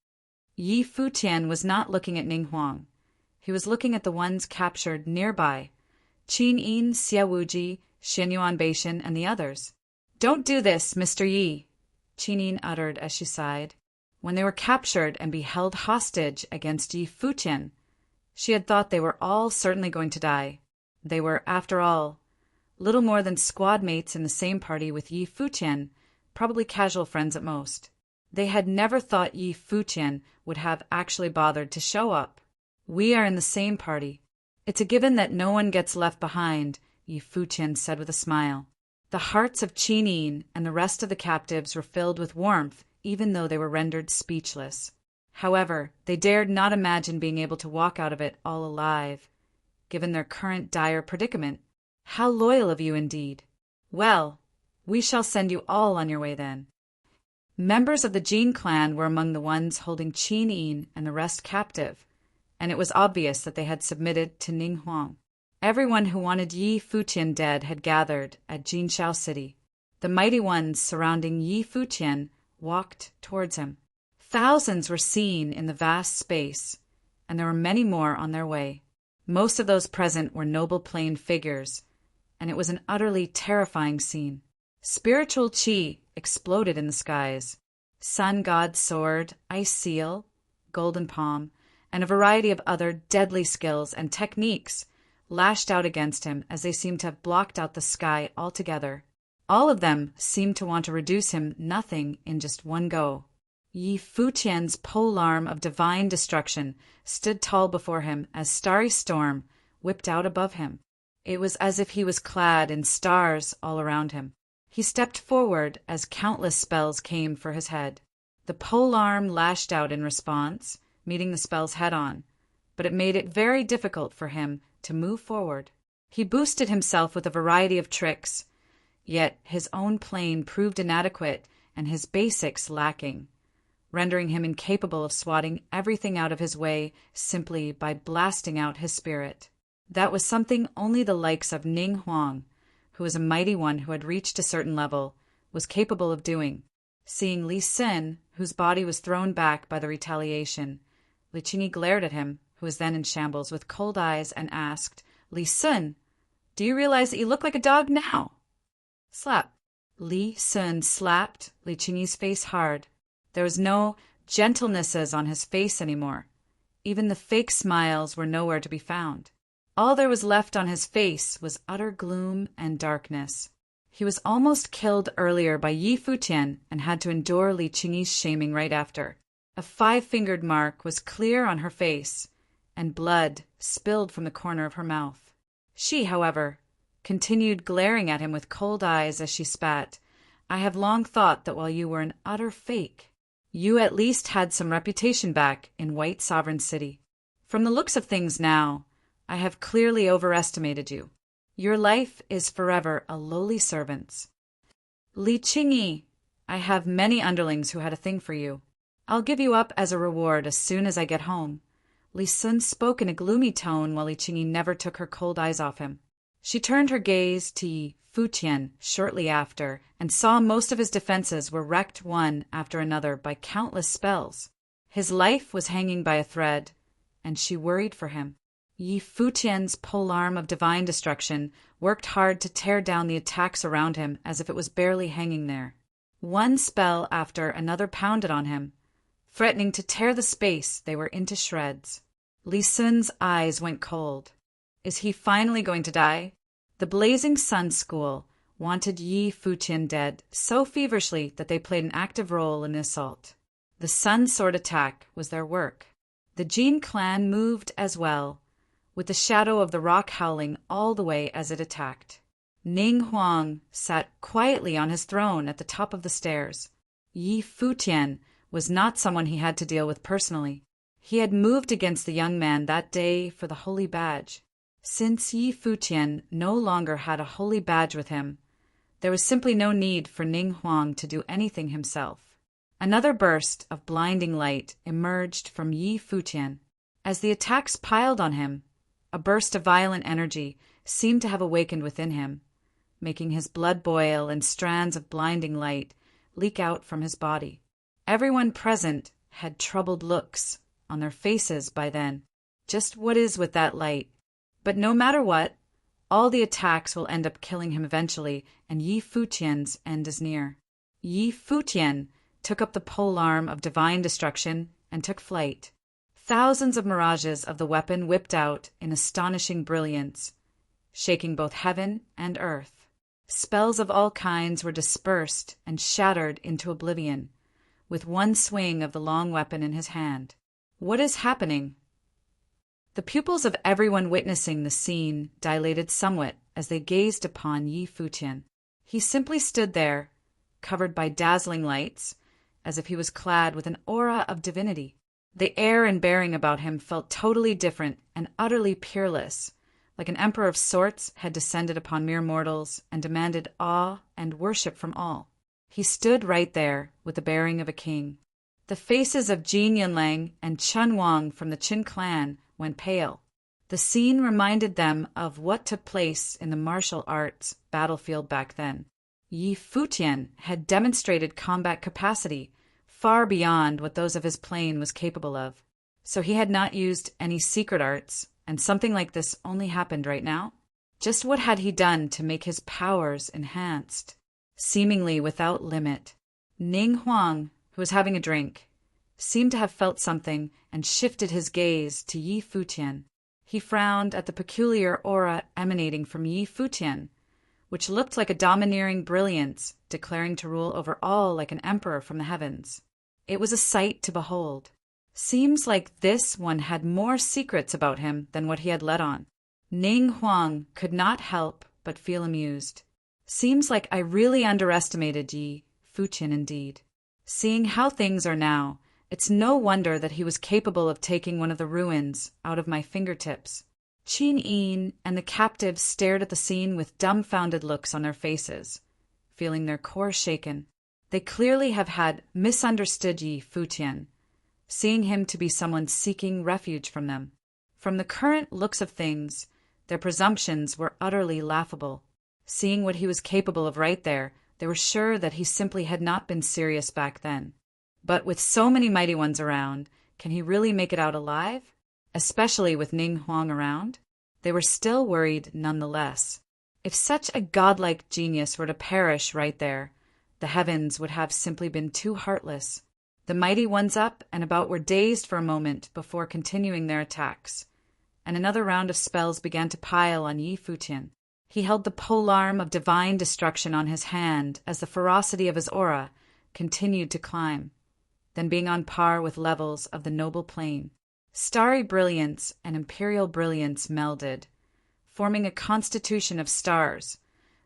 Speaker 1: Yi Futian was not looking at Ning Huang. He was looking at the ones captured nearby, Qinin, Xiaowuji, Xianyuan Beishan, and the others. "Don't do this, Mr. Yi," Qinin uttered as she sighed. When they were captured and be held hostage against Yi Futian, she had thought they were all certainly going to die. They were, after all, little more than squad mates in the same party with Yi Futian, probably casual friends at most. They had never thought Yi Futian would have actually bothered to show up. "We are in the same party. It's a given that no one gets left behind," Yi Futian said with a smile. The hearts of Qinin and the rest of the captives were filled with warmth, even though they were rendered speechless. However, they dared not imagine being able to walk out of it all alive, given their current dire predicament. "How loyal of you indeed. Well, we shall send you all on your way then." Members of the Jin clan were among the ones holding Qin Yin and the rest captive, and it was obvious that they had submitted to Ning Huang. Everyone who wanted Yi Futian dead had gathered at Jinshao City. The mighty ones surrounding Yi Futian walked towards him. Thousands were seen in the vast space, and there were many more on their way. Most of those present were noble plain figures, and it was an utterly terrifying scene. Spiritual qi exploded in the skies. Sun god's sword, ice seal, golden palm, and a variety of other deadly skills and techniques lashed out against him as they seemed to have blocked out the sky altogether. All of them seemed to want to reduce him nothing in just one go. Yi Futian's polearm of divine destruction stood tall before him as starry storm whipped out above him. It was as if he was clad in stars all around him. He stepped forward as countless spells came for his head. The polearm lashed out in response, meeting the spells head-on, but it made it very difficult for him to move forward. He boosted himself with a variety of tricks, yet his own plane proved inadequate and his basics lacking, rendering him incapable of swatting everything out of his way simply by blasting out his spirit. That was something only the likes of Ning Huang, who was a mighty one who had reached a certain level, was capable of doing. Seeing Li Xin, whose body was thrown back by the retaliation, Li Qingyi glared at him, who was then in shambles, with cold eyes, and asked, "Li Sun, do you realize that you look like a dog now?" Slap. Li Sun slapped Li Qingyi's face hard. There was no gentlenesses on his face anymore. Even the fake smiles were nowhere to be found. All there was left on his face was utter gloom and darkness. He was almost killed earlier by Yi Futian and had to endure Li Qingyi's shaming right after. A 5-fingered mark was clear on her face, and blood spilled from the corner of her mouth. She, however, continued glaring at him with cold eyes as she spat, "I have long thought that while you were an utter fake, you at least had some reputation back in White Sovereign City. From the looks of things now, I have clearly overestimated you. Your life is forever a lowly servant's. Li Qingyi, I have many underlings who had a thing for you. I'll give you up as a reward as soon as I get home." Li Sun spoke in a gloomy tone while Li Qingyi never took her cold eyes off him. She turned her gaze to Yi Futian shortly after and saw most of his defenses were wrecked one after another by countless spells. His life was hanging by a thread, and she worried for him. Yi Futian's polearm of divine destruction worked hard to tear down the attacks around him as if it was barely hanging there. One spell after another pounded on him, threatening to tear the space they were into shreds. Li Sun's eyes went cold. Is he finally going to die? The Blazing Sun School wanted Yi Futian dead so feverishly that they played an active role in the assault. The Sun Sword attack was their work. The Jin clan moved as well, with the shadow of the rock howling all the way as it attacked. Ning Huang sat quietly on his throne at the top of the stairs. Yi Futian was not someone he had to deal with personally. He had moved against the young man that day for the holy badge. Since Yi Futian no longer had a holy badge with him, there was simply no need for Ning Huang to do anything himself. Another burst of blinding light emerged from Yi Futian. As the attacks piled on him, a burst of violent energy seemed to have awakened within him, making his blood boil and strands of blinding light leak out from his body. Everyone present had troubled looks on their faces by then. Just what is with that light? But no matter what, all the attacks will end up killing him eventually, and Yi Futian's end is near. Yi Futian took up the polearm of divine destruction and took flight. Thousands of mirages of the weapon whipped out in astonishing brilliance, shaking both heaven and earth. Spells of all kinds were dispersed and shattered into oblivion, with one swing of the long weapon in his hand. What is happening? The pupils of everyone witnessing the scene dilated somewhat as they gazed upon Yi Futian. He simply stood there, covered by dazzling lights, as if he was clad with an aura of divinity. The air and bearing about him felt totally different and utterly peerless, like an emperor of sorts had descended upon mere mortals and demanded awe and worship from all. He stood right there, with the bearing of a king. The faces of Jin Yunlang and Chun Wang from the Qin clan went pale. The scene reminded them of what took place in the martial arts battlefield back then. Yi Futian had demonstrated combat capacity far beyond what those of his plane was capable of. So he had not used any secret arts, and something like this only happened right now? Just what had he done to make his powers enhanced? Seemingly without limit. Ning Huang, who was having a drink, seemed to have felt something and shifted his gaze to Yi Futian. He frowned at the peculiar aura emanating from Yi Futian, which looked like a domineering brilliance, declaring to rule over all like an emperor from the heavens. It was a sight to behold. Seems like this one had more secrets about him than what he had let on. Ning Huang could not help but feel amused. Seems like I really underestimated Yi Futian indeed. Seeing how things are now, it's no wonder that he was capable of taking one of the ruins out of my fingertips. Qin Yin and the captives stared at the scene with dumbfounded looks on their faces, feeling their core shaken. They clearly have had misunderstood Yi Futian, seeing him to be someone seeking refuge from them. From the current looks of things, their presumptions were utterly laughable. Seeing what he was capable of right there, they were sure that he simply had not been serious back then. But with so many mighty ones around, can he really make it out alive? Especially with Ning Huang around? They were still worried nonetheless. If such a godlike genius were to perish right there, the heavens would have simply been too heartless. The mighty ones up and about were dazed for a moment before continuing their attacks, and another round of spells began to pile on Yi Futian. He held the polearm of divine destruction on his hand as the ferocity of his aura continued to climb, then being on par with levels of the noble plane. Starry brilliance and imperial brilliance melded, forming a constitution of stars,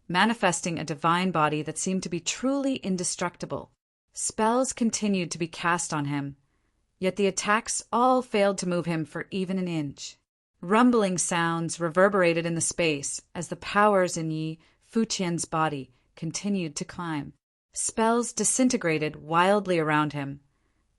Speaker 1: manifesting a divine body that seemed to be truly indestructible. Spells continued to be cast on him, yet the attacks all failed to move him for even an inch. Rumbling sounds reverberated in the space as the powers in Yi Futian's body continued to climb. Spells disintegrated wildly around him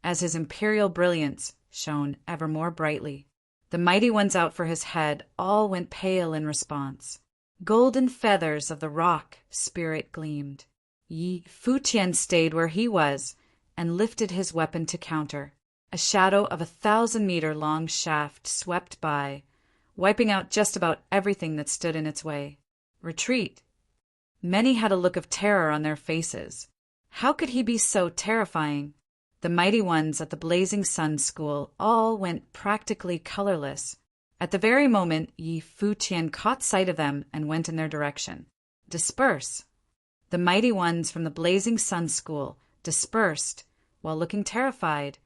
Speaker 1: as his imperial brilliance shone ever more brightly. The mighty ones out for his head all went pale in response. Golden feathers of the rock spirit gleamed. Yi Futian stayed where he was and lifted his weapon to counter. A shadow of 1,000-meter-long shaft swept by, wiping out just about everything that stood in its way. Retreat. Many had a look of terror on their faces. How could he be so terrifying? The mighty ones at the Blazing Sun School all went practically colorless. At the very moment, Yi Futian caught sight of them and went in their direction. Disperse. The mighty ones from the Blazing Sun School dispersed while looking terrified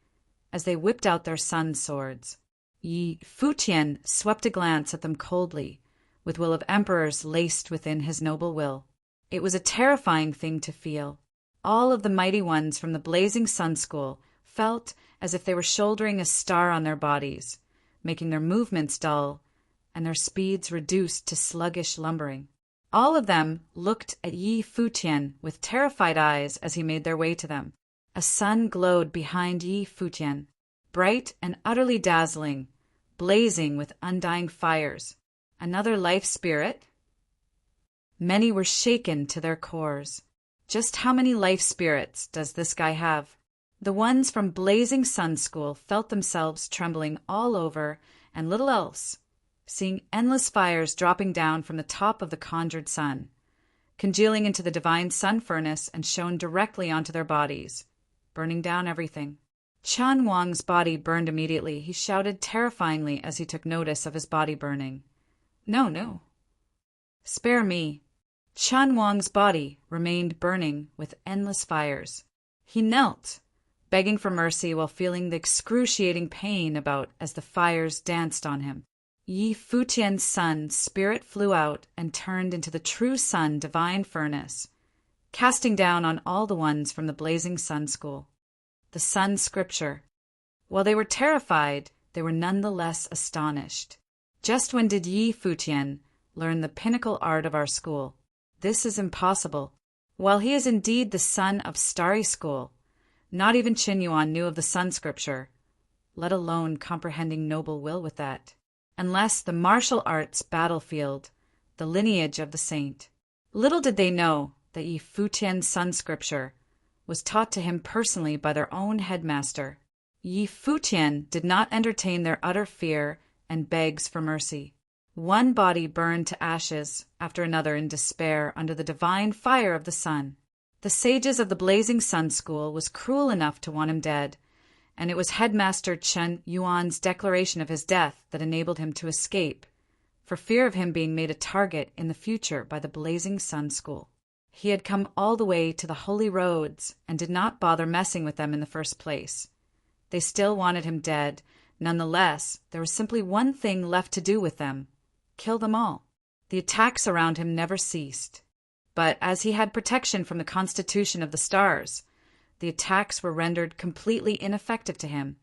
Speaker 1: as they whipped out their sun swords. Yi Futian swept a glance at them coldly, with will of emperors laced within his noble will. It was a terrifying thing to feel. All of the mighty ones from the Blazing Sun School felt as if they were shouldering a star on their bodies, making their movements dull and their speeds reduced to sluggish lumbering. All of them looked at Yi Futian with terrified eyes as he made their way to them. A sun glowed behind Yi Futian, bright and utterly dazzling, blazing with undying fires. Another life spirit? Many were shaken to their cores. Just how many life spirits does this guy have? The ones from Blazing Sun School felt themselves trembling all over and little else, seeing endless fires dropping down from the top of the conjured sun, congealing into the divine sun furnace and shone directly onto their bodies, burning down everything. Chun Wang's body burned immediately. He shouted terrifyingly as he took notice of his body burning. No, no. Spare me. Chun Wang's body remained burning with endless fires. He knelt, begging for mercy while feeling the excruciating pain about as the fires danced on him. Yi Futian's sun spirit flew out and turned into the true sun divine furnace, casting down on all the ones from the Blazing Sun School. The sun scripture. While they were terrified, they were none the less astonished. Just when did Yi Futian learn the pinnacle art of our school? This is impossible. While he is indeed the son of Starry School, not even Qin Yuan knew of the Sun Scripture, let alone comprehending noble will with that, unless the martial arts battlefield, the lineage of the saint. Little did they know that Yi Futian's Sun Scripture was taught to him personally by their own headmaster. Yi Futian did not entertain their utter fear and begs for mercy. One body burned to ashes after another in despair under the divine fire of the sun. The sages of the Blazing Sun School was cruel enough to want him dead, and it was Headmaster Chen Yuan's declaration of his death that enabled him to escape, for fear of him being made a target in the future by the Blazing Sun School. He had come all the way to the holy roads and did not bother messing with them in the first place. They still wanted him dead. Nonetheless, there was simply one thing left to do with them: kill them all. The attacks around him never ceased. But as he had protection from the constitution of the stars, the attacks were rendered completely ineffective to him,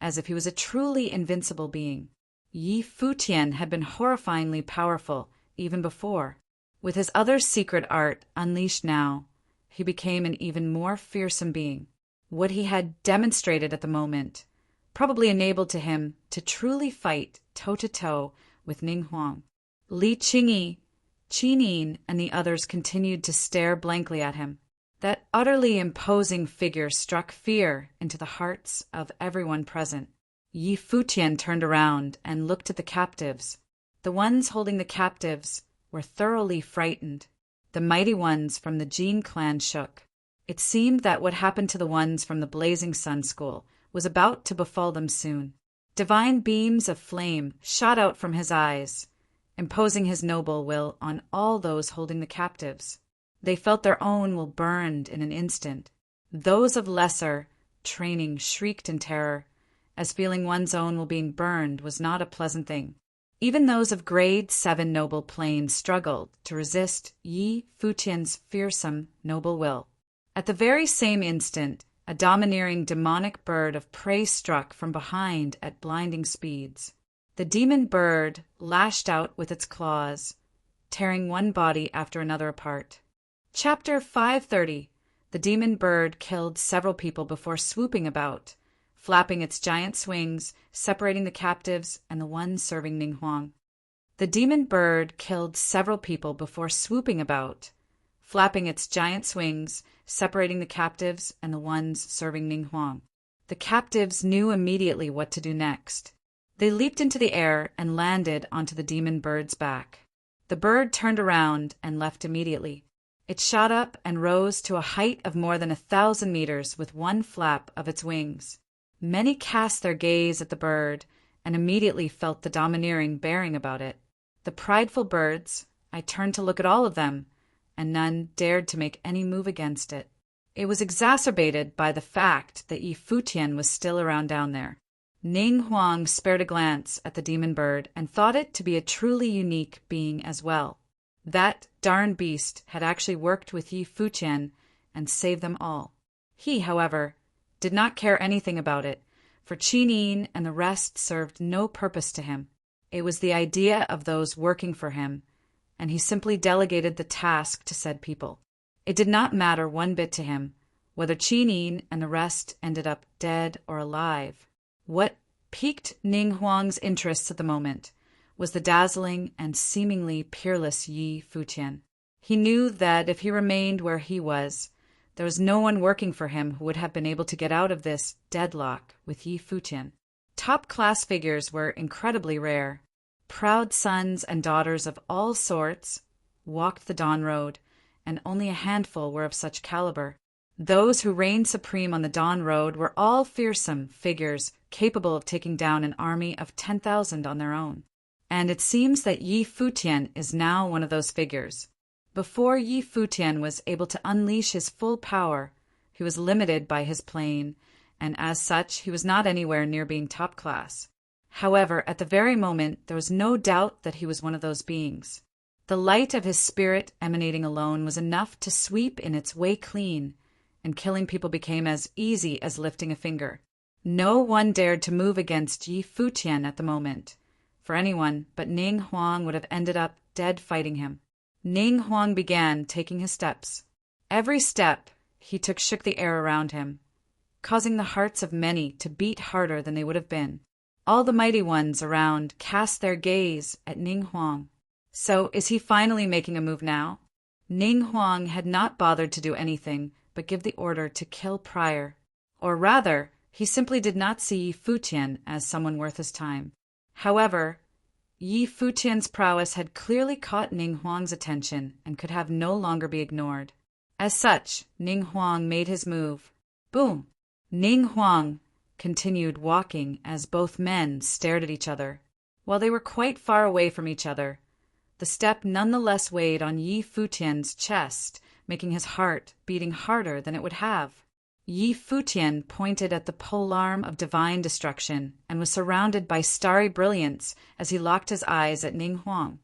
Speaker 1: as if he was a truly invincible being. Yi Futian had been horrifyingly powerful even before. With his other secret art unleashed now, he became an even more fearsome being. What he had demonstrated at the moment probably enabled to him to truly fight toe-to-toe with Ning Huang. Li Qingyi, Qi Nin, and the others continued to stare blankly at him. That utterly imposing figure struck fear into the hearts of everyone present. Yi Futian turned around and looked at the captives. The ones holding the captives were thoroughly frightened. The mighty ones from the Jin clan shook. It seemed that what happened to the ones from the Blazing Sun School was about to befall them soon. Divine beams of flame shot out from his eyes, imposing his noble will on all those holding the captives. They felt their own will burned in an instant. Those of lesser training shrieked in terror, as feeling one's own will being burned was not a pleasant thing. Even those of grade 7 noble plane struggled to resist Yi Futian's fearsome noble will. At the very same instant, a domineering demonic bird of prey struck from behind at blinding speeds. The demon bird lashed out with its claws, tearing one body after another apart. Chapter 530. The demon bird killed several people before swooping about, flapping its giant wings, separating the captives and the one serving Ning Huang. The demon bird killed several people before swooping about, flapping its giant wings, separating the captives and the ones serving Ning Huang. The captives knew immediately what to do next. They leaped into the air and landed onto the demon bird's back. The bird turned around and left immediately. It shot up and rose to a height of more than 1,000 meters with one flap of its wings. Many cast their gaze at the bird and immediately felt the domineering bearing about it. The prideful birds, I turned to look at all of them, and none dared to make any move against it. It was exacerbated by the fact that Yi Futian was still around down there. Ning Huang spared a glance at the demon bird and thought it to be a truly unique being as well. That darn beast had actually worked with Yi Futian and saved them all. He, however, did not care anything about it, for Qi Nin and the rest served no purpose to him. It was the idea of those working for him, and he simply delegated the task to said people. It did not matter one bit to him whether Qi Nin and the rest ended up dead or alive. What piqued Ning Huang's interests at the moment was the dazzling and seemingly peerless Yi Futian. He knew that if he remained where he was, there was no one working for him who would have been able to get out of this deadlock with Yi Futian. Top-class figures were incredibly rare. Proud sons and daughters of all sorts walked the Dawn Road, and only a handful were of such caliber. Those who reigned supreme on the Dawn Road were all fearsome figures capable of taking down an army of 10,000 on their own. And it seems that Yi Futian is now one of those figures. Before Yi Futian was able to unleash his full power, he was limited by his plane, and as such he was not anywhere near being top class. However, at the very moment there was no doubt that he was one of those beings. The light of his spirit emanating alone was enough to sweep in its way clean, and killing people became as easy as lifting a finger. No one dared to move against Yi Futian at the moment, for anyone but Ning Huang would have ended up dead fighting him. Ning Huang began taking his steps. Every step he took shook the air around him, causing the hearts of many to beat harder than they would have been. All the mighty ones around cast their gaze at Ning Huang. So, is he finally making a move now? Ning Huang had not bothered to do anything but give the order to kill prior. Or rather, he simply did not see Yi Futian as someone worth his time. However, Yi Futian's prowess had clearly caught Ning Huang's attention and could have no longer be ignored. As such, Ning Huang made his move. Boom! Ning Huang continued walking as both men stared at each other. While they were quite far away from each other, the step nonetheless weighed on Yi Futian's chest, making his heart beating harder than it would have. Yi Futian pointed at the polearm of divine destruction and was surrounded by starry brilliance as he locked his eyes at Ning Huang,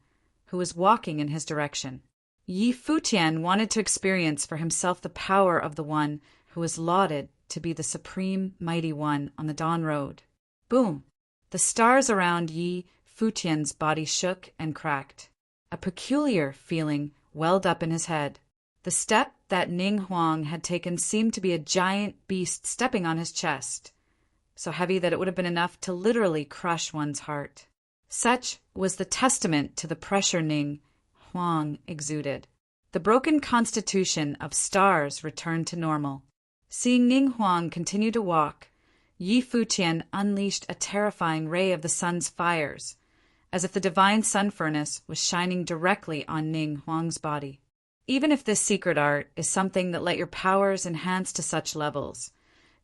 Speaker 1: who was walking in his direction. Yi Futian wanted to experience for himself the power of the one who was lauded to be the supreme mighty one on the Dawn Road. Boom! The stars around Yi Futian's body shook and cracked. A peculiar feeling welled up in his head. The step that Ning Huang had taken seemed to be a giant beast stepping on his chest, so heavy that it would have been enough to literally crush one's heart. Such was the testament to the pressure Ning Huang exuded. The broken constitution of stars returned to normal. Seeing Ning Huang continue to walk, Yi Futian unleashed a terrifying ray of the sun's fires, as if the divine sun furnace was shining directly on Ning Huang's body. Even if this secret art is something that let your powers enhance to such levels,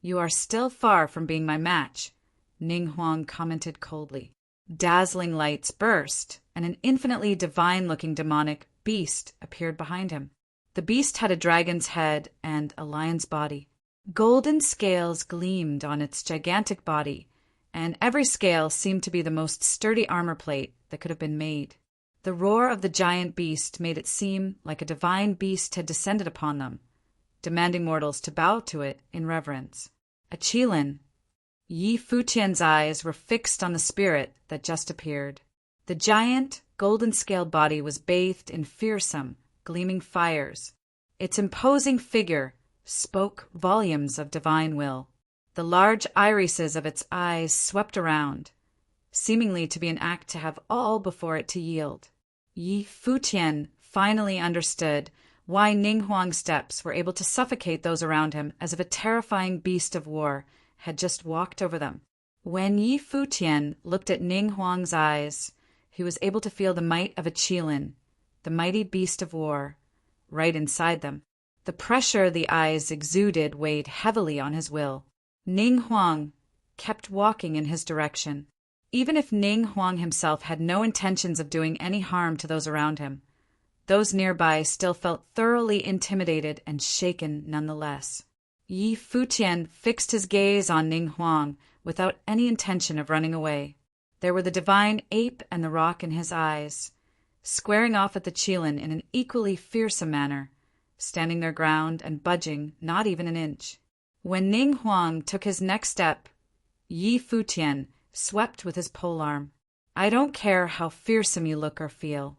Speaker 1: you are still far from being my match, Ning Huang commented coldly. Dazzling lights burst, and an infinitely divine-looking demonic beast appeared behind him. The beast had a dragon's head and a lion's body. Golden scales gleamed on its gigantic body, and every scale seemed to be the most sturdy armor plate that could have been made. The roar of the giant beast made it seem like a divine beast had descended upon them, demanding mortals to bow to it in reverence. A Qilin. Yi Futian's eyes were fixed on the spirit that just appeared. The giant, golden-scaled body was bathed in fearsome, gleaming fires. Its imposing figure spoke volumes of divine will. The large irises of its eyes swept around, seemingly to be an act to have all before it to yield. Yi Futian finally understood why Ning Huang's steps were able to suffocate those around him as if a terrifying beast of war had just walked over them. When Yi Futian looked at Ning Huang's eyes, he was able to feel the might of a Qilin, the mighty beast of war, right inside them. The pressure the eyes exuded weighed heavily on his will. Ning Huang kept walking in his direction. Even if Ning Huang himself had no intentions of doing any harm to those around him, those nearby still felt thoroughly intimidated and shaken nonetheless. Yi Futian fixed his gaze on Ning Huang without any intention of running away. There were the divine ape and the rock in his eyes, squaring off at the Qilin in an equally fearsome manner, standing their ground and budging not even an inch. When Ning Huang took his next step, Yi Futian swept with his polearm. I don't care how fearsome you look or feel.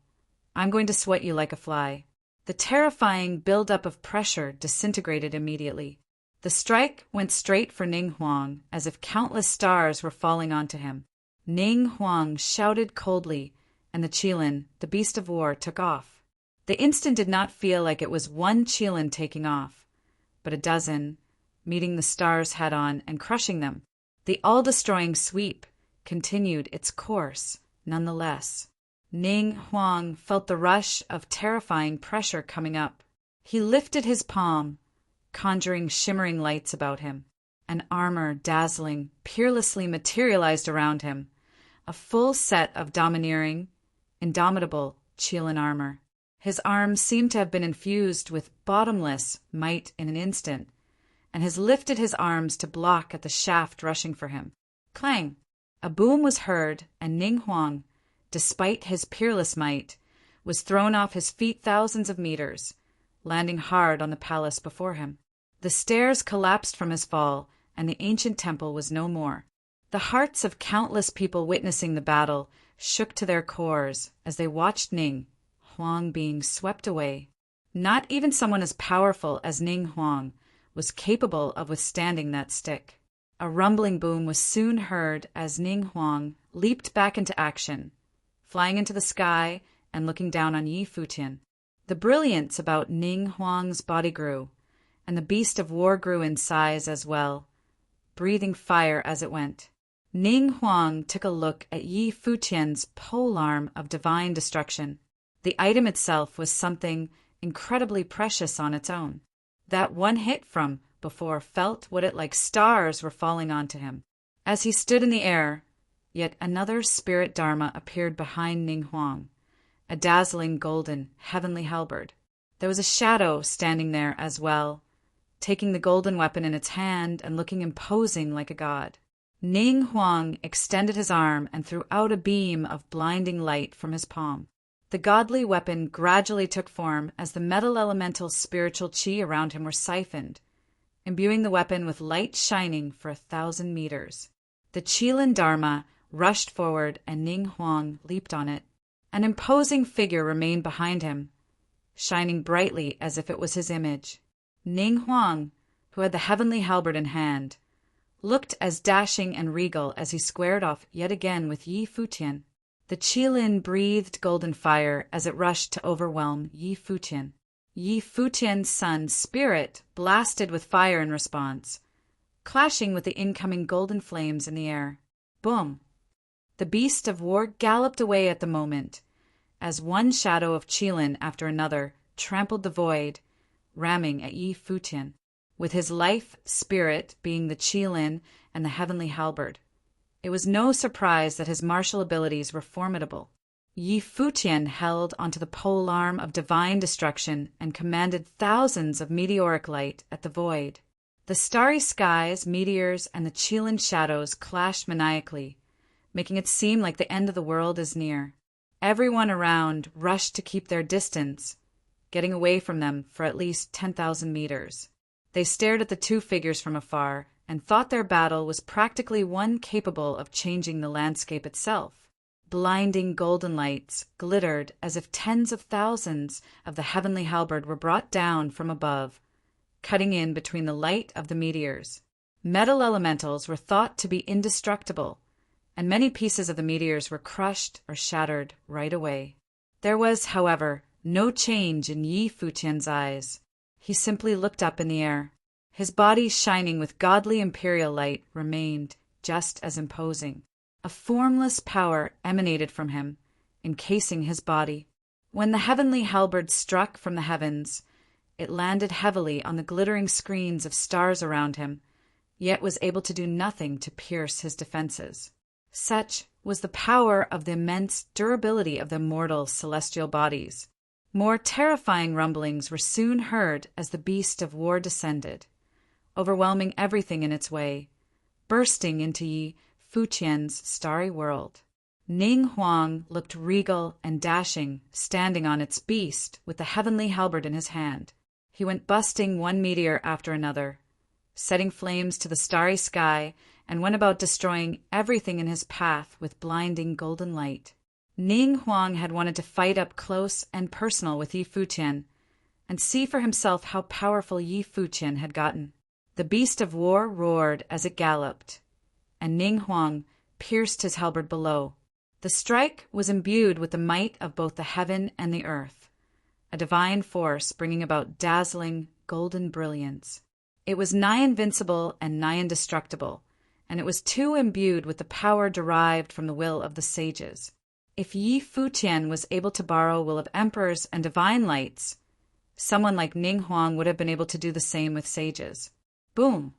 Speaker 1: I'm going to sweat you like a fly. The terrifying buildup of pressure disintegrated immediately. The strike went straight for Ning Huang, as if countless stars were falling onto him. Ning Huang shouted coldly, and the Qilin, the beast of war, took off. The instant did not feel like it was one Qilin taking off, but a dozen, meeting the stars head-on and crushing them. The all-destroying sweep continued its course nonetheless. Ning Huang felt the rush of terrifying pressure coming up. He lifted his palm, conjuring shimmering lights about him. An armor dazzling, peerlessly materialized around him, a full set of domineering, indomitable Qilin armor. His arms seemed to have been infused with bottomless might in an instant, and has lifted his arms to block at the shaft rushing for him. Clang! A boom was heard, and Ning Huang, despite his peerless might, was thrown off his feet thousands of meters, landing hard on the palace before him. The stairs collapsed from his fall, and the ancient temple was no more. The hearts of countless people witnessing the battle shook to their cores as they watched Ning Huang being swept away. Not even someone as powerful as Ning Huang was capable of withstanding that stick. A rumbling boom was soon heard as Ning Huang leaped back into action, flying into the sky and looking down on Yi Futian. The brilliance about Ning Huang's body grew, and the beast of war grew in size as well, breathing fire as it went. Ning Huang took a look at Yi Futian's polearm of divine destruction. The item itself was something incredibly precious on its own. That one hit from before felt what it like stars were falling onto him. As he stood in the air, yet another spirit dharma appeared behind Ning Huang, a dazzling golden heavenly halberd. There was a shadow standing there as well, taking the golden weapon in its hand and looking imposing like a god. Ning Huang extended his arm and threw out a beam of blinding light from his palm. The godly weapon gradually took form as the metal elemental spiritual chi around him were siphoned, imbuing the weapon with light shining for 1,000 meters. The Qilin Dharma rushed forward and Ning Huang leaped on it. An imposing figure remained behind him, shining brightly as if it was his image. Ning Huang, who had the heavenly halberd in hand, looked as dashing and regal as he squared off yet again with Yi Futian. The Qilin breathed golden fire as it rushed to overwhelm Yi Futian. Yi Futian's sun's spirit blasted with fire in response, clashing with the incoming golden flames in the air. Boom! The beast of war galloped away at the moment, as one shadow of Qilin after another trampled the void, ramming at Yi Futian, with his life spirit being the Qilin and the heavenly halberd. It was no surprise that his martial abilities were formidable. Yi Futian held onto the polearm of divine destruction and commanded thousands of meteoric light at the void. The starry skies, meteors, and the Qilin shadows clashed maniacally, making it seem like the end of the world is near. Everyone around rushed to keep their distance, getting away from them for at least 10,000 meters. They stared at the two figures from afar and thought their battle was practically one capable of changing the landscape itself. Blinding golden lights glittered as if tens of thousands of the heavenly halberd were brought down from above, cutting in between the light of the meteors. Metal elementals were thought to be indestructible, and many pieces of the meteors were crushed or shattered right away. There was, however, no change in Yi Futian's eyes. He simply looked up in the air. His body, shining with godly imperial light, remained just as imposing. A formless power emanated from him, encasing his body. When the heavenly halberd struck from the heavens, it landed heavily on the glittering screens of stars around him, yet was able to do nothing to pierce his defenses. Such was the power of the immense durability of the mortal celestial bodies. More terrifying rumblings were soon heard as the beast of war descended, overwhelming everything in its way, bursting into Yi Futian's starry world. Ning Huang looked regal and dashing, standing on its beast with the heavenly halberd in his hand. He went busting one meteor after another, setting flames to the starry sky, and went about destroying everything in his path with blinding golden light. Ning Huang had wanted to fight up close and personal with Yi Futian, and see for himself how powerful Yi Futian had gotten. The beast of war roared as it galloped, and Ning Huang pierced his halberd below. The strike was imbued with the might of both the heaven and the earth, a divine force bringing about dazzling golden brilliance. It was nigh invincible and nigh indestructible, and it was too imbued with the power derived from the will of the sages. If Yi Futian was able to borrow will of emperors and divine lights, someone like Ning Huang would have been able to do the same with sages. Boom!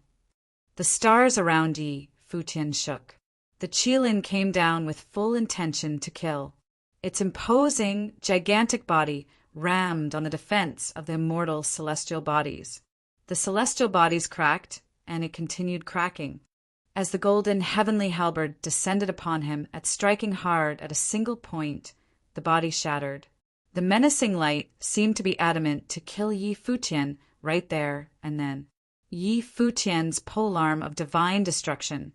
Speaker 1: The stars around Yi Futian shook. The Qilin came down with full intention to kill. Its imposing, gigantic body rammed on the defense of the immortal celestial bodies. The celestial bodies cracked, and it continued cracking, as the golden heavenly halberd descended upon him at striking hard at a single point. The body shattered. The menacing light seemed to be adamant to kill Yi Futian right there and then. Yi Futian's polearm of divine destruction,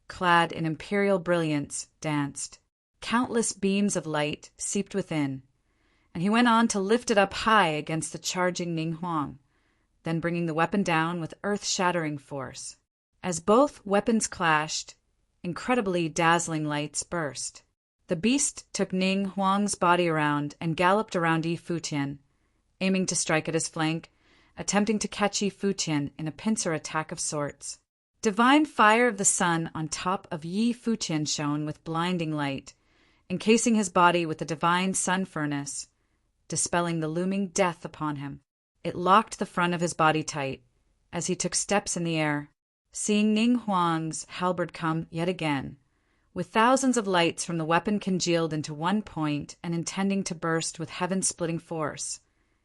Speaker 1: clad in imperial brilliance, danced. Countless beams of light seeped within, and he went on to lift it up high against the charging Ning Huang, then bringing the weapon down with earth-shattering force. As both weapons clashed, incredibly dazzling lights burst. The beast took Ning Huang's body around and galloped around Yi Futian, aiming to strike at his flank, attempting to catch Yi Futian in a pincer attack of sorts. Divine fire of the sun on top of Yi Futian shone with blinding light, encasing his body with the divine sun furnace, dispelling the looming death upon him. It locked the front of his body tight as he took steps in the air, seeing Ning Huang's halberd come yet again, with thousands of lights from the weapon congealed into one point and intending to burst with heaven-splitting force.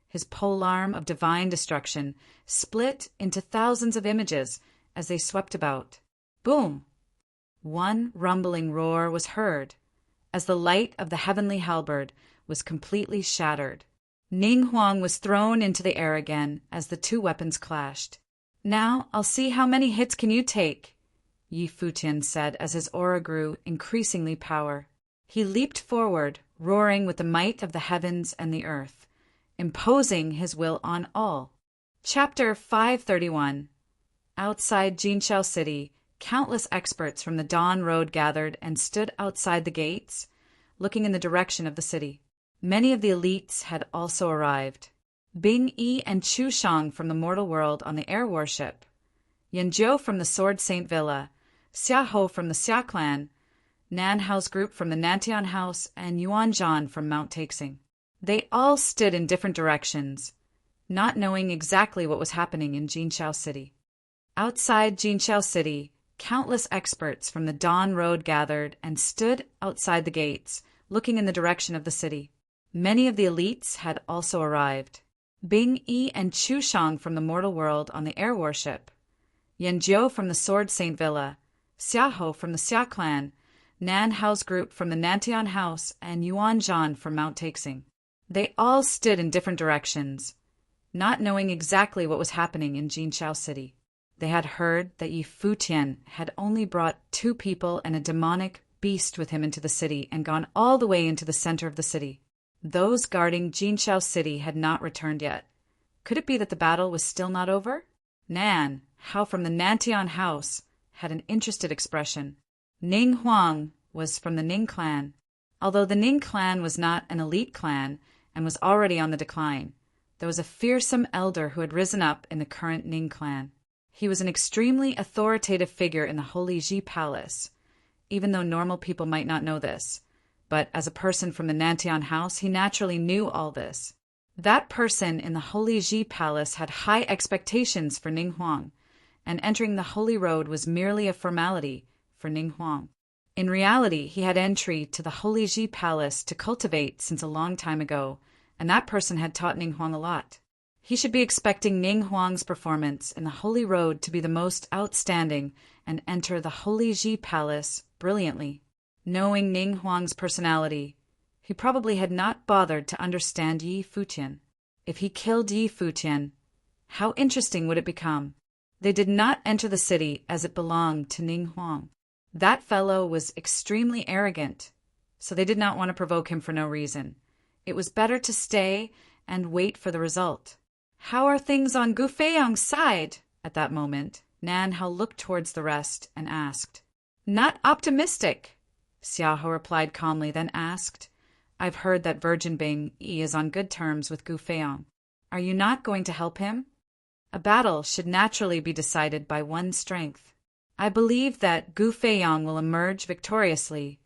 Speaker 1: His polearm of divine destruction split into thousands of images as they swept about. Boom! One rumbling roar was heard as the light of the heavenly halberd was completely shattered. Ning Huang was thrown into the air again as the two weapons clashed. "Now I'll see how many hits can you take," Yi Futian said as his aura grew increasingly power. He leaped forward, roaring with the might of the heavens and the earth, imposing his will on all. Chapter 531. Outside Jinqiao City, countless experts from the Dawn Road gathered and stood outside the gates, looking in the direction of the city. Many of the elites had also arrived. Bing Yi and Chu Shang from the mortal world on the air warship, Yanzhou from the Sword Saint Villa, Xia Ho from the Xia clan, Nan Hao's group from the Nantian House, and Yuan Zhan from Mount Taixing. They all stood in different directions, not knowing exactly what was happening in Jinqiao City. Outside Jinqiao City, countless experts from the Dawn Road gathered and stood outside the gates, looking in the direction of the city. Many of the elites had also arrived. Bing Yi and Chu Shang from the mortal world on the air warship, Yanzhou from the Sword Saint Villa, Xia Ho from the Xia clan, Nan Hao's group from the Nantian House, and Yuan Zhan from Mount Taixing. They all stood in different directions, not knowing exactly what was happening in Jinqiao City. They had heard that Yi Futian had only brought 2 people and a demonic beast with him into the city and gone all the way into the center of the city. Those guarding Jinqiao City had not returned yet. Could it be that the battle was still not over? Nan Hao from the Nantian House had an interested expression. Ning Huang was from the Ning clan. Although the Ning clan was not an elite clan and was already on the decline, there was a fearsome elder who had risen up in the current Ning clan. He was an extremely authoritative figure in the Holy Ji Palace, even though normal people might not know this. But as a person from the Nantian House, he naturally knew all this. That person in the Holy Ji Palace had high expectations for Ning Huang, and entering the Holy Road was merely a formality for Ning Huang. In reality, he had entry to the Holy Ji Palace to cultivate since a long time ago, and that person had taught Ning Huang a lot. He should be expecting Ning Huang's performance in the Holy Road to be the most outstanding and enter the Holy Ji Palace brilliantly. Knowing Ning Huang's personality, he probably had not bothered to understand Yi Futian. If he killed Yi Futian, how interesting would it become? They did not enter the city as it belonged to Ning Huang. That fellow was extremely arrogant, so they did not want to provoke him for no reason. It was better to stay and wait for the result. "How are things on Gu Feiyang's side?" At that moment, Nan Hao looked towards the rest and asked. "Not optimistic," Xia Ho replied calmly, then asked, "I've heard that Virgin Bing Yi is on good terms with Gu Feiyang. Are you not going to help him? A battle should naturally be decided by one's strength." "I believe that Gu Feiyang will emerge victoriously,"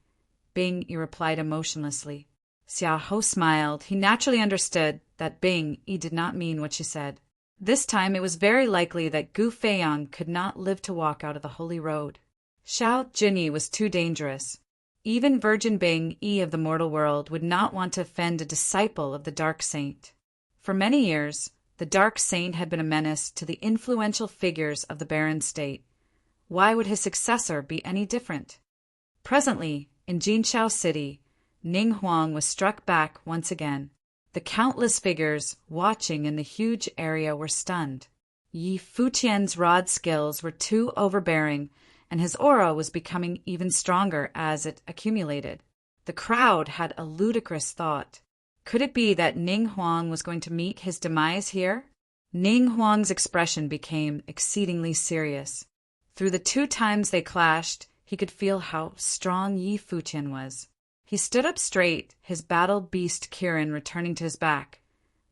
Speaker 1: Bing Yi replied emotionlessly. Xia Ho smiled. He naturally understood that Bing Yi did not mean what she said. This time it was very likely that Gu Feiyang could not live to walk out of the Holy Road. Xiao Jinyi was too dangerous. Even Virgin Bing Yi of the mortal world would not want to offend a disciple of the Dark Saint. For many years, the Dark Saint had been a menace to the influential figures of the Barren State. Why would his successor be any different? Presently, in Jinqiao City, Ning Huang was struck back once again. The countless figures watching in the huge area were stunned. Yi Futian's rod skills were too overbearing, and his aura was becoming even stronger as it accumulated. The crowd had a ludicrous thought. Could it be that Ning Huang was going to meet his demise here? Ning Huang's expression became exceedingly serious. Through the 2 times they clashed, he could feel how strong Yi Futian was. He stood up straight, his battle beast Kirin returning to his back,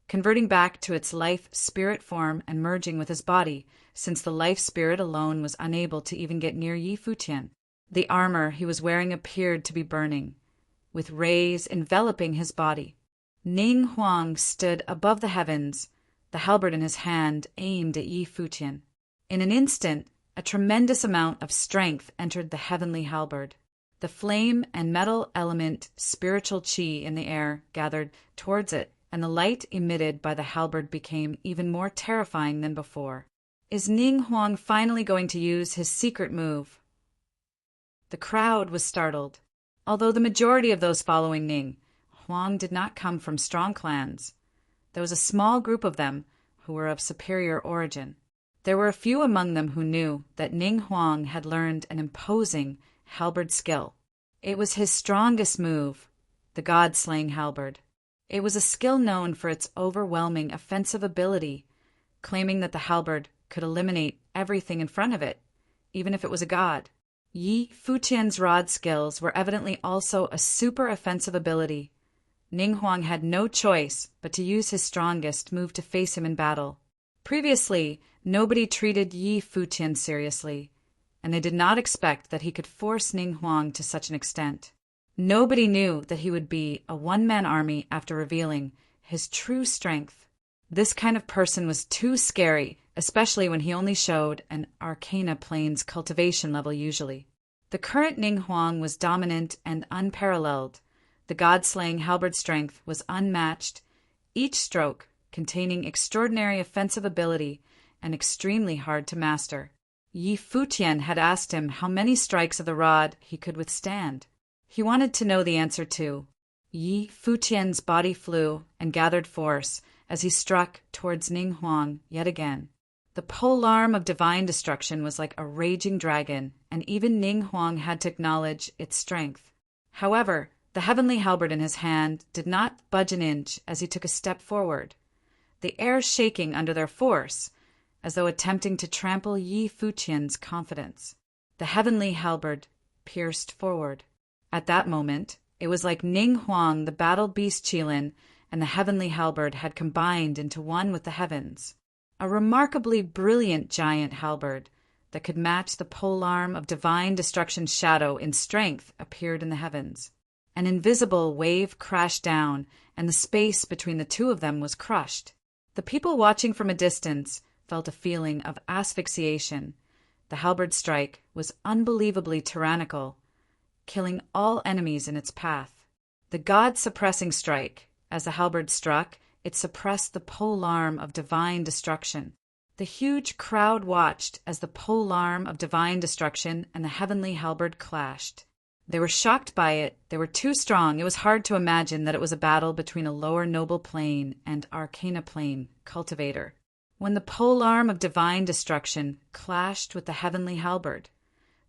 Speaker 1: converting back to its life-spirit form and merging with his body, since the life-spirit alone was unable to even get near Yi Futian. The armor he was wearing appeared to be burning, with rays enveloping his body. Ning Huang stood above the heavens, the halberd in his hand aimed at Yi Futian. In an instant, a tremendous amount of strength entered the heavenly halberd. The flame and metal element spiritual qi in the air gathered towards it, and the light emitted by the halberd became even more terrifying than before. Is Ning Huang finally going to use his secret move? The crowd was startled. Although the majority of those following Ning Huang did not come from strong clans, there was a small group of them who were of superior origin. There were a few among them who knew that Ning Huang had learned an imposing halberd skill. It was his strongest move, the god-slaying halberd. It was a skill known for its overwhelming offensive ability, claiming that the halberd could eliminate everything in front of it, even if it was a god. Yi Futian's rod skills were evidently also a super offensive ability. Ning Huang had no choice but to use his strongest move to face him in battle. Previously, nobody treated Yi Futian seriously, and they did not expect that he could force Ning Huang to such an extent. Nobody knew that he would be a one-man army after revealing his true strength. This kind of person was too scary, especially when he only showed an Arcana Planes cultivation level usually. The current Ning Huang was dominant and unparalleled. The god-slaying halberd strength was unmatched, each stroke containing extraordinary offensive ability and extremely hard to master. Yi Futian had asked him how many strikes of the rod he could withstand. He wanted to know the answer too. Yi Futian's body flew and gathered force as he struck towards Ning Huang yet again. The polearm of divine destruction was like a raging dragon, and even Ning Huang had to acknowledge its strength. However, the heavenly halberd in his hand did not budge an inch as he took a step forward, the air shaking under their force, as though attempting to trample Yi Futian's confidence. The heavenly halberd pierced forward. At that moment, it was like Ning Huang, the battle beast Qilin, and the heavenly halberd had combined into one with the heavens. A remarkably brilliant giant halberd that could match the polearm of divine destruction's shadow in strength appeared in the heavens. An invisible wave crashed down, and the space between the two of them was crushed. The people watching from a distance felt a feeling of asphyxiation. The halberd strike was unbelievably tyrannical, killing all enemies in its path. The god-suppressing strike, as the halberd struck, it suppressed the polearm of divine destruction. The huge crowd watched as the polearm of divine destruction and the heavenly halberd clashed. They were shocked by it. They were too strong. It was hard to imagine that it was a battle between a lower noble plane and arcana plane cultivator. When the polearm of divine destruction clashed with the heavenly halberd,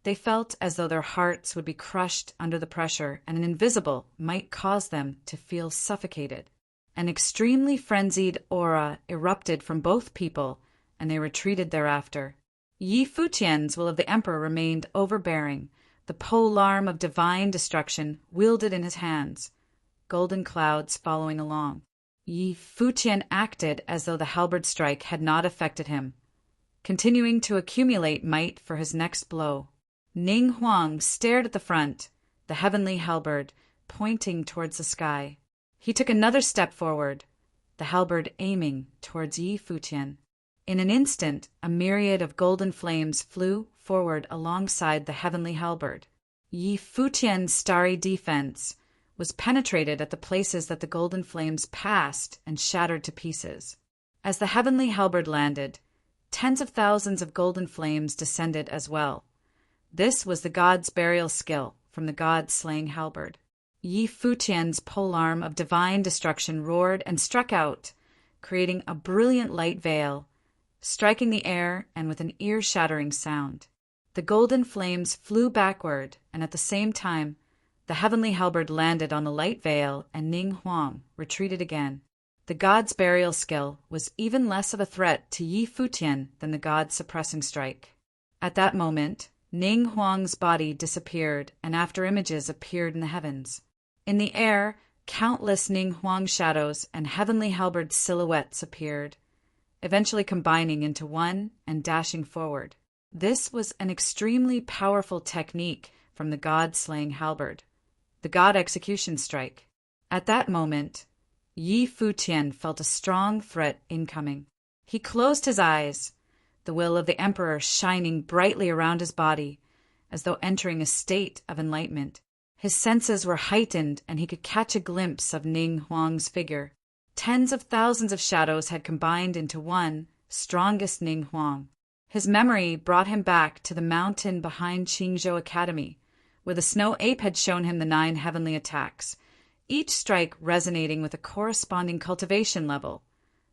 Speaker 1: they felt as though their hearts would be crushed under the pressure, and an invisible might cause them to feel suffocated. An extremely frenzied aura erupted from both people, and they retreated thereafter. Yi Futian's will of the emperor remained overbearing, the polearm of divine destruction wielded in his hands, golden clouds following along. Yi Futian acted as though the halberd strike had not affected him, continuing to accumulate might for his next blow. Ning Huang stared at the front, the heavenly halberd pointing towards the sky. He took another step forward, the halberd aiming towards Yi Futian. In an instant, a myriad of golden flames flew forward alongside the heavenly halberd. Yi Futian's starry defense was penetrated at the places that the golden flames passed and shattered to pieces. As the heavenly halberd landed, tens of thousands of golden flames descended as well. This was the god's burial skill from the god-slaying halberd. Yi Futian's polearm of divine destruction roared and struck out, creating a brilliant light veil, striking the air and with an ear-shattering sound. The golden flames flew backward, and at the same time, The heavenly halberd landed on the light veil, and Ning Huang retreated again. The god's burial skill was even less of a threat to Yi Futian than the god's suppressing strike. At that moment, Ning Huang's body disappeared, and after images appeared in the heavens. In the air, countless Ning Huang shadows and heavenly halberd silhouettes appeared, eventually combining into one and dashing forward. This was an extremely powerful technique from the god-slaying halberd, the god execution strike. At that moment, Yi Futian felt a strong threat incoming. He closed his eyes, the will of the emperor shining brightly around his body, as though entering a state of enlightenment. His senses were heightened, and he could catch a glimpse of Ning Huang's figure. Tens of thousands of shadows had combined into one strongest Ning Huang. His memory brought him back to the mountain behind Qingzhou Academy, where the snow ape had shown him the 9 heavenly attacks, each strike resonating with a corresponding cultivation level,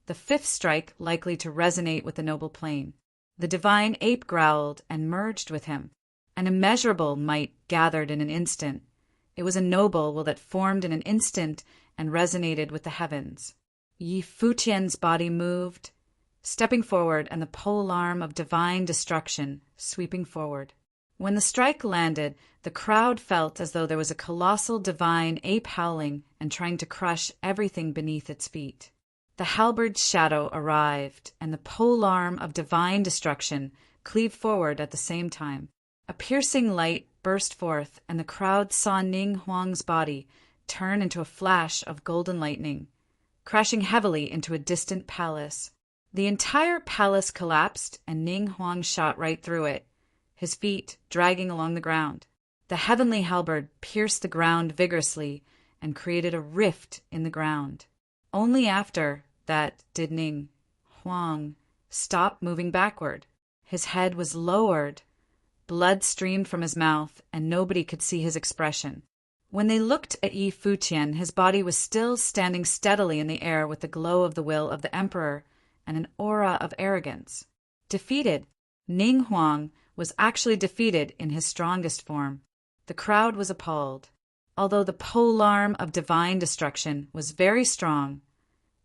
Speaker 1: the 5th strike likely to resonate with the noble plane. The divine ape growled and merged with him. An immeasurable might gathered in an instant. It was a noble will that formed in an instant and resonated with the heavens. Yi Futian's body moved, stepping forward, and the polearm of divine destruction sweeping forward. When the strike landed, the crowd felt as though there was a colossal divine ape howling and trying to crush everything beneath its feet. The halberd's shadow arrived, and the polearm of divine destruction cleaved forward at the same time. A piercing light burst forth, and the crowd saw Ning Huang's body turn into a flash of golden lightning, crashing heavily into a distant palace. The entire palace collapsed, and Ning Huang shot right through it, his feet dragging along the ground. The heavenly halberd pierced the ground vigorously and created a rift in the ground. Only after that did Ning Huang stop moving backward. His head was lowered, blood streamed from his mouth, and nobody could see his expression. When they looked at Yi Futian, his body was still standing steadily in the air with the glow of the will of the emperor and an aura of arrogance. Defeated, Ning Huang was actually defeated in his strongest form. The crowd was appalled. Although the polearm of divine destruction was very strong,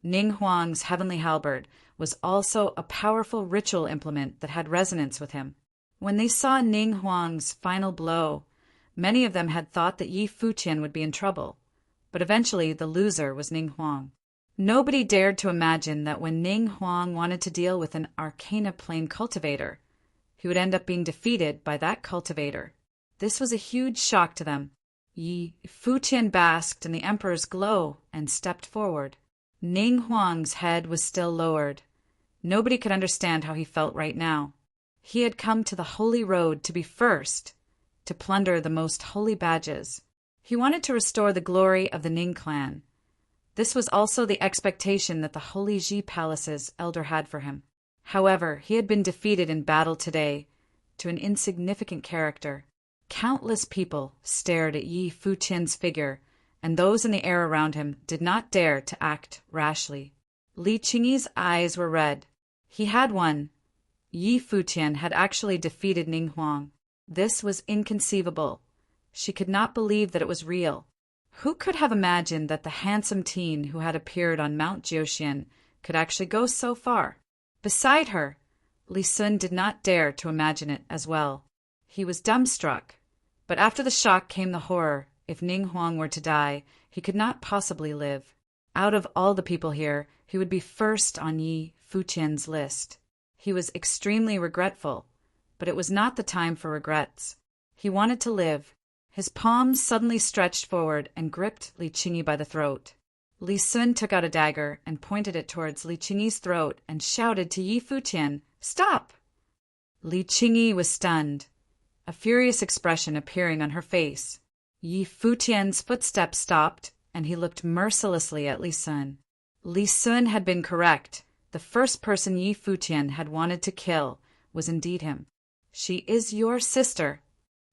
Speaker 1: Ning Huang's heavenly halberd was also a powerful ritual implement that had resonance with him. When they saw Ning Huang's final blow, many of them had thought that Yi Futian would be in trouble, but eventually the loser was Ning Huang. Nobody dared to imagine that when Ning Huang wanted to deal with an arcana plane cultivator, he would end up being defeated by that cultivator. This was a huge shock to them. Yi Futian basked in the emperor's glow and stepped forward. Ning Huang's head was still lowered. Nobody could understand how he felt right now. He had come to the holy road to be first, to plunder the most holy badges. He wanted to restore the glory of the Ning clan. This was also the expectation that the Holy Ji Palace's elder had for him. However, he had been defeated in battle today to an insignificant character. Countless people stared at Yi Futian's figure, and those in the air around him did not dare to act rashly. Li Qingyi's eyes were red. He had won. Yi Futian had actually defeated Ning Huang. This was inconceivable. She could not believe that it was real. Who could have imagined that the handsome teen who had appeared on Mount Jiuxian could actually go so far? Beside her, Li Sun did not dare to imagine it as well. He was dumbstruck, but after the shock came the horror. If Ning Huang were to die, he could not possibly live. Out of all the people here, he would be first on Yi Futian's list. He was extremely regretful, but it was not the time for regrets. He wanted to live. His palms suddenly stretched forward and gripped Li Qingyi by the throat. Li Sun took out a dagger and pointed it towards Li Qingyi's throat and shouted to Yi Futian, "Stop!" Li Qingyi was stunned, a furious expression appearing on her face. Yi Futian's footsteps stopped, and he looked mercilessly at Li Sun. Li Sun had been correct. The first person Yi Futian had wanted to kill was indeed him. "She is your sister."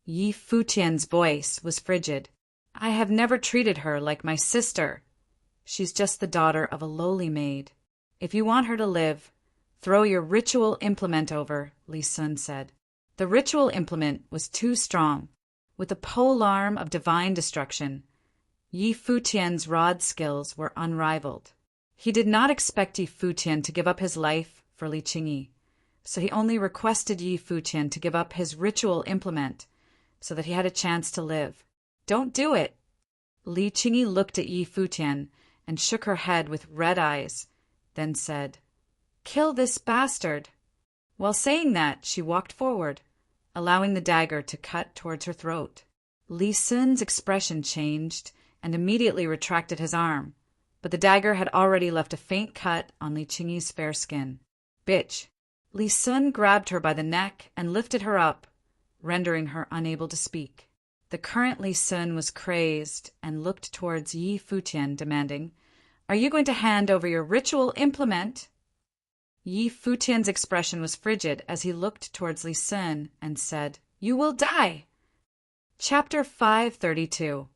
Speaker 1: Yi Futian's voice was frigid. "I have never treated her like my sister. She's just the daughter of a lowly maid. If you want her to live, throw your ritual implement over," Li Sun said. The ritual implement was too strong. With the polearm of divine destruction, Yi Futian's rod skills were unrivaled. He did not expect Yi Futian to give up his life for Li Qingyi, so he only requested Yi Futian to give up his ritual implement so that he had a chance to live. "Don't do it!" Li Qingyi looked at Yi Futian and shook her head with red eyes, then said, "Kill this bastard!" While saying that, she walked forward, allowing the dagger to cut towards her throat. Li Sun's expression changed and immediately retracted his arm, but the dagger had already left a faint cut on Li Qingyi's fair skin. "Bitch!" Li Sun grabbed her by the neck and lifted her up, rendering her unable to speak. The current Li Sun was crazed and looked towards Yi Futian, demanding, "Are you going to hand over your ritual implement?" Yi Futian's expression was frigid as he looked towards Li Sun and said, "You will die!" Chapter 532.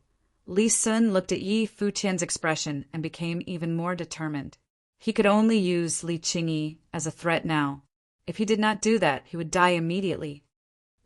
Speaker 1: Li Sun looked at Yi Futian's expression and became even more determined. He could only use Li Qingyi as a threat now. If he did not do that, he would die immediately.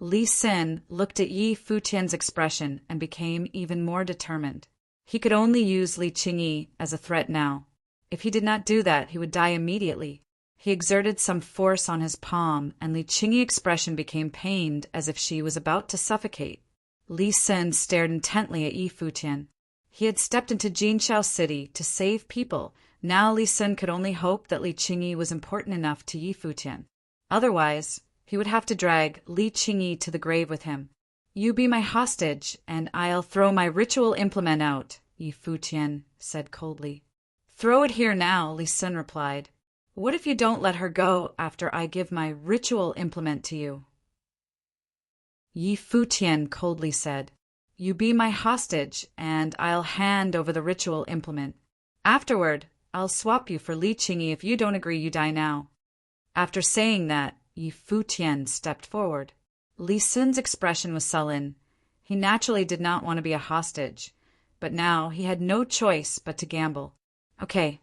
Speaker 1: Li Sun looked at Yi Futian's expression and became even more determined. He could only use Li Qingyi as a threat now. If he did not do that, he would die immediately. He exerted some force on his palm, and Li Qingyi's expression became pained as if she was about to suffocate. Li Sun stared intently at Yi Futian. He had stepped into Jinqiao City to save people. Now Li Sun could only hope that Li Qingyi was important enough to Yi Futian. Otherwise, he would have to drag Li Qingyi to the grave with him. "You be my hostage, and I'll throw my ritual implement out," Yi Futian said coldly. "Throw it here now," Li Sun replied. "What if you don't let her go after I give my ritual implement to you?" Yi Futian coldly said, "You be my hostage, and I'll hand over the ritual implement. Afterward, I'll swap you for Li Qingyi if you don't agree you die now." After saying that, Yi Futian stepped forward. Li Sun's expression was sullen. He naturally did not want to be a hostage, but now he had no choice but to gamble. "Okay."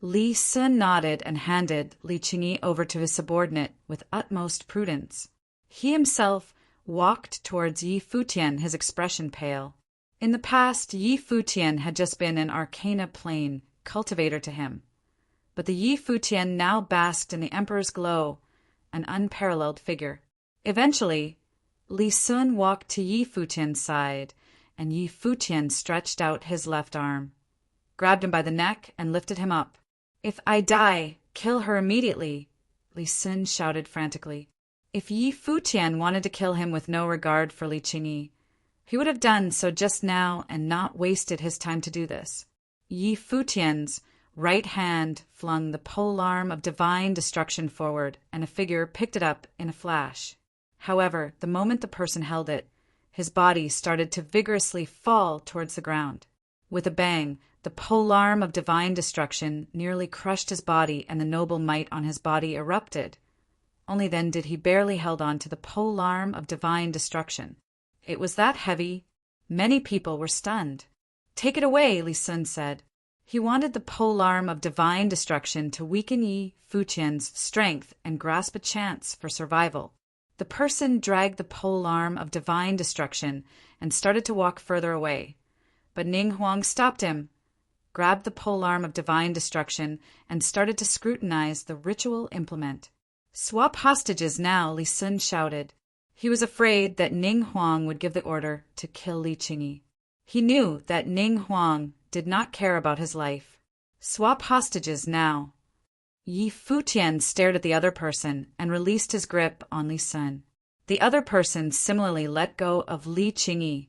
Speaker 1: Li Sun nodded and handed Li Qingyi over to his subordinate with utmost prudence. He himself walked towards Yi Futian, his expression pale. In the past, Yi Futian had just been an arcana plane cultivator to him, but the Yi Futian now basked in the Emperor's glow, an unparalleled figure. Eventually, Li Sun walked to Yi Futian's side, and Yi Futian stretched out his left arm, grabbed him by the neck, and lifted him up. "If I die, kill her immediately," Li Sun shouted frantically. If Yi Futian wanted to kill him with no regard for Li Qingyi, he would have done so just now and not wasted his time to do this. Yi Futian's right hand flung the polearm of divine destruction forward, and a figure picked it up in a flash. However, the moment the person held it, his body started to vigorously fall towards the ground. With a bang, the polearm of divine destruction nearly crushed his body, and the noble might on his body erupted. Only then did he barely held on to the polearm of divine destruction. It was that heavy, many people were stunned. "Take it away," Li Sun said. He wanted the polearm of divine destruction to weaken Yi Futian's strength and grasp a chance for survival. The person dragged the polearm of divine destruction and started to walk further away. But Ning Huang stopped him, grabbed the polearm of divine destruction, and started to scrutinize the ritual implement. "Swap hostages now," Li Sun shouted. He was afraid that Ning Huang would give the order to kill Li Qingyi. He knew that Ning Huang did not care about his life. "Swap hostages now." Yi Futian stared at the other person and released his grip on Li Sun. The other person similarly let go of Li Qingyi,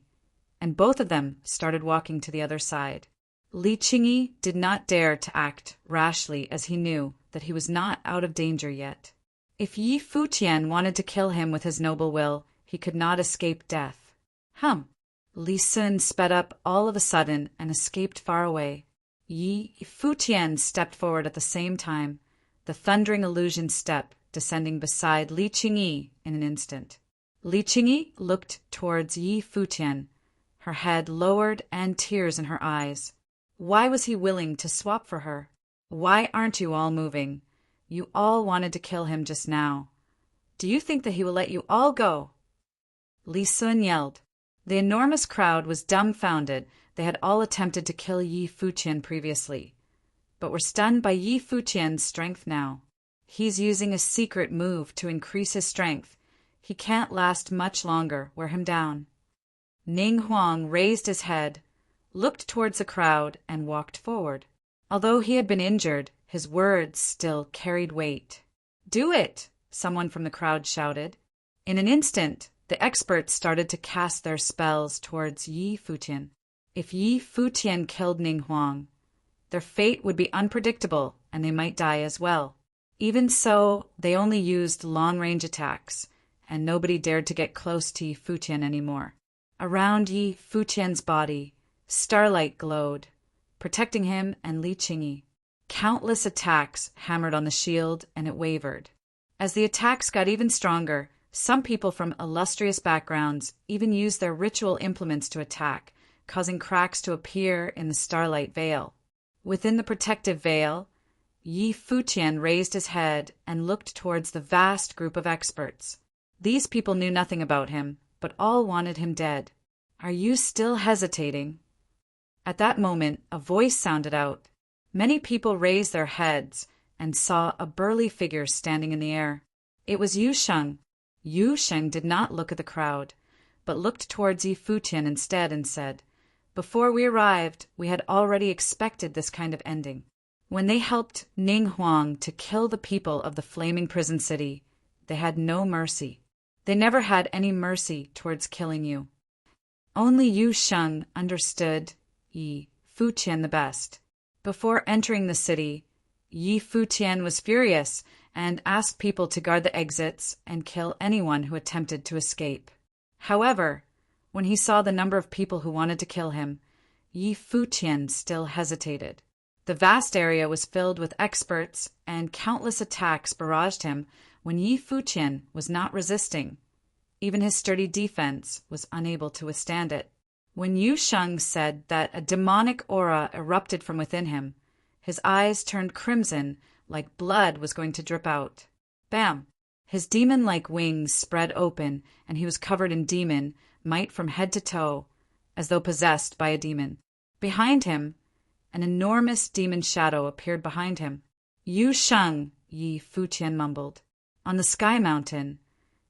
Speaker 1: and both of them started walking to the other side. Li Qingyi did not dare to act rashly, as he knew that he was not out of danger yet. If Yi Futian wanted to kill him with his noble will, he could not escape death. Li Sun sped up all of a sudden and escaped far away. Yi Futian stepped forward at the same time, the thundering illusion step descending beside Li Qingyi in an instant. Li Qingyi looked towards Yi Futian, her head lowered and tears in her eyes. Why was he willing to swap for her? "Why aren't you all moving? You all wanted to kill him just now. Do you think that he will let you all go?" Li Sun yelled. The enormous crowd was dumbfounded. They had all attempted to kill Yi Futian previously, but were stunned by Yi Futian's strength now. He's using a secret move to increase his strength. He can't last much longer. Wear him down. Ning Huang raised his head, looked towards the crowd, and walked forward. Although he had been injured, his words still carried weight. "Do it!" someone from the crowd shouted. In an instant, the experts started to cast their spells towards Yi Futian. If Yi Futian killed Ning Huang, their fate would be unpredictable and they might die as well. Even so, they only used long-range attacks, and nobody dared to get close to Yi Futian anymore. Around Yi Futian's body, starlight glowed, protecting him and Li Qingyi. Countless attacks hammered on the shield, and it wavered. As the attacks got even stronger, some people from illustrious backgrounds even used their ritual implements to attack, causing cracks to appear in the starlight veil. Within the protective veil, Yi Futian raised his head and looked towards the vast group of experts. These people knew nothing about him, but all wanted him dead. "Are you still hesitating?" At that moment, a voice sounded out. Many people raised their heads and saw a burly figure standing in the air. It was Yu Sheng. Yu Sheng did not look at the crowd, but looked towards Yi Futian instead and said, "Before we arrived, we had already expected this kind of ending. When they helped Ning Huang to kill the people of the flaming prison city, they had no mercy. They never had any mercy towards killing you." Only Yu Sheng understood Yi Futian the best. Before entering the city, Yi Futian was furious and asked people to guard the exits and kill anyone who attempted to escape. However, when he saw the number of people who wanted to kill him, Yi Futian still hesitated. The vast area was filled with experts, and countless attacks barraged him when Yi Futian was not resisting. Even his sturdy defense was unable to withstand it. When Yu Sheng said that a demonic aura erupted from within him, his eyes turned crimson like blood was going to drip out. Bam! His demon-like wings spread open, and he was covered in demon might from head to toe, as though possessed by a demon. Behind him, an enormous demon shadow appeared behind him. "Yu Sheng," Yi Futian mumbled. On the Sky Mountain,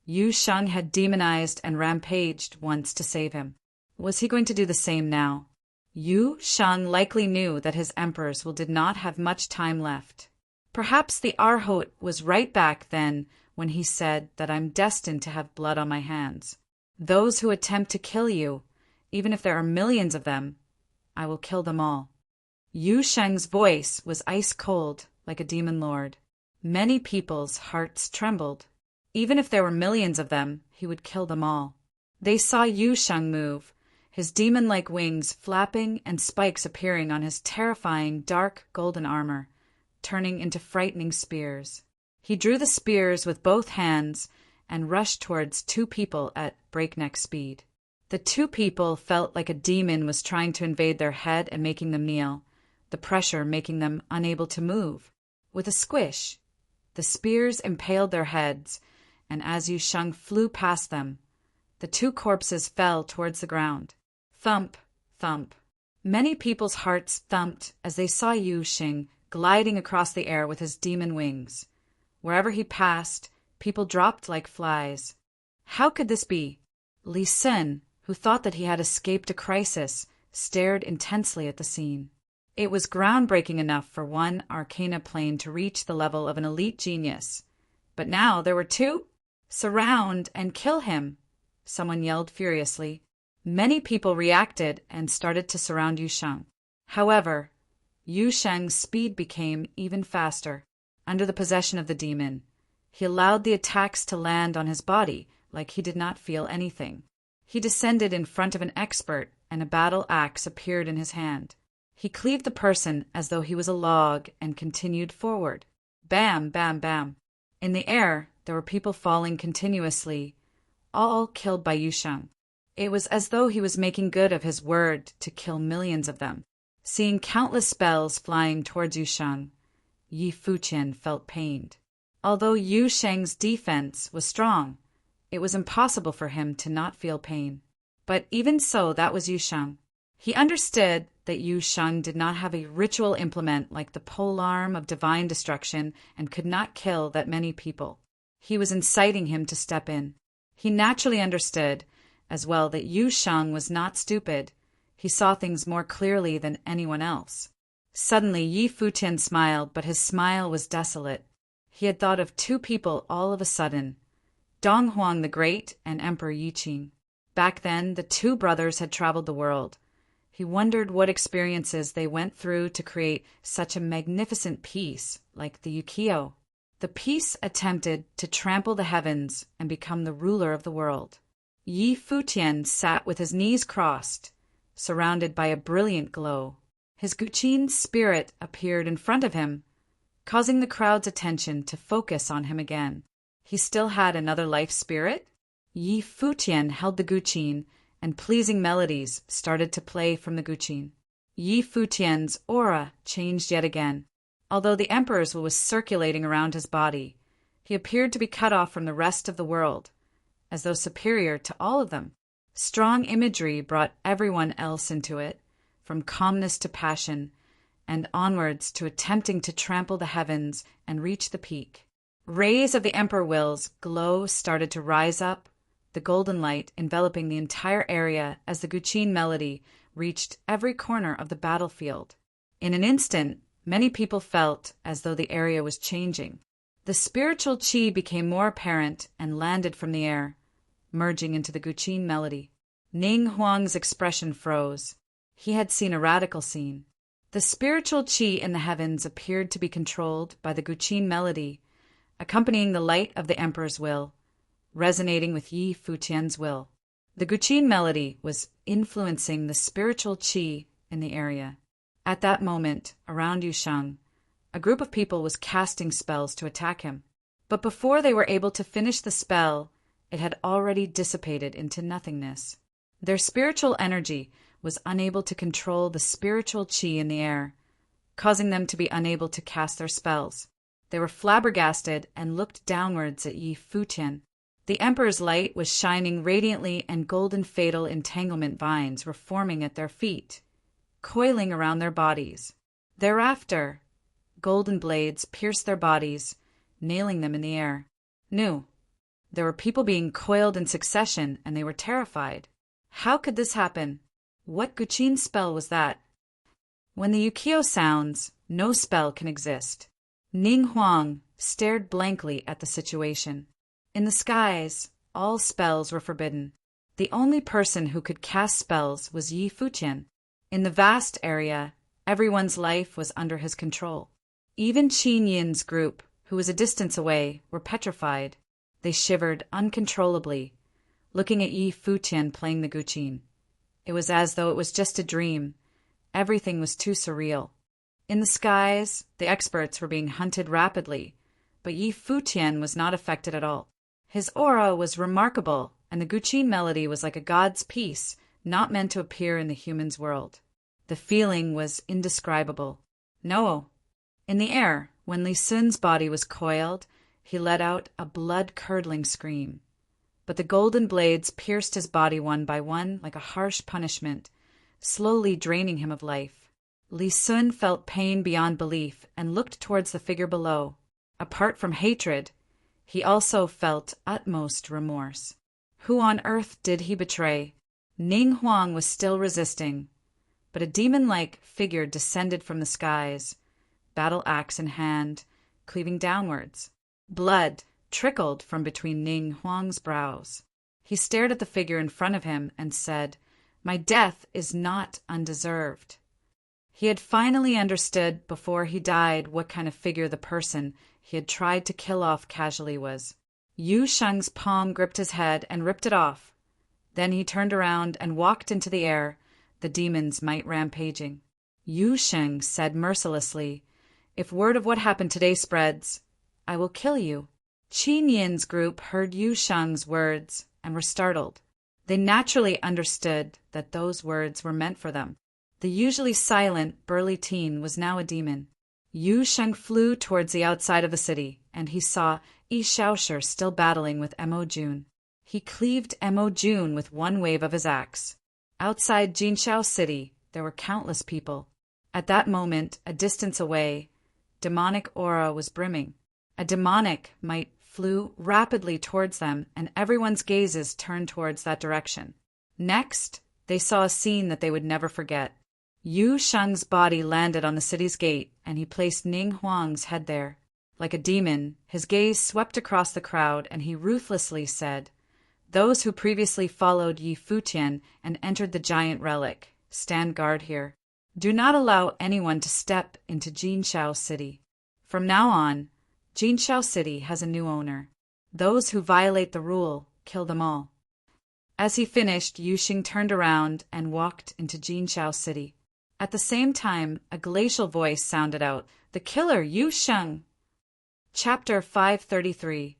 Speaker 1: Yu Sheng had demonized and rampaged once to save him. Was he going to do the same now? Yu Sheng likely knew that his emperor's did not have much time left. Perhaps the Arhot was right back then when he said that I'm destined to have blood on my hands. Those who attempt to kill you, even if there are millions of them, I will kill them all. Yu Sheng's voice was ice cold, like a demon lord. Many people's hearts trembled. Even if there were millions of them, he would kill them all. They saw Yu Sheng move, his demon-like wings flapping and spikes appearing on his terrifying dark golden armor, turning into frightening spears. He drew the spears with both hands and rushed towards two people at breakneck speed. The two people felt like a demon was trying to invade their head and making them kneel, the pressure making them unable to move. With a squish, the spears impaled their heads, and as Yu Sheng flew past them, the two corpses fell towards the ground. Thump, thump. Many people's hearts thumped as they saw Yu Sheng gliding across the air with his demon wings. Wherever he passed, people dropped like flies. How could this be? Li Sun, who thought that he had escaped a crisis, stared intensely at the scene. It was groundbreaking enough for one arcana plane to reach the level of an elite genius. But now there were two? Surround and kill him, someone yelled furiously. Many people reacted and started to surround Yu Sheng. However, Yu Sheng's speed became even faster. Under the possession of the demon, he allowed the attacks to land on his body like he did not feel anything. He descended in front of an expert, and a battle axe appeared in his hand. He cleaved the person as though he was a log and continued forward. Bam, bam, bam. In the air, there were people falling continuously, all killed by Yu Sheng. It was as though he was making good of his word to kill millions of them. Seeing countless spells flying towards Yu Sheng, Yi Futian felt pained. Although Yu Sheng's defense was strong, it was impossible for him to not feel pain. But even so, that was Yu Sheng. He understood that Yu Sheng did not have a ritual implement like the polearm of divine destruction and could not kill that many people. He was inciting him to step in. He naturally understood, as well, that Yu Sheng was not stupid. He saw things more clearly than anyone else. Suddenly, Yi Futian smiled, but his smile was desolate. He had thought of two people all of a sudden, Dong Huang the Great and Emperor Yi Qing. Back then, the two brothers had traveled the world. He wondered what experiences they went through to create such a magnificent piece like the Ukiyo. The piece attempted to trample the heavens and become the ruler of the world. Yi Futian sat with his knees crossed, surrounded by a brilliant glow. His Guqin spirit appeared in front of him, causing the crowd's attention to focus on him again. He still had another life spirit? Yi Futian held the Guqin, and pleasing melodies started to play from the Guqin. Yi Futian's aura changed yet again. Although the emperor's was circulating around his body, he appeared to be cut off from the rest of the world, as though superior to all of them. Strong imagery brought everyone else into it, from calmness to passion, and onwards to attempting to trample the heavens and reach the peak. Rays of the Emperor Will's glow started to rise up, the golden light enveloping the entire area as the Guqin melody reached every corner of the battlefield. In an instant, many people felt as though the area was changing. The spiritual qi became more apparent and landed from the air, merging into the Guqin melody. Ning Huang's expression froze. He had seen a radical scene. The spiritual qi in the heavens appeared to be controlled by the Guqin melody, accompanying the light of the Emperor's will, resonating with Yi Futian's will. The Guqin melody was influencing the spiritual qi in the area. At that moment, around Yu Sheng, a group of people was casting spells to attack him. But before they were able to finish the spell, it had already dissipated into nothingness. Their spiritual energy was unable to control the spiritual qi in the air, causing them to be unable to cast their spells. They were flabbergasted and looked downwards at Yi Futian. The Emperor's light was shining radiantly, and golden fatal entanglement vines were forming at their feet, coiling around their bodies. Thereafter, golden blades pierced their bodies, nailing them in the air. There were people being coiled in succession, and they were terrified. How could this happen? What Guqin spell was that? When the Ukiyo sounds, no spell can exist. Ning Huang stared blankly at the situation. In the skies, all spells were forbidden. The only person who could cast spells was Yi Futian. In the vast area, everyone's life was under his control. Even Qin Yin's group, who was a distance away, were petrified. They shivered uncontrollably, looking at Yi Futian playing the Guqin. It was as though it was just a dream. Everything was too surreal. In the skies, the experts were being hunted rapidly, but Yi Futian was not affected at all. His aura was remarkable, and the Guqin melody was like a god's piece, not meant to appear in the human's world. The feeling was indescribable. No. In the air, when Li Sun's body was coiled, he let out a blood-curdling scream. But the golden blades pierced his body one by one like a harsh punishment, slowly draining him of life. Li Sun felt pain beyond belief and looked towards the figure below. Apart from hatred, he also felt utmost remorse. Who on earth did he betray? Ning Huang was still resisting, but a demon-like figure descended from the skies, battle axe in hand, cleaving downwards. Blood trickled from between Ning Huang's brows. He stared at the figure in front of him and said, "My death is not undeserved." He had finally understood before he died what kind of figure the person he had tried to kill off casually was. Yu Sheng's palm gripped his head and ripped it off. Then he turned around and walked into the air, the demon's might rampaging. Yu Sheng said mercilessly, "If word of what happened today spreads, I will kill you." Qin Yin's group heard Yu Sheng's words and were startled. They naturally understood that those words were meant for them. The usually silent, burly teen was now a demon. Yu Sheng flew towards the outside of the city, and he saw Yi Shaoshi still battling with Mo Jun. He cleaved Mo Jun with one wave of his axe. Outside Jinshao City, there were countless people. At that moment, a distance away, demonic aura was brimming. A demonic might flew rapidly towards them, and everyone's gazes turned towards that direction. Next, they saw a scene that they would never forget. Yu Sheng's body landed on the city's gate, and he placed Ning Huang's head there. Like a demon, his gaze swept across the crowd, and he ruthlessly said, "Those who previously followed Yi Futian and entered the giant relic, stand guard here. Do not allow anyone to step into Jinshao City. From now on, Jinshao City has a new owner. Those who violate the rule, kill them all." As he finished, Yu Xing turned around and walked into Jinshao City. At the same time, a glacial voice sounded out, "The killer, Yu Sheng!" Chapter 533.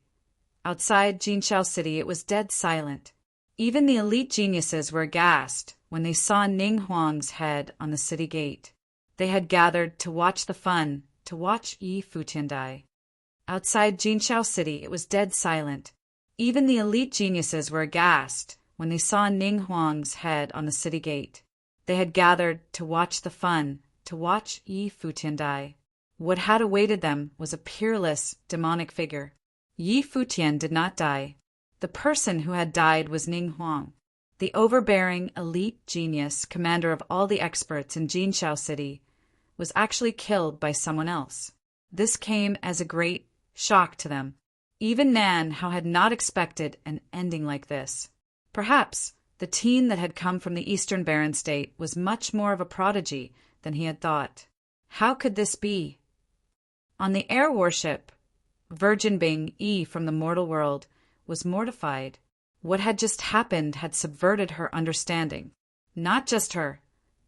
Speaker 1: Outside Jinshao City, it was dead silent. Even the elite geniuses were aghast when they saw Ning Huang's head on the city gate. They had gathered to watch the fun, to watch Yi Futian die. Outside Jinshao City, it was dead silent. Even the elite geniuses were aghast when they saw Ning Huang's head on the city gate. They had gathered to watch the fun, to watch Yi Futian die. What had awaited them was a peerless, demonic figure. Yi Futian did not die. The person who had died was Ning Huang. The overbearing, elite genius, commander of all the experts in Jinshao City, was actually killed by someone else. This came as a great shock to them. Even Nan Hao had not expected an ending like this. Perhaps the teen that had come from the Eastern Baron State was much more of a prodigy than he had thought. How could this be? On the air warship, Virgin Bing Yi from the mortal world was mortified. What had just happened had subverted her understanding. Not just her,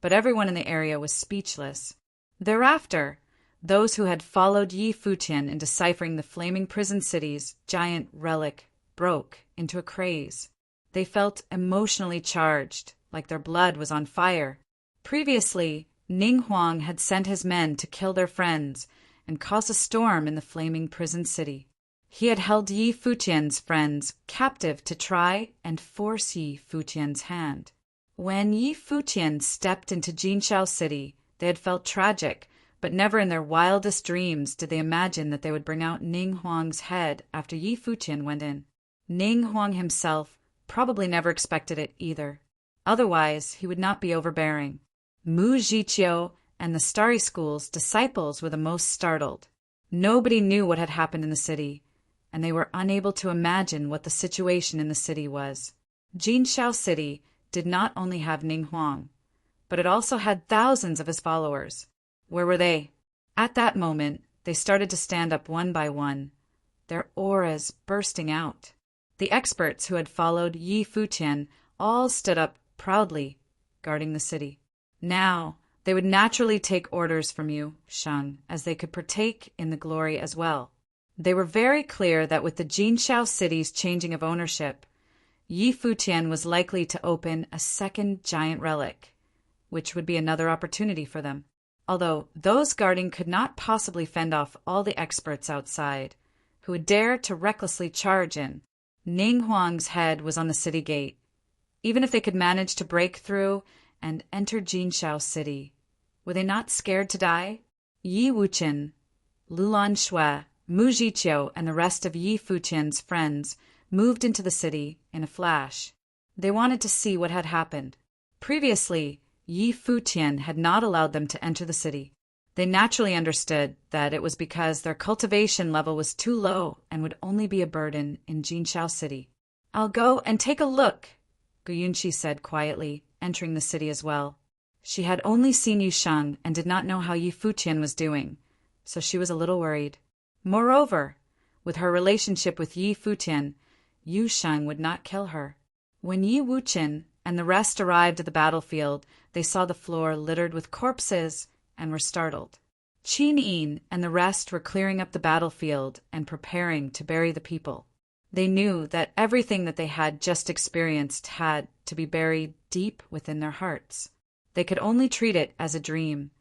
Speaker 1: but everyone in the area was speechless. Thereafter, those who had followed Yi Futian in deciphering the flaming prison city's giant relic broke into a craze. They felt emotionally charged, like their blood was on fire. Previously, Ning Huang had sent his men to kill their friends and cause a storm in the flaming prison city. He had held Yi Futian's friends captive to try and force Yi Futian's hand. When Yi Futian stepped into Jinshao City, they had felt tragic, but never in their wildest dreams did they imagine that they would bring out Ning Huang's head after Yi Futian went in. Ning Huang himself probably never expected it either. Otherwise, he would not be overbearing. Mu Zhiqiu and the Starry School's disciples were the most startled. Nobody knew what had happened in the city, and they were unable to imagine what the situation in the city was. Jinshao City did not only have Ning Huang, but it also had thousands of his followers. Where were they? At that moment, they started to stand up one by one, their auras bursting out. The experts who had followed Yi Futian all stood up proudly, guarding the city. Now, they would naturally take orders from Yu Sheng, as they could partake in the glory as well. They were very clear that with the Jinshao City's changing of ownership, Yi Futian was likely to open a second giant relic, which would be another opportunity for them. Although those guarding could not possibly fend off all the experts outside, who would dare to recklessly charge in. Ning Huang's head was on the city gate. Even if they could manage to break through and enter Jinshao City, were they not scared to die? Yi Wuchen, Lulan Shui, Mu Zhiqiu, and the rest of Yi Futian's friends moved into the city in a flash. They wanted to see what had happened. Previously, Yi Futian had not allowed them to enter the city. They naturally understood that it was because their cultivation level was too low and would only be a burden in Jinshao City. "I'll go and take a look," Guyunshi said quietly, entering the city as well. She had only seen Yu Sheng and did not know how Yi Futian was doing, so she was a little worried. Moreover, with her relationship with Yi Futian, Yu Sheng would not kill her. When Yi Wuchen and the rest arrived at the battlefield, they saw the floor littered with corpses and were startled. Qin Yin and the rest were clearing up the battlefield and preparing to bury the people. They knew that everything that they had just experienced had to be buried deep within their hearts. They could only treat it as a dream,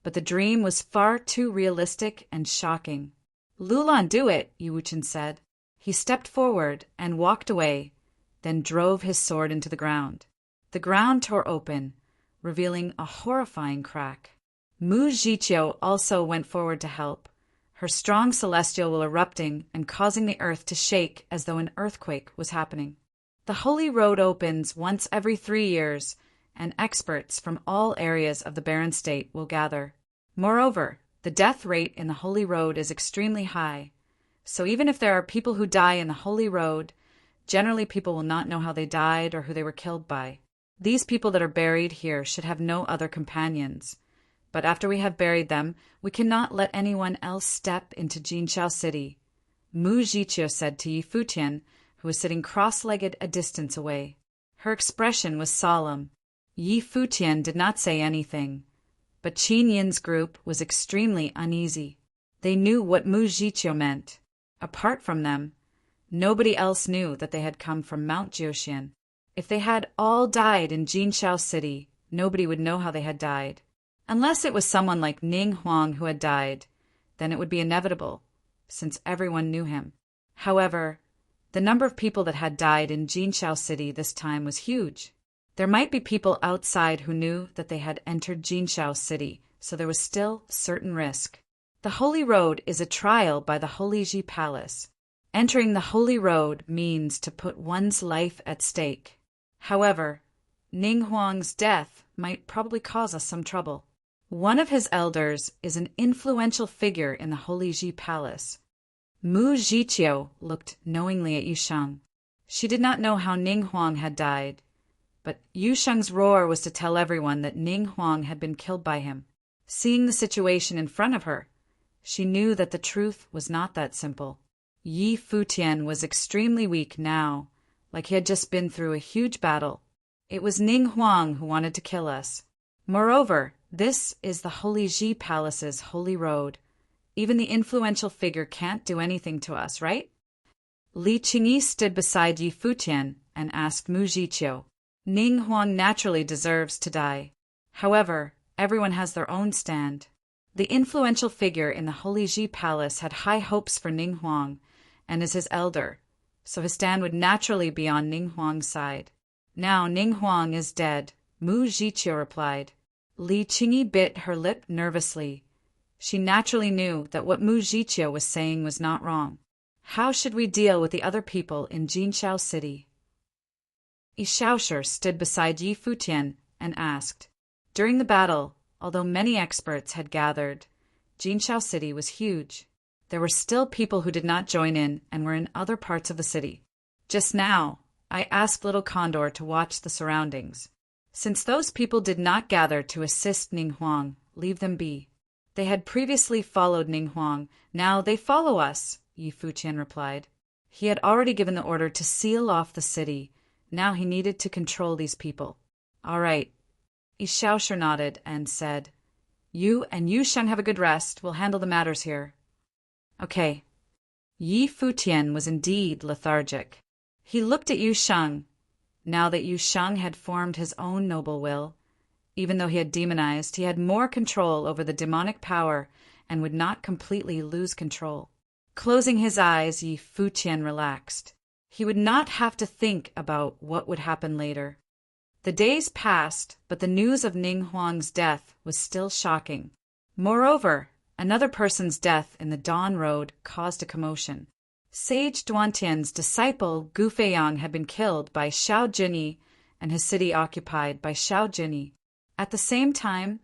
Speaker 1: but the dream was far too realistic and shocking. "Lulan, do it," Yi Wuchen said. He stepped forward and walked away, then drove his sword into the ground. The ground tore open, revealing a horrifying crack. Mu Jiqiu also went forward to help, her strong celestial will erupting and causing the earth to shake as though an earthquake was happening. The Holy Road opens once every 3 years, and experts from all areas of the barren state will gather. Moreover, the death rate in the Holy Road is extremely high, so even if there are people who die in the Holy Road, generally people will not know how they died or who they were killed by. These people that are buried here should have no other companions. But after we have buried them, we cannot let anyone else step into Jinqiao City, Mu Jiqiu said to Yi Futian, who was sitting cross-legged a distance away. Her expression was solemn. Yi Futian did not say anything, but Qin Yin's group was extremely uneasy. They knew what Mu Jiqiu meant. Apart from them, nobody else knew that they had come from Mount Jiuxian. If they had all died in Jinqiao City, nobody would know how they had died. Unless it was someone like Ning Huang who had died, then it would be inevitable, since everyone knew him. However, the number of people that had died in Jinqiao City this time was huge. There might be people outside who knew that they had entered Jinqiao City, so there was still certain risk. The Holy Road is a trial by the Holy Ji Palace. Entering the Holy Road means to put one's life at stake. However, Ning Huang's death might probably cause us some trouble. One of his elders is an influential figure in the Holy Ji Palace. Mu Jiqiu looked knowingly at Yusheng. She did not know how Ning Huang had died, but Yusheng's roar was to tell everyone that Ning Huang had been killed by him. Seeing the situation in front of her, she knew that the truth was not that simple. Yi Futian was extremely weak now, like he had just been through a huge battle. It was Ning Huang who wanted to kill us. Moreover, this is the Holy Ji Palace's Holy Road. Even the influential figure can't do anything to us, right? Li Qingyi stood beside Yi Futian and asked Mu Jiqiu. Ning Huang naturally deserves to die. However, everyone has their own stand. The influential figure in the Holy Ji Palace had high hopes for Ning Huang and is his elder, so his stand would naturally be on Ning Huang's side. Now Ning Huang is dead, Mu Jiqiu replied. Li Qingyi bit her lip nervously. She naturally knew that what Mu Jiqiu was saying was not wrong. How should we deal with the other people in Jinqiao City? Yi Shaoshi stood beside Yi Futian and asked. During the battle, although many experts had gathered, Jinqiao City was huge. There were still people who did not join in and were in other parts of the city. Just now, I asked Little Condor to watch the surroundings. Since those people did not gather to assist Ning Huang, leave them be. They had previously followed Ning Huang, now they follow us, Yi Futian replied. He had already given the order to seal off the city. Now he needed to control these people. All right. Yi Shaoshi nodded and said, You and Yusheng have a good rest. We'll handle the matters here. Okay. Yi Futian was indeed lethargic. He looked at Yusheng. Now that Yusheng had formed his own noble will, even though he had demonized, he had more control over the demonic power and would not completely lose control. Closing his eyes, Yi Futian relaxed. He would not have to think about what would happen later. The days passed, but the news of Ning Huang's death was still shocking. Moreover, another person's death in the Dawn Road caused a commotion. Sage Duantian's disciple Gu Feiyang had been killed by Xiao Junyi and his city occupied by Xiao Junyi. At the same time,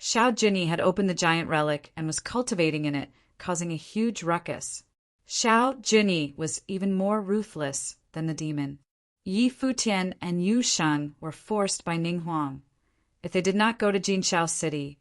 Speaker 1: Xiao Junyi had opened the giant relic and was cultivating in it, causing a huge ruckus. Xiao Junyi was even more ruthless than the demon. Yi Futian and Yusheng were forced by Ning Huang. If they did not go to Jinqiao City,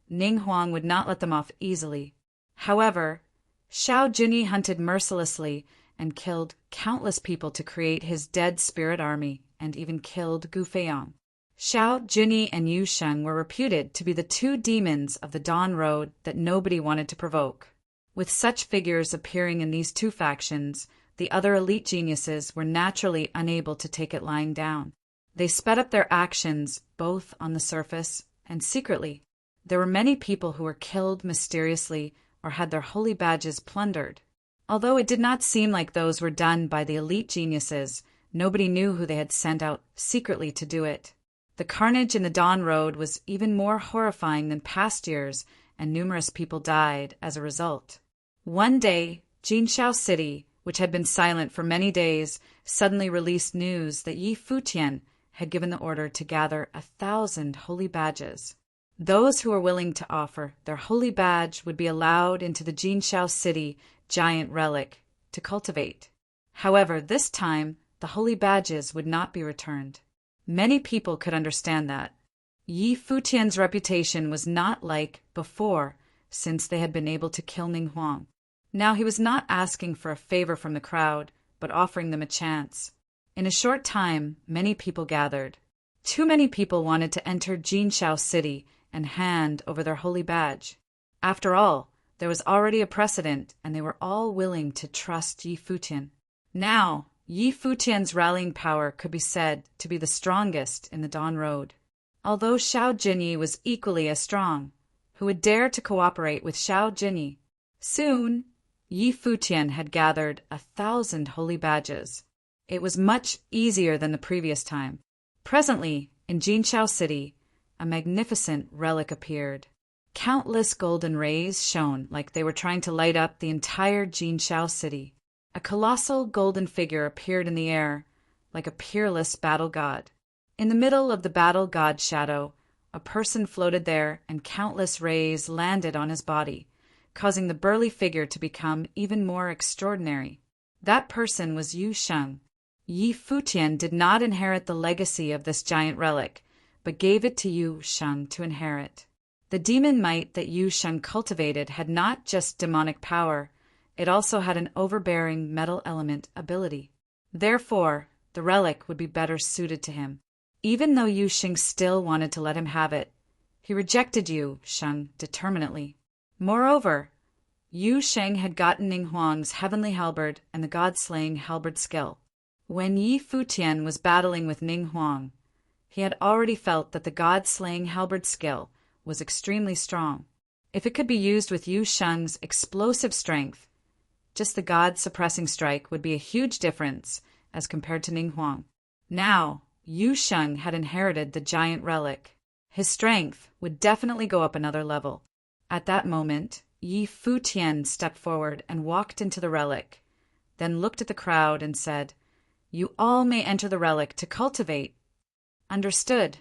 Speaker 1: Ning Huang would not let them off easily. However, Xiao Junyi hunted mercilessly and killed countless people to create his dead spirit army, and even killed Gu Feiyang. Xiao Junyi and Yusheng were reputed to be the two demons of the Dawn Road that nobody wanted to provoke. With such figures appearing in these two factions, the other elite geniuses were naturally unable to take it lying down. They sped up their actions, both on the surface and secretly. There were many people who were killed mysteriously or had their holy badges plundered. Although it did not seem like those were done by the elite geniuses, Nobody knew who they had sent out secretly to do it. The carnage in the Dawn Road was even more horrifying than past years, and numerous people died as a result. One day, Jinxiao City, which had been silent for many days, suddenly released news that Yi Futian had given the order to gather 1,000 holy badges. Those who were willing to offer their holy badge would be allowed into the Jinxiao City giant relic to cultivate. However, this time, the holy badges would not be returned. Many people could understand that. Yi Futian's reputation was not like before, since they had been able to kill Ning Huang. Now he was not asking for a favor from the crowd, but offering them a chance. In a short time, many people gathered. Too many people wanted to enter Jinxiao City and hand over their holy badge. After all, there was already a precedent, and they were all willing to trust Yi Futian. Now, Yi Futian's rallying power could be said to be the strongest in the Dawn Road. Although Xiao Jinyi was equally as strong, who would dare to cooperate with Xiao Jinyi? Soon, Yi Futian had gathered 1,000 holy badges. It was much easier than the previous time. Presently, in Jinxiao City, a magnificent relic appeared. Countless golden rays shone like they were trying to light up the entire Jinxiao City. A colossal golden figure appeared in the air, like a peerless battle god. In the middle of the battle god's shadow, a person floated there, and countless rays landed on his body, causing the burly figure to become even more extraordinary. That person was Yu Sheng. Yi Futian did not inherit the legacy of this giant relic, but gave it to Yu Sheng to inherit. The demon might that Yu Sheng cultivated had not just demonic power, it also had an overbearing metal element ability. Therefore, the relic would be better suited to him. Even though Yu Sheng still wanted to let him have it, he rejected Yu Sheng determinately. Moreover, Yu Sheng had gotten Ning Huang's heavenly halberd and the god-slaying halberd skill. When Yi Futian was battling with Ning Huang, he had already felt that the god-slaying halberd skill was extremely strong. If it could be used with Yu Sheng's explosive strength, just the god-suppressing strike would be a huge difference as compared to Ning Huang. Now, Yu Sheng had inherited the giant relic. His strength would definitely go up another level. At that moment, Yi Futian stepped forward and walked into the relic, then looked at the crowd and said, "You all may enter the relic to cultivate." Understood.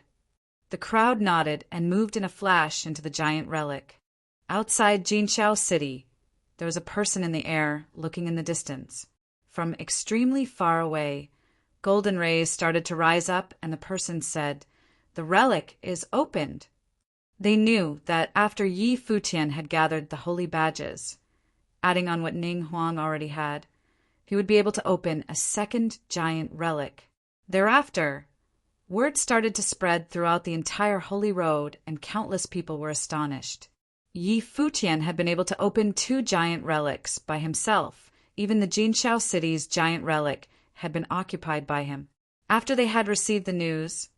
Speaker 1: The crowd nodded and moved in a flash into the giant relic. Outside Jinxiao City, there was a person in the air looking in the distance. From extremely far away, golden rays started to rise up, and the person said, "The relic is opened." They knew that after Yi Futian had gathered the holy badges, adding on what Ning Huang already had, he would be able to open a second giant relic. Thereafter, word started to spread throughout the entire Holy Road, and countless people were astonished. Yi Futian had been able to open 2 giant relics by himself. Even the Jinxiao City's giant relic had been occupied by him. After they had received the news,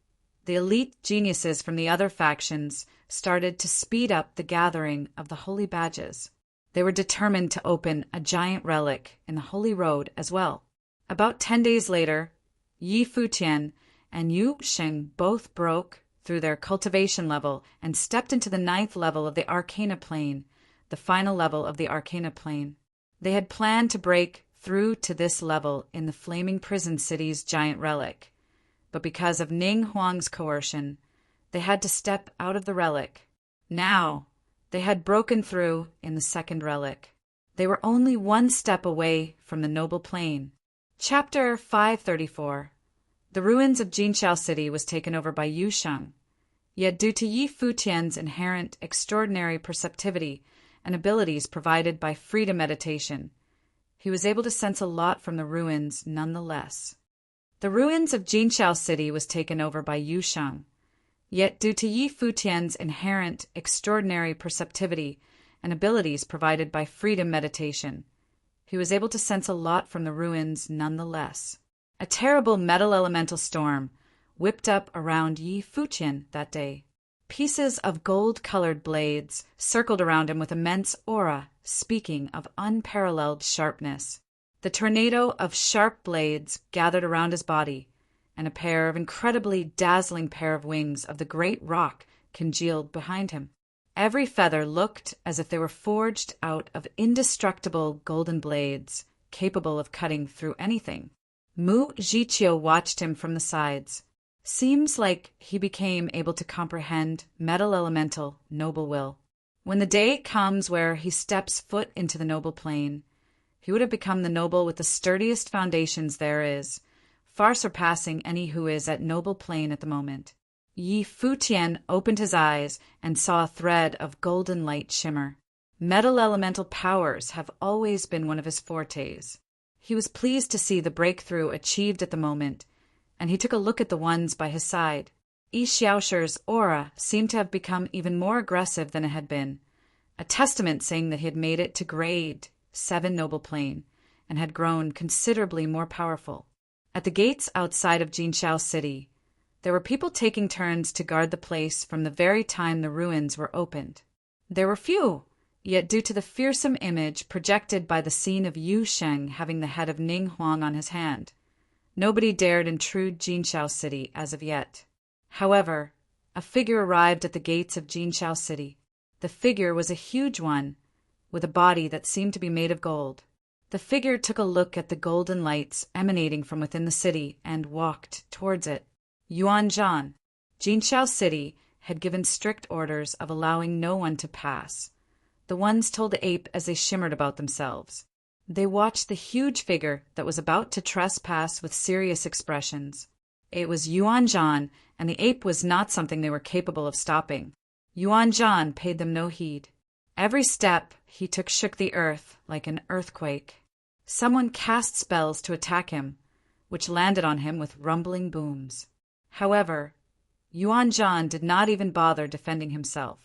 Speaker 1: the elite geniuses from the other factions started to speed up the gathering of the holy badges. They were determined to open a giant relic in the Holy Road as well. About 10 days later, Yi Futian and Yu Sheng both broke through their cultivation level and stepped into the 9th level of the Arcana Plane, the final level of the Arcana Plane. They had planned to break through to this level in the Flaming Prison City's giant relic, but because of Ning Huang's coercion, they had to step out of the relic. Now, they had broken through in the 2nd relic. They were only 1 step away from the noble plane. Chapter 534. The ruins of Jinxiao City was taken over by Yu Sheng. Yet due to Yi Futian's inherent extraordinary perceptivity and abilities provided by freedom meditation, he was able to sense a lot from the ruins nonetheless. The ruins of Jinxiao City was taken over by Yu Sheng. Yet due to Yi Futian's inherent extraordinary perceptivity and abilities provided by freedom meditation, he was able to sense a lot from the ruins nonetheless. A terrible metal elemental storm whipped up around Yi Futian that day. Pieces of gold-colored blades circled around him with immense aura, speaking of unparalleled sharpness. The tornado of sharp blades gathered around his body, and a pair of incredibly dazzling pair of wings of the great rock congealed behind him. Every feather looked as if they were forged out of indestructible golden blades, capable of cutting through anything. Mu Jiqiu watched him from the sides. Seems like he became able to comprehend metal elemental noble will. When the day comes where he steps foot into the noble plane, he would have become the noble with the sturdiest foundations there is, far surpassing any who is at noble plane at the moment. Yi Futian opened his eyes and saw a thread of golden light shimmer. Metal elemental powers have always been one of his fortes. He was pleased to see the breakthrough achieved at the moment, and he took a look at the ones by his side. Yi Xiaoshi's aura seemed to have become even more aggressive than it had been, a testament saying that he had made it to grade 7 noble plane and had grown considerably more powerful. At the gates outside of Jinxiao City, there were people taking turns to guard the place from the very time the ruins were opened. There were few, yet due to the fearsome image projected by the scene of Yu Sheng having the head of Ning Huang on his hand, nobody dared intrude Jinxiao City as of yet. However, a figure arrived at the gates of Jinxiao City. The figure was a huge one, with a body that seemed to be made of gold. The figure took a look at the golden lights emanating from within the city and walked towards it. Yuan Zhan. Jinxiao City had given strict orders of allowing no one to pass. The ones told the ape as they shimmered about themselves. They watched the huge figure that was about to trespass with serious expressions. It was Yuan Zhan, and the ape was not something they were capable of stopping. Yuan Zhan paid them no heed. Every step he took shook the earth like an earthquake. Someone cast spells to attack him, which landed on him with rumbling booms. However, Yuan Zhan did not even bother defending himself.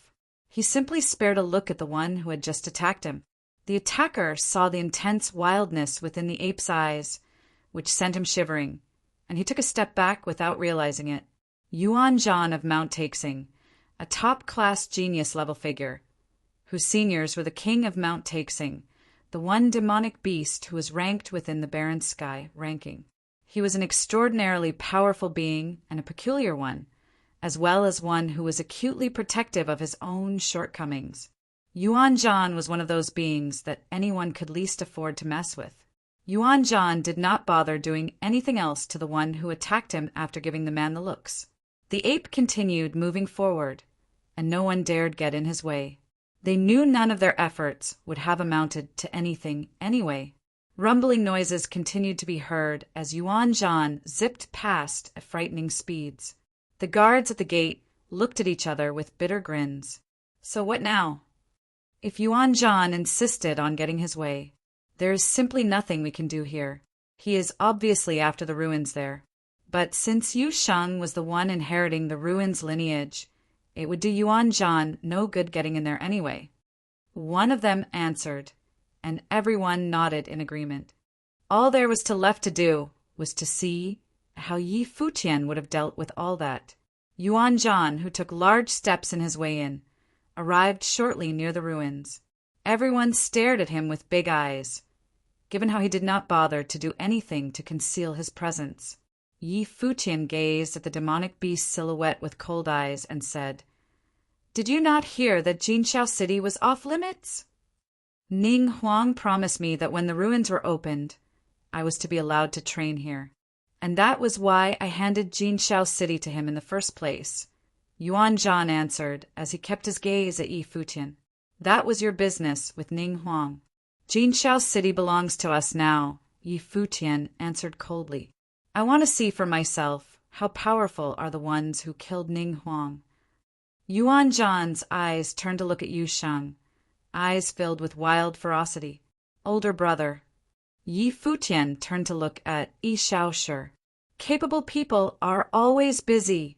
Speaker 1: He simply spared a look at the one who had just attacked him. The attacker saw the intense wildness within the ape's eyes, which sent him shivering, and he took a step back without realizing it. Yuan Zhan of Mount Taixing, a top-class genius-level figure, whose seniors were the king of Mount Taixing, the one demonic beast who was ranked within the Barren Sky ranking. He was an extraordinarily powerful being and a peculiar one, as well as one who was acutely protective of his own shortcomings. Yuan Zhan was one of those beings that anyone could least afford to mess with. Yuan Zhan did not bother doing anything else to the one who attacked him after giving the man the looks. The ape continued moving forward, and no one dared get in his way. They knew none of their efforts would have amounted to anything anyway. Rumbling noises continued to be heard as Yuan Zhan zipped past at frightening speeds. The guards at the gate looked at each other with bitter grins. So what now? If Yuan Zhan insisted on getting his way, there is simply nothing we can do here. He is obviously after the ruins there. But since Yu Sheng was the one inheriting the ruins lineage, it would do Yuan Zhan no good getting in there anyway. One of them answered, and everyone nodded in agreement. All there was left to do was to see how Yi Futian would have dealt with all that. Yuan Zhan, who took large steps in his way in, arrived shortly near the ruins. Everyone stared at him with big eyes, given how he did not bother to do anything to conceal his presence. Yi Futian gazed at the demonic beast's silhouette with cold eyes and said, "Did you not hear that Jinxiao City was off limits? Ning Huang promised me that when the ruins were opened, I was to be allowed to train here. And that was why I handed Jinxiao City to him in the first place," Yuan Zhan answered as he kept his gaze at Yi Futian. "That was your business with Ning Huang." "Jinxiao City belongs to us now," Yi Futian answered coldly. "I want to see for myself how powerful are the ones who killed Ning Huang." Yuan Zhan's eyes turned to look at Yu Sheng, eyes filled with wild ferocity. "Older brother." Yi Futian turned to look at Yi Xiaoshi. "Capable people are always busy,"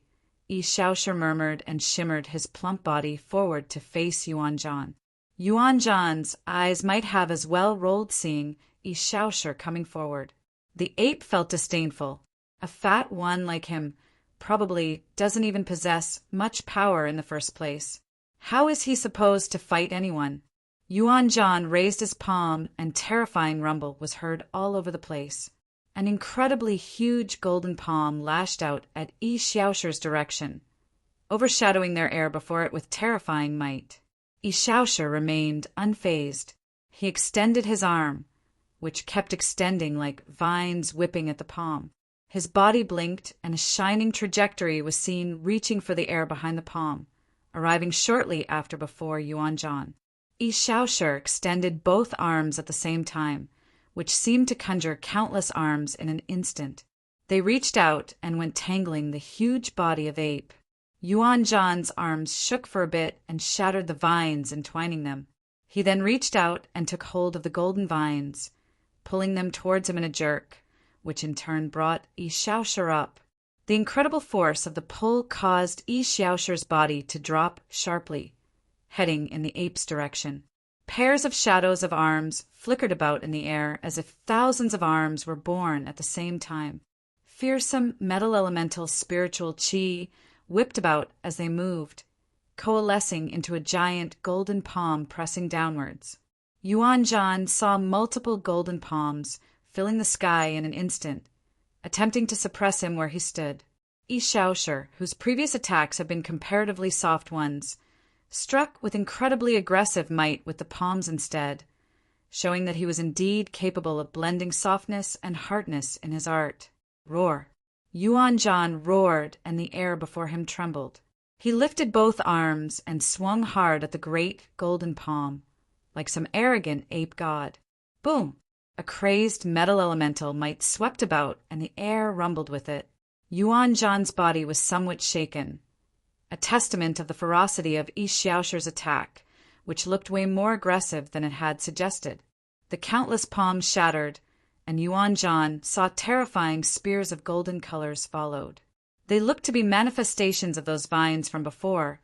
Speaker 1: Yi Xiaoshi murmured and shimmered his plump body forward to face Yuan Zhan. Yuan Zhan's eyes might have as well rolled seeing Yi Xiaoshi coming forward. The ape felt disdainful. A fat one like him probably doesn't even possess much power in the first place. How is he supposed to fight anyone? Yuan Zhan raised his palm, and terrifying rumble was heard all over the place. An incredibly huge golden palm lashed out at Yi Xiaosher's direction, overshadowing their air before it with terrifying might. Yi Xiaosher remained unfazed. He extended his arm, which kept extending like vines whipping at the palm. His body blinked, and a shining trajectory was seen reaching for the air behind the palm, arriving shortly after before Yuan Zhan. Yi Xiaosher extended both arms at the same time, which seemed to conjure countless arms in an instant. They reached out and went tangling the huge body of ape. Yuan Zhan's arms shook for a bit and shattered the vines entwining them. He then reached out and took hold of the golden vines, pulling them towards him in a jerk, which in turn brought Yi Xiaosher up. The incredible force of the pull caused Yi Xiaosher's body to drop sharply, heading in the ape's direction. Pairs of shadows of arms flickered about in the air as if thousands of arms were born at the same time. Fearsome metal elemental spiritual qi whipped about as they moved, coalescing into a giant golden palm pressing downwards. Yuan Zhan saw multiple golden palms filling the sky in an instant, attempting to suppress him where he stood. Yi Xiaosher, whose previous attacks had been comparatively soft ones, struck with incredibly aggressive might with the palms instead, showing that he was indeed capable of blending softness and hardness in his art. Roar! Yuan Zhan roared, and the air before him trembled. He lifted both arms and swung hard at the great golden palm, like some arrogant ape god. Boom! A crazed metal elemental might swept about, and the air rumbled with it. Yuan Zhan's body was somewhat shaken, a testament of the ferocity of Yi Xiaosher's attack, which looked way more aggressive than it had suggested. The countless palms shattered, and Yuan Zhan saw terrifying spears of golden colors followed. They looked to be manifestations of those vines from before,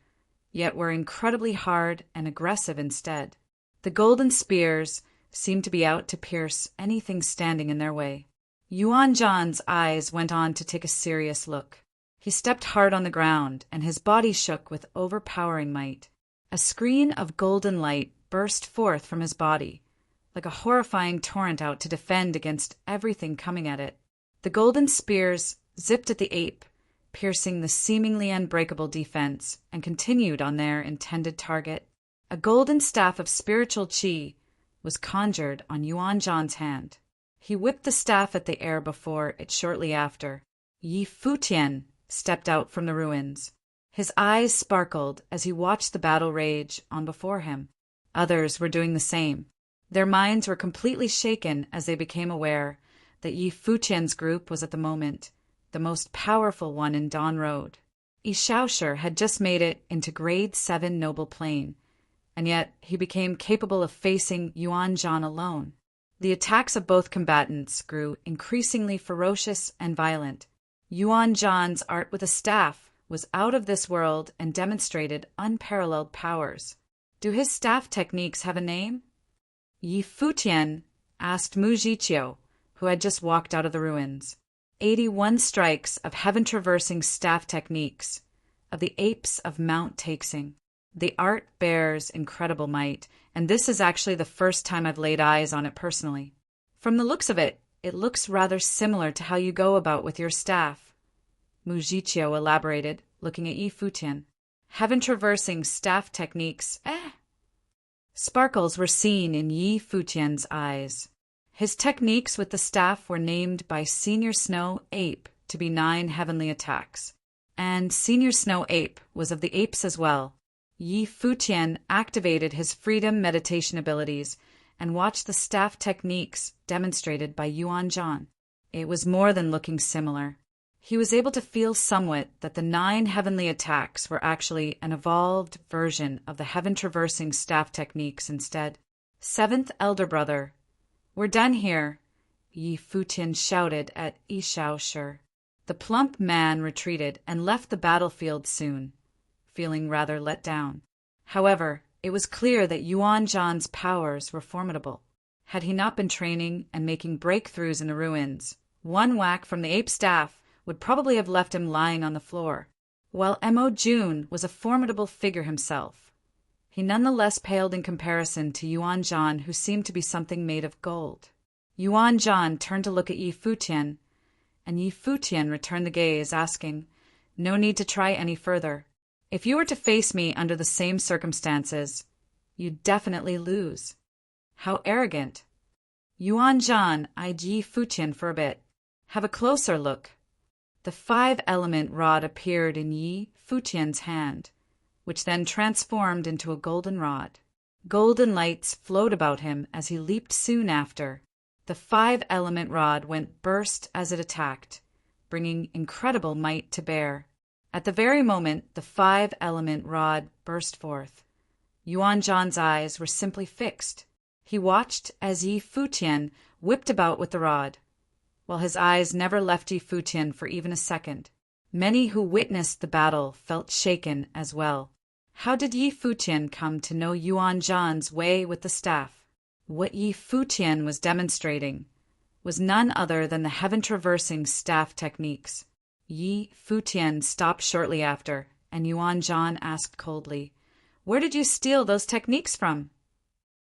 Speaker 1: yet were incredibly hard and aggressive instead. The golden spears seemed to be out to pierce anything standing in their way. Yuan Zhan's eyes went on to take a serious look. He stepped hard on the ground, and his body shook with overpowering might. A screen of golden light burst forth from his body, like a horrifying torrent out to defend against everything coming at it. The golden spears zipped at the ape, piercing the seemingly unbreakable defense, and continued on their intended target. A golden staff of spiritual qi was conjured on Yuan Zhan's hand. He whipped the staff at the air before it shortly after. Yi Futian stepped out from the ruins. His eyes sparkled as he watched the battle rage on before him. Others were doing the same. Their minds were completely shaken as they became aware that Yi Futian's group was at the moment the most powerful one in Dawn Road. Yi Xiaosher had just made it into Grade 7 Noble Plane, and yet he became capable of facing Yuan Zhan alone. The attacks of both combatants grew increasingly ferocious and violent. Yuan Zhan's art with a staff was out of this world and demonstrated unparalleled powers. Do his staff techniques have a name? Yi Futian asked Mu Jiqiu, who had just walked out of the ruins. 81 strikes of heaven-traversing staff techniques, of the apes of Mount Taixing. The art bears incredible might, and this is actually the first time I've laid eyes on it personally. From the looks of it, it looks rather similar to how you go about with your staff, Mu Jiqiu elaborated, looking at Yi Futian. Heaven-traversing staff techniques, Sparkles were seen in Yi Futian's eyes. His techniques with the staff were named by Senior Snow Ape to be 9 heavenly attacks, and Senior Snow Ape was of the apes as well. Yi Futian activated his freedom meditation abilities and watched the staff techniques demonstrated by Yuan Zhan. It was more than looking similar. He was able to feel somewhat that the 9 heavenly attacks were actually an evolved version of the heaven-traversing staff techniques instead. 7th Elder Brother, we're done here, Yi Futian shouted at Yi Xiaosher. The plump man retreated and left the battlefield soon, feeling rather let down. However, it was clear that Yuan Zhan's powers were formidable. Had he not been training and making breakthroughs in the ruins, one whack from the ape staff would probably have left him lying on the floor. While Mo Jun was a formidable figure himself, He nonetheless paled in comparison to Yuan Zhan, who seemed to be something made of gold. Yuan Zhan turned to look at Yi Futian, and Yi Futian returned the gaze, asking, "No need to try any further. If you were to face me under the same circumstances, you'd definitely lose." How arrogant! Yuan Zhan eyed Yi Futian for a bit. "Have a closer look." The 5-element rod appeared in Yi Futian's hand, which then transformed into a golden rod. Golden lights flowed about him as he leaped soon after. The 5-element rod went burst as it attacked, bringing incredible might to bear. At the very moment the 5-element rod burst forth, Yuan Zhan's eyes were simply fixed. He watched as Yi Futian whipped about with the rod, while his eyes never left Yi Futian for even a second. Many who witnessed the battle felt shaken as well. How did Yi Futian come to know Yuan Zhan's way with the staff? What Yi Futian was demonstrating was none other than the heaven-traversing staff techniques. Yi Futian stopped shortly after, and Yuan Zhan asked coldly, "Where did you steal those techniques from?"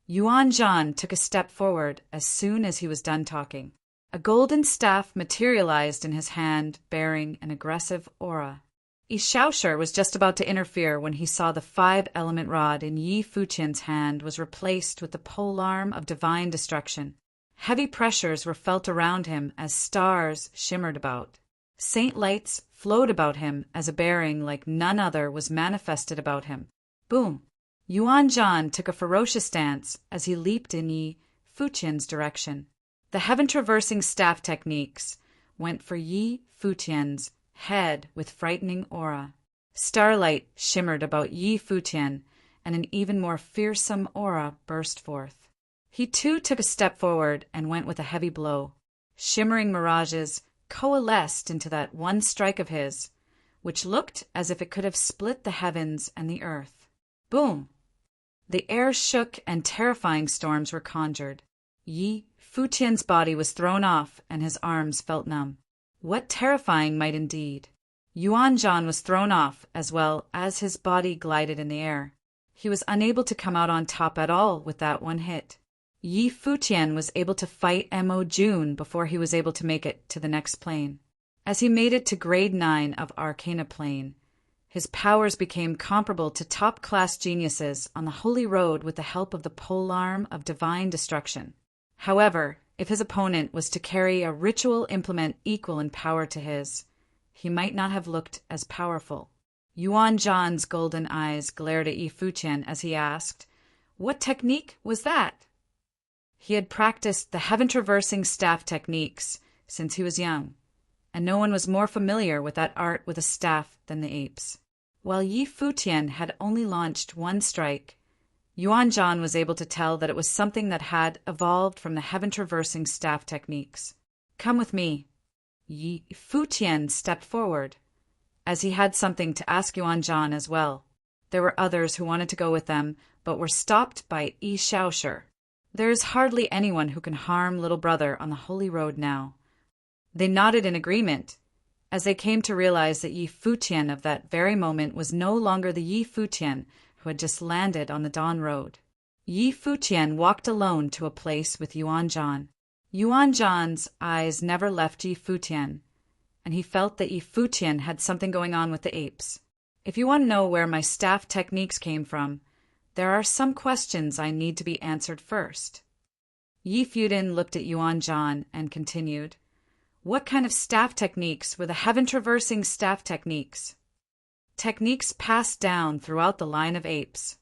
Speaker 1: Yuan Zhan took a step forward as soon as he was done talking. A golden staff materialized in his hand, bearing an aggressive aura. Yi Shaoshi was just about to interfere when he saw the 5-element rod in Yi Futian's hand was replaced with the polearm of divine destruction. Heavy pressures were felt around him as stars shimmered about. Saint lights flowed about him as a bearing like none other was manifested about him. Boom! Yuan Zhan took a ferocious stance as he leaped in Yi Futian's direction. The heaven-traversing staff techniques went for Yi Futian's head with frightening aura. Starlight shimmered about Yi Futian, and an even more fearsome aura burst forth. He too took a step forward and went with a heavy blow. Shimmering mirages coalesced into that one strike of his, which looked as if it could have split the heavens and the earth. Boom! The air shook and terrifying storms were conjured. Yi Futian's body was thrown off and his arms felt numb. What terrifying might indeed! Yuan Zhan was thrown off as well as his body glided in the air. He was unable to come out on top at all with that one hit. Yi Futian was able to fight Mo Jun before he was able to make it to the next plane. As he made it to grade 9 of Arcana Plane, his powers became comparable to top-class geniuses on the Holy Road with the help of the polearm of divine destruction. However, if his opponent was to carry a ritual implement equal in power to his, he might not have looked as powerful. Yuan Zhan's golden eyes glared at Yi Futian as he asked, "What technique was that?" He had practiced the heaven-traversing staff techniques since he was young, and no one was more familiar with that art with a staff than the apes. While Yi Futian had only launched one strike, Yuan Zhan was able to tell that it was something that had evolved from the heaven-traversing staff techniques. "Come with me." Yi Futian stepped forward, as he had something to ask Yuan Zhan as well. There were others who wanted to go with them, but were stopped by Yi Shaoshi. There is hardly anyone who can harm little brother on the Holy Road now. They nodded in agreement, as they came to realize that Yi Futian of that very moment was no longer the Yi Futian who had just landed on the Dawn Road. Yi Futian walked alone to a place with Yuan Zhan. Yuan Zhan's eyes never left Yi Futian, and he felt that Yi Futian had something going on with the apes. If you want to know where my staff techniques came from, there are some questions I need to be answered first. Yi Futian looked at Yuan Zhan and continued, "What kind of staff techniques were the heaven-traversing staff techniques?" "Techniques passed down throughout the line of apes."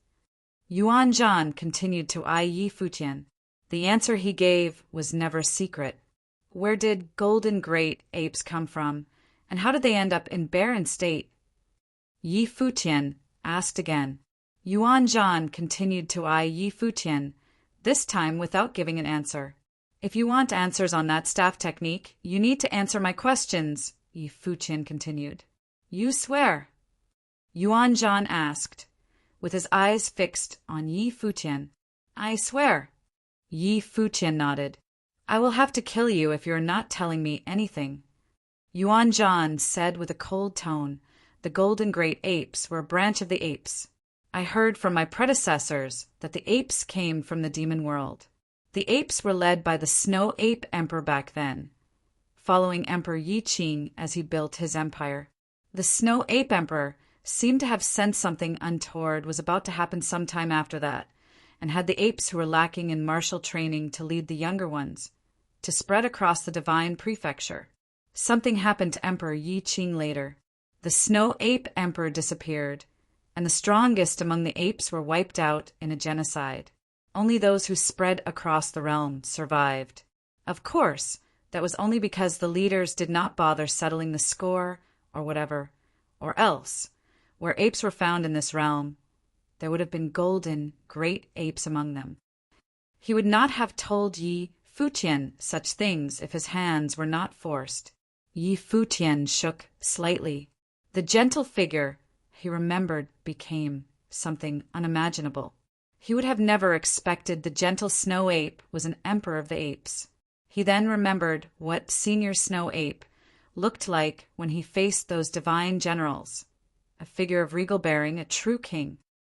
Speaker 1: Yuan Zhan continued to eye Yi Futian. The answer he gave was never a secret. Where did golden great apes come from, and how did they end up in barren state? Yi Futian asked again. Yuan Zhan continued to eye Yi Futian, this time without giving an answer. "If you want answers on that staff technique, you need to answer my questions," Yi Futian continued. "You swear?" Yuan Zhan asked, with his eyes fixed on Yi Futian. "I swear." Yi Futian nodded. "I will have to kill you if you are not telling me anything." Yuan Zhan said with a cold tone, "The golden great apes were a branch of the apes. I heard from my predecessors that the apes came from the demon world. The apes were led by the Snow Ape Emperor back then, following Emperor Yi Qing as he built his empire. The Snow Ape Emperor seemed to have sensed something untoward was about to happen sometime after that, and had the apes who were lacking in martial training to lead the younger ones, to spread across the divine prefecture. Something happened to Emperor Yi Qing later. The Snow Ape Emperor disappeared, and the strongest among the apes were wiped out in a genocide. Only those who spread across the realm survived. Of course, that was only because the leaders did not bother settling the score or whatever, or else, where apes were found in this realm, there would have been golden, great apes among them. He would not have told Yi Futian such things if his hands were not forced. Yi Futian shook slightly. The gentle figure he remembered became something unimaginable. He would have never expected the gentle Snow Ape was an emperor of the apes. He then remembered what Senior Snow Ape looked like when he faced those divine generals, a figure of regal bearing, a true king.